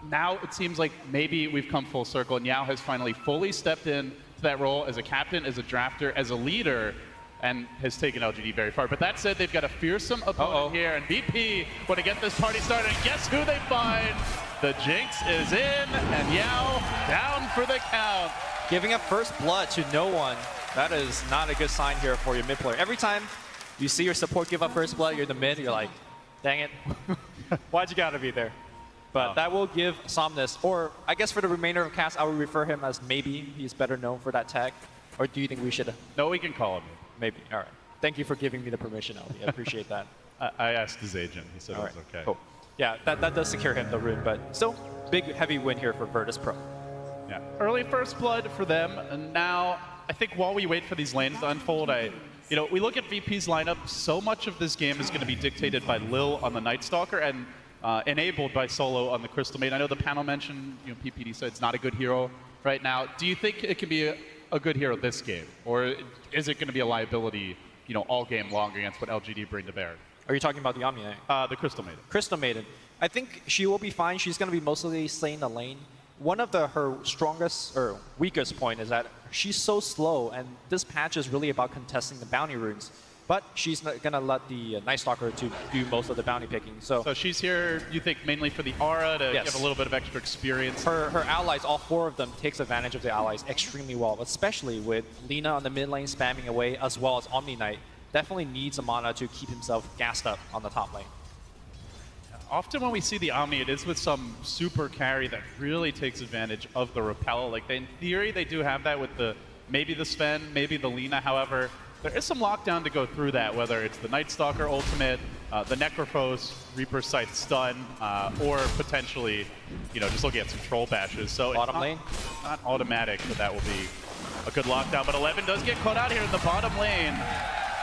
Now it seems like maybe we've come full circle, and Yao has finally fully stepped in to that role as a captain, as a drafter, as a leader, and has taken LGD very far. But that said, they've got a fearsome opponent here, and VP want to get this party started. And guess who they find? The Jinx is in, and Yao down for the count. Giving up first blood to no one. That is not a good sign here for your mid player. Every time you see your support give up first blood, you're the mid, you're like, dang it. Why'd you gotta be there? But that will give Somnus, or I guess for the remainder of cast, I would refer him as maybe. He's better known for that tag. Or do you think we should? No, we can call him. Maybe. All right. Thank you for giving me the permission, Albie. I appreciate that. I asked his agent. He said it was okay. Cool. Yeah, that does secure him the rune, but still, big, heavy win here for Virtus Pro. Yeah, early first blood for them, and now I think while we wait for these lanes to unfold, we look at VP's lineup. So much of this game is going to be dictated by Lil on the Night Stalker and enabled by Solo on the Crystal Maiden. I know the panel mentioned, PPD said it's not a good hero right now. Do you think it can be a good hero this game, or is it going to be a liability, all game long against what LGD bring to bear? Are you talking about the Omni? The Crystal Maiden. Crystal Maiden. I think she will be fine. She's going to be mostly slaying the lane. One of her strongest or weakest point is that she's so slow, and this patch is really about contesting the bounty runes. But she's going to let the Night Stalker to do most of the bounty picking. So she's here, you think, mainly for the aura to give a little bit of extra experience? Her allies, all 4 of them, takes advantage of the allies extremely well, especially with Lina on the mid lane spamming away, as well as Omni Knight. Definitely needs a mana to keep himself gassed up on the top lane. Often when we see the Omni, it is with some super carry that really takes advantage of the repel. Like, in theory, they do have that with maybe the Sven, maybe the Lina. However, there is some lockdown to go through that, whether it's the Night Stalker ultimate, the Necrophos, Reaper Sight stun, or potentially, just looking at some troll bashes. So bottom lane? Not automatic that will be a good lockdown, but 11 does get caught out here in the bottom lane.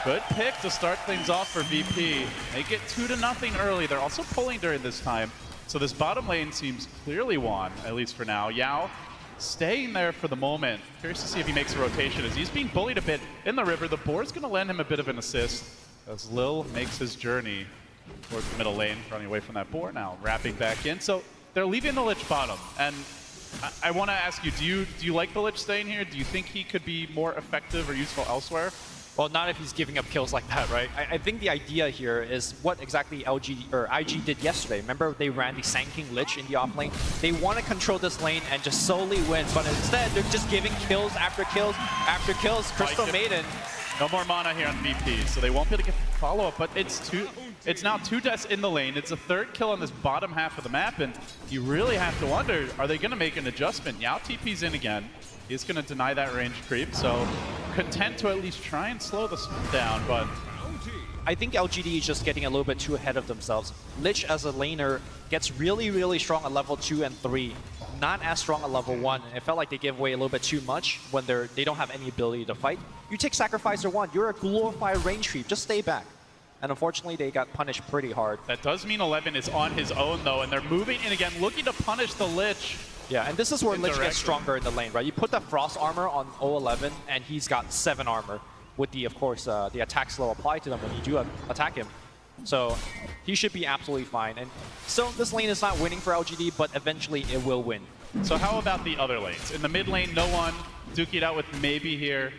Good pick to start things off for VP. They get 2-0 early. They're also pulling during this time. So this bottom lane seems clearly won, at least for now. Yao staying there for the moment. Curious to see if he makes a rotation as he's being bullied a bit in the river. The board's going to lend him a bit of an assist as Lil makes his journey towards the middle lane, running away from that board now, wrapping back in. So they're leaving the Lich bottom. And I want to ask you, do you like the Lich staying here? Do you think he could be more effective or useful elsewhere? Well, not if he's giving up kills like that, right? I think the idea here is what exactly IG did yesterday. Remember, they ran the Sand King Lich in the off lane. They want to control this lane and just solely win, but instead they're just giving kills after kills after kills. Crystal Maiden. No more mana here on VP, so they won't be able to get follow-up, but it's now 2 deaths in the lane. It's a 3rd kill on this bottom half of the map, and you really have to wonder, are they going to make an adjustment? Yao TP's in again. He's going to deny that range creep, so content to at least try and slow this down, but I think LGD is just getting a little bit too ahead of themselves. Lich as a laner gets really, really strong at level 2 and 3. Not as strong at level 1. It felt like they gave away a little bit too much when they don't have any ability to fight. You take Sacrificer 1, you're a glorified range creep, just stay back. And unfortunately, they got punished pretty hard. That does mean 11 is on his own, though, and they're moving in again, looking to punish the Lich. Yeah, and this is where Lich gets stronger in the lane, right? You put the Frost armor on 011, and he's got 7 armor with the, of course, the attack slow applied to them when you do attack him. So he should be absolutely fine. And so this lane is not winning for LGD, but eventually it will win. So how about the other lanes? In the mid lane, no one. Duke it out with Maybe here.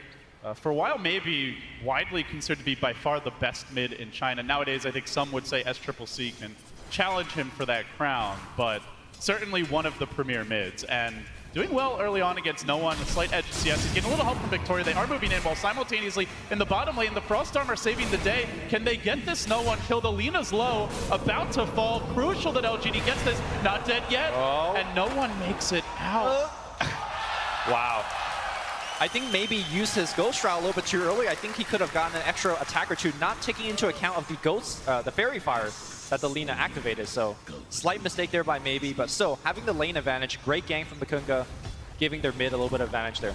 For a while, Maybe widely considered to be by far the best mid in China. Nowadays, I think some would say SCCC can challenge him for that crown, but certainly one of the premier mids. And doing well early on against no one. A slight edge to CS. He's getting a little help from Victoria. They are moving in while simultaneously in the bottom lane, the Frost Armor saving the day. Can they get this no one kill? The Lina's low, about to fall. Crucial that LGD gets this. Not dead yet. And no one makes it out. Wow. I think maybe used his Ghost Shroud a little bit too early. I think he could have gotten an extra attack or two, not taking into account of the Ghost, the Fairy Fire that the Lina activated. So slight mistake there by Maybe, but still having the lane advantage. Great gang from the Kunkka, giving their mid a little bit of advantage there.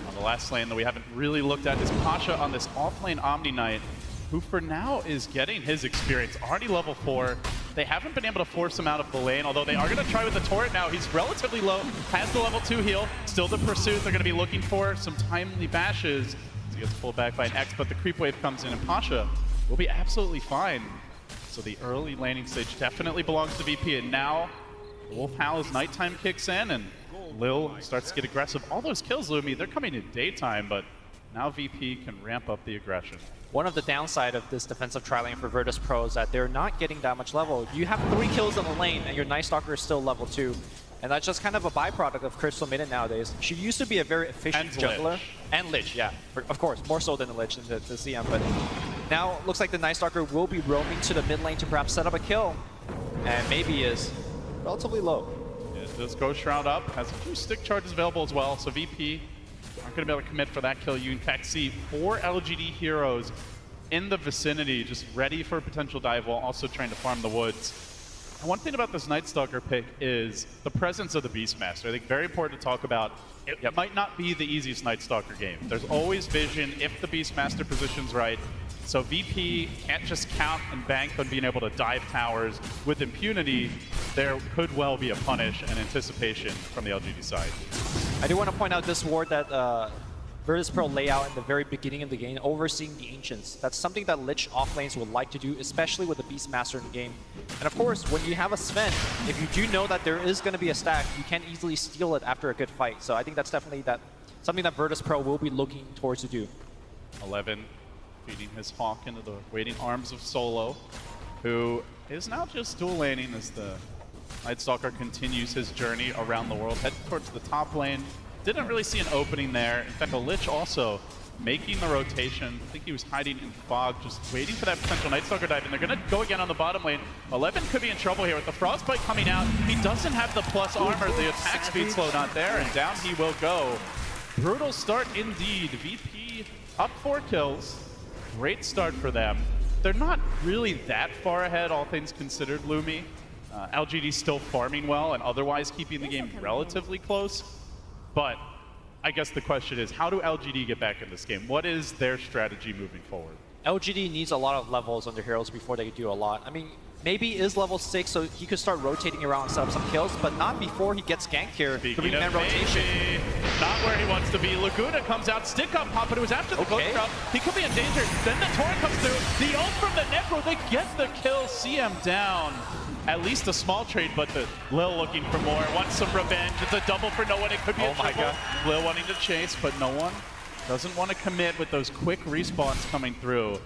On the last lane that we haven't really looked at is Pasha on this offlane Omni Knight, who for now is getting his experience. Already level 4. They haven't been able to force him out of the lane, although they are going to try with the turret now. He's relatively low, has the level 2 heal. Still the pursuit. They're going to be looking for some timely bashes. He gets pulled back by an X, but the creep wave comes in, and Pasha will be absolutely fine. So the early laning stage definitely belongs to VP, and now Wolf Howl's nighttime kicks in, and Lil starts to get aggressive. All those kills, Lumi, they're coming in daytime, but now VP can ramp up the aggression. One of the downside of this defensive tri-lane for Virtus Pro is that they're not getting that much level. You have 3 kills in the lane, and your Night Stalker is still level 2. And that's just kind of a byproduct of Crystal Maiden nowadays. She used to be a very efficient jungler. Lich. And Lich, yeah. Of course, more so than the Lich in the CM. But now it looks like the Night Stalker will be roaming to the mid lane to perhaps set up a kill. And maybe is relatively low. Yeah, does Ghost Shroud up. Has a few stick charges available as well. So VP aren't going to be able to commit for that kill. You in fact see 4 LGD heroes in the vicinity, just ready for a potential dive while also trying to farm the woods. And one thing about this Night Stalker pick is the presence of the Beastmaster. I think very important to talk about. It might not be the easiest Night Stalker game. There's always vision if the Beastmaster position's right. So VP can't just count and bank on being able to dive towers with impunity. There could well be a punish and anticipation from the LGD side. I do want to point out this ward that Virtus Pro layout in the very beginning of the game, overseeing the Ancients. That's something that Lich offlanes would like to do, especially with the Beastmaster in the game. And of course, when you have a Sven, if you do know that there is going to be a stack, you can easily steal it after a good fight. So I think that's definitely something that Virtus Pro will be looking towards to do. 11 feeding his Hawk into the waiting arms of Solo, who is now just dual laning as the Night Stalker continues his journey around the world, heading towards the top lane. Didn't really see an opening there. In fact, the Lich also making the rotation. I think he was hiding in fog, just waiting for that potential Night Stalker dive, and they're going to go again on the bottom lane. 11 could be in trouble here with the Frostbite coming out. He doesn't have the plus armor. The attack speed slow not there, and down he will go. Brutal start indeed. VP up 4 kills. Great start for them. They're not really that far ahead, all things considered, Lumi. LGD still farming well and otherwise keeping the game relatively close. But I guess the question is, how do LGD get back in this game? What is their strategy moving forward? LGD needs a lot of levels on their heroes before they do a lot. I mean, maybe is level 6, so he could start rotating around and set up some kills, but not before he gets ganked here. Speaking of rotation. Not where he wants to be. Laguna comes out, stick up pop, but it was after the Ghost Drop. He could be in danger. Then the Torrent comes through. The ult from the Necro, they get the kill, CM down. At least a small trade, but the Lil looking for more. Wants some revenge. It's a double for no one. It could be a triple. Lil wanting to chase, but no one doesn't want to commit with those quick respawns coming through.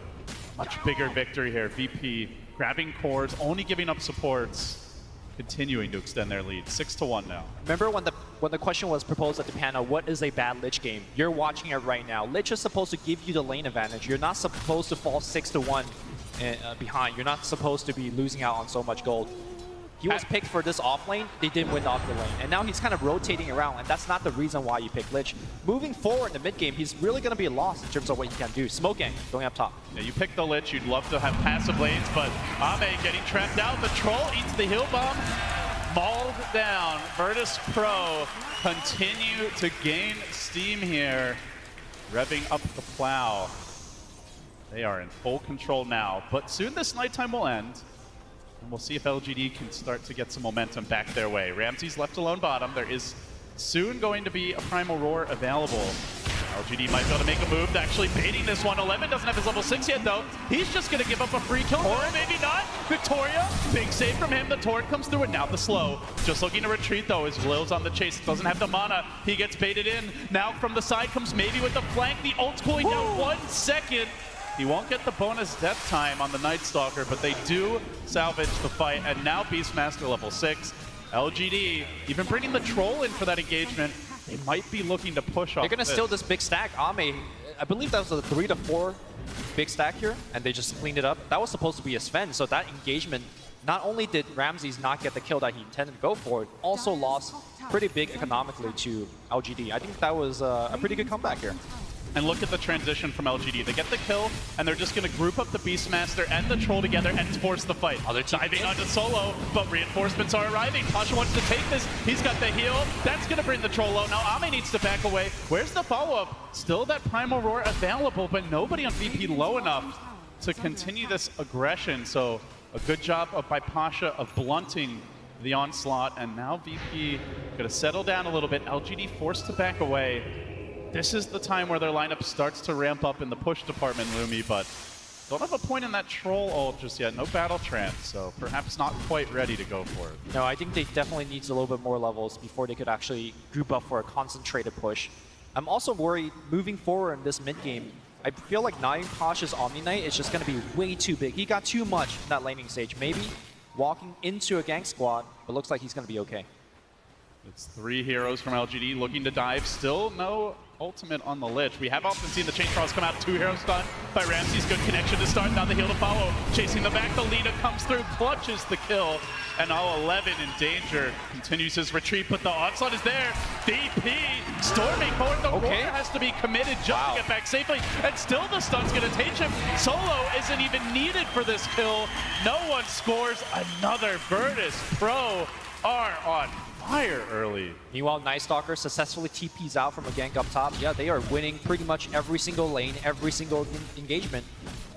Much bigger victory here. VP grabbing cores, only giving up supports, continuing to extend their lead. 6-1 now. Remember when the question was proposed at the panel, what is a bad Lich game? You're watching it right now. Lich is supposed to give you the lane advantage. You're not supposed to fall 6-1 behind. You're not supposed to be losing out on so much gold. He was picked for this off lane, they didn't win off the lane. And now he's kind of rotating around, and that's not the reason why you pick Lich. Moving forward in the mid game, he's really going to be lost in terms of what he can do. Smoke gang going up top. Yeah, you pick the Lich, you'd love to have passive lanes, but Ame getting trapped out. The Troll eats the heal bomb, mauled down. Virtus Pro continue to gain steam here, revving up the plow. They are in full control now, but soon this nighttime will end. And we'll see if LGD can start to get some momentum back their way. Ramsey's left alone bottom. There is soon going to be a Primal Roar available. LGD might be able to make a move to actually baiting this one. 11 doesn't have his level 6 yet, though. He's just going to give up a free kill. Or maybe not. Victoria, big save from him. The Torrent comes through, and now the slow. Just looking to retreat, though, as Lil's on the chase. Doesn't have the mana. He gets baited in. Now from the side comes maybe with the flank. The ult's cooling down 1 second. He won't get the bonus death time on the Night Stalker, but they do salvage the fight, and now Beastmaster level 6. LGD, even bringing the Troll in for that engagement, they might be looking to push off. They're going to steal this big stack. Ame, I believe that was a 3 to 4 big stack here, and they just cleaned it up. That was supposed to be a Sven, so that engagement, not only did Ramses not get the kill that he intended to go for, it also lost pretty big economically to LGD. I think that was a pretty good comeback here. And look at the transition from LGD. They get the kill, and they're just going to group up the Beastmaster and the Troll together and force the fight. They're diving onto Solo, but reinforcements are arriving. Pasha wants to take this. He's got the heal. That's going to bring the Troll low. Now Ame needs to back away. Where's the follow-up? Still that Primal Roar available, but nobody on VP low enough to continue this aggression. So A good job by Pasha of blunting the onslaught, and now VP going to settle down a little bit. LGD forced to back away. This is the time where their lineup starts to ramp up in the push department, Lumi, but don't have a point in that troll ult just yet. No battle trance, so perhaps not quite ready to go for it. No, I think they definitely need a little bit more levels before they could actually group up for a concentrated push. I'm also worried moving forward in this mid game. I feel like 9 Pasha's Omni Knight is just going to be way too big. He got too much in that laning stage. Maybe walking into a gank squad, but looks like he's going to be okay. It's 3 heroes from LGD looking to dive. Still no ultimate on the Lich. We have often seen the chain cross come out. 2 heroes done by Ramsey's. Good connection to start. Now the heal to follow. Chasing the back. The Lina comes through. Clutches the kill. And now 11 in danger. Continues his retreat, but the onslaught is there. VP storming forward. The roar has to be committed just to get back safely. And still the stun's going to take him. Solo isn't even needed for this kill. No one scores. Another Virtus Pro are on fire early. Meanwhile, Night Stalker successfully TPs out from a gank up top. Yeah, they are winning pretty much every single lane, every single engagement.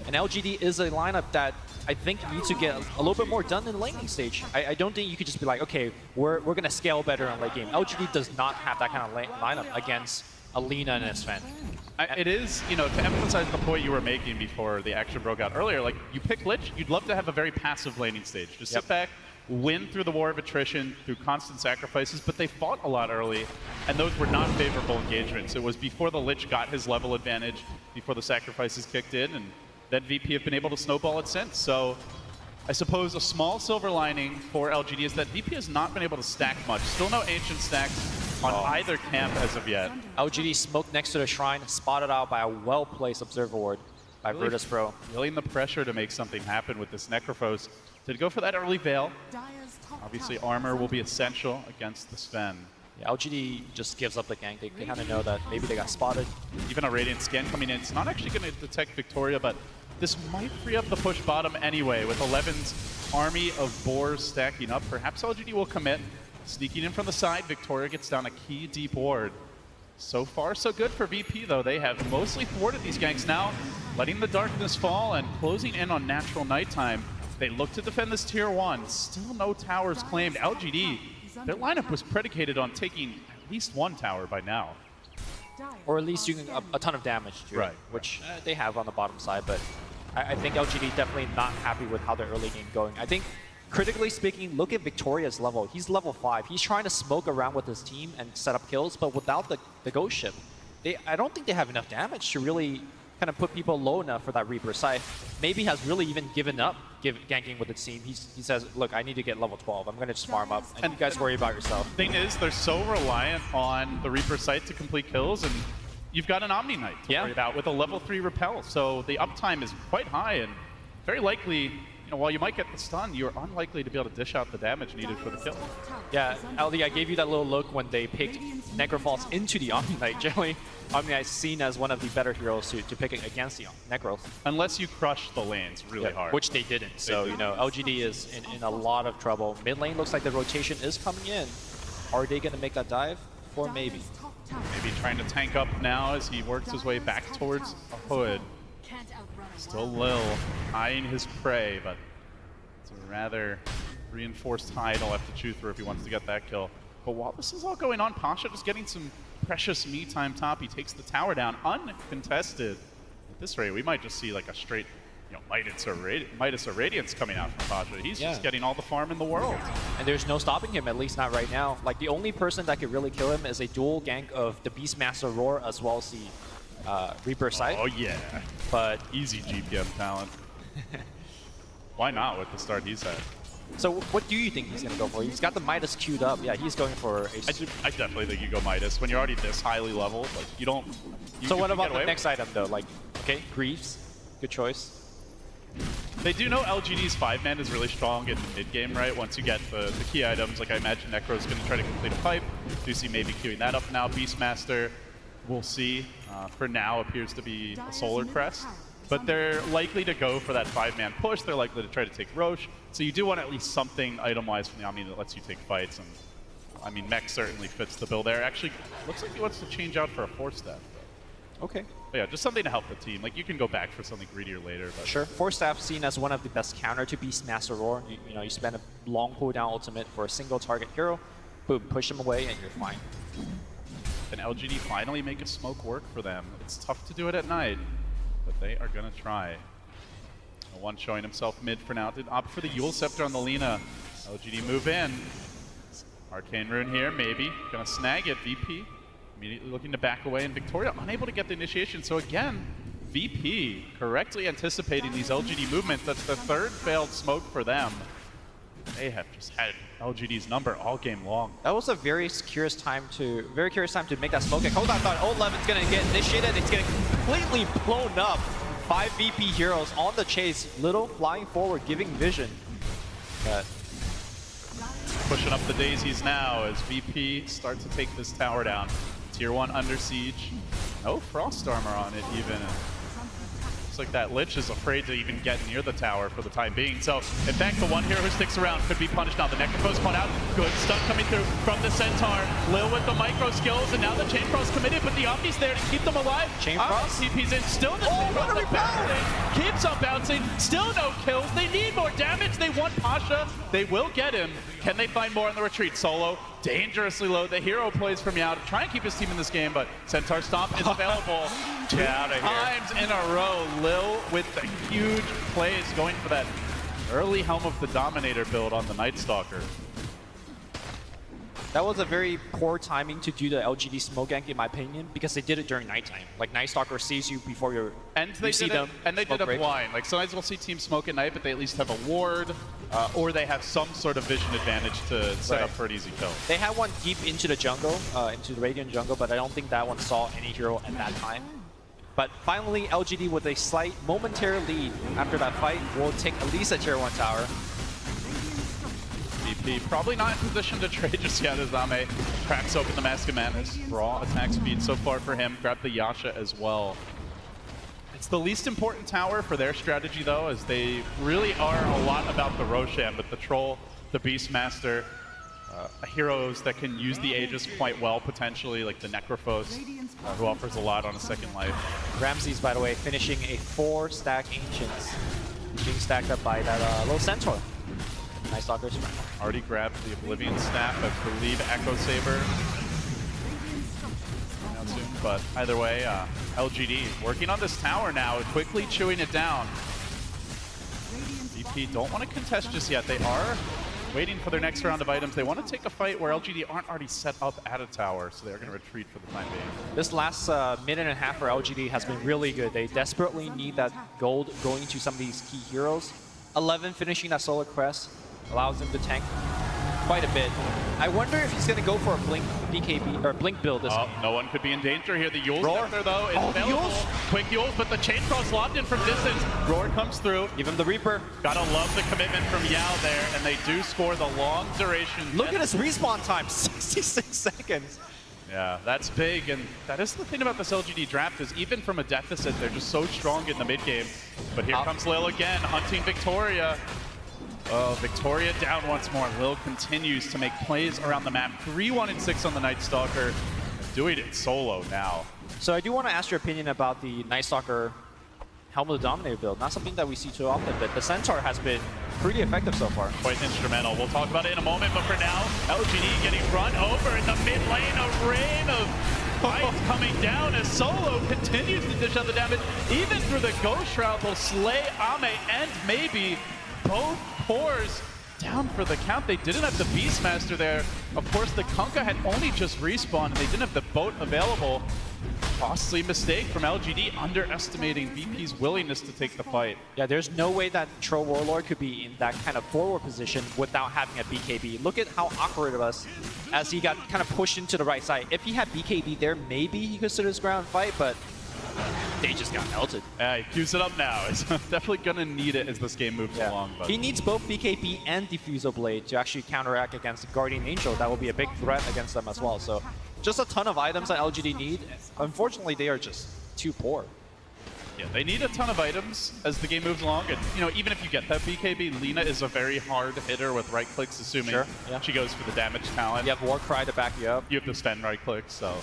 And LGD is a lineup that I think needs to get a little bit more done in the laning stage. I don't think you could just be like, okay, we're going to scale better in late game. LGD does not have that kind of lineup against Alina and Sven. It is, you know, to emphasize the point you were making before the action broke out earlier, like, you pick Lich, you'd love to have a very passive laning stage. Just sit back, win through the war of attrition, through constant sacrifices, but they fought a lot early, and those were not favorable engagements. It was before the Lich got his level advantage, before the sacrifices kicked in, and then VP have been able to snowball it since. So I suppose a small silver lining for LGD is that VP has not been able to stack much. Still no ancient stacks on either camp as of yet. LGD smoked next to the shrine, spotted out by a well-placed observer ward by Really Virtus Pro. Feeling the pressure to make something happen with this Necrophos. To go for that early Veil. Obviously armor will be essential against the Sven. Yeah, LGD just gives up the gank. They kind of know that maybe they got spotted. Even a Radiant scan coming in. It's not actually going to detect Victoria, but this might free up the push bottom anyway. With 11's army of boars stacking up, perhaps LGD will commit. Sneaking in from the side, Victoria gets down a key deep ward. So far, so good for VP, though. They have mostly thwarted these ganks now, letting the darkness fall and closing in on natural nighttime. They look to defend this tier 1. Still no towers claimed. LGD, their lineup was predicated on taking at least 1 tower by now. Or at least doing a ton of damage to it, which they have on the bottom side. But I think LGD definitely not happy with how their early game going. I think, critically speaking, look at Victoria's level. He's level 5. He's trying to smoke around with his team and set up kills, but without the Ghost Ship, I don't think they have enough damage to really kind of put people low enough for that Reaper. Scythe maybe has really even given up ganking with his team. He says, look, I need to get level 12. I'm going to just farm up, and you guys worry about yourself. Thing is, they're so reliant on the Reaper Scythe to complete kills, and you've got an Omni Knight to worry about with a level 3 repel. So the uptime is quite high, and very likely, you know, while you might get the stun, you're unlikely to be able to dish out the damage needed for the kill. Yeah, LD, I gave you that little look when they picked Necrophos into the Omni Knight. Generally, Omni Knight's seen as one of the better heroes to pick it against the Necros. Unless you crush the lanes really hard. Which they didn't. So, you know, LGD is in a lot of trouble. Mid lane looks like the rotation is coming in. Are they going to make that dive? Or maybe. Maybe trying to tank up now as he works his way back towards a hood. Still Lil eyeing his prey, but it's a rather reinforced hide he'll have to chew through if he wants to get that kill. But while this is all going on, Pasha just getting some precious me time top. He takes the tower down uncontested. At this rate, we might just see like a straight, you know, Midas or Radiance coming out from Pasha. He's just getting all the farm in the world. And there's no stopping him, at least not right now. Like, the only person that could really kill him is a dual gank of the Beastmaster Roar as well as the Reaper Scythe. Oh yeah, but easy GPM talent. Why not with the start he's had? So what do you think he's going to go for? He's got the Midas queued up. Yeah, he's going for I definitely think you go Midas. When you're already this highly leveled, like, you don't... So what about the next item, though? Like, okay, Greaves, good choice. They do know LGD's 5-man is really strong in mid-game, right? Once you get the key items, like I imagine Necro's going to try to complete a pipe. Do see maybe queuing that up now. Beastmaster, we'll see. For now, appears to be a Solar Crest. But they're likely to go for that 5-man push. They're likely to try to take Roche. So you do want at least something item-wise from the Omni that lets you take fights. And I mean, Mech certainly fits the bill there. Actually, looks like he wants to change out for a Force Staff. Okay. But yeah, just something to help the team. Like, you can go back for something greedier later. But Sure. Force Staff seen as one of the best counter to Beastmaster Roar. You know, you spend a long cooldown ultimate for a single target hero, boom, push him away, and you're fine. And LGD finally make a smoke work for them. It's tough to do it at night, but they are going to try. One showing himself mid for now. Did opt for the Yule Scepter on the Lina. LGD move in. Arcane Rune here, maybe. Gonna snag it, VP. Immediately looking to back away, and Victoria unable to get the initiation. So again, VP correctly anticipating these LGD movements. That's the third failed smoke for them. They have just had LGD's number all game long. That was a very curious time to make that smoke. Hold on, I thought O11's gonna get initiated. It's getting completely blown up. 5 VP heroes on the chase. Little flying forward, giving vision. But pushing up the daisies now as VP starts to take this tower down. Tier 1 under siege. No frost armor on it even. Looks like that Lich is afraid to even get near the tower for the time being. So, in fact, the one hero who sticks around could be punished now. The Necrophos caught out. Good stuff coming through from the Centaur. Lil with the micro skills, and now the Chain Frost committed, but the Omni's there to keep them alive. Chain Frost? TP's in. Still doesn't bouncing. Keeps on bouncing. Still no kills. They need more damage. They want Pasha. They will get him. Can they find more on the retreat? Solo dangerously low. The hero plays from Yao to try and keep his team in this game, but Centaur Stomp is available 2 times in a row. Lil with the huge plays going for that early Helm of the Dominator build on the Night Stalker. that was a very poor timing to do the LGD smoke gank, in my opinion, because they did it during nighttime. Like, Night Stalker sees you before you see them. And they did it blind. Like, sometimes we'll see teams smoke at night, but they at least have a ward, or they have some sort of vision advantage to set up for an easy kill. They had one deep into the jungle, into the Radiant jungle, but I don't think that one saw any hero at that time. But finally, LGD with a slight momentary lead after that fight will take at least a tier 1 tower. VP probably not in position to trade just yet as Ame cracks open the Mask of Madness. Raw attack speed so far for him. Grab the Yasha as well. It's the least important tower for their strategy though, as they really are a lot about the Roshan, but the Troll, the Beastmaster, heroes that can use the Aegis quite well potentially, like the Necrophos, who offers a lot on a second life. Ramses, by the way, finishing a 4-stack Ancients, being stacked up by that little Centaur. Nice Stalkers. Already grabbed the Oblivion Staff, I believe Echo Saber. Soon, but either way, LGD working on this tower now, quickly chewing it down. VP don't want to contest just yet. They are waiting for their next round of items. They want to take a fight where LGD aren't already set up at a tower, so they're going to retreat for the time being. This last minute and a half for LGD has been really good. They desperately need that gold going to some of these key heroes. 11 finishing that Solar Crest allows him to tank quite a bit. I wonder if he's going to go for a Blink BKB or Blink build this game. No one could be in danger here. The Yule Scepter though is available. Quick Yules, but the Chain Frost locked in from distance. Roar comes through. Give him the Reaper. Gotta love the commitment from Yao there, and they do score the long duration. Look at his respawn time, 66 seconds. Yeah, that's big, and that is the thing about this LGD draft is even from a deficit, they're just so strong in the mid game. But here comes Lil again, hunting Victoria. Oh, Victoria down once more. Lil continues to make plays around the map. 3-1-6 on the Night Stalker. Doing it solo now. So I do want to ask your opinion about the Night Stalker Helm of the Dominator build. Not something that we see too often, but the Centaur has been pretty effective so far. Quite instrumental. We'll talk about it in a moment, but for now, LGD getting run over in the mid lane. A rain of fights coming down as Solo continues to dish out the damage. Even through the Ghost Shroud, they'll slay Ame and maybe both cores down for the count. They didn't have the Beastmaster there. Of course, the Kunkka had only just respawned, and they didn't have the boat available. Costly mistake from LGD, underestimating VP's willingness to take the fight. Yeah, there's no way that Troll Warlord could be in that kind of forward position without having a BKB. Look at how awkward it was as he got kind of pushed into the right side. If he had BKB there, maybe he could sit his ground fight, but they just got melted. Yeah, he queues it up now. He's definitely going to need it as this game moves along. But he needs both BKB and Diffusal Blade to actually counteract against Guardian Angel. That will be a big threat against them as well. So just a ton of items that LGD need. Unfortunately, they are just too poor. Yeah, they need a ton of items as the game moves along. And, you know, even if you get that BKB, Lina is a very hard hitter with right clicks, assuming she goes for the damage talent. You have Warcry to back you up. You have the stun right clicks, so.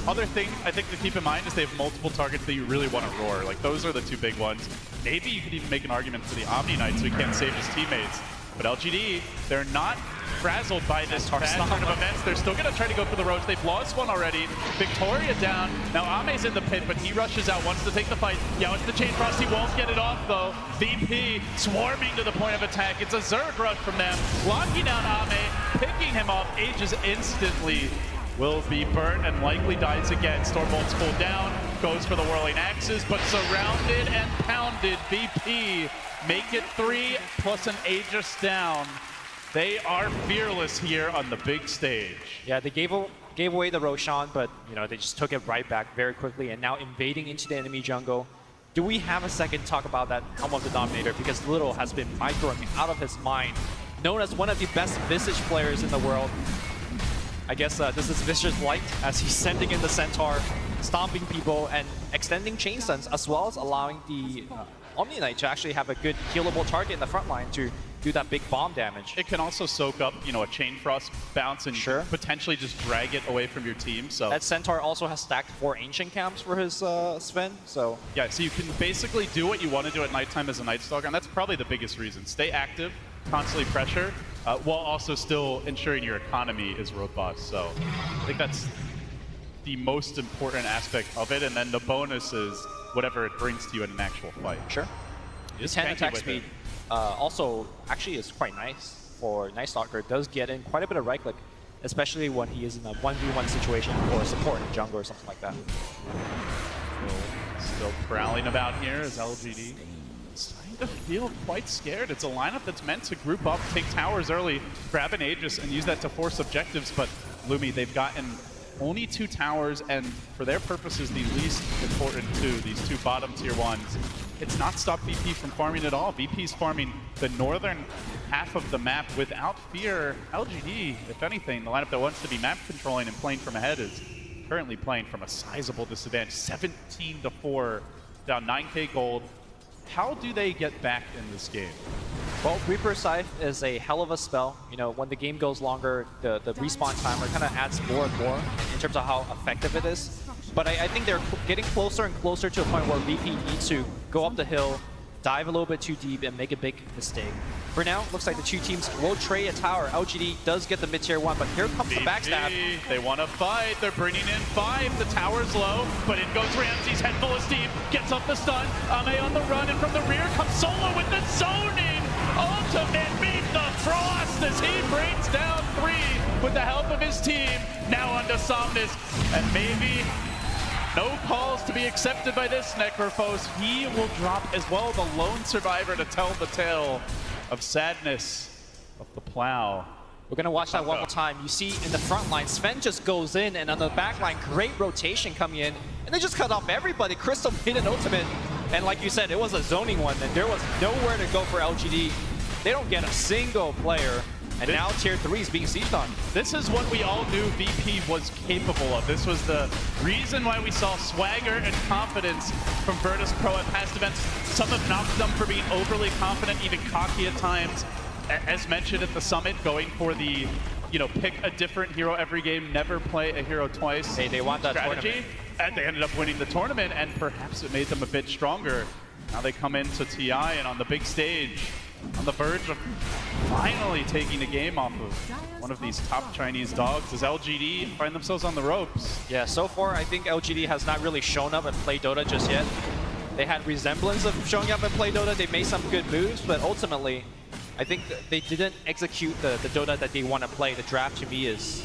Other thing I think to keep in mind is they have multiple targets that you really want to roar. Like, those are the two big ones. Maybe you could even make an argument for the Omni Knight so he can't save his teammates. But LGD, they're not frazzled by this bad turn of events. They're still going to try to go for the Roach. They've lost one already. Victoria down. Now Ame's in the pit, but he rushes out, wants to take the fight. Yeah, it's the Chain Frost. He won't get it off, though. VP swarming to the point of attack. It's a Zerg rush from them. Locking down Ame, picking him off. Aegis instantly will be burnt and likely dies again. Stormbolt's pulled down, goes for the Whirling Axes, but surrounded and pounded. VP make it 3 plus an Aegis down. They are fearless here on the big stage. Yeah, they gave away the Roshan, but they just took it right back very quickly, and now invading into the enemy jungle. Do we have a second to talk about that Helm of the Dominator? Because Little has been microing out of his mind. Known as one of the best Visage players in the world. I guess this is Visage's light as he's sending in the Centaur, stomping people, and extending chain stuns, as well as allowing the Omni Knight to actually have a good healable target in the front line to do that big bomb damage. It can also soak up, a Chain Frost bounce and potentially just drag it away from your team. So that Centaur also has stacked 4 Ancient Camps for his Sven, so... Yeah, so you can basically do what you want to do at nighttime as a Night Stalker, and that's probably the biggest reason. Stay active, constantly pressure, while also still ensuring your economy is robust. So I think that's the most important aspect of it, and then the bonus is whatever it brings to you in an actual fight. Sure. His 10 attack speed also actually is quite nice for Night Stalker. Does get in quite a bit of right click, especially when he is in a 1v1 situation or support in jungle or something like that. Still prowling about here as LGD starting to feel quite scared. It's a lineup that's meant to group up, take towers early, grab an Aegis, and use that to force objectives, but Lumi, they've gotten only 2 towers, and for their purposes, the least important 2, these 2 bottom tier 1s. It's not stopped VP from farming at all. VP's farming the northern half of the map without fear. LGD, if anything, the lineup that wants to be map controlling and playing from ahead is currently playing from a sizable disadvantage. 17-4, down 9k gold. How do they get back in this game? Well, Reaper Scythe is a hell of a spell. When the game goes longer, the respawn timer kind of adds more and more in terms of how effective it is. But I think they're getting closer and closer to a point where VP needs to go up the hill, dive a little bit too deep, and make a big mistake. For now, looks like the 2 teams will trade a tower. LGD does get the mid-tier 1, but here comes the backstab. They want to fight. They're bringing in 5. The tower's low, but in goes Ramsey's head full of steam. Gets up the stun. Ame on the run, and from the rear comes Solo with the zoning. Ultimate meet the frost as he brings down 3 with the help of his team. Now onto Somnus, and maybe no calls to be accepted by this Necrophos. He will drop as well, the lone survivor to tell the tale of sadness of the plow. We're going to watch that one more time. You see in the front line, Sven just goes in, and on the back line, great rotation coming in, and they just cut off everybody. Crystal made an ultimate, and like you said, it was a zoning one, and there was nowhere to go for LGD. They don't get a single player, and now tier 3 is being sieged on. This is what we all knew VP was capable of. This was the reason why we saw swagger and confidence from Virtus Pro at past events. Some have knocked them for being overly confident, even cocky at times. As mentioned at the summit, going for the, pick a different hero every game, never play a hero twice. They want that strategy. Tournament. And they ended up winning the tournament, and perhaps it made them a bit stronger. Now they come into TI and on the big stage, on the verge of finally taking a game off of one of these top Chinese dogs. Does LGD find themselves on the ropes? Yeah, so far I think LGD has not really shown up and played Dota just yet. They had resemblance of showing up and play Dota. They made some good moves, but ultimately, I think they didn't execute the Dota that they want to play. The draft to me is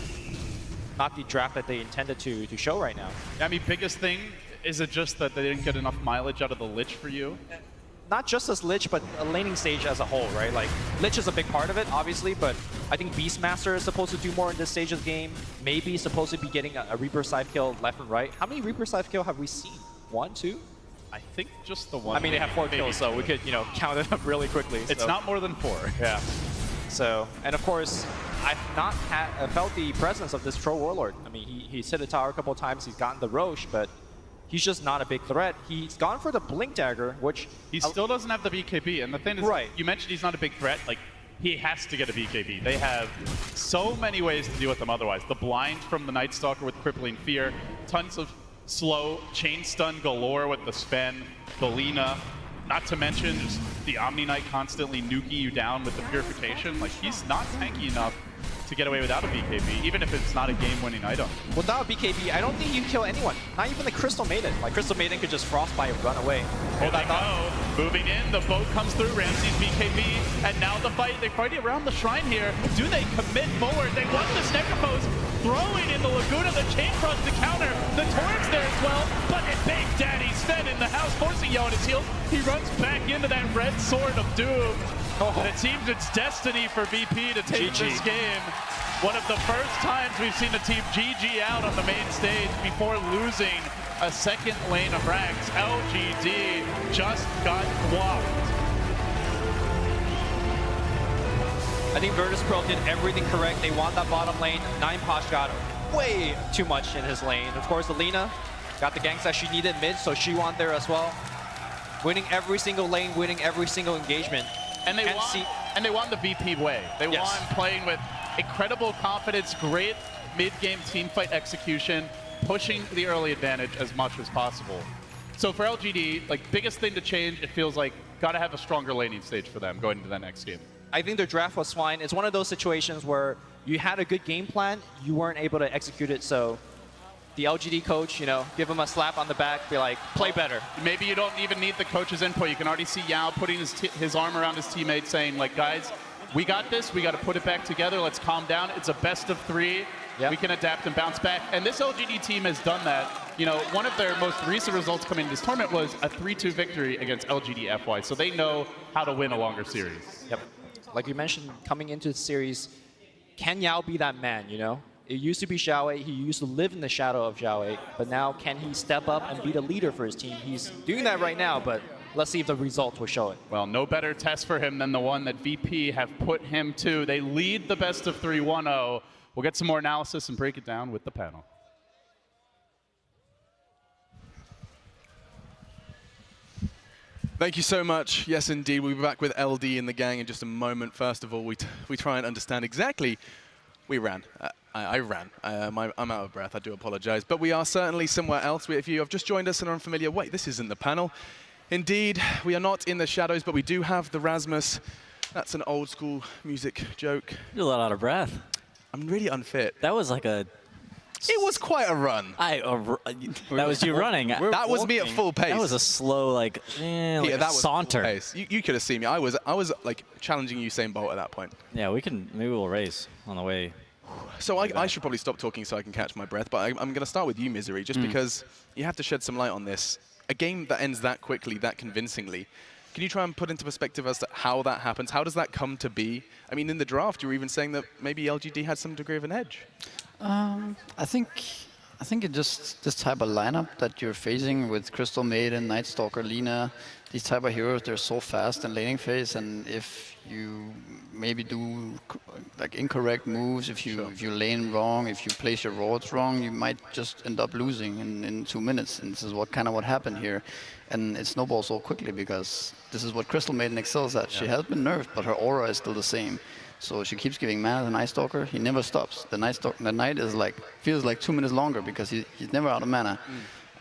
not the draft that they intended to show right now. I mean, biggest thing, is it just that they didn't get enough mileage out of the Lich for you? Not just as Lich, but a laning stage as a whole, right? Like, Lich is a big part of it, obviously, but I think Beastmaster is supposed to do more in this stage of the game. Maybe supposed to be getting a Reaper Scythe kill left and right. How many Reaper Scythe kill have we seen? 1, 2? I think just the 1. I mean, they have 4 kills, so we could, count it up really quickly. It's not more than 4. Yeah. So, and of course, I've not felt the presence of this Troll Warlord. I mean, he's hit a tower a couple of times, he's gotten the Roche, but he's just not a big threat. He's gone for the Blink Dagger, which... He still doesn't have the BKB, and the thing is, you mentioned he's not a big threat. Like, he has to get a BKB. They have so many ways to deal with them otherwise. The blind from the Night Stalker with Crippling Fear, tons of slow chain stun galore with the Sven, the Lina, not to mention just the Omni Knight constantly nuking you down with the Purification. Like, he's not tanky enough to get away without a BKB, even if it's not a game-winning item. Without a BKB, I don't think you can kill anyone. Not even the Crystal Maiden. Like, Crystal Maiden could just Frostbite and run away. Hold that up. Moving in, the boat comes through, Ramsey's BKB, and now the fight. They fight around the shrine here. Do they commit forward? They want the Necropose, throwing in the Laguna, the Chain Cross to counter. The Torrent's there as well, but Big Daddy Sven in the house, forcing Yo on his heels. He runs back into that red sword of doom. And it seems it's destiny for VP to take this game. One of the first times we've seen the team GG out on the main stage before losing a second lane of ranks. LGD just got whopped. I think Virtus Pro did everything correct. They won that bottom lane. 9Posh got way too much in his lane. Of course, Alina got the ganks that she needed mid, so she won there as well. Winning every single lane, winning every single engagement. And they won the VP way. They won playing with incredible confidence, great mid-game team fight execution, pushing the early advantage as much as possible. So for LGD, like, biggest thing to change, it feels like gotta have a stronger laning stage for them going into that next game. I think their draft was fine. It's one of those situations where you had a good game plan, you weren't able to execute it, so the LGD coach, you know, give him a slap on the back, be like, play better. Maybe you don't even need the coach's input. You can already see Yao putting his arm around his teammates saying, like, guys, we got this. We got to put it back together. Let's calm down. It's a best of 3. Yep. We can adapt and bounce back. And this LGD team has done that. You know, one of their most recent results coming into this tournament was a 3-2 victory against LGD FY. So they know how to win a longer series. Yep. Like you mentioned, coming into the series, can Yao be that man, you know? It used to be Xiao Wei. He used to live in the shadow of Xiao Wei. But now, can he step up and be the leader for his team? He's doing that right now, but let's see if the results will show it. Well, no better test for him than the one that VP have put him to. They lead the best of 3 1-0. We'll get some more analysis and break it down with the panel. Thank you so much. Yes, indeed. We'll be back with LD in the gang in just a moment. First of all, we try and understand exactly. We ran. I ran. I'm out of breath. I do apologize. But we are certainly somewhere else. If you have just joined us and are unfamiliar, wait, this isn't the panel. Indeed, we are not in the shadows, but we do have the Rasmus. That's an old school music joke. You're a lot out of breath. I'm really unfit. That was like a... It was quite a run. That was you running. That was me at full pace. That was a slow, like that saunter. Was you could have seen me. I was like challenging Usain Bolt at that point. Yeah, maybe we'll race on the way. So I should probably stop talking so I can catch my breath, but I'm going to start with you, Misery, just because you have to shed some light on this. A game that ends that quickly, that convincingly. Can you try and put into perspective as to how that happens? How does that come to be? I mean, in the draft, you were even saying that maybe LGD had some degree of an edge. I think it just this type of lineup that you're facing with Crystal Maiden, Night Stalker, Lina, these type of heroes, they're so fast in laning phase, and if you maybe do like incorrect moves, if you lane wrong, if you place your wards wrong, you might just end up losing in 2 minutes. And this is what happened here, and it snowballs so quickly because this is what Crystal Maiden excels at. She has been nerfed, but her aura is still the same. So she keeps giving mana to the Night Stalker. He never stops. The Night is like feels like 2 minutes longer because he's never out of mana.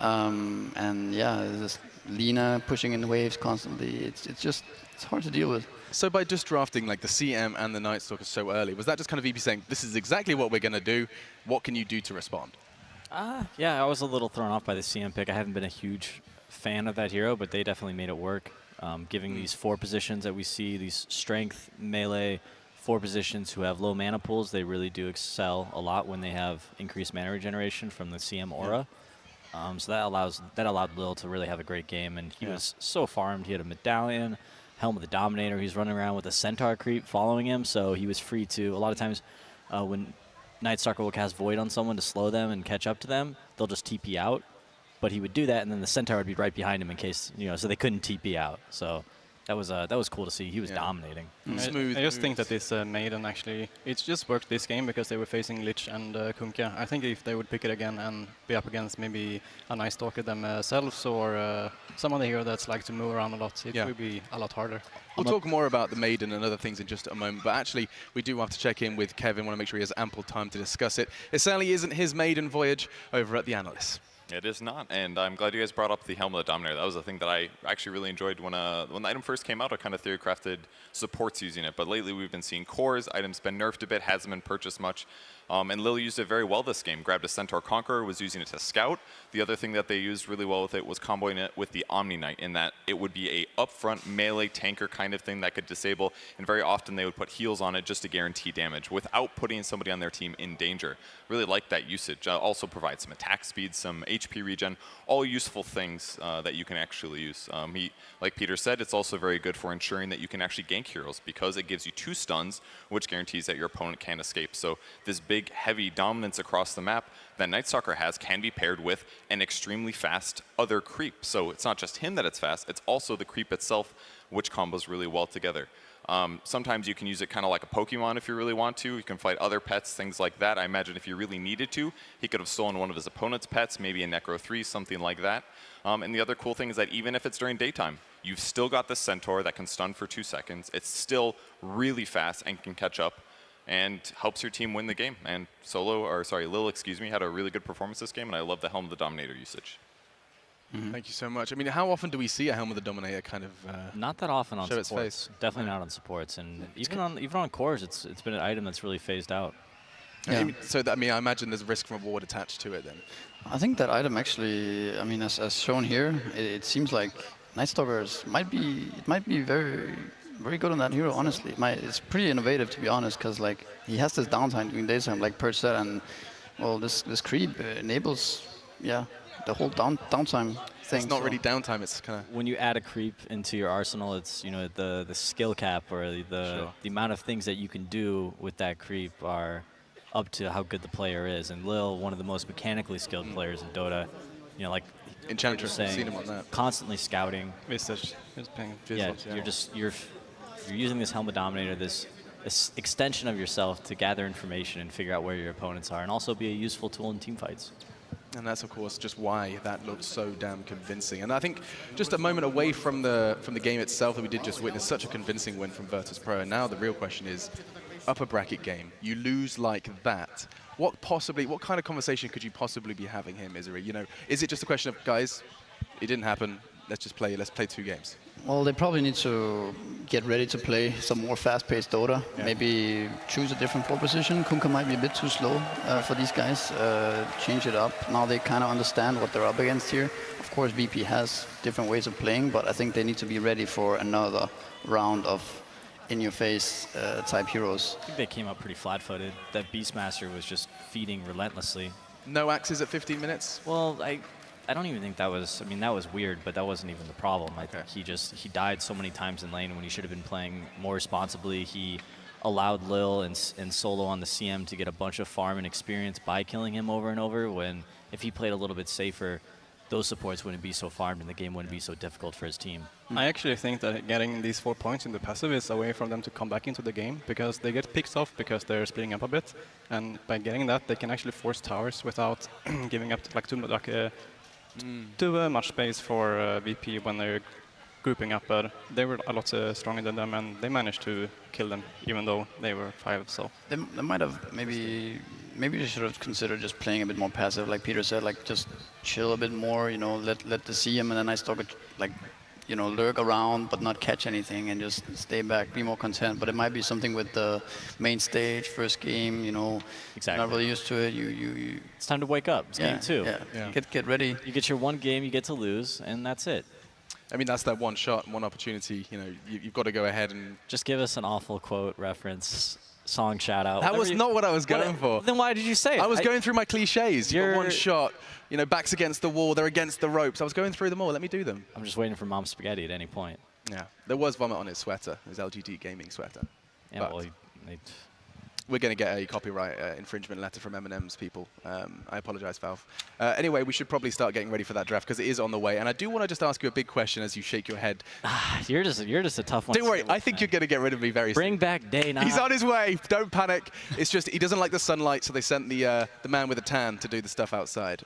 And yeah, this Lina pushing in the waves constantly. It's hard to deal with. So by just drafting like the CM and the Night Stalker so early, was that just kind of VP saying, this is exactly what we're going to do? What can you do to respond? Yeah, I was a little thrown off by the CM pick. I haven't been a huge fan of that hero, but they definitely made it work. Giving these 4 positions that we see, these strength, melee, 4 positions who have low mana pools, they really do excel a lot when they have increased mana regeneration from the CM aura. So that allowed Lil to really have a great game, and he was so farmed. He had a medallion, Helm of the Dominator. He's running around with a Centaur creep following him, so he was free to. A lot of times when Night Stalker will cast Void on someone to slow them and catch up to them, they'll just TP out. But he would do that, and then the Centaur would be right behind him in case, so they couldn't TP out. So that was cool to see. He was dominating. Smooth. I just think that this Maiden actually, it's just worked this game because they were facing Lich and Kunkka. I think if they would pick it again and be up against maybe a nice Stalker themselves or someone here that's like to move around a lot, it would be a lot harder. We'll talk more about the Maiden and other things in just a moment, but actually we do have to check in with Kevin. Want to make sure he has ample time to discuss it. It certainly isn't his maiden voyage over at the Analysts. It is not, and I'm glad you guys brought up the Helm of the Dominator. That was the thing that I actually really enjoyed when the item first came out. I kind of theory-crafted supports using it, but lately we've been seeing cores. Items been nerfed a bit, hasn't been purchased much, and Lil used it very well this game. Grabbed a Centaur Conqueror, was using it to scout. The other thing that they used really well with it was comboing it with the Omni Knight, in that it would be a upfront melee tanker kind of thing that could disable, and very often they would put heals on it just to guarantee damage without putting somebody on their team in danger. Really like that usage. Also provides some attack speed, some HP regen, all useful things that you can actually use. Like Peter said, it's also very good for ensuring that you can actually gank heroes because it gives you 2 stuns, which guarantees that your opponent can't escape. So this big, heavy dominance across the map that Night Stalker has can be paired with an extremely fast other creep. So it's not just him that it's fast, it's also the creep itself, which combos really well together. Sometimes you can use it kind of like a Pokemon if you really want to. You can fight other pets, things like that. I imagine if you really needed to, he could have stolen one of his opponent's pets, maybe a Necro 3, something like that. And the other cool thing is that even if it's during daytime, you've still got the Centaur that can stun for 2 seconds. It's still really fast and can catch up and helps your team win the game. And Lil, excuse me, had a really good performance this game, and I love the Helm of the Dominator usage. Thank you so much. I mean, how often do we see a Helm of the Dominator kind of not that often on show supports. its face? Definitely not on supports, and even on cores, it's been an item that's really phased out. Yeah. So I imagine there's risk reward attached to it then. I think that item actually, I mean, as shown here, it seems like Night Stalkers might be very good on that hero. Honestly, it's pretty innovative to be honest, because like he has this downtime during daytime, like Perch said, and well, this creep enables the whole downtime thing. It's not really downtime. It's kind of when you add a creep into your arsenal, it's the skill cap or the amount of things that you can do with that creep are up to how good the player is. And Lil, one of the most mechanically skilled players in Dota, like Enchantress, saying, seen him on that. Constantly scouting. Visage, you're using this Helm of Dominator, this extension of yourself to gather information and figure out where your opponents are, and also be a useful tool in team fights. And that's, of course, just why that looked so damn convincing. And I think just a moment away from the game itself that we did just witness such a convincing win from Virtus Pro. And now the real question is, upper bracket game, you lose like that. What kind of conversation could you possibly be having here, Misery? Is it just a question of, guys, it didn't happen, let's play 2 games? Well, they probably need to get ready to play some more fast-paced Dota. Yeah. Maybe choose a different floor position. Kunkka might be a bit too slow for these guys. Change it up. Now they kind of understand what they're up against here. Of course, VP has different ways of playing, but I think they need to be ready for another round of in-your-face type heroes. I think they came up pretty flat-footed. That Beastmaster was just feeding relentlessly. No axes at 15 minutes? Well, I don't even think that was, that was weird, but that wasn't even the problem. I think he died so many times in lane when he should have been playing more responsibly. He allowed Lil and Solo on the CM to get a bunch of farm and experience by killing him over and over, when if he played a little bit safer, those supports wouldn't be so farmed and the game wouldn't be so difficult for his team. I actually think that getting these 4 points in the passive is a way for them to come back into the game, because they get picked off because they're splitting up a bit, and by getting that, they can actually force towers without giving up too much space for VP when they're grouping up, but they were a lot stronger than them, and they managed to kill them, even though they were 5. So they might have maybe they should have considered just playing a bit more passive, like Peter said, like just chill a bit more, let the CM and then Night Stalker lurk around but not catch anything and just stay back, be more content. But it might be something with the main stage, first game, exactly. Not really used to it. You it's time to wake up. It's game 2. Yeah. Get ready. You get your 1 game you get to lose, and that's it. That's that one shot, one opportunity. You've got to go ahead and just give us an awful quote reference. Song shout out. That was not what I was going for. Then why did you say it? I was going through my cliches. You've got one shot, backs against the wall, they're against the ropes. I was going through them all. Let me do them. I'm just waiting for Mom's spaghetti at any point. Yeah, there was vomit on his sweater, his LGD gaming sweater. Yeah, well, We're going to get a copyright infringement letter from M&M's people. I apologize, Valve. Anyway, we should probably start getting ready for that draft because it is on the way. And I do want to just ask you a big question as you shake your head. You're just a tough one. Don't worry, I think you're going to get rid of me very soon. Bring back Day 9. He's on his way. Don't panic. It's just he doesn't like the sunlight, so they sent the man with a tan to do the stuff outside.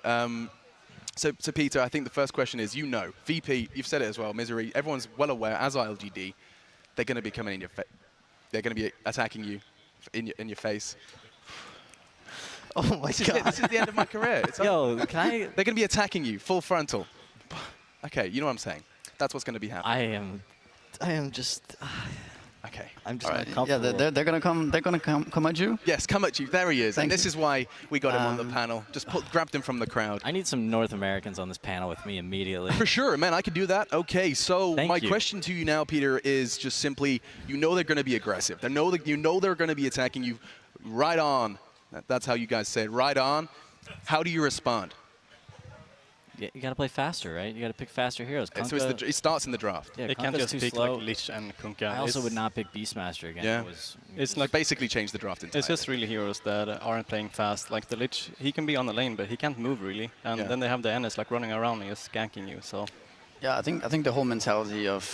So Peter, I think the first question is, VP, you've said it as well, Misery, everyone's well aware, as are LGD, they're going to be coming in your face. They're going to be attacking you in your face. Oh my God. This is the end of my career. Yo, can I? They're going to be attacking you, full frontal. Okay, you know what I'm saying. That's what's going to be happening. I am just. Okay. I'm just uncomfortable. Yeah, they're gonna come. They're gonna come at you. Yes, come at you. There he is. And this is why we got him on the panel. Just grabbed him from the crowd. I need some North Americans on this panel with me immediately. For sure, man. I can do that. Okay, so my question to you now, Peter, is just simply: they're going to be aggressive. They're going to be attacking you. Right on. That's how you guys say it. Right on. How do you respond? Yeah, you got to play faster, right? You got to pick faster heroes. Kunkka, so it starts in the draft. Yeah, they can't just pick like Lich and Kunkka. I also would not pick Beastmaster again. Yeah. It's like basically changed the draft entirely. It's just really heroes that aren't playing fast. Like the Lich, he can be on the lane, but he can't move really. And then they have the NS like running around and just ganking you. So. Yeah, I think the whole mentality of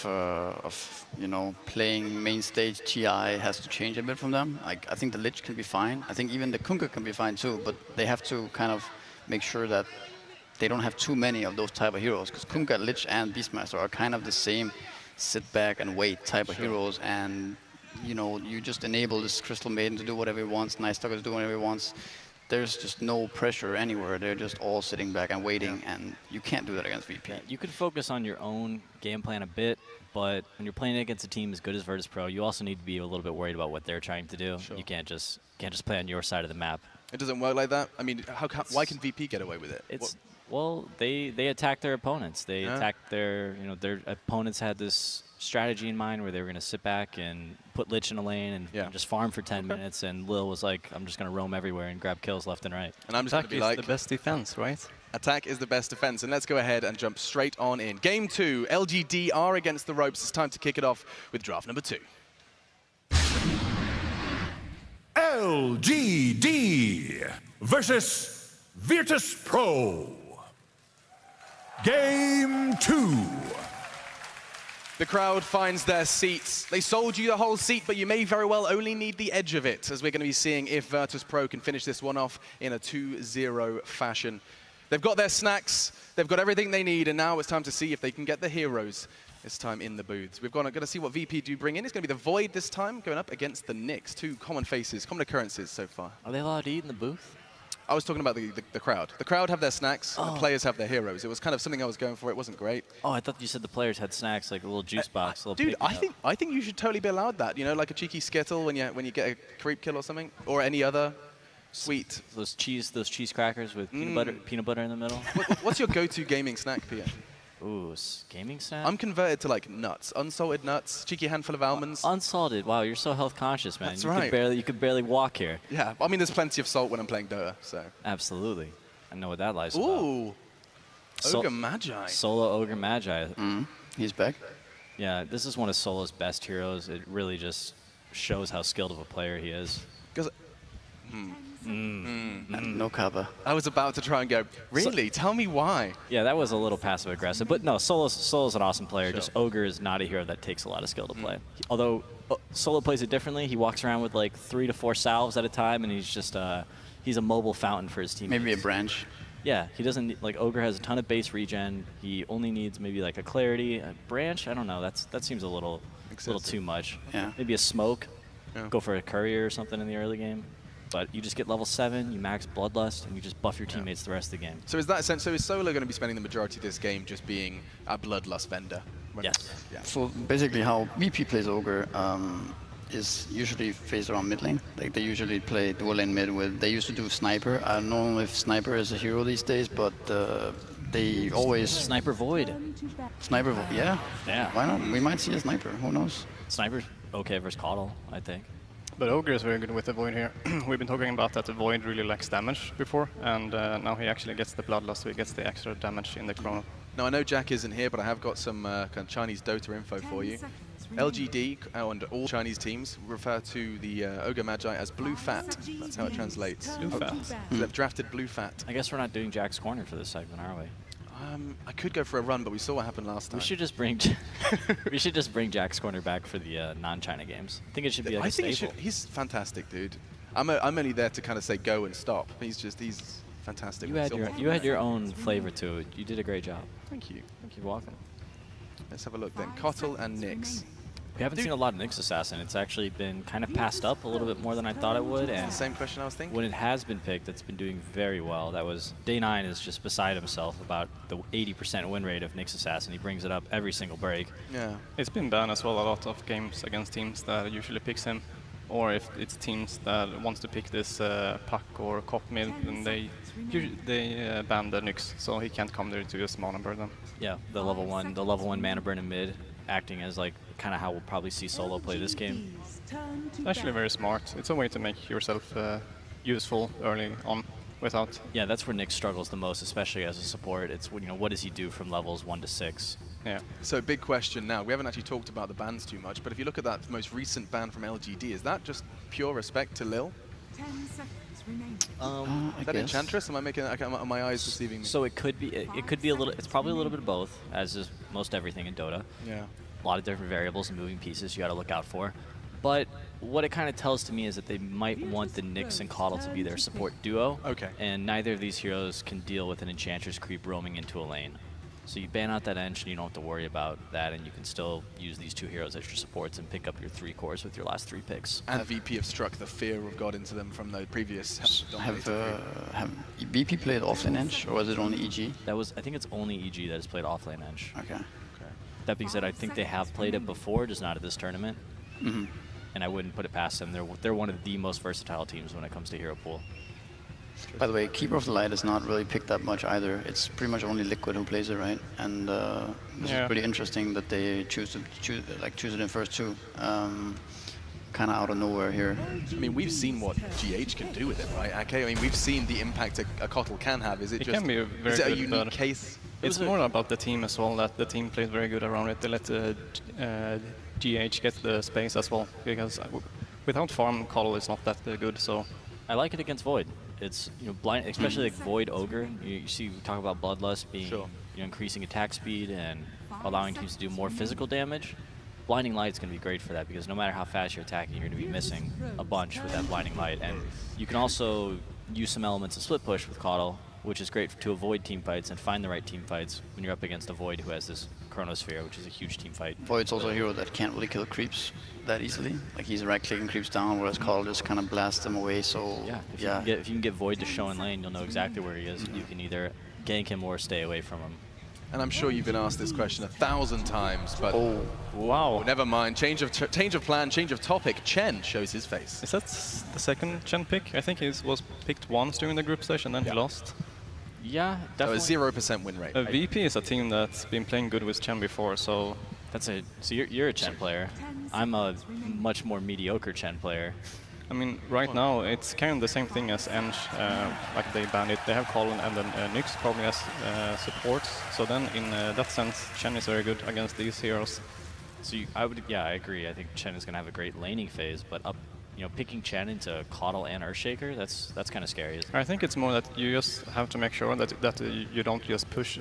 playing main stage TI has to change a bit from them. I think the Lich can be fine. I think even the Kunkka can be fine too, but they have to kind of make sure that they don't have too many of those type of heroes, because Kunkka, Lich, and Beastmaster are kind of the same sit back and wait type of heroes, and you just enable this Crystal Maiden to do whatever he wants, Night Stalker to do whatever he wants. There's just no pressure anywhere. They're just all sitting back and waiting, and you can't do that against VP. You can focus on your own game plan a bit, but when you're playing against a team as good as Virtus Pro, you also need to be a little bit worried about what they're trying to do. Sure. You can't just play on your side of the map. It doesn't work like that? I mean, why can VP get away with it? Well, they attack their opponents. They attack their opponents had this strategy in mind where they were going to sit back and put Lich in a lane and just farm for 10 minutes, and Lil was like, I'm just going to roam everywhere and grab kills left and right. And I'm just going to be like, the best defense, right? Attack is the best defense, and let's go ahead and jump straight on in. Game 2, LGD are against the ropes. It's time to kick it off with draft number 2. LGD versus Virtus Pro. Game 2. The crowd finds their seats. They sold you the whole seat, but you may very well only need the edge of it, as we're going to be seeing if Virtus Pro can finish this one off in a 2-0 fashion. They've got their snacks, they've got everything they need, and now it's time to see if they can get the heroes this time in the booths. We're going to see what VP do bring in. It's going to be the Void this time, going up against the Nyx. Two common faces, common occurrences so far. Are they allowed to eat in the booth? I was talking about the crowd. The crowd have their snacks, and the players have their heroes. It was kind of something I was going for. It wasn't great. Oh, I thought you said the players had snacks, like a little juice box. Dude, I think you should totally be allowed that. Like a cheeky Skittle when you get a creep kill or something, or any other sweet. Those cheese crackers with peanut butter in the middle. What's your go-to gaming snack, Pierre? Ooh, gaming snack? I'm converted to like nuts, unsalted nuts, cheeky handful of almonds. Unsalted. Wow, you're so health conscious, man. That's right. You could barely walk here. Yeah, I mean, there's plenty of salt when I'm playing Dota, so. Absolutely. I know what that lies about. Ooh. Ogre Magi. Solo Ogre Magi. He's back. Yeah, this is one of Solo's best heroes. It really just shows how skilled of a player he is. No cover. I was about to try and go, really? Tell me why. Yeah, that was a little passive aggressive, but no, Solo's an awesome player. Just Ogre is not a hero that takes a lot of skill to play. Although Solo plays it differently. He walks around with like 3 to 4 salves at a time, and he's just he's a mobile fountain for his teammates. Maybe a branch. Yeah, he doesn't need, like Ogre has a ton of base regen. He only needs maybe like a clarity, a branch. I don't know. That seems a little too much. Yeah. Maybe a smoke. Yeah. Go for a courier or something in the early game. But you just get level 7, you max Bloodlust, and you just buff your teammates the rest of the game. So is that sense? So is Solo going to be spending the majority of this game just being a Bloodlust vendor? Yes. Yeah. So basically, how VP plays Ogre is usually phased around mid lane. Like they usually play dual lane mid with. They used to do Sniper. I don't know if Sniper is a hero these days, but they always Sniper Void. Sniper Void. Yeah. Yeah. Why not? We might see a Sniper. Who knows? Sniper's okay versus Coddle, I think. But Ogre is very good with the Void here. We've been talking about that the Void really lacks damage before, and now he actually gets the Bloodlust, so he gets the extra damage in the Chrono. Now, I know Jack isn't here, but I have got some kind of Chinese Dota info for you. LGD and all Chinese teams refer to the Ogre Magi as blue fat. That's how it translates. Blue fat. They've drafted blue fat. I guess we're not doing Jack's Corner for this segment, are we? I could go for a run, but we saw what happened last time. We should just bring Jack's Corner back for the non-China games. I think it should be like a staple. He's fantastic, dude. I'm only there to kind of say go and stop. He's fantastic. You had your own flavor to it. You did a great job. Thank you. Thank you. Welcome. Let's have a look then. Kotl and Nyx. We haven't seen a lot of Nyx Assassin. It's actually been kind of passed up a little bit more than I thought it would. And same question I was thinking. When it has been picked, it's been doing very well. That was Day9 is just beside himself about the 80% win rate of Nyx Assassin. He brings it up every single break. Yeah, it's been banned as well a lot of games against teams that usually picks him, or if it's teams that wants to pick this Puck or Cop mid, then they ban the Nyx, so he can't come there to just mana burn them. Yeah, the level one mana burn in mid, acting as like kind of how we'll probably see Solo play this game. It's actually very smart. It's a way to make yourself useful early on without. Yeah, that's where Nyx struggles the most, especially as a support. It's what does he do from levels 1 to 6? Yeah. So big question now. We haven't actually talked about the bans too much, but if you look at that most recent ban from LGD, is that just pure respect to Lil? 10 seconds remaining. Is that Enchantress? Am I making? Are my eyes deceiving me? So it could be. It could be a little. It's probably a little bit of both, as is most everything in Dota. Yeah. A lot of different variables and moving pieces you got to look out for. But what it kind of tells to me is that they might want the Nyx and Kotl to be their support duo. Okay. And neither of these heroes can deal with an Enchantress creep roaming into a lane. So you ban out that Ench and you don't have to worry about that, and you can still use these two heroes as your supports and pick up your 3 cores with your last 3 picks. And VP have struck the fear of God into them from the previous. Have VP played offlane Ench, or was it only EG? I think it's only EG that has played offlane Ench. Okay. That being said, I think they have played it before, just not at this tournament. Mm-hmm. And I wouldn't put it past them. They're one of the most versatile teams when it comes to hero pool. By the way, Keeper of the Light is not really picked up much either. It's pretty much only Liquid who plays it, right? And this is pretty interesting that they choose it in first two. Kind of out of nowhere here. I mean, we've seen what GH can do with it, right? Okay, I mean, we've seen the impact a Kotl can have. Is it just can be is it a unique case? It's more about the team as well, that the team plays very good around it. They let GH get the space as well, because without farm, Kotl is not that good. So I like it against Void. It's blind, especially like Void Ogre. You see, we talk about Bloodlust being increasing attack speed and allowing teams to do more physical damage. Blinding Light is going to be great for that, because no matter how fast you're attacking, you're going to be missing a bunch with that Blinding Light. And you can also use some elements of split push with Kotl, which is great to avoid team fights and find the right team fights when you're up against a Void who has this Chronosphere, which is a huge team fight. Void's also a hero that can't really kill creeps that easily. Like, he's right-clicking creeps down, whereas Kotl just kind of blasts them away. So yeah, if you can get Void to show in lane, you'll know exactly where he is. You can either gank him or stay away from him. And I'm sure you've been asked this question 1,000 times, but wow, never mind. Change of plan, change of topic. Chen shows his face. Is that the second Chen pick? I think he was picked once during the group stage and then he lost. Yeah, definitely. So a 0% win rate. VP is a team that's been playing good with Chen before, so so you're a Chen player. I'm a much more mediocre Chen player. I mean, right now it's kind of the same thing as Ench, like they banned it. They have Colin and then Nyx probably as supports. So then, in that sense, Chen is very good against these heroes. So I agree. I think Chen is going to have a great laning phase, but picking Chen into Kotl and Earthshaker, that's kind of scary, isn't it? I think it's more that you just have to make sure that you don't just push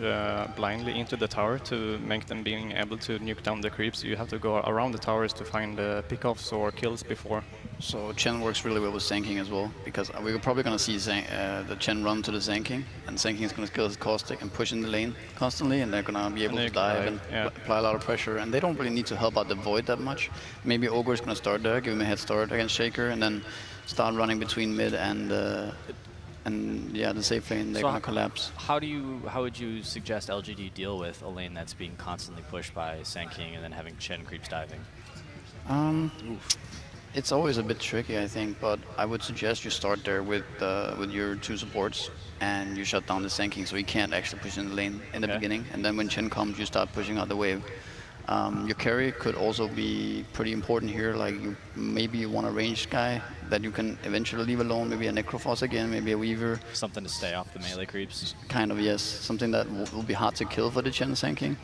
blindly into the tower to make them being able to nuke down the creeps. You have to go around the towers to find pickoffs or kills before. So Chen works really well with Zanking as well, because we're probably going to see the Chen run to the Zanking, and Zanking is going to kill his Caustic and push in the lane constantly, and they're going to be able to dive and apply a lot of pressure, and they don't really need to help out the Void that much. Maybe Ogre is going to start there, give him a head start against Shaker, and then start running between mid and the safe lane. They're going to collapse. How would you suggest LGD deal with a lane that's being constantly pushed by Zanking and then having Chen creeps diving? It's always a bit tricky, I think, but I would suggest you start there with your 2 supports, and you shut down the Zanking so he can't actually push in the lane in the beginning, and then when Chen comes, you start pushing out the wave. Your carry could also be pretty important here, like maybe you want a ranged guy that you can eventually leave alone, maybe a Necrophos again, maybe a Weaver. Something to stay off the melee creeps. Kind of, yes. Something that will be hard to kill for the Chen Zanking.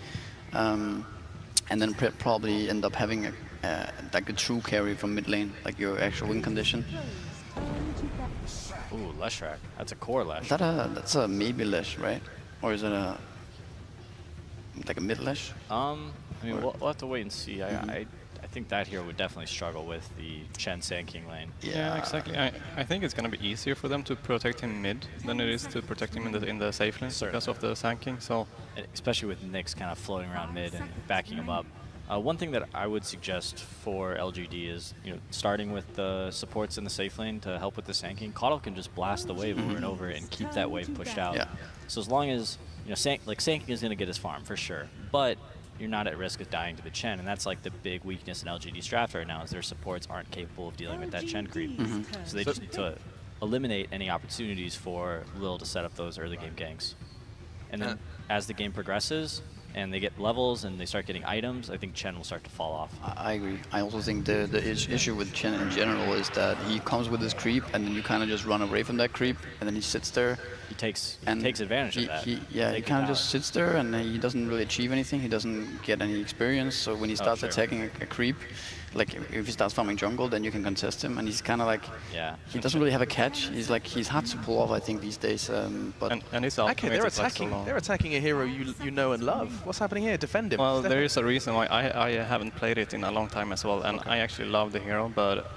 and then probably end up having like a true carry from mid lane, like your actual win condition. Ooh, Leshrac. That's a core Lesh. That's a maybe Lesh, right? Or is it like a mid Lesh? I mean, we'll have to wait and see. I think that hero would definitely struggle with the Chen Sand King lane. Yeah, exactly. I think it's going to be easier for them to protect him mid than it is to protect him in the safe lane because of the Sand King. So, especially with Nyx kind of floating around mid and backing him up. One thing that I would suggest for LGD is, starting with the supports in the safe lane to help with the Sand King. KotL can just blast the wave over and over and keep that wave pushed out. Yeah. So as long as Sand King is going to get his farm for sure, but you're not at risk of dying to the Chen, and that's like the big weakness in LGD's draft right now is their supports aren't capable of dealing with that Chen creep. So they just need to eliminate any opportunities for Lil to set up those early game ganks. And then as the game progresses, and they get levels and they start getting items, I think Chen will start to fall off. I agree. I also think the issue with Chen in general is that he comes with his creep, and then you kind of just run away from that creep, and then he sits there. He takes advantage of that. He kind of just sits there, and he doesn't really achieve anything. He doesn't get any experience. So when he starts attacking a creep, like if he starts farming jungle, then you can contest him, and he's kind of like, he doesn't really have a catch. He's hard to pull off, I think, these days. But it's okay, they're attacking a hero you know and love. What's happening here? Defend him. Well, there is a reason why I haven't played it in a long time as well, and I actually love the hero, but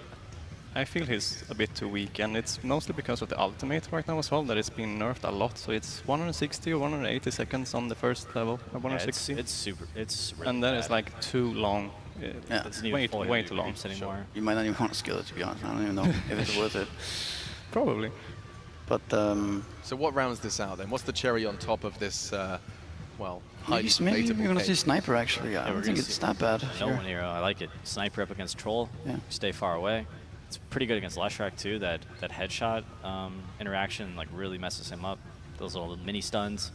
I feel he's a bit too weak, and it's mostly because of the ultimate right now as well, that it's been nerfed a lot. So it's 160 or 180 seconds on the first level, 160. It's really and then bad. it's like too long. It's way too long. Anymore. You might not even want to skill it, to be honest. I don't even know if it's worth it. Probably. But so what rounds this out then? What's the cherry on top of this? Well, maybe we're gonna see Sniper actually. I don't think it's that bad. No one hero. I like it. Sniper up against Troll. Stay far away. It's pretty good against Leshrac too. That headshot interaction like really messes him up. Those little mini stuns.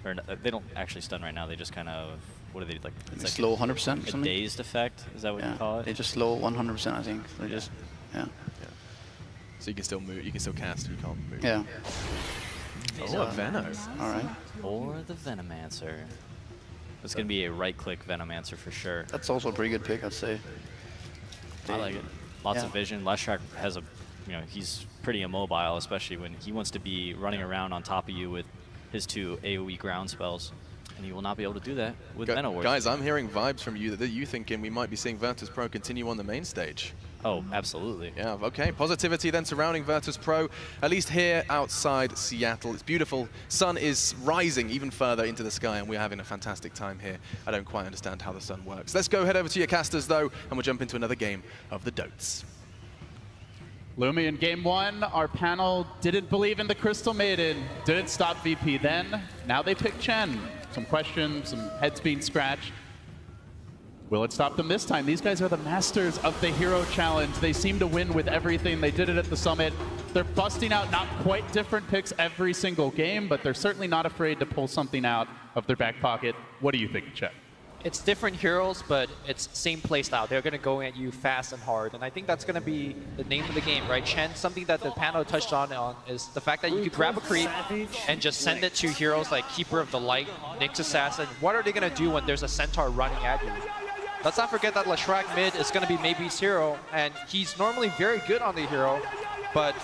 Or they don't actually stun right now. They just kind of, what are they like? It's like slow 100%. A dazed effect. Is that what you call it? They just slow 100%. I think they just So you can still move. You can still cast. You can't move. Yeah. Oh, a Venom. All right. Or the Venomancer. It's gonna be a right-click Venomancer for sure. That's also a pretty good pick, I'd say. I like it. Lots of vision. Leshrac has a, he's pretty immobile, especially when he wants to be running around on top of you with his 2 AoE ground spells, and he will not be able to do that with Venom Wars. Guys, I'm hearing vibes from you that you thinking we might be seeing Virtus Pro continue on the main stage. Oh, absolutely. Yeah, okay. Positivity then surrounding Virtus Pro, at least here outside Seattle. It's beautiful. Sun is rising even further into the sky, and we're having a fantastic time here. I don't quite understand how the sun works. Let's go head over to your casters, though, and we'll jump into another game of the Dotes. Lumi, in game 1, our panel didn't believe in the Crystal Maiden, didn't stop VP then. Now they pick Chen. Some questions, some heads being scratched. Will it stop them this time? These guys are the masters of the Hero Challenge. They seem to win with everything. They did it at the Summit. They're busting out not quite different picks every single game, but they're certainly not afraid to pull something out of their back pocket. What do you think, Chet? It's different heroes, but it's same playstyle. They're going to go at you fast and hard, and I think that's going to be the name of the game, right? Chen, something that the panel touched on is the fact that you could grab a creep and just send it to heroes like Keeper of the Light, Nyx Assassin. What are they going to do when there's a Centaur running at you? Let's not forget that Leshrac mid is going to be Maybe's hero, and he's normally very good on the hero, but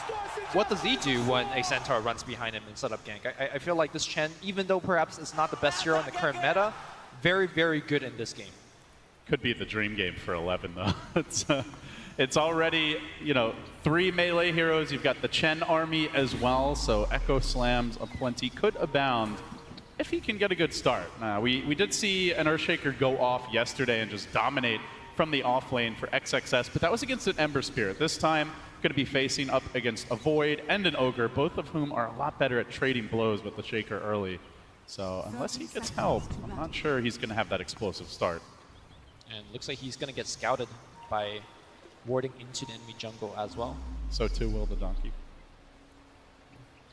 what does he do when a Centaur runs behind him in setup gank? I feel like this Chen, even though perhaps it's not the best hero in the current meta, very, very good in this game. Could be the dream game for 11, though. It's already, 3 melee heroes. You've got the Chen army as well, so Echo Slams aplenty could abound if he can get a good start. We did see an Earthshaker go off yesterday and just dominate from the off lane for XXS, but that was against an Ember Spirit. This time, going to be facing up against a Void and an Ogre, both of whom are a lot better at trading blows with the Shaker early. So unless he gets help, I'm not sure he's going to have that explosive start. And looks like he's going to get scouted by warding into the enemy jungle as well. So too will the Donkey.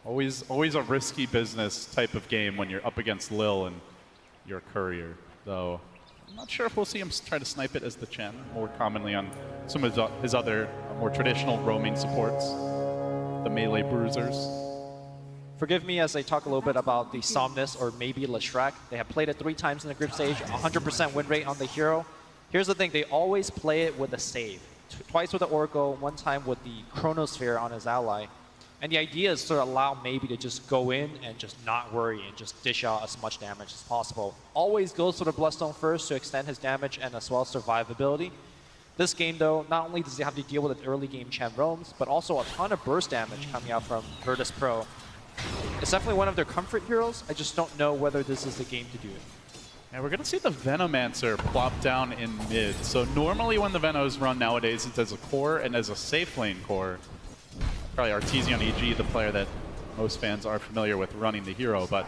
Always a risky business type of game when you're up against Lil and you're a courier. Though I'm not sure if we'll see him try to snipe it as the Chen, more commonly on some of his other more traditional roaming supports, the melee bruisers. Forgive me as I talk a little bit about the Somnus or maybe Leshrac. They have played it 3 times in the group stage, 100% win rate on the hero. Here's the thing, they always play it with a save. Twice with the Oracle, 1 time with the Chronosphere on his ally. And the idea is to allow maybe to just go in and just not worry and just dish out as much damage as possible. Always goes for the Bloodstone first to extend his damage and as well as survivability. This game though, not only does he have to deal with an early game Chen roams, but also a ton of burst damage coming out from Virtus Pro. It's definitely one of their comfort heroes. I just don't know whether this is the game to do it. Yeah, we're going to see the Venomancer plop down in mid. So normally when the Venos run nowadays, it's as a core and as a safe lane core. Probably Artesian EG, the player that most fans are familiar with running the hero, but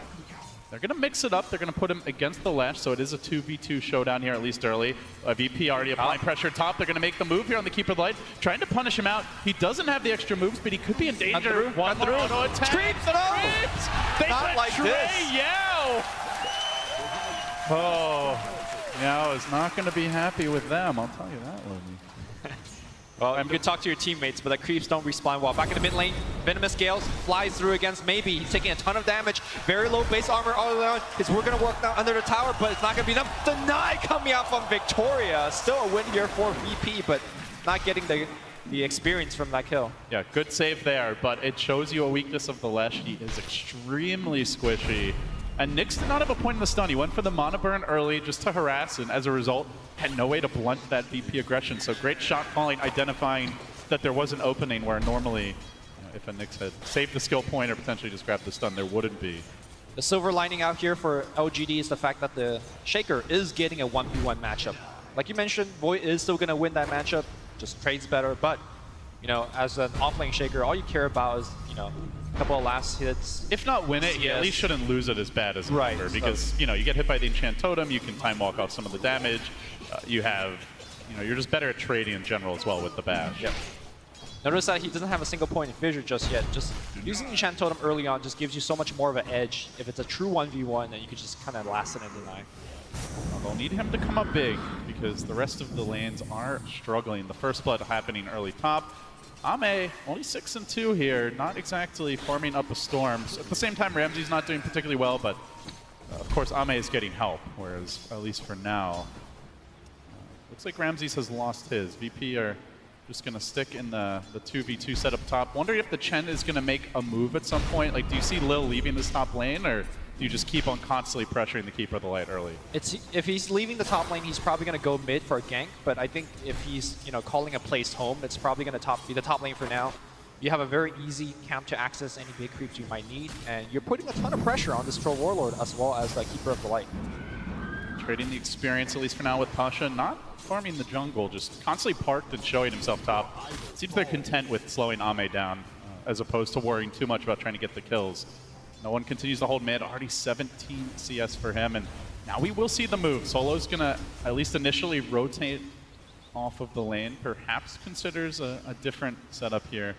they're going to mix it up. They're going to put him against the Lash, so it is a 2v2 showdown here, at least early. VP already applying pressure top. They're going to make the move here on the Keeper of the Light, trying to punish him out. He doesn't have the extra moves, but he could be in danger. One more auto attack. Creeps it up! They Not like this. Yao! Oh, Yao is not going to be happy with them, I'll tell you that, Lumi. Well, I'm going to talk to your teammates, but the creeps don't respawn well. Back in the mid lane, Venomous Gales flies through against Maybe. He's taking a ton of damage. Very low base armor all around. We're going to work now under the tower, but it's not going to be enough. Deny coming out from Victoria. Still a win here for VP, but not getting the experience from that kill. Yeah, good save there, but it shows you a weakness of the Lesh. He is extremely squishy. And Nyx did not have a point in the stun. He went for the mana burn early just to harass, and as a result, had no way to blunt that VP aggression. So great shot calling, identifying that there was an opening where normally, if a Nyx had saved the skill point or potentially just grabbed the stun, there wouldn't be. The silver lining out here for LGD is the fact that the Shaker is getting a 1v1 matchup. Like you mentioned, Void is still going to win that matchup, just trades better, but you know, as an offlane Shaker, all you care about is, you know, a couple of last hits. If not win it, you at least shouldn't lose it as bad as ever, because you know, you get hit by the Enchant Totem, you can time walk off some of the damage. You have, you know, you're just better at trading in general as well with the bash. Yep. Notice that he doesn't have a single point in Fissure just yet. Just using Enchant Totem early on just gives you so much more of an edge. If it's a true 1v1, then you can just kind of last it and deny. Well, they'll need him to come up big because the rest of the lanes are struggling. The first blood happening early top. Ame, only 6-2 here, not exactly farming up a storm. So at the same time, Ramsey's not doing particularly well, but of course Ame is getting help, whereas at least for now, looks like Ramses has lost his. VP are just going to stick in the 2v2 setup top. Wondering if the Chen is going to make a move at some point. Like, do you see Lil leaving this top lane, or do you just keep on constantly pressuring the Keeper of the Light early? If he's leaving the top lane, he's probably going to go mid for a gank, but I think if he's, you know, calling a place home, it's probably going to be the top lane for now. You have a very easy camp to access any big creeps you might need, and you're putting a ton of pressure on this Troll Warlord as well as the Keeper of the Light. Trading the experience, at least for now, with Pasha, not farming the jungle, just constantly parked and showing himself top. Seems they're content with slowing Ame down, as opposed to worrying too much about trying to get the kills. No one continues to hold mid, already 17 CS for him, and now we will see the move. Solo's gonna, at least initially, rotate off of the lane, perhaps considers a different setup here.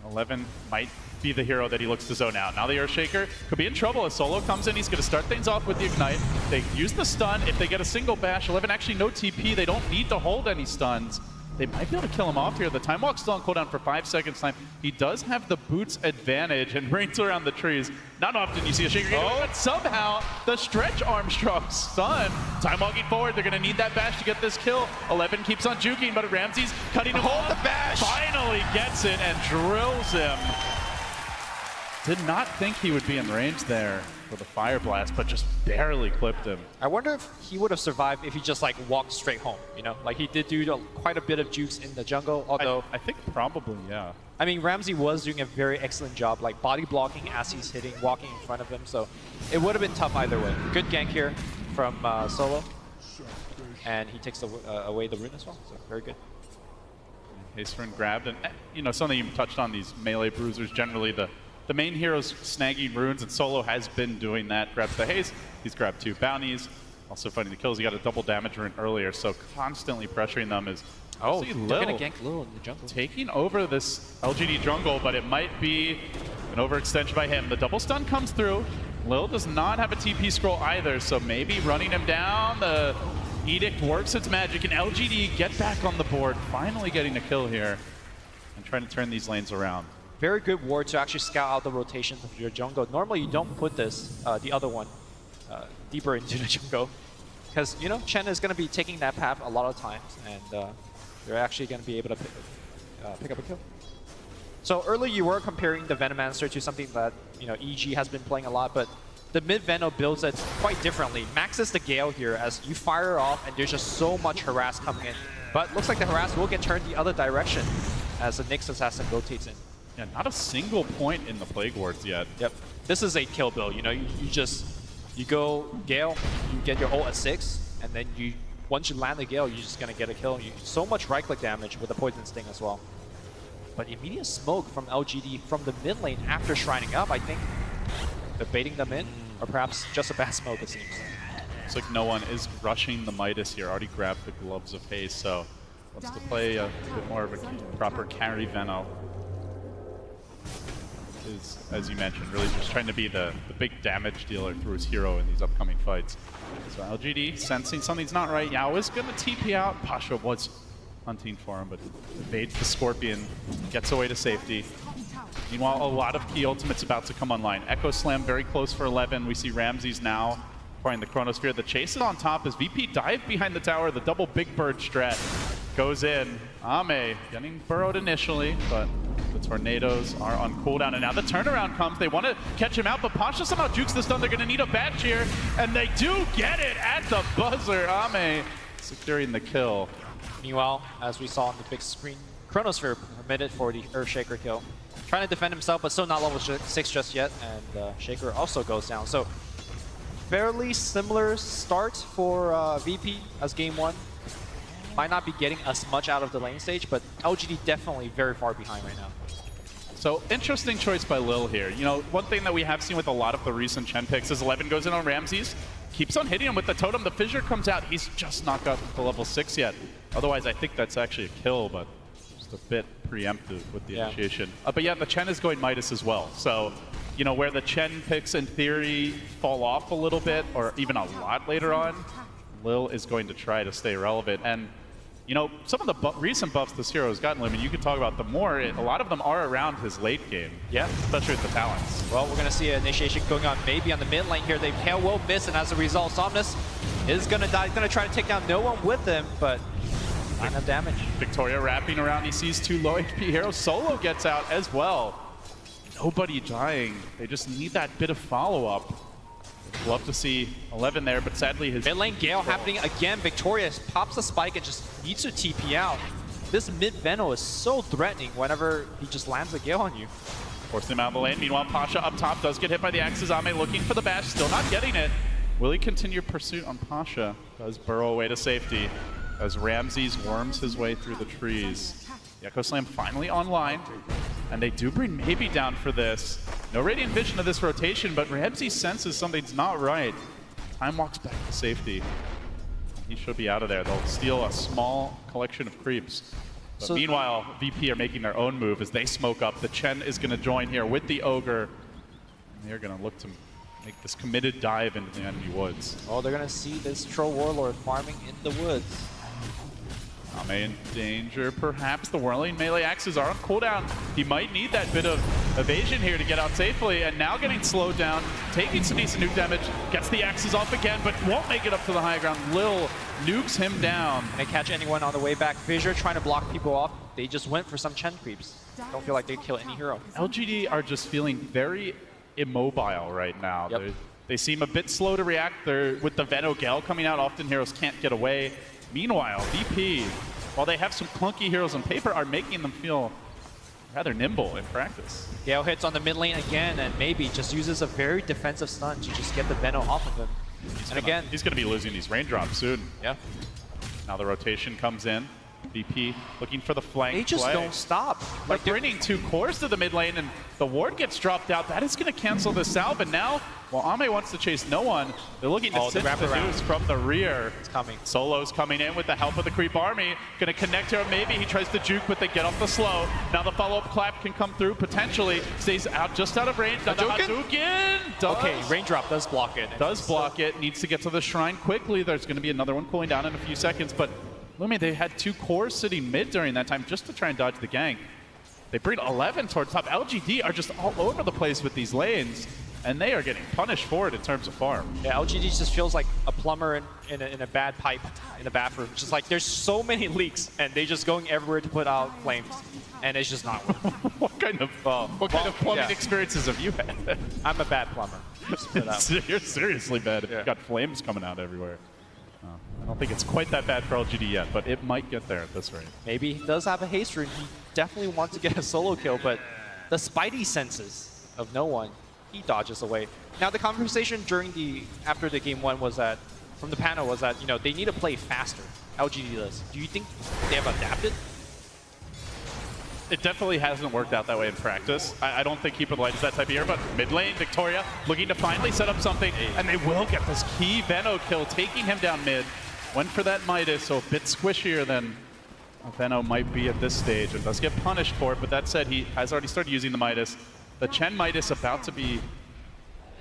11 might be the hero that he looks to zone out. Now the Earthshaker could be in trouble as Solo comes in. He's going to start things off with the Ignite. They use the stun. If they get a single bash, 11 actually no TP. They don't need to hold any stuns. They might be able to kill him off here. The Time Walk's still on cooldown for 5 seconds time. He does have the boots advantage and rings around the trees. Not often you see a Shaker get it, but somehow the Stretch Armstrong stun. Time Walking forward, they're gonna need that bash to get this kill. 11 keeps on juking, but Ramsey's cutting him off. the bash! Finally gets it and drills him. Did not think he would be in range there for the Fire Blast, but just barely clipped him. I wonder if he would have survived if he just like walked straight home, you know? Like he did do quite a bit of jukes in the jungle, although... I think probably, yeah. I mean, Ramsey was doing a very excellent job, like body blocking as he's hitting, walking in front of him, so it would have been tough either way. Good gank here from Solo, and he takes away the rune as well, so very good. Haste rune grabbed, and you know, something you touched on, these melee bruisers, generally the main hero's snagging runes, and Solo has been doing that. Grabs the haste, he's grabbed 2 bounties, also finding the kills. He got a double damage rune earlier, so constantly pressuring them is... Oh, they're going to gank Lil in the jungle. Taking over this LGD jungle, but it might be an overextension by him. The double stun comes through. Lil does not have a TP scroll either, so maybe running him down. The Edict works its magic, and LGD get back on the board, finally getting a kill here and trying to turn these lanes around. very good ward to actually scout out the rotations of your jungle. Normally you don't put this, the other one, deeper into the jungle. Because, you know, Chen is going to be taking that path a lot of times, and you're actually going to be able to pick up a kill. So earlier you were comparing the Venomancer to something that, you know, EG has been playing a lot, but the mid-Veno builds it quite differently. Maxes the Gale here as you fire off and there's just so much harass coming in. But looks like the harass will get turned the other direction as the Nyx Assassin rotates in. Yeah, not a single point in the Plague Wards yet. Yep. This is a kill build, you know, you go Gale, you get your ult at 6, and then once you land the Gale, you're just gonna get a kill. So much right-click damage with the Poison Sting as well. But immediate smoke from LGD from the mid lane after shrining up, I think they're baiting them in, or perhaps just a bad smoke, it seems. Looks like no one is rushing the Midas here. Already grabbed the Gloves of Haste, so wants to play a bit more of a proper carry Veno. Is, as you mentioned, really just trying to be the big damage dealer through his hero in these upcoming fights. So LGD sensing something's not right. Yao is going to TP out. Pasha was hunting for him, but evades the Scorpion, gets away to safety. Meanwhile, a lot of key ultimates about to come online. Echo Slam very close for 11. We see Ramses now acquiring the Chronosphere. The chase is on top as VP dive behind the tower. The double Big Bird strat goes in. Ame getting burrowed initially, but the tornadoes are on cooldown, and now the turnaround comes. They want to catch him out, but Pasha somehow jukes the stun. They're going to need a batch here, and they do get it at the buzzer. Ame securing the kill. Meanwhile, as we saw on the big screen, Chronosphere permitted for the Earthshaker kill. Trying to defend himself, but still not level 6 just yet, and Shaker also goes down. So, fairly similar start for VP as game 1. Might not be getting as much out of the lane stage, but LGD definitely very far behind right now. So, interesting choice by Lil here. You know, one thing that we have seen with a lot of the recent Chen picks is 11 goes in on Ramses, keeps on hitting him with the totem. The fissure comes out. He's just not got to level 6 yet. Otherwise, I think that's actually a kill, but just a bit preemptive with the initiation. But yeah, the Chen is going Midas as well. So, you know, where the Chen picks in theory fall off a little bit, or even a lot later on, Lil is going to try to stay relevant. And, you know, some of the recent buffs this hero has gotten, I mean, you can talk about them more. A lot of them are around his late game. Yeah. Especially with the talents. Well, we're going to see an initiation going on maybe on the mid lane here. They will miss, and as a result, Somnus is going to die. He's going to try to take down no one with him, but not enough damage. Victoria wrapping around. He sees 2 low HP heroes. Solo gets out as well. Nobody dying. They just need that bit of follow-up. Love to see 11 there, but sadly his... Mid lane Gale happening again. Victoria pops the spike and just needs to TP out. This mid Veno is so threatening whenever he just lands a Gale on you. Forcing him out of the lane. Meanwhile, Pasha up top does get hit by the axes. Ame looking for the bash, still not getting it. Will he continue pursuit on Pasha? Does burrow away to safety as Ramses worms his way through the trees. The Echo Slam finally online, and they do bring Maybe down for this. No Radiant Vision of this rotation, but Ramses senses something's not right. Time walks back to safety. He should be out of there. They'll steal a small collection of creeps. But meanwhile, VP are making their own move as they smoke up. The Chen is going to join here with the Ogre. And they're going to look to make this committed dive into the enemy woods. Oh, they're going to see this Troll Warlord farming in the woods. Ame in danger, perhaps. The whirling melee axes are on cooldown. He might need that bit of evasion here to get out safely, and now getting slowed down, taking some decent nuke damage, gets the axes off again, but won't make it up to the high ground. Lil nukes him down. Can they catch anyone on the way back? Fissure trying to block people off. They just went for some Chen creeps. Don't feel like they kill any hero. LGD are just feeling very immobile right now. Yep. They seem a bit slow to react. With the Veno Gale coming out, often heroes can't get away. Meanwhile, VP, while they have some clunky heroes on paper, are making them feel rather nimble in practice. Gale hits on the mid lane again, and Maybe just uses a very defensive stun to just get the Veno off of him. He's going to be losing these raindrops soon. Yeah. Now the rotation comes in. VP looking for the flank. They just don't stop. Like they're bringing 2 cores to the mid lane, and the ward gets dropped out. That is going to cancel the salve, and now, while Ame wants to chase no one, they're looking to sit the news from the rear. It's coming. Solo's coming in with the help of the creep army. Going to connect here. Maybe he tries to juke, but they get off the slow. Now the follow-up clap can come through, potentially. Stays out, just out of range. Hadouken! Okay, raindrop does block it. Does block it. Needs to get to the shrine quickly. There's going to be another one cooling down in a few seconds, but Lumi, they had 2 cores sitting mid during that time just to try and dodge the gank. They bring 11 towards top. LGD are just all over the place with these lanes, and they are getting punished for it in terms of farm. Yeah, LGD just feels like a plumber in a bad pipe in the bathroom. Just like there's so many leaks, and they're just going everywhere to put out flames, and it's just not working. What kind of plumbing experiences have you had? I'm a bad plumber. You're seriously bad if you've got flames coming out everywhere. I don't think it's quite that bad for LGD yet, but it might get there at this rate. Maybe he does have a haste rune. He definitely wants to get a solo kill, but the spidey senses of no one, he dodges away. Now the conversation after the game one was that, from the panel was that, they need to play faster. LGD does. Do you think they have adapted? It definitely hasn't worked out that way in practice. I don't think Keep It Light is that type of hero, but mid lane, Victoria looking to finally set up something, and they will get this key Veno kill, taking him down mid. Went for that Midas, so a bit squishier than Veno might be at this stage, and does get punished for it, but that said, he has already started using the Midas. The Chen Midas about to be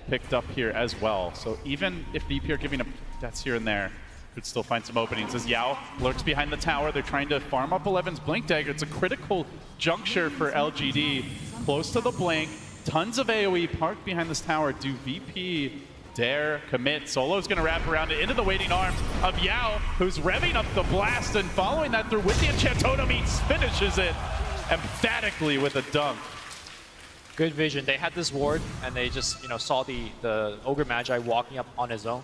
picked up here as well, so even if VP are giving up deaths here and there, could still find some openings. As Yao lurks behind the tower, they're trying to farm up 11's Blink Dagger. It's a critical juncture for LGD. Close to the Blink, tons of AoE parked behind this tower. Do VP dare commit? Solo's gonna wrap around it into the waiting arms of Yao, who's revving up the blast, and following that through with the Enchant Totem, he finishes it emphatically with a dunk. Good vision. They had this ward, and they just saw the Ogre Magi walking up on his own,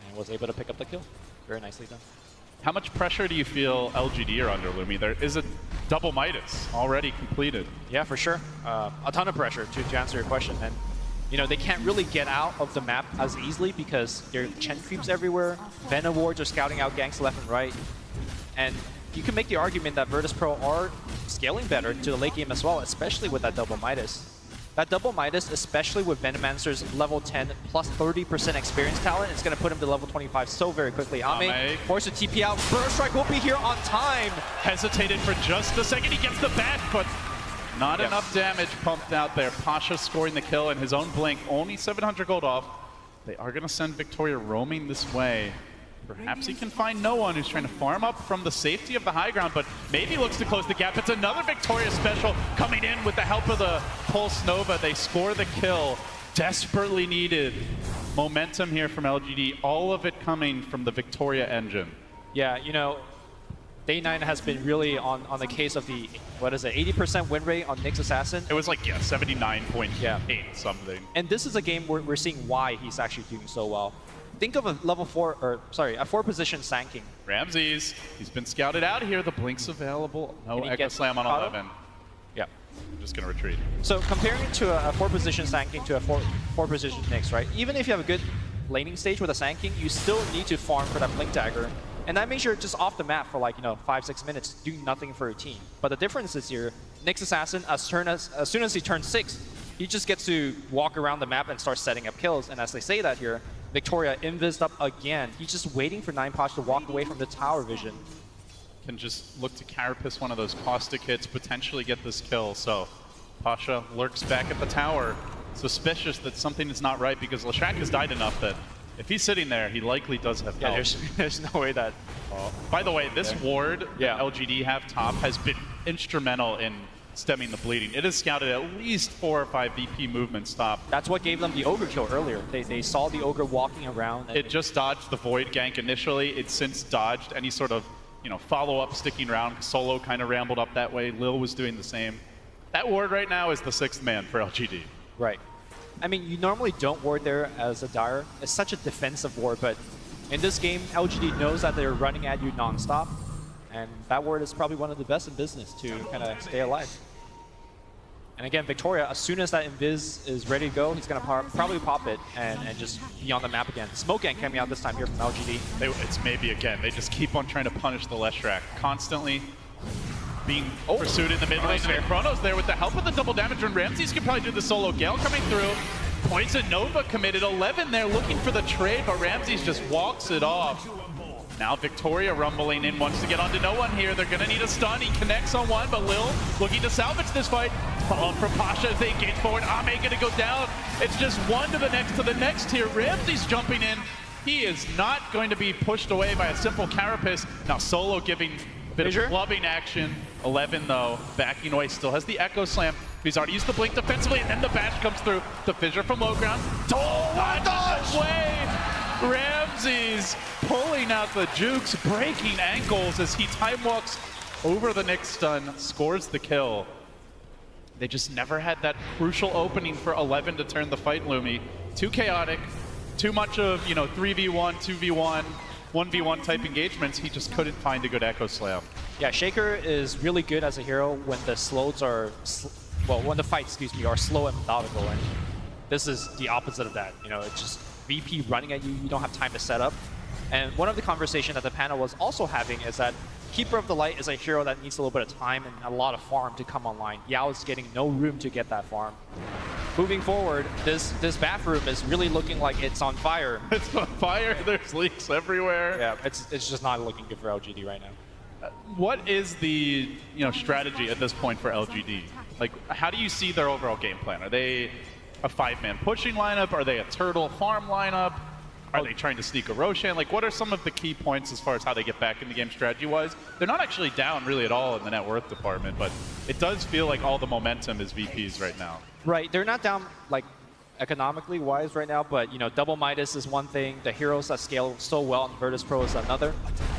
and was able to pick up the kill. Very nicely done. How much pressure do you feel LGD are under, Lumi? There is a double Midas already completed. Yeah, for sure. A ton of pressure to answer your question. And they can't really get out of the map as easily because there are Chen creeps everywhere. Venom wards are scouting out ganks left and right. And you can make the argument that Virtus Pro are scaling better to the late game as well, especially with that double Midas. That double Midas, especially with Venomancer's level 10 plus 30% experience talent, is going to put him to level 25 so very quickly. Ame forced to TP out. Burst Strike will be here on time. Hesitated for just a second. He gets the back, but not enough damage pumped out there. Pasha scoring the kill in his own blink. Only 700 gold off. They are going to send Victoria roaming this way. Perhaps he can find no one who's trying to farm up from the safety of the high ground, but maybe looks to close the gap. It's another Victoria special coming in with the help of the Pulse Nova. They score the kill. Desperately needed momentum here from LGD. All of it coming from the Victoria engine. Yeah, Day9 has been really on the case of the, 80% win rate on Nyx Assassin? It was like, 79.8 something. And this is a game where we're seeing why he's actually doing so well. Think of a level 4, or sorry, a 4-position Sand King. Ramses, he's been scouted out here. The Blink's available. No Echo Slam on 11. Yeah. I'm just going to retreat. So comparing it to a 4-position Sand King to a 4-position Nyx, right? Even if you have a good laning stage with a Sand King, you still need to farm for that Blink Dagger. And that makes you just off the map for 5-6 minutes, doing nothing for your team. But the difference is here, Nyx Assassin, as soon as he turns 6, he just gets to walk around the map and start setting up kills. And as they say that here, Victoria invised up again. He's just waiting for 9posh to walk away from the tower vision. Can just look to carapace one of those caustic hits, potentially get this kill. So Pasha lurks back at the tower, suspicious that something is not right because Leshrac has died enough that if he's sitting there, he likely does have help. There's no way that... By the way, this ward that LGD have top has been instrumental in stemming the bleeding. It has scouted at least 4 or 5 VP movement stop. That's what gave them the Ogre kill earlier. They saw the Ogre walking around. It just dodged the Void gank initially. It's since dodged any sort of follow-up sticking around. Solo kind of rambled up that way. Lil was doing the same. That ward right now is the 6th man for LGD. Right. I mean, you normally don't ward there as a Dire. It's such a defensive ward, but in this game, LGD knows that they're running at you non-stop. And that ward is probably one of the best in business to kind of stay alive. And again, Victoria, as soon as that Invis is ready to go, he's going to probably pop it and just be on the map again. Smoke Gang coming out this time here from LGD. It's maybe again. They just keep on trying to punish the Leshrac. Constantly being pursued in the mid lane. And Chrono's there with the help of the double damage, and Ramses could probably do the solo Gale coming through. Poison Nova committed 11 there looking for the trade, but Ramses just walks it off. Now Victoria rumbling in, wants to get onto no one here. They're going to need a stun. He connects on one, but Lil looking to salvage this fight. Followed from Pasha as they engage forward. Ame going to go down. It's just one to the next here. Ramses jumping in. He is not going to be pushed away by a simple carapace. Now Solo giving Bit of clubbing action. 11 though, backing away, still has the Echo Slam. He's already used the blink defensively, and then the bash comes through. The fissure from low ground. Dodges away. Ramses pulling out the jukes, breaking ankles as he time walks over the next stun, scores the kill. They just never had that crucial opening for 11 to turn the fight, Lumi. Too chaotic, too much of 3v1, 2v1, 1v1 type engagements. He just couldn't find a good Echo Slam. Yeah, Shaker is really good as a hero when the slows are, when the fights, are slow and methodical. And this is the opposite of that. It's just VP running at you. You don't have time to set up. And one of the conversations that the panel was also having is that Keeper of the Light is a hero that needs a little bit of time and a lot of farm to come online. Yao is getting no room to get that farm. Moving forward, this bathroom is really looking like it's on fire. It's on fire. There's leaks everywhere. Yeah, it's just not looking good for LGD right now. What is the strategy at this point for LGD? Like, how do you see their overall game plan? Are they a 5-man pushing lineup? Are they a turtle farm lineup? Are they trying to sneak a Roshan? Like, what are some of the key points as far as how they get back in the game strategy-wise? They're not actually down really at all in the net worth department, but it does feel like all the momentum is VP's right now. Right, they're not down like economically wise right now, but double Midas is one thing. The heroes that scale so well on Virtus Pro is another.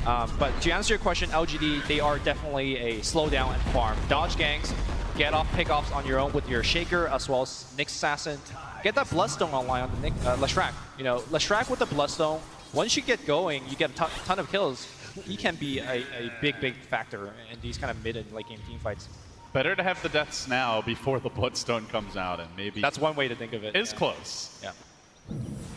But to answer your question, LGD, they are definitely a slowdown and farm. Dodge ganks, get off pickoffs on your own with your Shaker as well as Nyx Assassin. Get that Bloodstone online on the Leshrac. Leshrac with the Bloodstone, once you get going, you get a ton of kills. He can be a big factor in these kind of mid and late game team fights. Better to have the deaths now before the Bloodstone comes out, and maybe... That's one way to think of it. Is close. Yeah.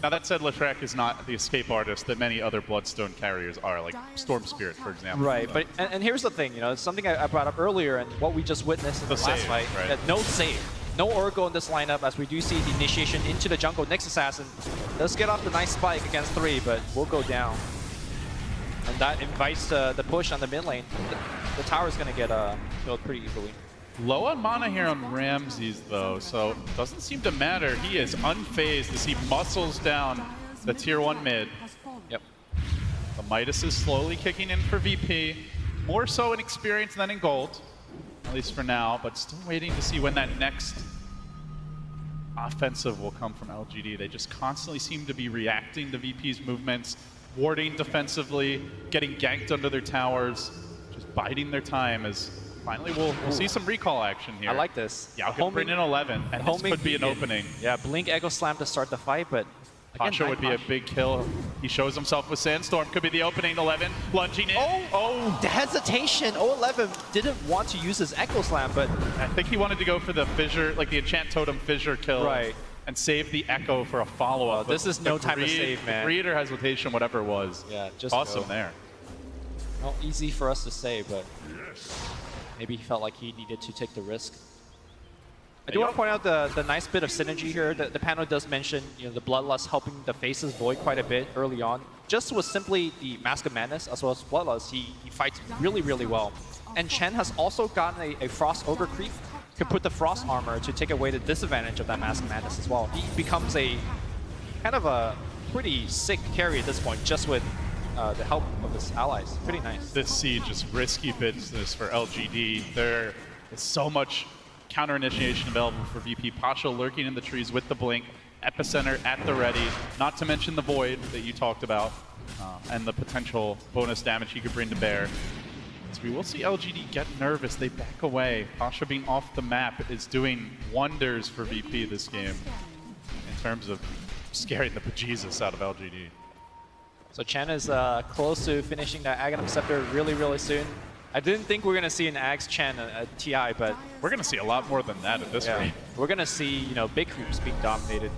Now that said, Leshrac is not the escape artist that many other Bloodstone carriers are, like Storm Spirit, for example. Right, but and here's the thing, it's something I brought up earlier, and what we just witnessed in the last fight, right? That no save. No Oracle in this lineup, as we do see the initiation into the jungle. Nyx Assassin does get off the nice spike against 3, but will go down. And that invites the push on the mid lane. The tower is going to get killed pretty easily. Low on mana here on Ramses, though, so doesn't seem to matter. He is unfazed as he muscles down the tier 1 mid. Yep. The Midas is slowly kicking in for VP. More so in experience than in gold, at least for now, but still waiting to see when that next offensive will come from LGD. They just constantly seem to be reacting to VP's movements, warding defensively, getting ganked under their towers, just biding their time as finally we'll see some recall action here. I like this. Yeah, I'll bring in 11, and this could be an opening. Yeah, Blink Echo Slam to start the fight, but Pasha would be a big kill. He shows himself with Sandstorm. Could be the opening. 11 lunging in. Oh, the hesitation. 11 didn't want to use his Echo Slam, but I think he wanted to go for the fissure, like the enchant totem fissure kill. Right. And save the Echo for a follow-up. This is no time to save, man. Greed or hesitation, whatever it was. Yeah, just awesome go. There. Well, easy for us to say, but maybe he felt like he needed to take the risk. I do want to point out the nice bit of synergy here. The panel does mention the Bloodlust helping the Faces Void quite a bit early on. Just with simply the Mask of Madness as well as Bloodlust, he fights really, really well. And Chen has also gotten a Frost Ogre creep. Could put the Frost Armor to take away the disadvantage of that Mask of Madness as well. He becomes a kind of a pretty sick carry at this point, just with the help of his allies. Pretty nice. This siege is risky business for LGD. There is so much counter initiation available for VP. Pasha lurking in the trees with the blink, Epicenter at the ready, not to mention the Void that you talked about, and the potential bonus damage he could bring to bear. So we will see LGD get nervous, they back away. Pasha being off the map is doing wonders for VP this game in terms of scaring the bejesus out of LGD. So Chen is close to finishing that Aghanim Scepter really, really soon. I didn't think we were going to see an Axe Chen at TI, but we're going to see a lot more than that at this rate. We're going to see, big groups being dominated.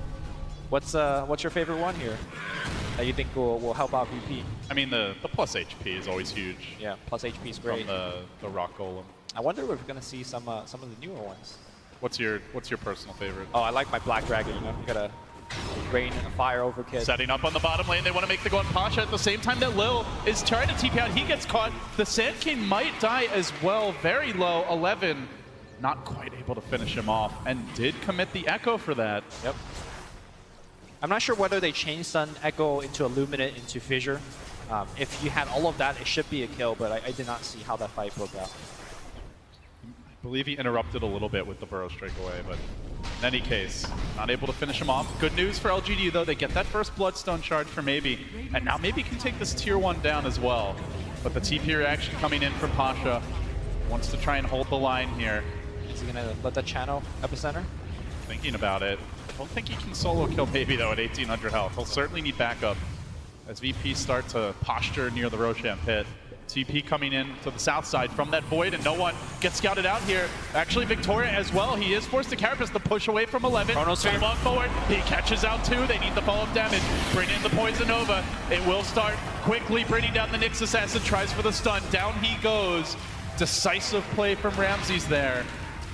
What's your favorite one here that you think will help out VP? I mean, the plus HP is always huge. Yeah, plus HP is great. From the Rock Golem. I wonder if we're going to see some of the newer ones. What's your personal favorite? Oh, I like my Black Dragon. You got a rain and fire over kid. Setting up on the bottom lane, they want to make the go on Pasha at the same time that Lil is trying to TP out. He gets caught. The Sand King might die as well. Very low, 11. Not quite able to finish him off, and did commit the Echo for that. Yep. I'm not sure whether they changed Sun Echo into Illuminate into Fissure. If you had all of that, it should be a kill, but I did not see how that fight broke out. I believe he interrupted a little bit with the Burrow straight away, but in any case, not able to finish him off. Good news for LGD, though. They get that first Bloodstone charge for Maybe, and now Maybe can take this tier 1 down as well. But the TP reaction coming in from Pasha. Wants to try and hold the line here. Is he going to let that channel epicenter? Thinking about it. I don't think he can solo kill Maybe, though, at 1800 health. He'll certainly need backup as VP start to posture near the Roshan pit. TP coming in to the south side from that void, and no one gets scouted out here. Actually, Victoria as well. He is forced to carapace the push away from 11. Chronosphere. Walk forward. He catches out 2. They need the follow-up damage. Bring in the Poison Nova. It will start quickly bringing down the Nyx Assassin. Tries for the stun. Down he goes. Decisive play from Ramses there.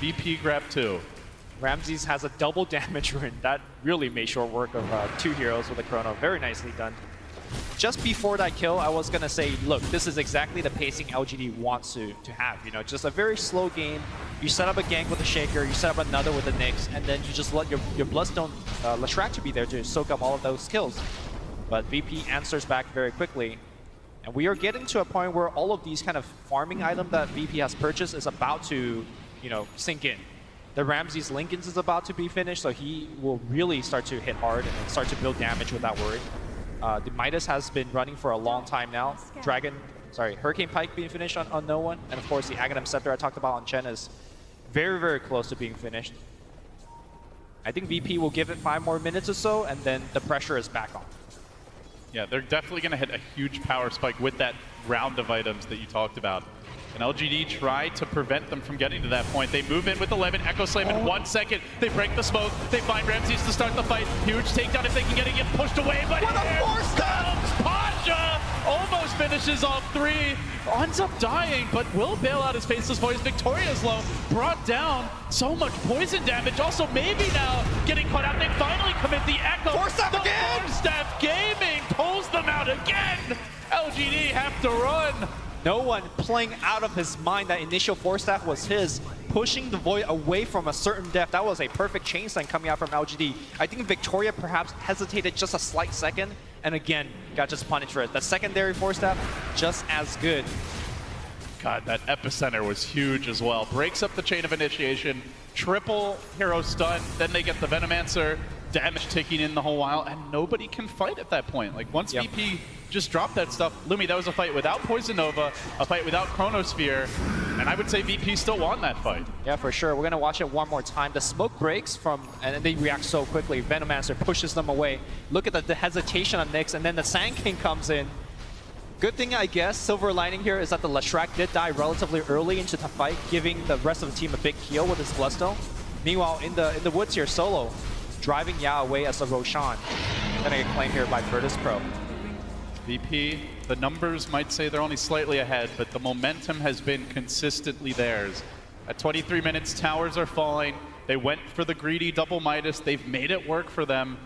VP grab 2. Ramses has a double damage rune. That really made short work of 2 heroes with a chrono. Very nicely done. Just before that kill, I was going to say, look, this is exactly the pacing LGD wants to have. You know, just a very slow game. You set up a gank with a Shaker, you set up another with a Nyx, and then you just let your Bloodstone Leshrac to be there to soak up all of those kills. But VP answers back very quickly. And we are getting to a point where all of these kind of farming items that VP has purchased is about to, you know, sink in. The Ramses Lincolns is about to be finished, so he will really start to hit hard and start to build damage without worry. The Midas has been running for a long time now. Hurricane Pike being finished on no one. And of course the Aghanim Scepter I talked about on Chen is very, very close to being finished. I think VP will give it 5 more minutes or so, and then the pressure is back on. Yeah, they're definitely going to hit a huge power spike with that round of items that you talked about. And LGD tried to prevent them from getting to that point. They move in with 11, Echo Slam in 1 second. They break the smoke. They find Ramses to start the fight. Huge takedown if they can get it. Get pushed away, but what a force comes Pasha! Almost finishes off 3. Ends up dying, but will bail out his Faceless Voice. Victoria's low. Brought down. So much poison damage. Also, Maybe now getting caught out. They finally commit the Echo. Force Staff again! Force Staff Gaming pulls them out again. LGD have to run. No one playing out of his mind. That initial Force Staff was his, pushing the Void away from a certain depth. That was a perfect chain stun coming out from LGD. I think Victoria perhaps hesitated just a slight second, and again, got just punished for it. The secondary Force Staff, just as good. God, that epicenter was huge as well. Breaks up the chain of initiation, triple hero stun, then they get the Venomancer, damage ticking in the whole while, and nobody can fight at that point. Like, once VP just dropped that stuff, Lumi, that was a fight without Poison Nova, a fight without Chronosphere, and I would say VP still won that fight. Yeah, for sure. We're going to watch it one more time. The smoke breaks from, and they react so quickly. Venomancer pushes them away. Look at the hesitation on Nyx, and then the Sand King comes in. Good thing, I guess, silver lining here is that the Leshrac did die relatively early into the fight, giving the rest of the team a big heal with his Bloodstone. Meanwhile, in the woods here, Solo, driving Ya away as a Roshan. Gonna get claimed here by Virtus Pro. VP, the numbers might say they're only slightly ahead, but the momentum has been consistently theirs. At 23 minutes, towers are falling. They went for the greedy double Midas. They've made it work for them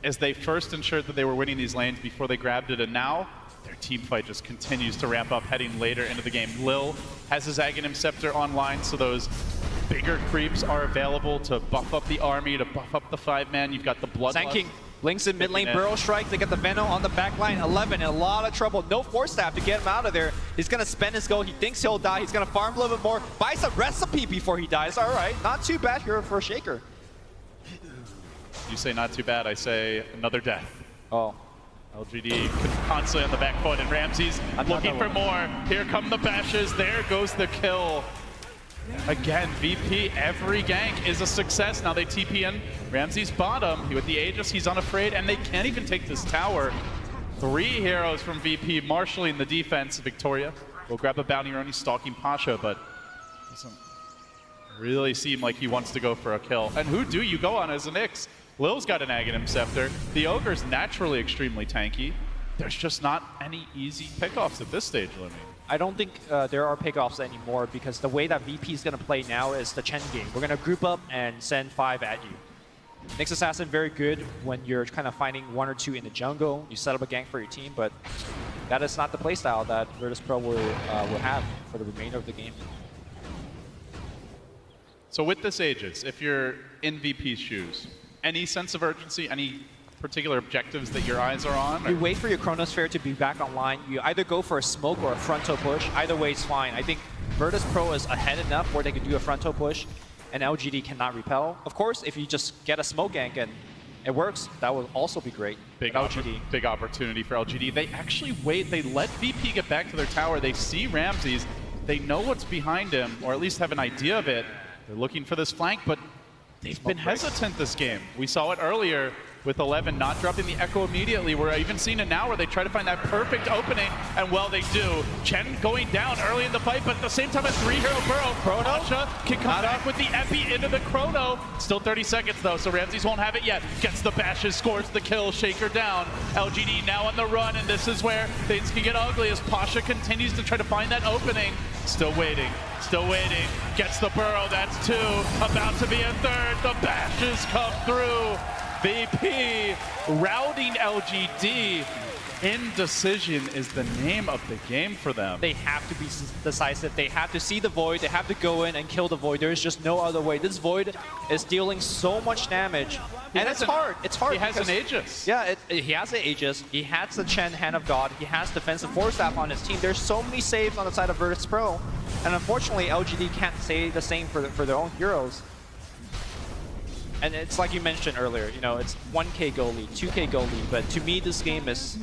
as they first ensured that they were winning these lanes before they grabbed it, and now their team fight just continues to ramp up heading later into the game. Lil has his Aghanim Scepter online, so those bigger creeps are available to buff up the army, to buff up the 5-man. You've got the Bloodlust. Sand King links in mid lane, Burrow Strike. They get the Venom on the back line. 11 in a lot of trouble. No Force Staff to get him out of there. He's going to spend his gold. He thinks he'll die. He's going to farm a little bit more. Buys a recipe before he dies. All right, not too bad here for Shaker. You say not too bad. I say another death. Oh. LGD constantly on the back foot, and Ramses looking for more. Here come the bashes. There goes the kill. Again, VP, every gank is a success. Now they TP in Ramses bottom. With the Aegis, he's unafraid, and they can't even take this tower. 3 heroes from VP marshalling the defense. Victoria will grab a bounty run. He's stalking Pasha, but doesn't really seem like he wants to go for a kill. And who do you go on as an Nyx? Lil's got an Aghanim Scepter. The Ogre's naturally extremely tanky. There's just not any easy pickoffs at this stage, Lumi. I don't think there are pickoffs anymore, because the way that VP is going to play now is the Chen game. We're going to group up and send 5 at you. Nyx Assassin, very good when you're kind of finding 1 or 2 in the jungle. You set up a gank for your team, but that is not the playstyle that Virtus Pro will have for the remainder of the game. So with this Aegis, if you're in VP's shoes, any sense of urgency, any particular objectives that your eyes are on? You wait for your Chronosphere to be back online. You either go for a smoke or a frontal push. Either way is fine. I think Virtus Pro is ahead enough where they can do a frontal push, and LGD cannot repel. Of course, if you just get a smoke gank and it works, that would also be great. Big opportunity for LGD. They actually wait. They let VP get back to their tower. They see Ramses. They know what's behind him, or at least have an idea of it. They're looking for this flank, but they've been hesitant this game. We saw it earlier with 11 not dropping the Echo immediately. We're even seeing it now where they try to find that perfect opening, and well, they do. Chen going down early in the fight, but at the same time, a 3-hero burrow. Pasha can come back with the Epi into the Chrono. Still 30 seconds though, so Ramses won't have it yet. Gets the bashes, scores the kill, Shaker down. LGD now on the run, and this is where things can get ugly as Pasha continues to try to find that opening. Still waiting, gets the burrow, that's 2, about to be a 3rd, the bashes come through. VP routing LGD. Indecision is the name of the game for them. They have to be decisive. They have to see the Void. They have to go in and kill the Void. There's just no other way. This Void is dealing so much damage. And it's hard. It's hard. He has an Aegis. Yeah, he has an Aegis. He has the Chen Hand of God. He has defensive Force Staff on his team. There's so many saves on the side of Virtus Pro. And unfortunately, LGD can't say the same for their own heroes. And it's like you mentioned earlier, you know, it's 1K goal lead, 2K goal lead, but to me this game is,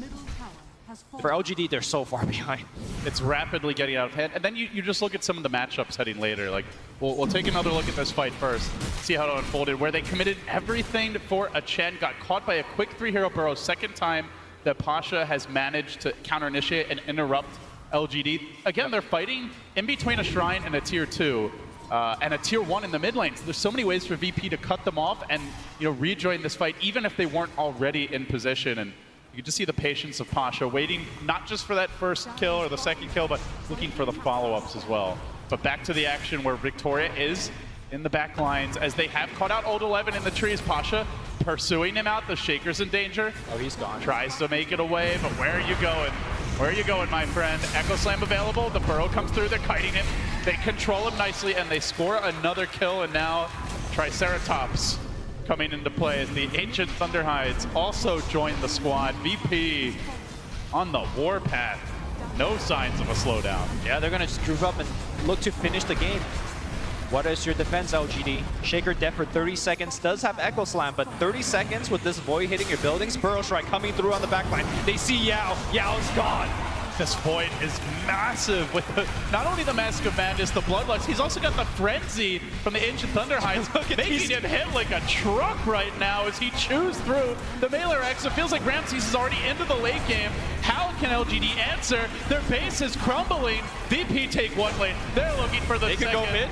for LGD, they're so far behind. It's rapidly getting out of hand, and then you just look at some of the matchups heading later. Like, we'll take another look at this fight first, see how it unfolded, where they committed everything for a Chen, got caught by a quick 3-hero burrow, second time that Pasha has managed to counter-initiate and interrupt LGD. Again, they're fighting in between a Shrine and a Tier 2. And a Tier 1 in the mid lane. So there's so many ways for VP to cut them off and rejoin this fight, even if they weren't already in position. And you can just see the patience of Pasha, waiting not just for that first kill or the second kill, but looking for the follow-ups as well. But back to the action where Victoria is in the back lines as they have caught out Old 11 in the trees. Pasha pursuing him out. The Shaker's in danger. Oh, he's gone. Tries to make it away, but where are you going? Where are you going, my friend? Echo Slam available. The burrow comes through. They're kiting him. They control him nicely, and they score another kill. And now Triceratops coming into play as the Ancient Thunderhides also join the squad. VP on the warpath. No signs of a slowdown. Yeah, they're going to just group up and look to finish the game. What is your defense, LGD? Shaker dead for 30 seconds, does have Echo Slam, but 30 seconds with this Void hitting your buildings. Burrow Strike coming through on the backline. They see Yao. Yao's gone. This Void is massive with not only the Mask of Madness, the Bloodlust, he's also got the Frenzy from the Ancient Thunderhides, making him hit like a truck right now as he chews through the Mailer X. It feels like Ramses is already into the late game. How can LGD answer? Their base is crumbling. VP take one lane. They're looking for the second. They could go mid.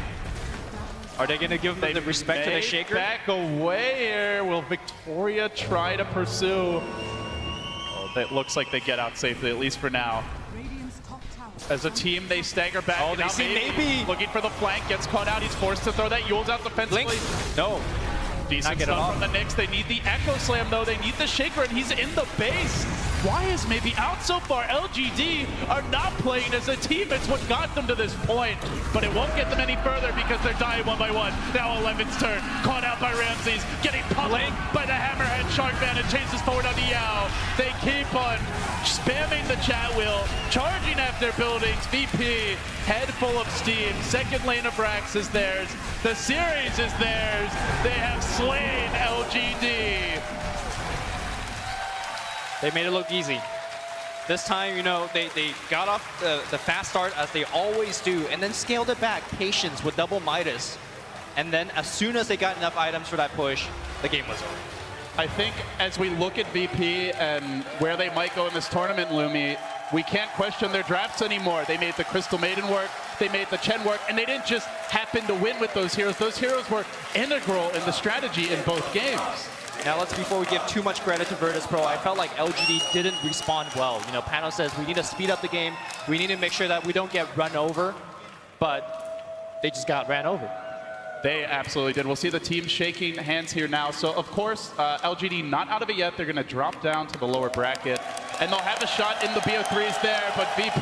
Are they going to give them the respect to the Shaker? Back away here. Will Victoria try to pursue? Oh, it looks like they get out safely, at least for now. As a team, they stagger back. Oh, they see NewBee. Looking for the flank, gets caught out. He's forced to throw that Yule's out defensively. No. Decent stuff from the Knicks. They need the Echo Slam, though. They need the Shaker, and he's in the base. Why is maybe out so far? LGD are not playing as a team. It's what got them to this point. But it won't get them any further because they're dying one by one. Now 11's turn. Caught out by Ramses. Getting pummeled by the Hammerhead Sharkman and chases forward on the Yao. They keep on spamming the chat wheel, charging after buildings. VP, head full of steam. Second lane of Brax is theirs. The series is theirs. They have slain LGD. They made it look easy. This time, you know, they got off the fast start as they always do, and then scaled it back. Patience with double Midas. And then as soon as they got enough items for that push, the game was over. I think as we look at VP and where they might go in this tournament, Lumi, we can't question their drafts anymore. They made the Crystal Maiden work, they made the Chen work, and they didn't just happen to win with those heroes. Those heroes were integral in the strategy in both games. Now before we give too much credit to Virtus Pro, I felt like LGD didn't respond well. You know, Pano says we need to speed up the game. We need to make sure that we don't get run over, but they just got ran over. They absolutely did. We'll see the team shaking hands here now. So, of course, LGD not out of it yet. They're going to drop down to the lower bracket. And they'll have a shot in the BO3s there, but VP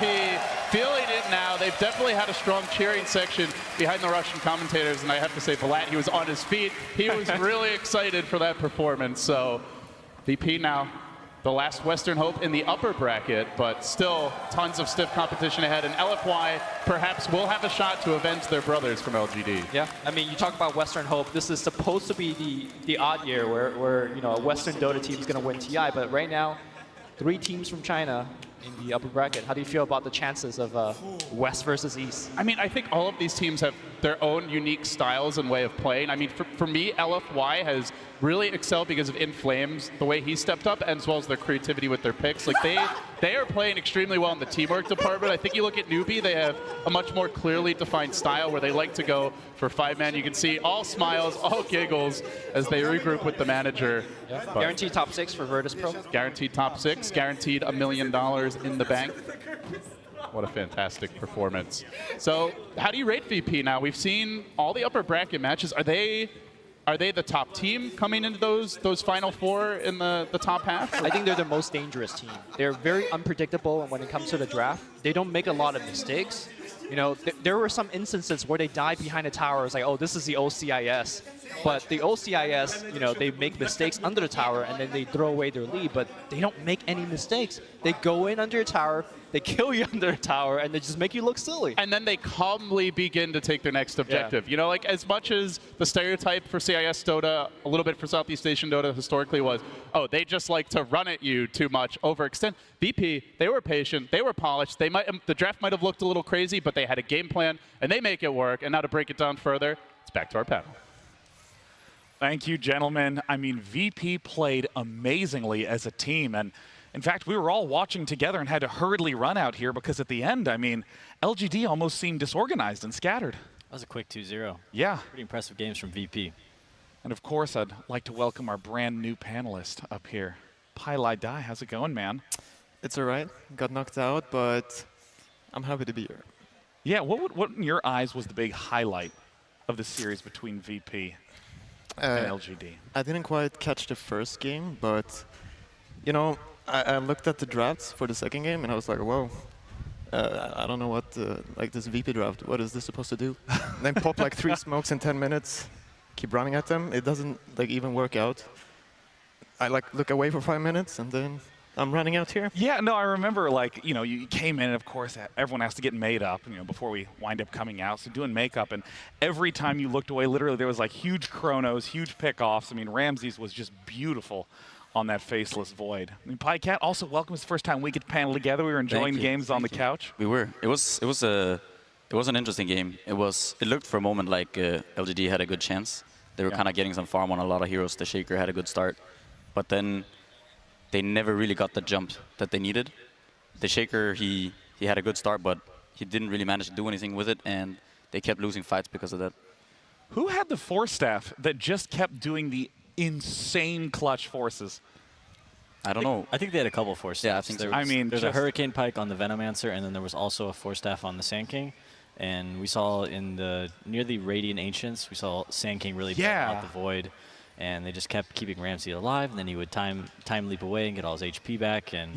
feeling it now. They've definitely had a strong cheering section behind the Russian commentators. And I have to say, Vlad, he was on his feet. He was really excited for that performance. So VP now the last Western hope in the upper bracket, but still tons of stiff competition ahead, and LFY perhaps will have a shot to avenge their brothers from LGD. Yeah, I mean, you talk about Western hope. This is supposed to be the odd year where you know, a Western Dota team is going to win TI, but right now, 3 teams from China in the upper bracket. How do you feel about the chances of West versus East? I mean, I think all of these teams have their own unique styles and way of playing. I mean, for me, LFY has really excelled because of Inflames, the way he stepped up, as well as their creativity with their picks. Like they are playing extremely well in the teamwork department. I think you look at NewBee, they have a much more clearly defined style where they like to go for 5-man. You can see all smiles, all giggles as they regroup with the manager. Yeah. Guaranteed top 6 for Virtus Pro. Guaranteed top 6, guaranteed $1 million in the bank. What a fantastic performance. So how do you rate VP now? We've seen all the upper bracket matches. Are they the top team coming into those final 4 in the top half? I think they're the most dangerous team. They're very unpredictable when it comes to the draft. They don't make a lot of mistakes. You know, there were some instances where they died behind a tower. It's like, oh, this is the OCIS. But the OCIS, you know, they make mistakes under the tower and then they throw away their lead, but they don't make any mistakes. They go in under a tower, they kill you under a tower, and they just make you look silly. And then they calmly begin to take their next objective. Yeah. You know, like as much as the stereotype for CIS Dota, a little bit for Southeast Asian Dota historically was, oh, they just like to run at you too much, overextend. VP, they were patient, they were polished. The draft might have looked a little crazy, but they had a game plan, and they make it work. And now to break it down further, it's back to our panel. Thank you, gentlemen. I mean, VP played amazingly as a team. And in fact, we were all watching together and had to hurriedly run out here because at the end, I mean, LGD almost seemed disorganized and scattered. That was a quick 2-0. Yeah. Pretty impressive games from VP. And of course, I'd like to welcome our brand new panelist up here. Pai Lai Dai, how's it going, man? It's all right. Got knocked out, but I'm happy to be here. Yeah, what in your eyes was the big highlight of the series between VP and LGD? I didn't quite catch the first game, but, you know, I looked at the drafts for the second game, and I was like, whoa, I don't know what, like this VP draft, what is this supposed to do? Then pop like 3 smokes in 10 minutes, keep running at them. It doesn't like even work out. I like look away for 5 minutes, and then I'm running out here. Yeah, no, I remember, like, you know, you came in, and of course, everyone has to get made up, you know, before we wind up coming out. So doing makeup, and every time you looked away, literally, there was like huge chronos, huge pickoffs. I mean, Ramses was just beautiful on that faceless void. I mean, PieCat, also welcome. It's the first time we could panel together. We were enjoying games on the couch. We were. It was an interesting game. It looked for a moment like LGD had a good chance. They were kind of getting some farm on a lot of heroes. The Shaker had a good start, but then they never really got the jump that they needed. The Shaker, he had a good start, but he didn't really manage to do anything with it, and they kept losing fights because of that. Who had the Force Staff that just kept doing the insane clutch forces? I don't know. I think they had a couple Force Staffs. Yeah, I think so. I mean, there's a Hurricane Pike on the Venomancer, and then there was also a Force Staff on the Sand King. And we saw near the Radiant Ancients, we saw Sand King really put out the Void. And they just kept keeping Ramsey alive, and then he would time leap away and get all his HP back. And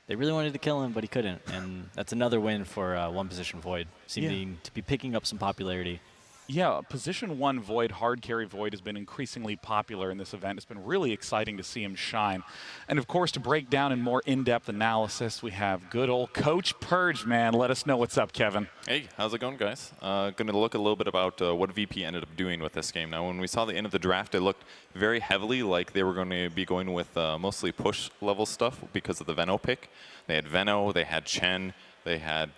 they really wanted to kill him, but he couldn't. And that's another win for one position Void, seeming to be picking up some popularity. Yeah, position 1 Void, hard carry Void, has been increasingly popular in this event. It's been really exciting to see him shine. And of course, to break down in more in-depth analysis, we have good old Coach Purge, man. Let us know what's up, Kevin. Hey, how's it going, guys? Going to look a little bit about what VP ended up doing with this game. Now, when we saw the end of the draft, it looked very heavily like they were going to be going with mostly push level stuff because of the Veno pick. They had Veno, they had Chen, they had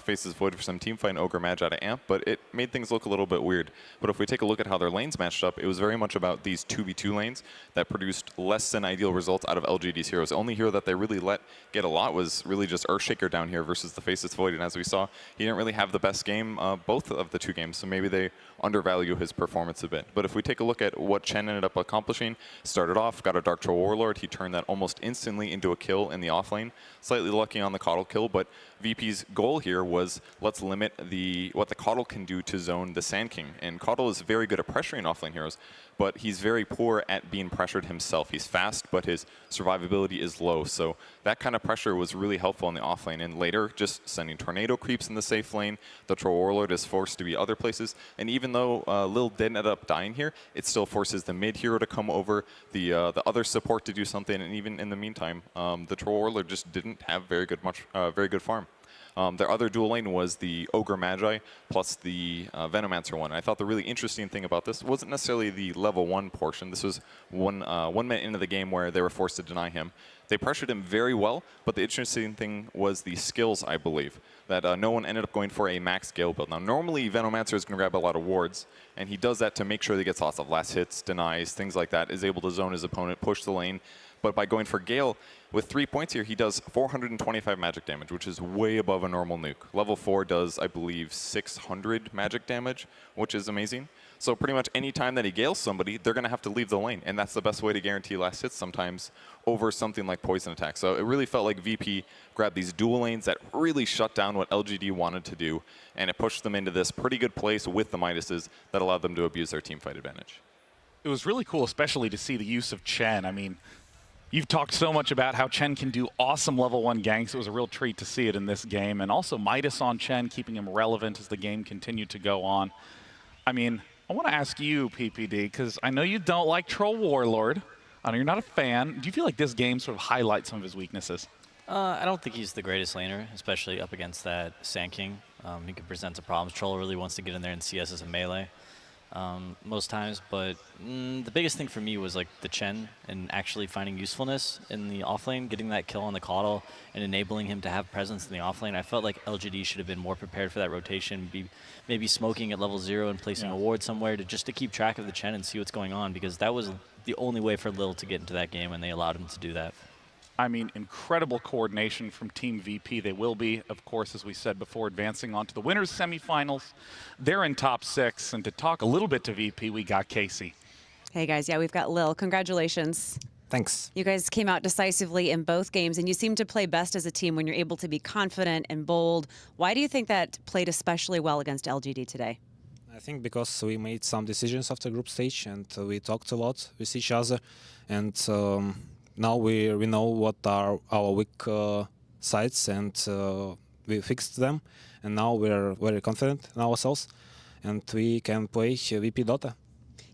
Faces Void for some teamfight and Ogre Magi out of Amp, but it made things look a little bit weird. But if we take a look at how their lanes matched up, it was very much about these 2v2 lanes that produced less than ideal results out of LGD's heroes. The only hero that they really let get a lot was really just Earthshaker down here versus the Faces Void, and as we saw, he didn't really have the best game both of the 2 games, so maybe they undervalue his performance a bit. But if we take a look at what Chen ended up accomplishing, started off, got a Dark Troll Warlord, he turned that almost instantly into a kill in the offlane. Slightly lucky on the Coddle kill, but VP's goal here was let's limit what the Coddle can do to zone the Sand King. And Coddle is very good at pressuring offlane heroes, but he's very poor at being pressured himself. He's fast, but his survivability is low. So that kind of pressure was really helpful in the offlane. And later, just sending Tornado creeps in the safe lane. The Troll Warlord is forced to be other places. And even even though Lil did end up dying here, it still forces the mid hero to come over, the other support to do something, and even in the meantime, the Troll Warlord just didn't have very good farm. Their other dual lane was the Ogre Magi plus the Venomancer one. I thought the really interesting thing about this wasn't necessarily the level 1 portion. This was 1 minute into the game where they were forced to deny him. They pressured him very well, but the interesting thing was the skills, I believe, that no one ended up going for a max Gale build. Now, normally Venomancer is going to grab a lot of wards, and he does that to make sure that he gets lots of last hits, denies, things like that, is able to zone his opponent, push the lane. But by going for Gale, with 3 points here, he does 425 magic damage, which is way above a normal nuke. Level 4 does, I believe, 600 magic damage, which is amazing. So pretty much any time that he Gales somebody, they're going to have to leave the lane, and that's the best way to guarantee last hits sometimes over something like poison attack. So it really felt like VP grabbed these dual lanes that really shut down what LGD wanted to do, and it pushed them into this pretty good place with the Midases that allowed them to abuse their team fight advantage. It was really cool, especially to see the use of Chen. I mean, you've talked so much about how Chen can do awesome level 1 ganks. It was a real treat to see it in this game. And also Midas on Chen, keeping him relevant as the game continued to go on. I mean, I want to ask you, PPD, because I know you don't like Troll Warlord. I know you're not a fan. Do you feel like this game sort of highlights some of his weaknesses? I don't think he's the greatest laner, especially up against that Sand King. He could present some problems. Troll really wants to get in there and CS as a melee most times, but the biggest thing for me was like the Chen and actually finding usefulness in the offlane, getting that kill on the Caudle and enabling him to have presence in the offlane. I felt like LGD should have been more prepared for that rotation, maybe smoking at level 0 and placing a ward somewhere just to keep track of the Chen and see what's going on, because that was the only way for Lil to get into that game, and they allowed him to do that. I mean, incredible coordination from Team VP. They will be, of course, as we said before, advancing on to the winners' semifinals. They're in top 6. And to talk a little bit to VP, we got Casey. Hey, guys. Yeah, we've got Lil. Congratulations. Thanks. You guys came out decisively in both games, and you seem to play best as a team when you're able to be confident and bold. Why do you think that played especially well against LGD today? I think because we made some decisions after group stage, and we talked a lot with each other. And now we know what are our weak sides, and we fixed them, and now we're very confident in ourselves, and we can play VP Dota.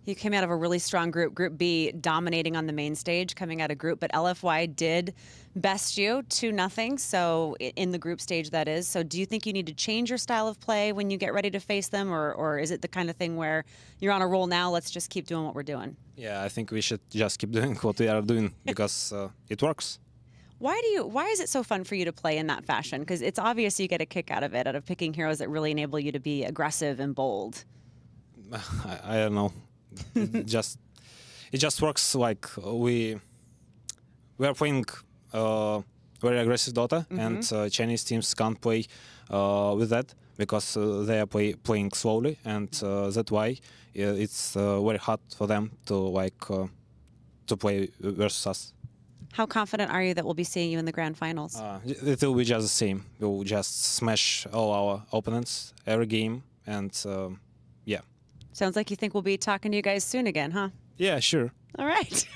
You came out of a really strong group, Group B, dominating on the main stage, coming out of group, but LFY did best you 2-0, so in the group stage that is. So do you think you need to change your style of play when you get ready to face them, or is it the kind of thing where you're on a roll now, let's just keep doing what we're doing? Yeah, I think we should just keep doing what we are doing because it works. Why is it so fun for you to play in that fashion? Because it's obvious you get a kick out of it, out of picking heroes that really enable you to be aggressive and bold. I don't know. it just works. Like we are playing very aggressive Dota, and Chinese teams can't play with that because they are playing slowly, and that's why it's very hard for them to to play versus us. How confident are you that we'll be seeing you in the grand finals? It will be just the same. We'll just smash all our opponents every game, and yeah. Sounds like you think we'll be talking to you guys soon again, huh? Yeah, sure. All right.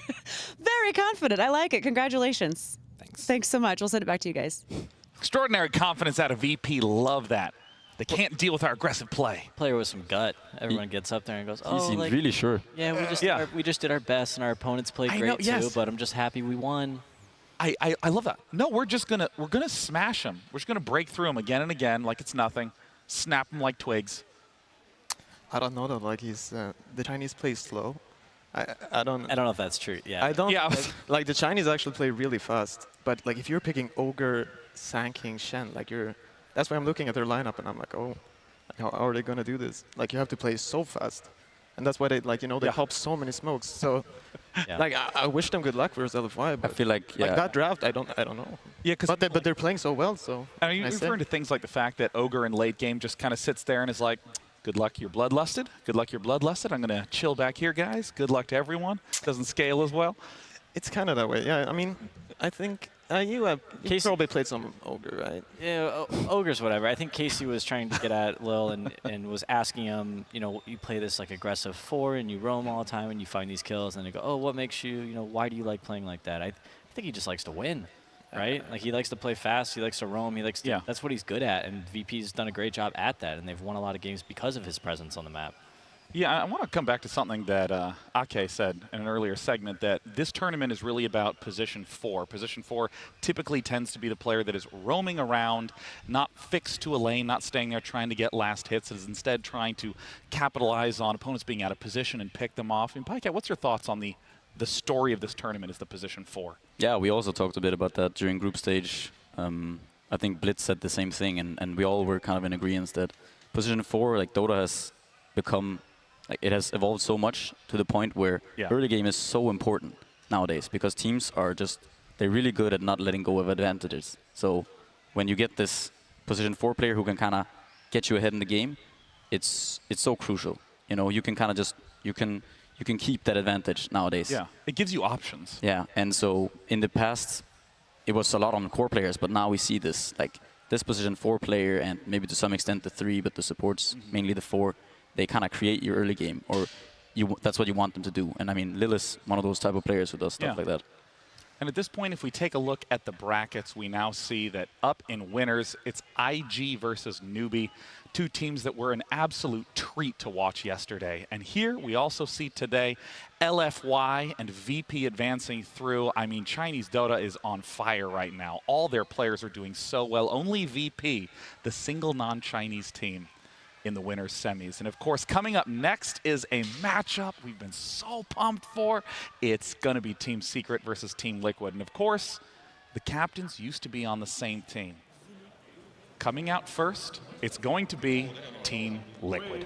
Very confident. I like it. Congratulations. Thanks. Thanks so much. We'll send it back to you guys. Extraordinary confidence out of VP. Love that. They can't deal with our aggressive play. Player with some gut. Everyone gets up there and goes, "Oh, he seemed really sure." Yeah, we just did our best, and our opponents played great too. But I'm just happy we won. I love that. No, we're gonna smash them. We're just gonna break through them again and again like it's nothing. Snap them like twigs. I don't know though. Like the Chinese play slow. I don't know if that's true. Yeah. I don't. Yeah. Like the Chinese actually play really fast. But like if you're picking Ogre, Sand King, Shen, like that's why I'm looking at their lineup and I'm like, oh, like how are they gonna do this? Like you have to play so fast, and that's why they they pop so many smokes. So like I wish them good luck versus LFY. But I feel like that draft, I don't know. Yeah, but they're playing so well. So are you referring to things like the fact that Ogre in late game just kind of sits there and is like, good luck, you're bloodlusted. Good luck, you're bloodlusted. I'm going to chill back here, guys. Good luck to everyone. Doesn't scale as well. It's kind of that way. Yeah, I mean, I think you probably played some Ogre, right? Yeah, Ogre's whatever. I think Casey was trying to get at Lil and was asking him, you play this like aggressive 4 and you roam all the time and you find these kills, and they go, oh, what makes you, why do you like playing like that? I think he just likes to win. Right? Like he likes to play fast, he likes to roam, that's what he's good at, and VP's done a great job at that, and they've won a lot of games because of his presence on the map. Yeah, I want to come back to something that Ake said in an earlier segment, that this tournament is really about position 4. Position 4 typically tends to be the player that is roaming around, not fixed to a lane, not staying there trying to get last hits, is instead trying to capitalize on opponents being out of position and pick them off. And Pycat, what's your thoughts on the story of this tournament is the position 4? Yeah, we also talked a bit about that during group stage. I think Blitz said the same thing, and we all were kind of in agreement that position 4, like Dota has become, like it has evolved so much to the point where early game is so important nowadays, because teams are just, they're really good at not letting go of advantages. So when you get this position 4 player who can kind of get you ahead in the game, it's so crucial. You know, you can kind of just, you can keep that advantage nowadays. Yeah, it gives you options. Yeah, and so in the past, it was a lot on core players, but now we see this, like this position 4 player, and maybe to some extent the 3, but the supports, mainly the 4, they kind of create your early game, or that's what you want them to do. And I mean, Lil is one of those type of players who does stuff like that. And at this point, if we take a look at the brackets, we now see that up in winners, it's IG versus NewBee, 2 teams that were an absolute treat to watch yesterday. And here we also see today LFY and VP advancing through. I mean, Chinese Dota is on fire right now. All their players are doing so well. Only VP, the single non-Chinese team, in the winners semis. And of course, coming up next is a matchup we've been so pumped for. It's going to be Team Secret versus Team Liquid. And of course, the captains used to be on the same team. Coming out first, it's going to be Team Liquid.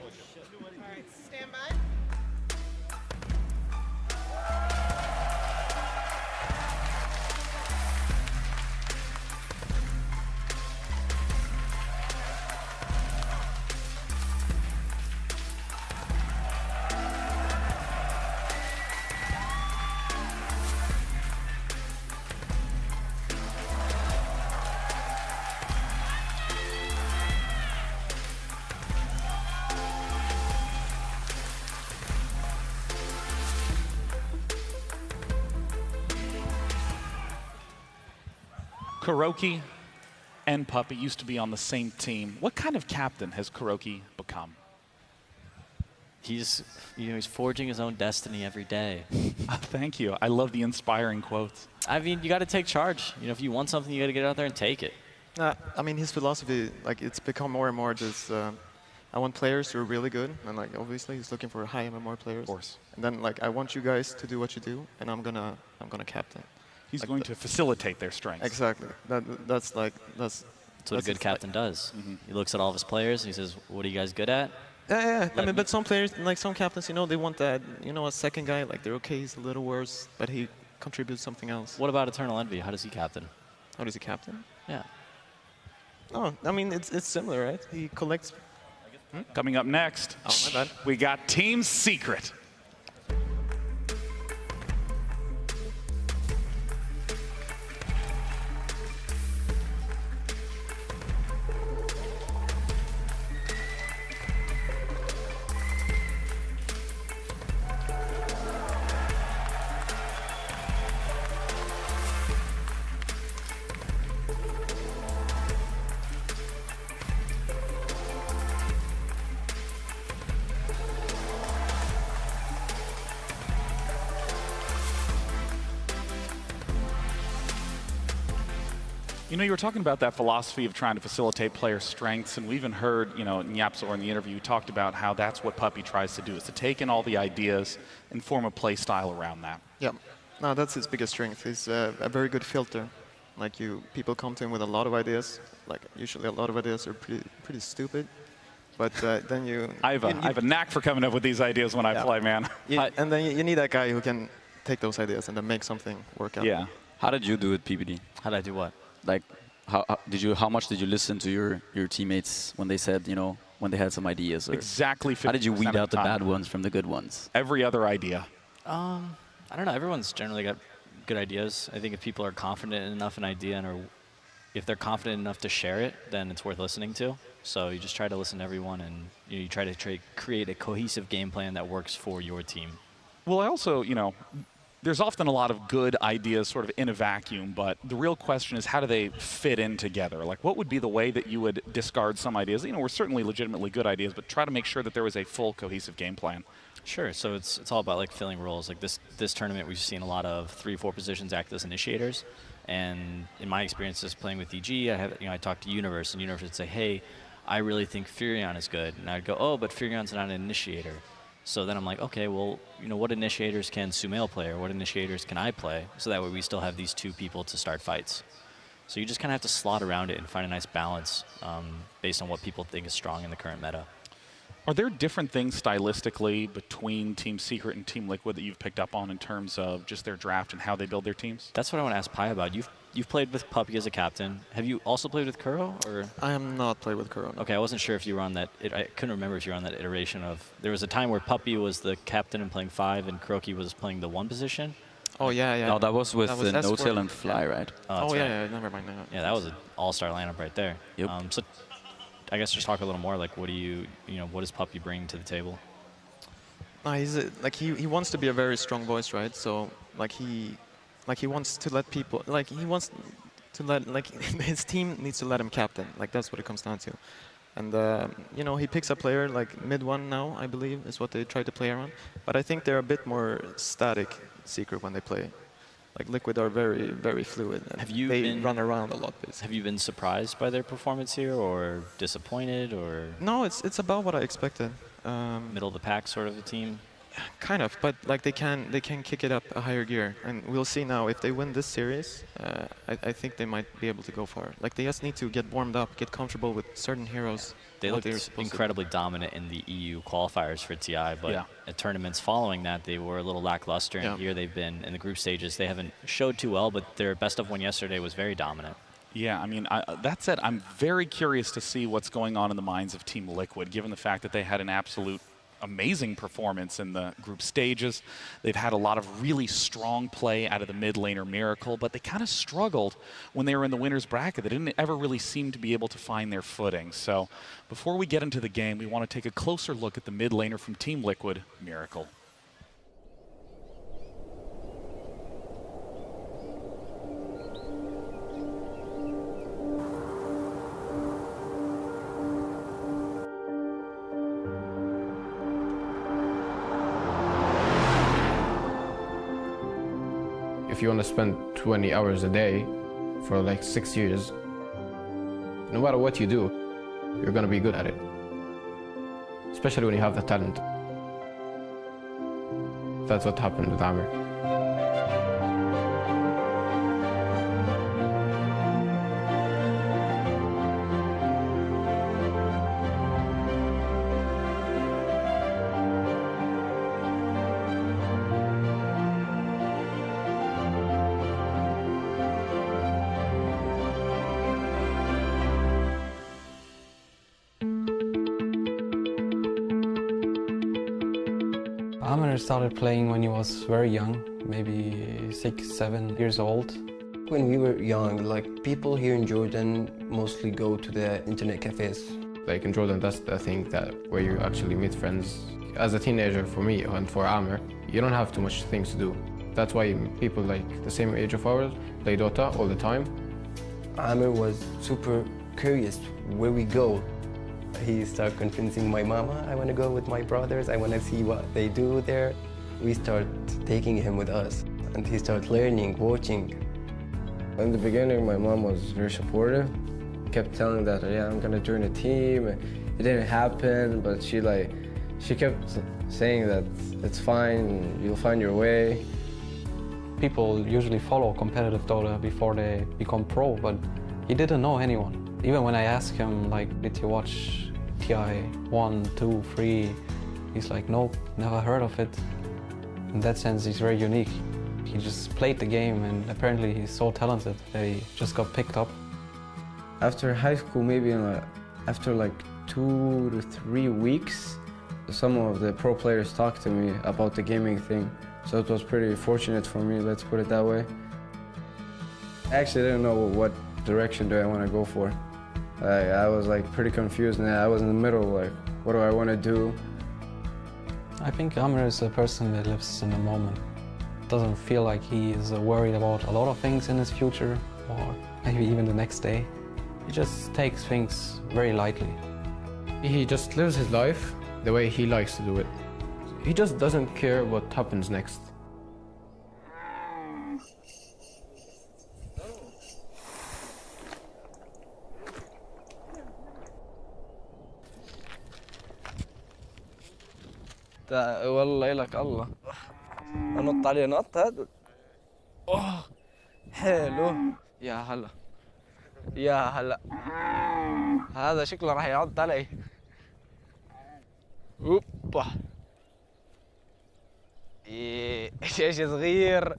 Kuroki and Puppey used to be on the same team. What kind of captain has Kuroki become? He's forging his own destiny every day. Thank you. I love the inspiring quotes. I mean, you got to take charge. You know, if you want something, you got to get out there and take it. I mean, his philosophy, like, it's become more and more just, I want players who are really good, and like, obviously, he's looking for high MMR players. Of course. And then, like, I want you guys to do what you do, and I'm gonna captain. He's like going to facilitate their strengths. Exactly. That's what a good captain does. He looks at all of his players and he says, "What are you guys good at?" Yeah. I mean, but some players, like some captains, you know, they want that, you know, a second guy. Like they're okay, he's a little worse, but he contributes something else. What about Eternal Envy? How does he captain? How does he captain? Yeah. Oh, I mean, it's similar, right? He collects. Coming up next, my bad. We got Team Secret. You know, you were talking about that philosophy of trying to facilitate player strengths, and we even heard, you know, Nyapsor in the interview talked about how that's what Puppey tries to do, is to take in all the ideas and form a play style around that. Yeah, no, that's his biggest strength. He's a very good filter. Like people come to him with a lot of ideas. Like usually a lot of ideas are pretty stupid, but then I have a knack for coming up with these ideas when I play, man. And then you need that guy who can take those ideas and then make something work out. Yeah. How did you do it, PPD? How did I do what? Like, how much did you listen to your teammates when they said, you know, when they had some ideas? Or exactly. How did you weed out the time. bad ones from the good ones? Every other idea. I don't know. Everyone's generally got good ideas. I think if people are confident enough in an idea, or if they're confident enough to share it, then it's worth listening to. So you just try to listen to everyone, and you try to create a cohesive game plan that works for your team. Well, I also, you know, there's often a lot of good ideas sort of in a vacuum, but the real question is how do they fit in together? Like, what would be the way that you would discard some ideas? You know, we're certainly legitimately good ideas, but try to make sure that there was a full cohesive game plan. Sure. So it's all about like filling roles. Like this tournament, we've seen a lot of 3-4 positions act as initiators. And in my experiences playing with EG, I talked to Universe, and Universe would say, "Hey, I really think Furion is good," and I'd go, "Oh, but Furion's not an initiator." So then I'm like, okay, well, what initiators can Sumail play, or what initiators can I play? So that way we still have these two people to start fights. So you just kind of have to slot around it and find a nice balance based on what people think is strong in the current meta. Are there different things stylistically between Team Secret and Team Liquid that you've picked up on in terms of just their draft and how they build their teams? That's what I want to ask Pi about. You've played with Puppey as a captain. Have you also played with Kuro? Or? I have not played with Kuro. Okay, I wasn't sure if you were on that. I couldn't remember if you were on that iteration of. There was a time where Puppey was the captain and playing 5, and Kuroki was playing the 1 position. Oh yeah. No, that was with No-Tail and Fly, right? Oh yeah, never mind. No. Yeah, that was an all-star lineup right there. Yep. So I guess just talk a little more. Like, what does Puppey bring to the table? He wants to be a very strong voice, right? So he wants to let people his team needs to let him captain. Like that's what it comes down to. And he picks a player like mid 1 now, I believe, is what they try to play around. But I think they're a bit more static Secret when they play. Like Liquid are very, very fluid. And they run around a lot, basically. Have you been surprised by their performance here, or disappointed, or? No, it's about what I expected. Middle of the pack sort of a team. Kind of, but like they can kick it up a higher gear, and we'll see now if they win this series. I think they might be able to go far. Like they just need to get warmed up, get comfortable with certain heroes. They looked incredibly dominant in the EU qualifiers for TI, but at tournaments following that, they were a little lackluster. And here they've been in the group stages. They haven't showed too well, but their best of 1 yesterday was very dominant. Yeah, I mean, that said, I'm very curious to see what's going on in the minds of Team Liquid, given the fact that they had an absolute amazing performance in the group stages. They've had a lot of really strong play out of the mid laner Miracle, but they kind of struggled when they were in the winner's bracket. They didn't ever really seem to be able to find their footing. So before we get into the game, we want to take a closer look at the mid laner from Team Liquid, Miracle. If you want to spend 20 hours a day for like 6 years, no matter what you do, you're going to be good at it. Especially when you have the talent. That's what happened with Amir. Amir started playing when he was very young, maybe 6, 7 years old. When we were young, like people here in Jordan mostly go to the internet cafes. Like in Jordan, that's the thing where you actually meet friends. As a teenager, for me and for Amir, you don't have too much things to do. That's why people like the same age of ours play Dota all the time. Amir was super curious where we go. He started convincing my mama, I want to go with my brothers, I want to see what they do there. We start taking him with us, and he started learning, watching. In the beginning, my mom was very supportive. Kept telling that, yeah, I'm gonna join a team. It didn't happen, but she kept saying that it's fine, you'll find your way. People usually follow competitive Dota before they become pro, but he didn't know anyone. Even when I asked him, like, did you watch TI 1, 2, 3? He's like, nope, never heard of it. In that sense, he's very unique. He just played the game, and apparently he's so talented that he just got picked up. After high school, maybe after like 2 to 3 weeks, some of the pro players talked to me about the gaming thing. So it was pretty fortunate for me, let's put it that way. I actually didn't know what direction do I want to go for. I was like pretty confused, and I was in the middle, like, what do I want to do? I think Amir is a person that lives in the moment. doesn't feel like he is worried about a lot of things in his future, or maybe even the next day. He just takes things very lightly. He just lives his life the way he likes to do it. He just doesn't care what happens next. والله إلك الله أنط عليه نط هذا أوه حلو يا هلا يا هلا هذا شكله راح يعض علي اوبا ايش صغير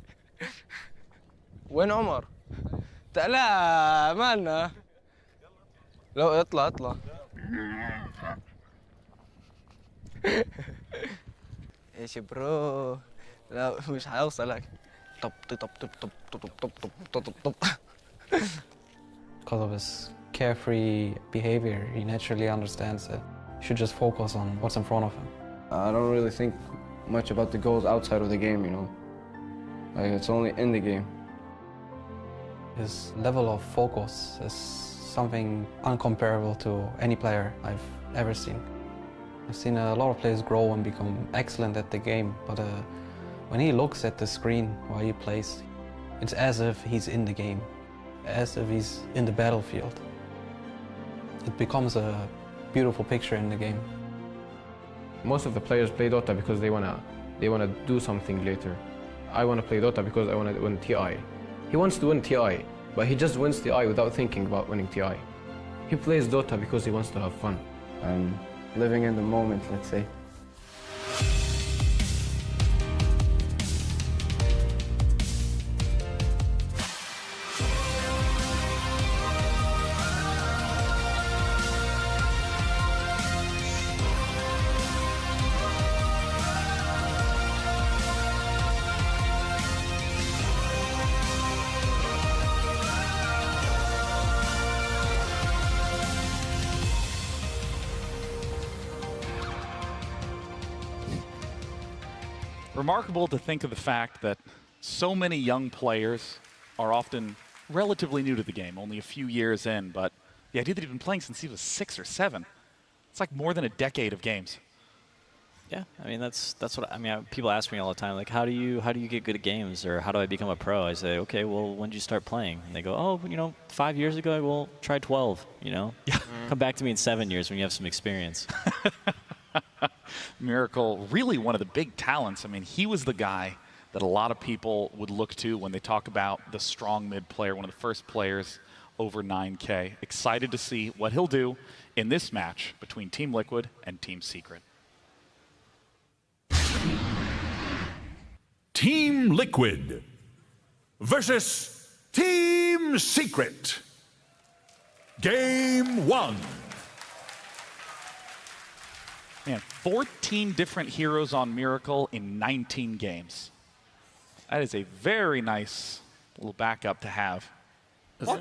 وين عمر؟ لا مالنا لو اطلع ايش برو لا مش هيوصلك طب طب طب طب طب طب طب طب طب Because of his carefree behavior, he naturally understands that he should just focus on what's in front of him. I don't really think much about the goals outside of the game, you know. Like, it's only in the game. His level of focus is something uncomparable to any player I've ever seen. I've seen a lot of players grow and become excellent at the game, but when he looks at the screen while he plays, it's as if he's in the game, as if he's in the battlefield. It becomes a beautiful picture in the game. Most of the players play Dota because they wanna do something later. I wanna play Dota because I wanna win TI. He wants to win TI, but he just wins TI without thinking about winning TI. He plays Dota because he wants to have fun. Living in the moment, let's say. Remarkable to think of the fact that so many young players are often relatively new to the game, only a few years in, but the idea that he's been playing since he was 6 or 7, it's like more than a decade of games. Yeah, I mean that's what I mean. People ask me all the time, like, how do you get good at games, or how do I become a pro? I say, okay, well, when did you start playing? And they go, oh, 5 years ago. Well, try 12. Yeah. Come back to me in 7 years when you have some experience. Miracle, really one of the big talents. I mean, he was the guy that a lot of people would look to when they talk about the strong mid player, one of the first players over 9K. Excited to see what he'll do in this match between Team Liquid and Team Secret. Team Liquid versus Team Secret. Game 1. Man, 14 different heroes on Miracle in 19 games. That is a very nice little backup to have. It's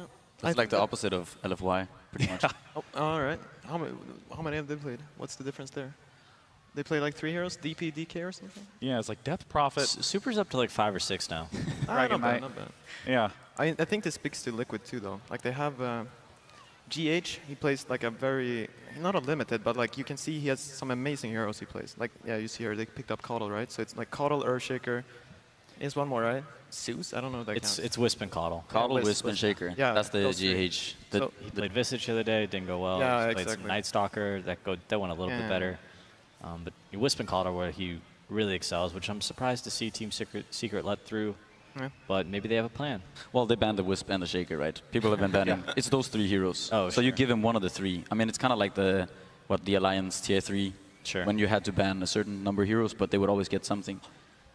like the opposite of LFY, pretty much. Oh, all right. How many have they played? What's the difference there? They play like 3 heroes, DP, DK or something? Yeah, it's like Death Prophet. Super's up to like 5 or 6 now. Dragon Knight. Not bad. Yeah. I think this speaks to Liquid too, though. Like they have GH, he plays like a very, not unlimited, but like you can see he has some amazing heroes he plays. Like, yeah, you see here, they picked up Coddle, right? So it's like Coddle, Earthshaker. Is one more, right? Zeus? I don't know if that counts. It's Wisp and Coddle. Coddle, Wisp, and Shaker. Yeah, that's the GH. He played Visage the other day, didn't go well. Yeah, He played exactly. some Night Stalker, that went a little bit better. But Wisp and Coddle where he really excels, which I'm surprised to see Team Secret let through. Yeah. But maybe they have a plan. Well, they banned the Wisp and the Shaker, right? People have been banning. It's those 3 heroes. Oh, so you give him one of the 3. I mean, it's kind of like the Alliance tier 3. Sure. When you had to ban a certain number of heroes, but they would always get something.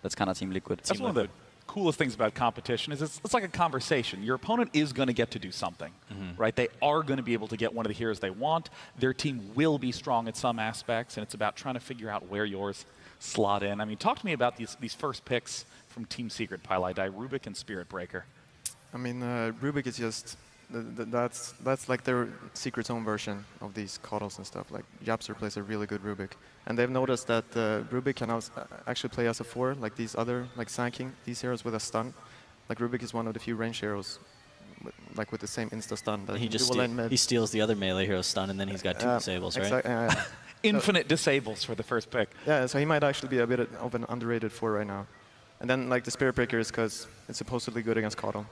That's kind of Team Liquid. That's one of the coolest things about competition is it's like a conversation. Your opponent is going to get to do something, right? They are going to be able to get one of the heroes they want. Their team will be strong at some aspects, and it's about trying to figure out where yours slot in. I mean, talk to me about these first picks from Team Secret, Pylai, Rubik and Spirit Breaker. I mean, Rubik is just That's like their secret zone version of these coddles and stuff. Like Japser plays a really good Rubik, and they've noticed that Rubik can actually play as a 4, like these other, like Sanking, these heroes with a stun. Like Rubik is one of the few range heroes, with the same insta stun. That he just he steals the other melee hero's stun, and then he's got 2 disables, right? Infinite disables for the first pick. Yeah, so he might actually be a bit of an underrated 4 right now. And then like the Spirit Breaker is because it's supposedly good against Coddle.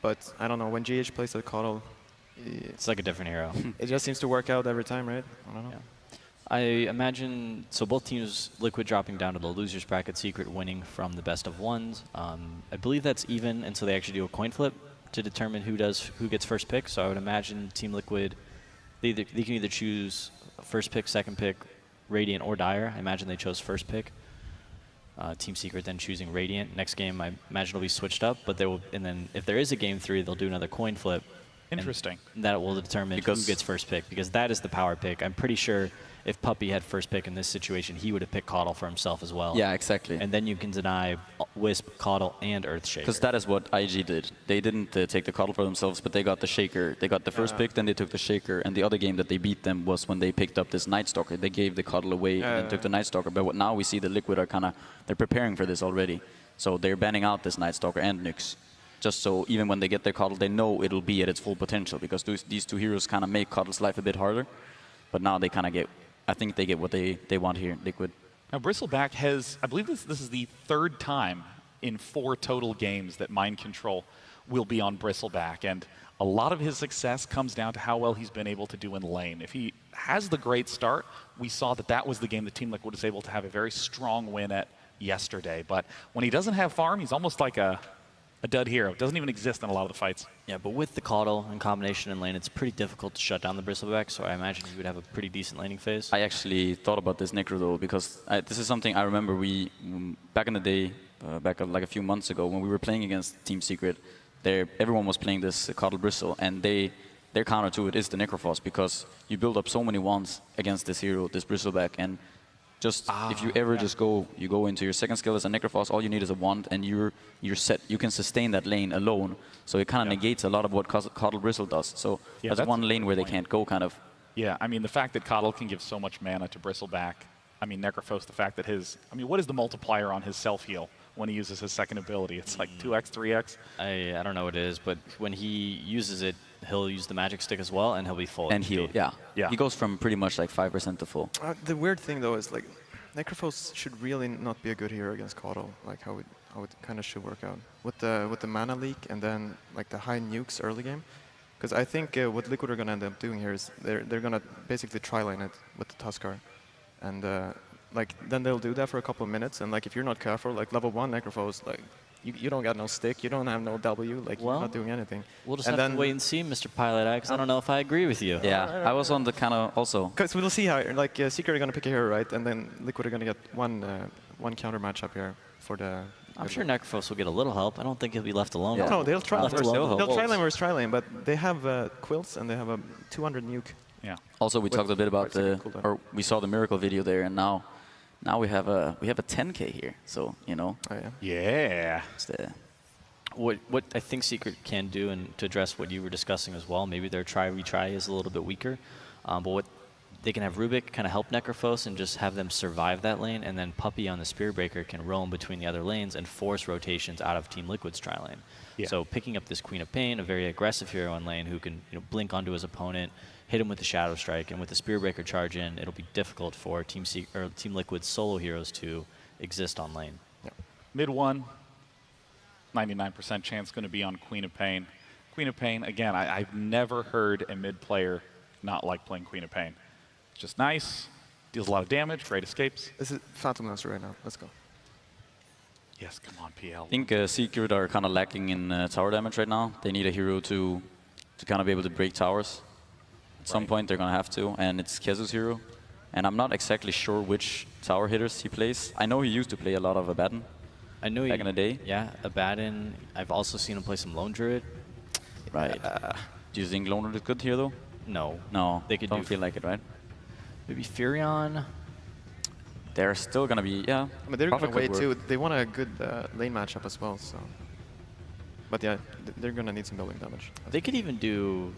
But I don't know, when GH plays a Coddle, it's like a different hero. It just seems to work out every time, right? I don't know. Yeah. I imagine, so both teams, Liquid dropping down to the losers bracket, Secret winning from the best of ones. I believe that's even, and so they actually do a coin flip to determine who gets first pick. So I would imagine Team Liquid, they can either choose first pick, second pick, Radiant or Dire. I imagine they chose first pick. Team Secret then choosing Radiant. Next game, I imagine it'll be switched up, but and then if there is a game 3, they'll do another coin flip. Interesting. And that will determine who gets first pick, because that is the power pick. I'm pretty sure if Puppy had first pick in this situation, he would have picked Coddle for himself as well. Yeah, exactly. And then you can deny Wisp, Coddle, and Earthshaker. Because that is what IG did. They didn't take the Coddle for themselves, but they got the Shaker. They got the first pick, then they took the Shaker. And the other game that they beat them was when they picked up this Night Stalker. They gave the Coddle away and then took the Night Stalker. But now we see the Liquid are they're preparing for this already. So they're banning out this Night Stalker and Nyx. Just so even when they get their Coddle, they know it'll be at its full potential, because these 2 heroes kind of make Coddle's life a bit harder. But now they kind of get, I think they get what they want here, Liquid. Now Bristleback has, I believe this is the 3rd time in 4 total games that Mind Control will be on Bristleback, and a lot of his success comes down to how well he's been able to do in lane. If he has the great start, we saw that was the game that Team Liquid was able to have a very strong win at yesterday. But when he doesn't have farm, he's almost like a dud hero. It doesn't even exist in a lot of the fights. Yeah, but with the Coddle in combination in lane, it's pretty difficult to shut down the Bristleback, so I imagine he would have a pretty decent laning phase. I actually thought about this Necro though, because this is something I remember back in the day, back like a few months ago, when we were playing against Team Secret, everyone was playing this Coddle Bristle, and their counter to it is the Necrophos, because you build up so many wands against this hero, this Bristleback, and just if you ever just go into your second skill as a Necrophos, all you need is a wand, and you're set. You can sustain that lane alone. So it kind of negates a lot of what Coddle Bristle does. So that's one lane where they can't go, kind of. Yeah, I mean, the fact that Coddle can give so much mana to Bristleback, I mean, Necrophos, the fact that what is the multiplier on his self-heal when he uses his second ability? It's like 2x, 3x? I don't know what it is, but when he uses it, he'll use the magic stick as well, and he'll be full. And heal, yeah. He goes from pretty much like 5% to full. The weird thing though is like, Necrophos should really not be a good hero against Coddle, like how it kind of should work out with the mana leak and then like the high nukes early game. Because I think what Liquid are gonna end up doing here is they're gonna basically tri-lane it with the Tuskar, and like then they'll do that for a couple of minutes, and like if you're not careful, like level 1 Necrophos, like you don't got no stick, you don't have no W, like you're not doing anything. We'll just have to wait and see, Mr. Pilot X. I don't know if I agree with you. Yeah, I was on the kind of also. Because we'll see how, like Secret are gonna pick a hero, right, and then Liquid are gonna get one counter matchup here for the. I'm sure Necrophos will get a little help. I don't think he'll be left alone. No, they'll try. They'll try lane versus tri-lane, but they have quilts and they have a 200 nuke. Yeah. Also, we talked a bit about or we saw the Miracle video there, and now we have a 10K here. So Oh, yeah. What I think Secret can do, and to address what you were discussing as well, maybe their try-retry is a little bit weaker, but what they can have Rubik kind of help Necrophos and just have them survive that lane, and then Puppy on the Spirit Breaker can roam between the other lanes and force rotations out of Team Liquid's tri-lane. Yeah. So picking up this Queen of Pain, a very aggressive hero on lane who can blink onto his opponent, hit him with the Shadow Strike, and with the Spirit Breaker charge in, it'll be difficult for Team Liquid's solo heroes to exist on lane. Yeah. Mid 1. 99% chance going to be on Queen of Pain. Queen of Pain, again, I've never heard a mid player not like playing Queen of Pain. It's just nice, deals a lot of damage, great escapes. This is Phantom Lancer right now. Let's go. Yes, come on, PL. I think Secret are kind of lacking in tower damage right now. They need a hero to kind of be able to break towers. At some point, they're going to have to, and it's Kezu's hero. And I'm not exactly sure which tower hitters he plays. I know he used to play a lot of Abaddon. I know back in the day. Yeah, Abaddon. I've also seen him play some Lone Druid. Right. Do you think Lone Druid is good here, though? No. No, they could don't feel like it, right? Maybe Furion. They're still going to be, yeah. I mean, they're going to wait, too. They want a good lane matchup as well, so. But yeah, they're gonna need some building damage. They could even do.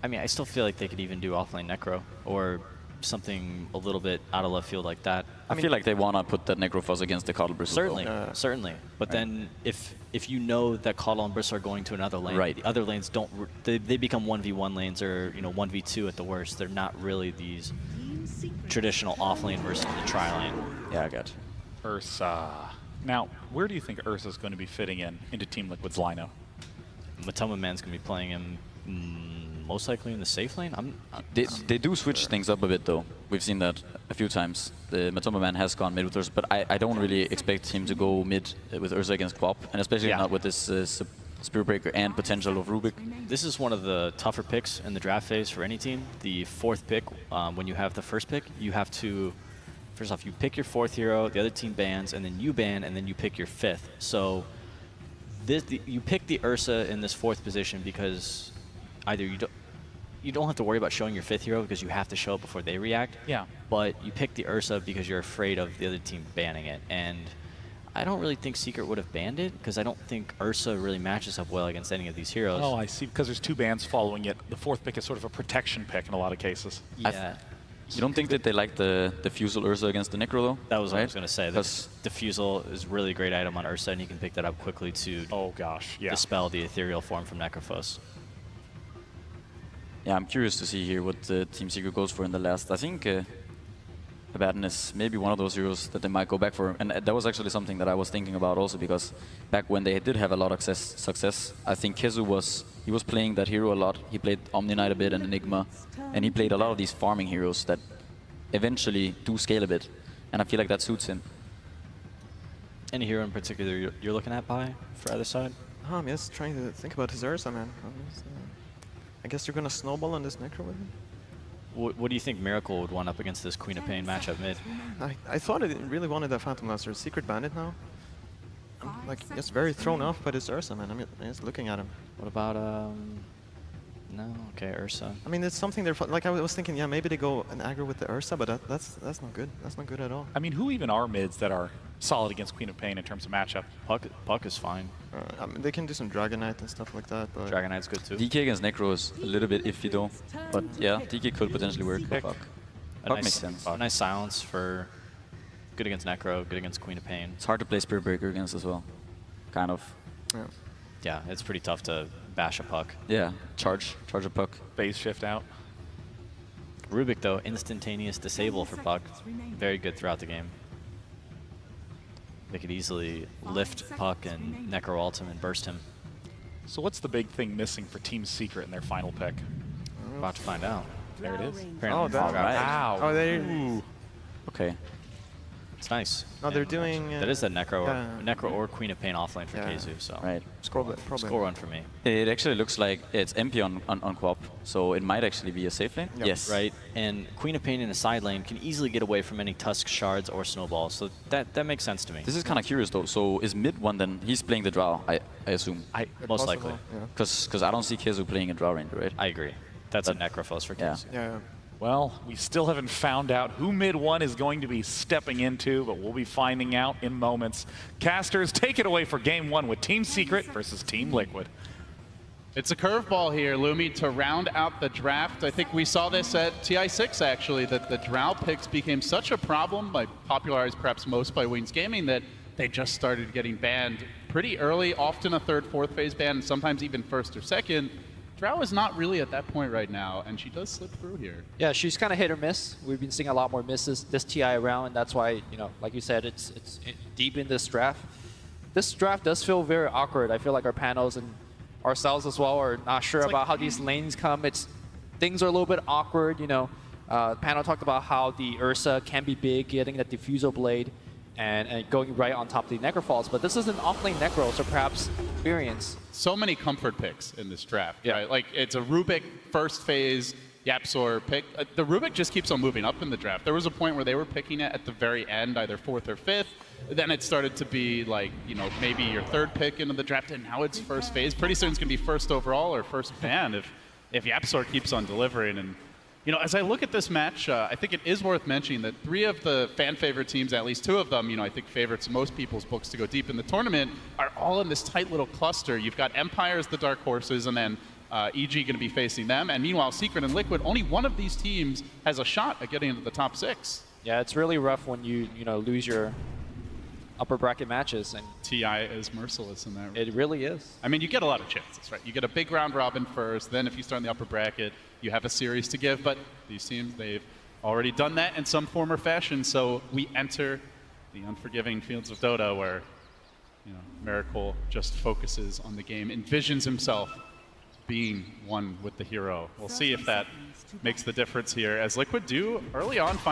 I mean, I still feel like they could even do offlane Necro or something a little bit out of left field like that. I feel like they want to put that Necrophos against the Coddle Bristle. Certainly, certainly. But then if you know that Coddle and Bristle are going to another lane, the other lanes don't. They become 1v1 lanes or 1v2 at the worst. They're not really these traditional offlane versus the tri-lane. Yeah, I got you. Ursa. Now, where do you think Ursa's going to be fitting into Team Liquid's lineup? Matoma Man's going to be playing him most likely in the safe lane. They do switch things up a bit, though. We've seen that a few times. The Matoma Man has gone mid with Ursa, but I don't really expect him to go mid with Ursa against Quap, and especially not with this Spirit Breaker and potential of Rubik. This is one of the tougher picks in the draft phase for any team. The fourth pick, when you have the first pick, you have to, first off, you pick your fourth hero, the other team bans, and then you ban, and then you pick your fifth. So you pick the Ursa in this fourth position because either you don't have to worry about showing your fifth hero because you have to show it before they react. Yeah. But you pick the Ursa because you're afraid of the other team banning it. And I don't really think Secret would have banned it because I don't think Ursa really matches up well against any of these heroes. Oh, I see. Because there's two bans following it. The fourth pick is sort of a protection pick in a lot of cases. Yeah. You don't think that they like the Diffusal Ursa against the Necro, though? That was what I was going to say. The Diffusal is a really great item on Ursa, and you can pick that up quickly to dispel the ethereal form from Necrophos. Yeah, I'm curious to see here what Team Secret goes for in the last. I think Abaddon is maybe one of those heroes that they might go back for. And that was actually something that I was thinking about also, because back when they did have a lot of success, I think Kezu was playing that hero a lot. He played Omni Knight a bit and Enigma, and he played a lot of these farming heroes that eventually do scale a bit. And I feel like that suits him. Any hero in particular you're looking at, Pi, for either side? I'm just trying to think about his Ursa, man. I guess you're gonna snowball on this Necro with him? What do you think Miracle would want up against this Queen of Pain matchup mid? I thought I really wanted that Phantom Lancer. Secret Bandit now. I'm like just very thrown off by this Ursa, man. I'm just looking at him. What about no, okay, Ursa. I mean, it's something they're like. I was thinking, yeah, maybe they go an aggro with the Ursa, but that's not good. That's not good at all. I mean, who even are mids that are solid against Queen of Pain in terms of matchup? Puck is fine. I mean, they can do some Dragon Knight and stuff like that. But Dragon Knight's good too. DK against Necro is a little bit iffy though, but yeah, DK could potentially work for Puck. Puck makes sense. A nice silence for good against Necro, good against Queen of Pain. It's hard to play Spirit Breaker against as well, kind of. Yeah, it's pretty tough to bash a Puck. Yeah, charge a Puck. Phase shift out. Rubik though, instantaneous disable for Puck. Very good throughout the game. They could easily lift Puck and Necro ult him and burst him. So what's the big thing missing for Team Secret in their final pick? About to find out. There it is. Apparently Wow. Oh, they. Okay. It's nice. No, they're doing. That is the Necro or Queen of Pain offlane for KZU. So right. Score one for me. It actually looks like it's MP on Quap, so it might actually be a safe lane. Yep. Yes. Right. And Queen of Pain in a side lane can easily get away from any Tusk shards or snowballs. So that makes sense to me. This is kind of curious though. So is mid one then? He's playing the Drow, I assume. Most likely. Because I don't see KZU playing a Drow Ranger, right? I agree. That's a Necrophos for KZU. Yeah. Well, we still haven't found out who mid one is going to be stepping into, but we'll be finding out in moments. Casters, take it away for game one with Team Secret versus Team Liquid. It's a curveball here, Lumi, to round out the draft. I think we saw this at TI6, actually, that the Drow picks became such a problem, popularized perhaps most by Wings Gaming, that they just started getting banned pretty early, often a third, fourth phase ban, and sometimes even first or second. Drow is not really at that point right now, and she does slip through here. Yeah, she's kind of hit or miss. We've been seeing a lot more misses this TI round, and that's why, like you said, it's deep in this draft. This draft does feel very awkward. I feel like our panels and ourselves as well are not sure about how these lanes come. Things are a little bit awkward, Panel talked about how the Ursa can be big, getting the Diffusal Blade, and going right on top of the Necrophos. But this is an offlane Necro, so perhaps experience. So many comfort picks in this draft, right? Like, it's a Rubik first phase Yapzor pick. The Rubik just keeps on moving up in the draft. There was a point where they were picking it at the very end, either fourth or fifth. Then it started to be like, maybe your third pick into the draft, and now it's first phase. Pretty soon it's going to be first overall or first ban if Yapzor keeps on delivering. And You know, as I look at this match, I think it is worth mentioning that 3 of the fan favorite teams, at least 2 of them, you know, I think favorites in most people's books to go deep in the tournament, are all in this tight little cluster. You've got Empire as the dark horses, and then EG going to be facing them. And meanwhile, Secret and Liquid, only one of these teams has a shot at getting into the top 6. Yeah, it's really rough when you lose your upper bracket matches, and TI is merciless in that. It really is. I mean, you get a lot of chances, right? You get a big round robin first, then if you start in the upper bracket, you have a series to give, but these teams, they've already done that in some form or fashion, so we enter the unforgiving fields of Dota where, you know, Miracle just focuses on the game, envisions himself being one with the hero. We'll see if that makes the difference here, as Liquid do early on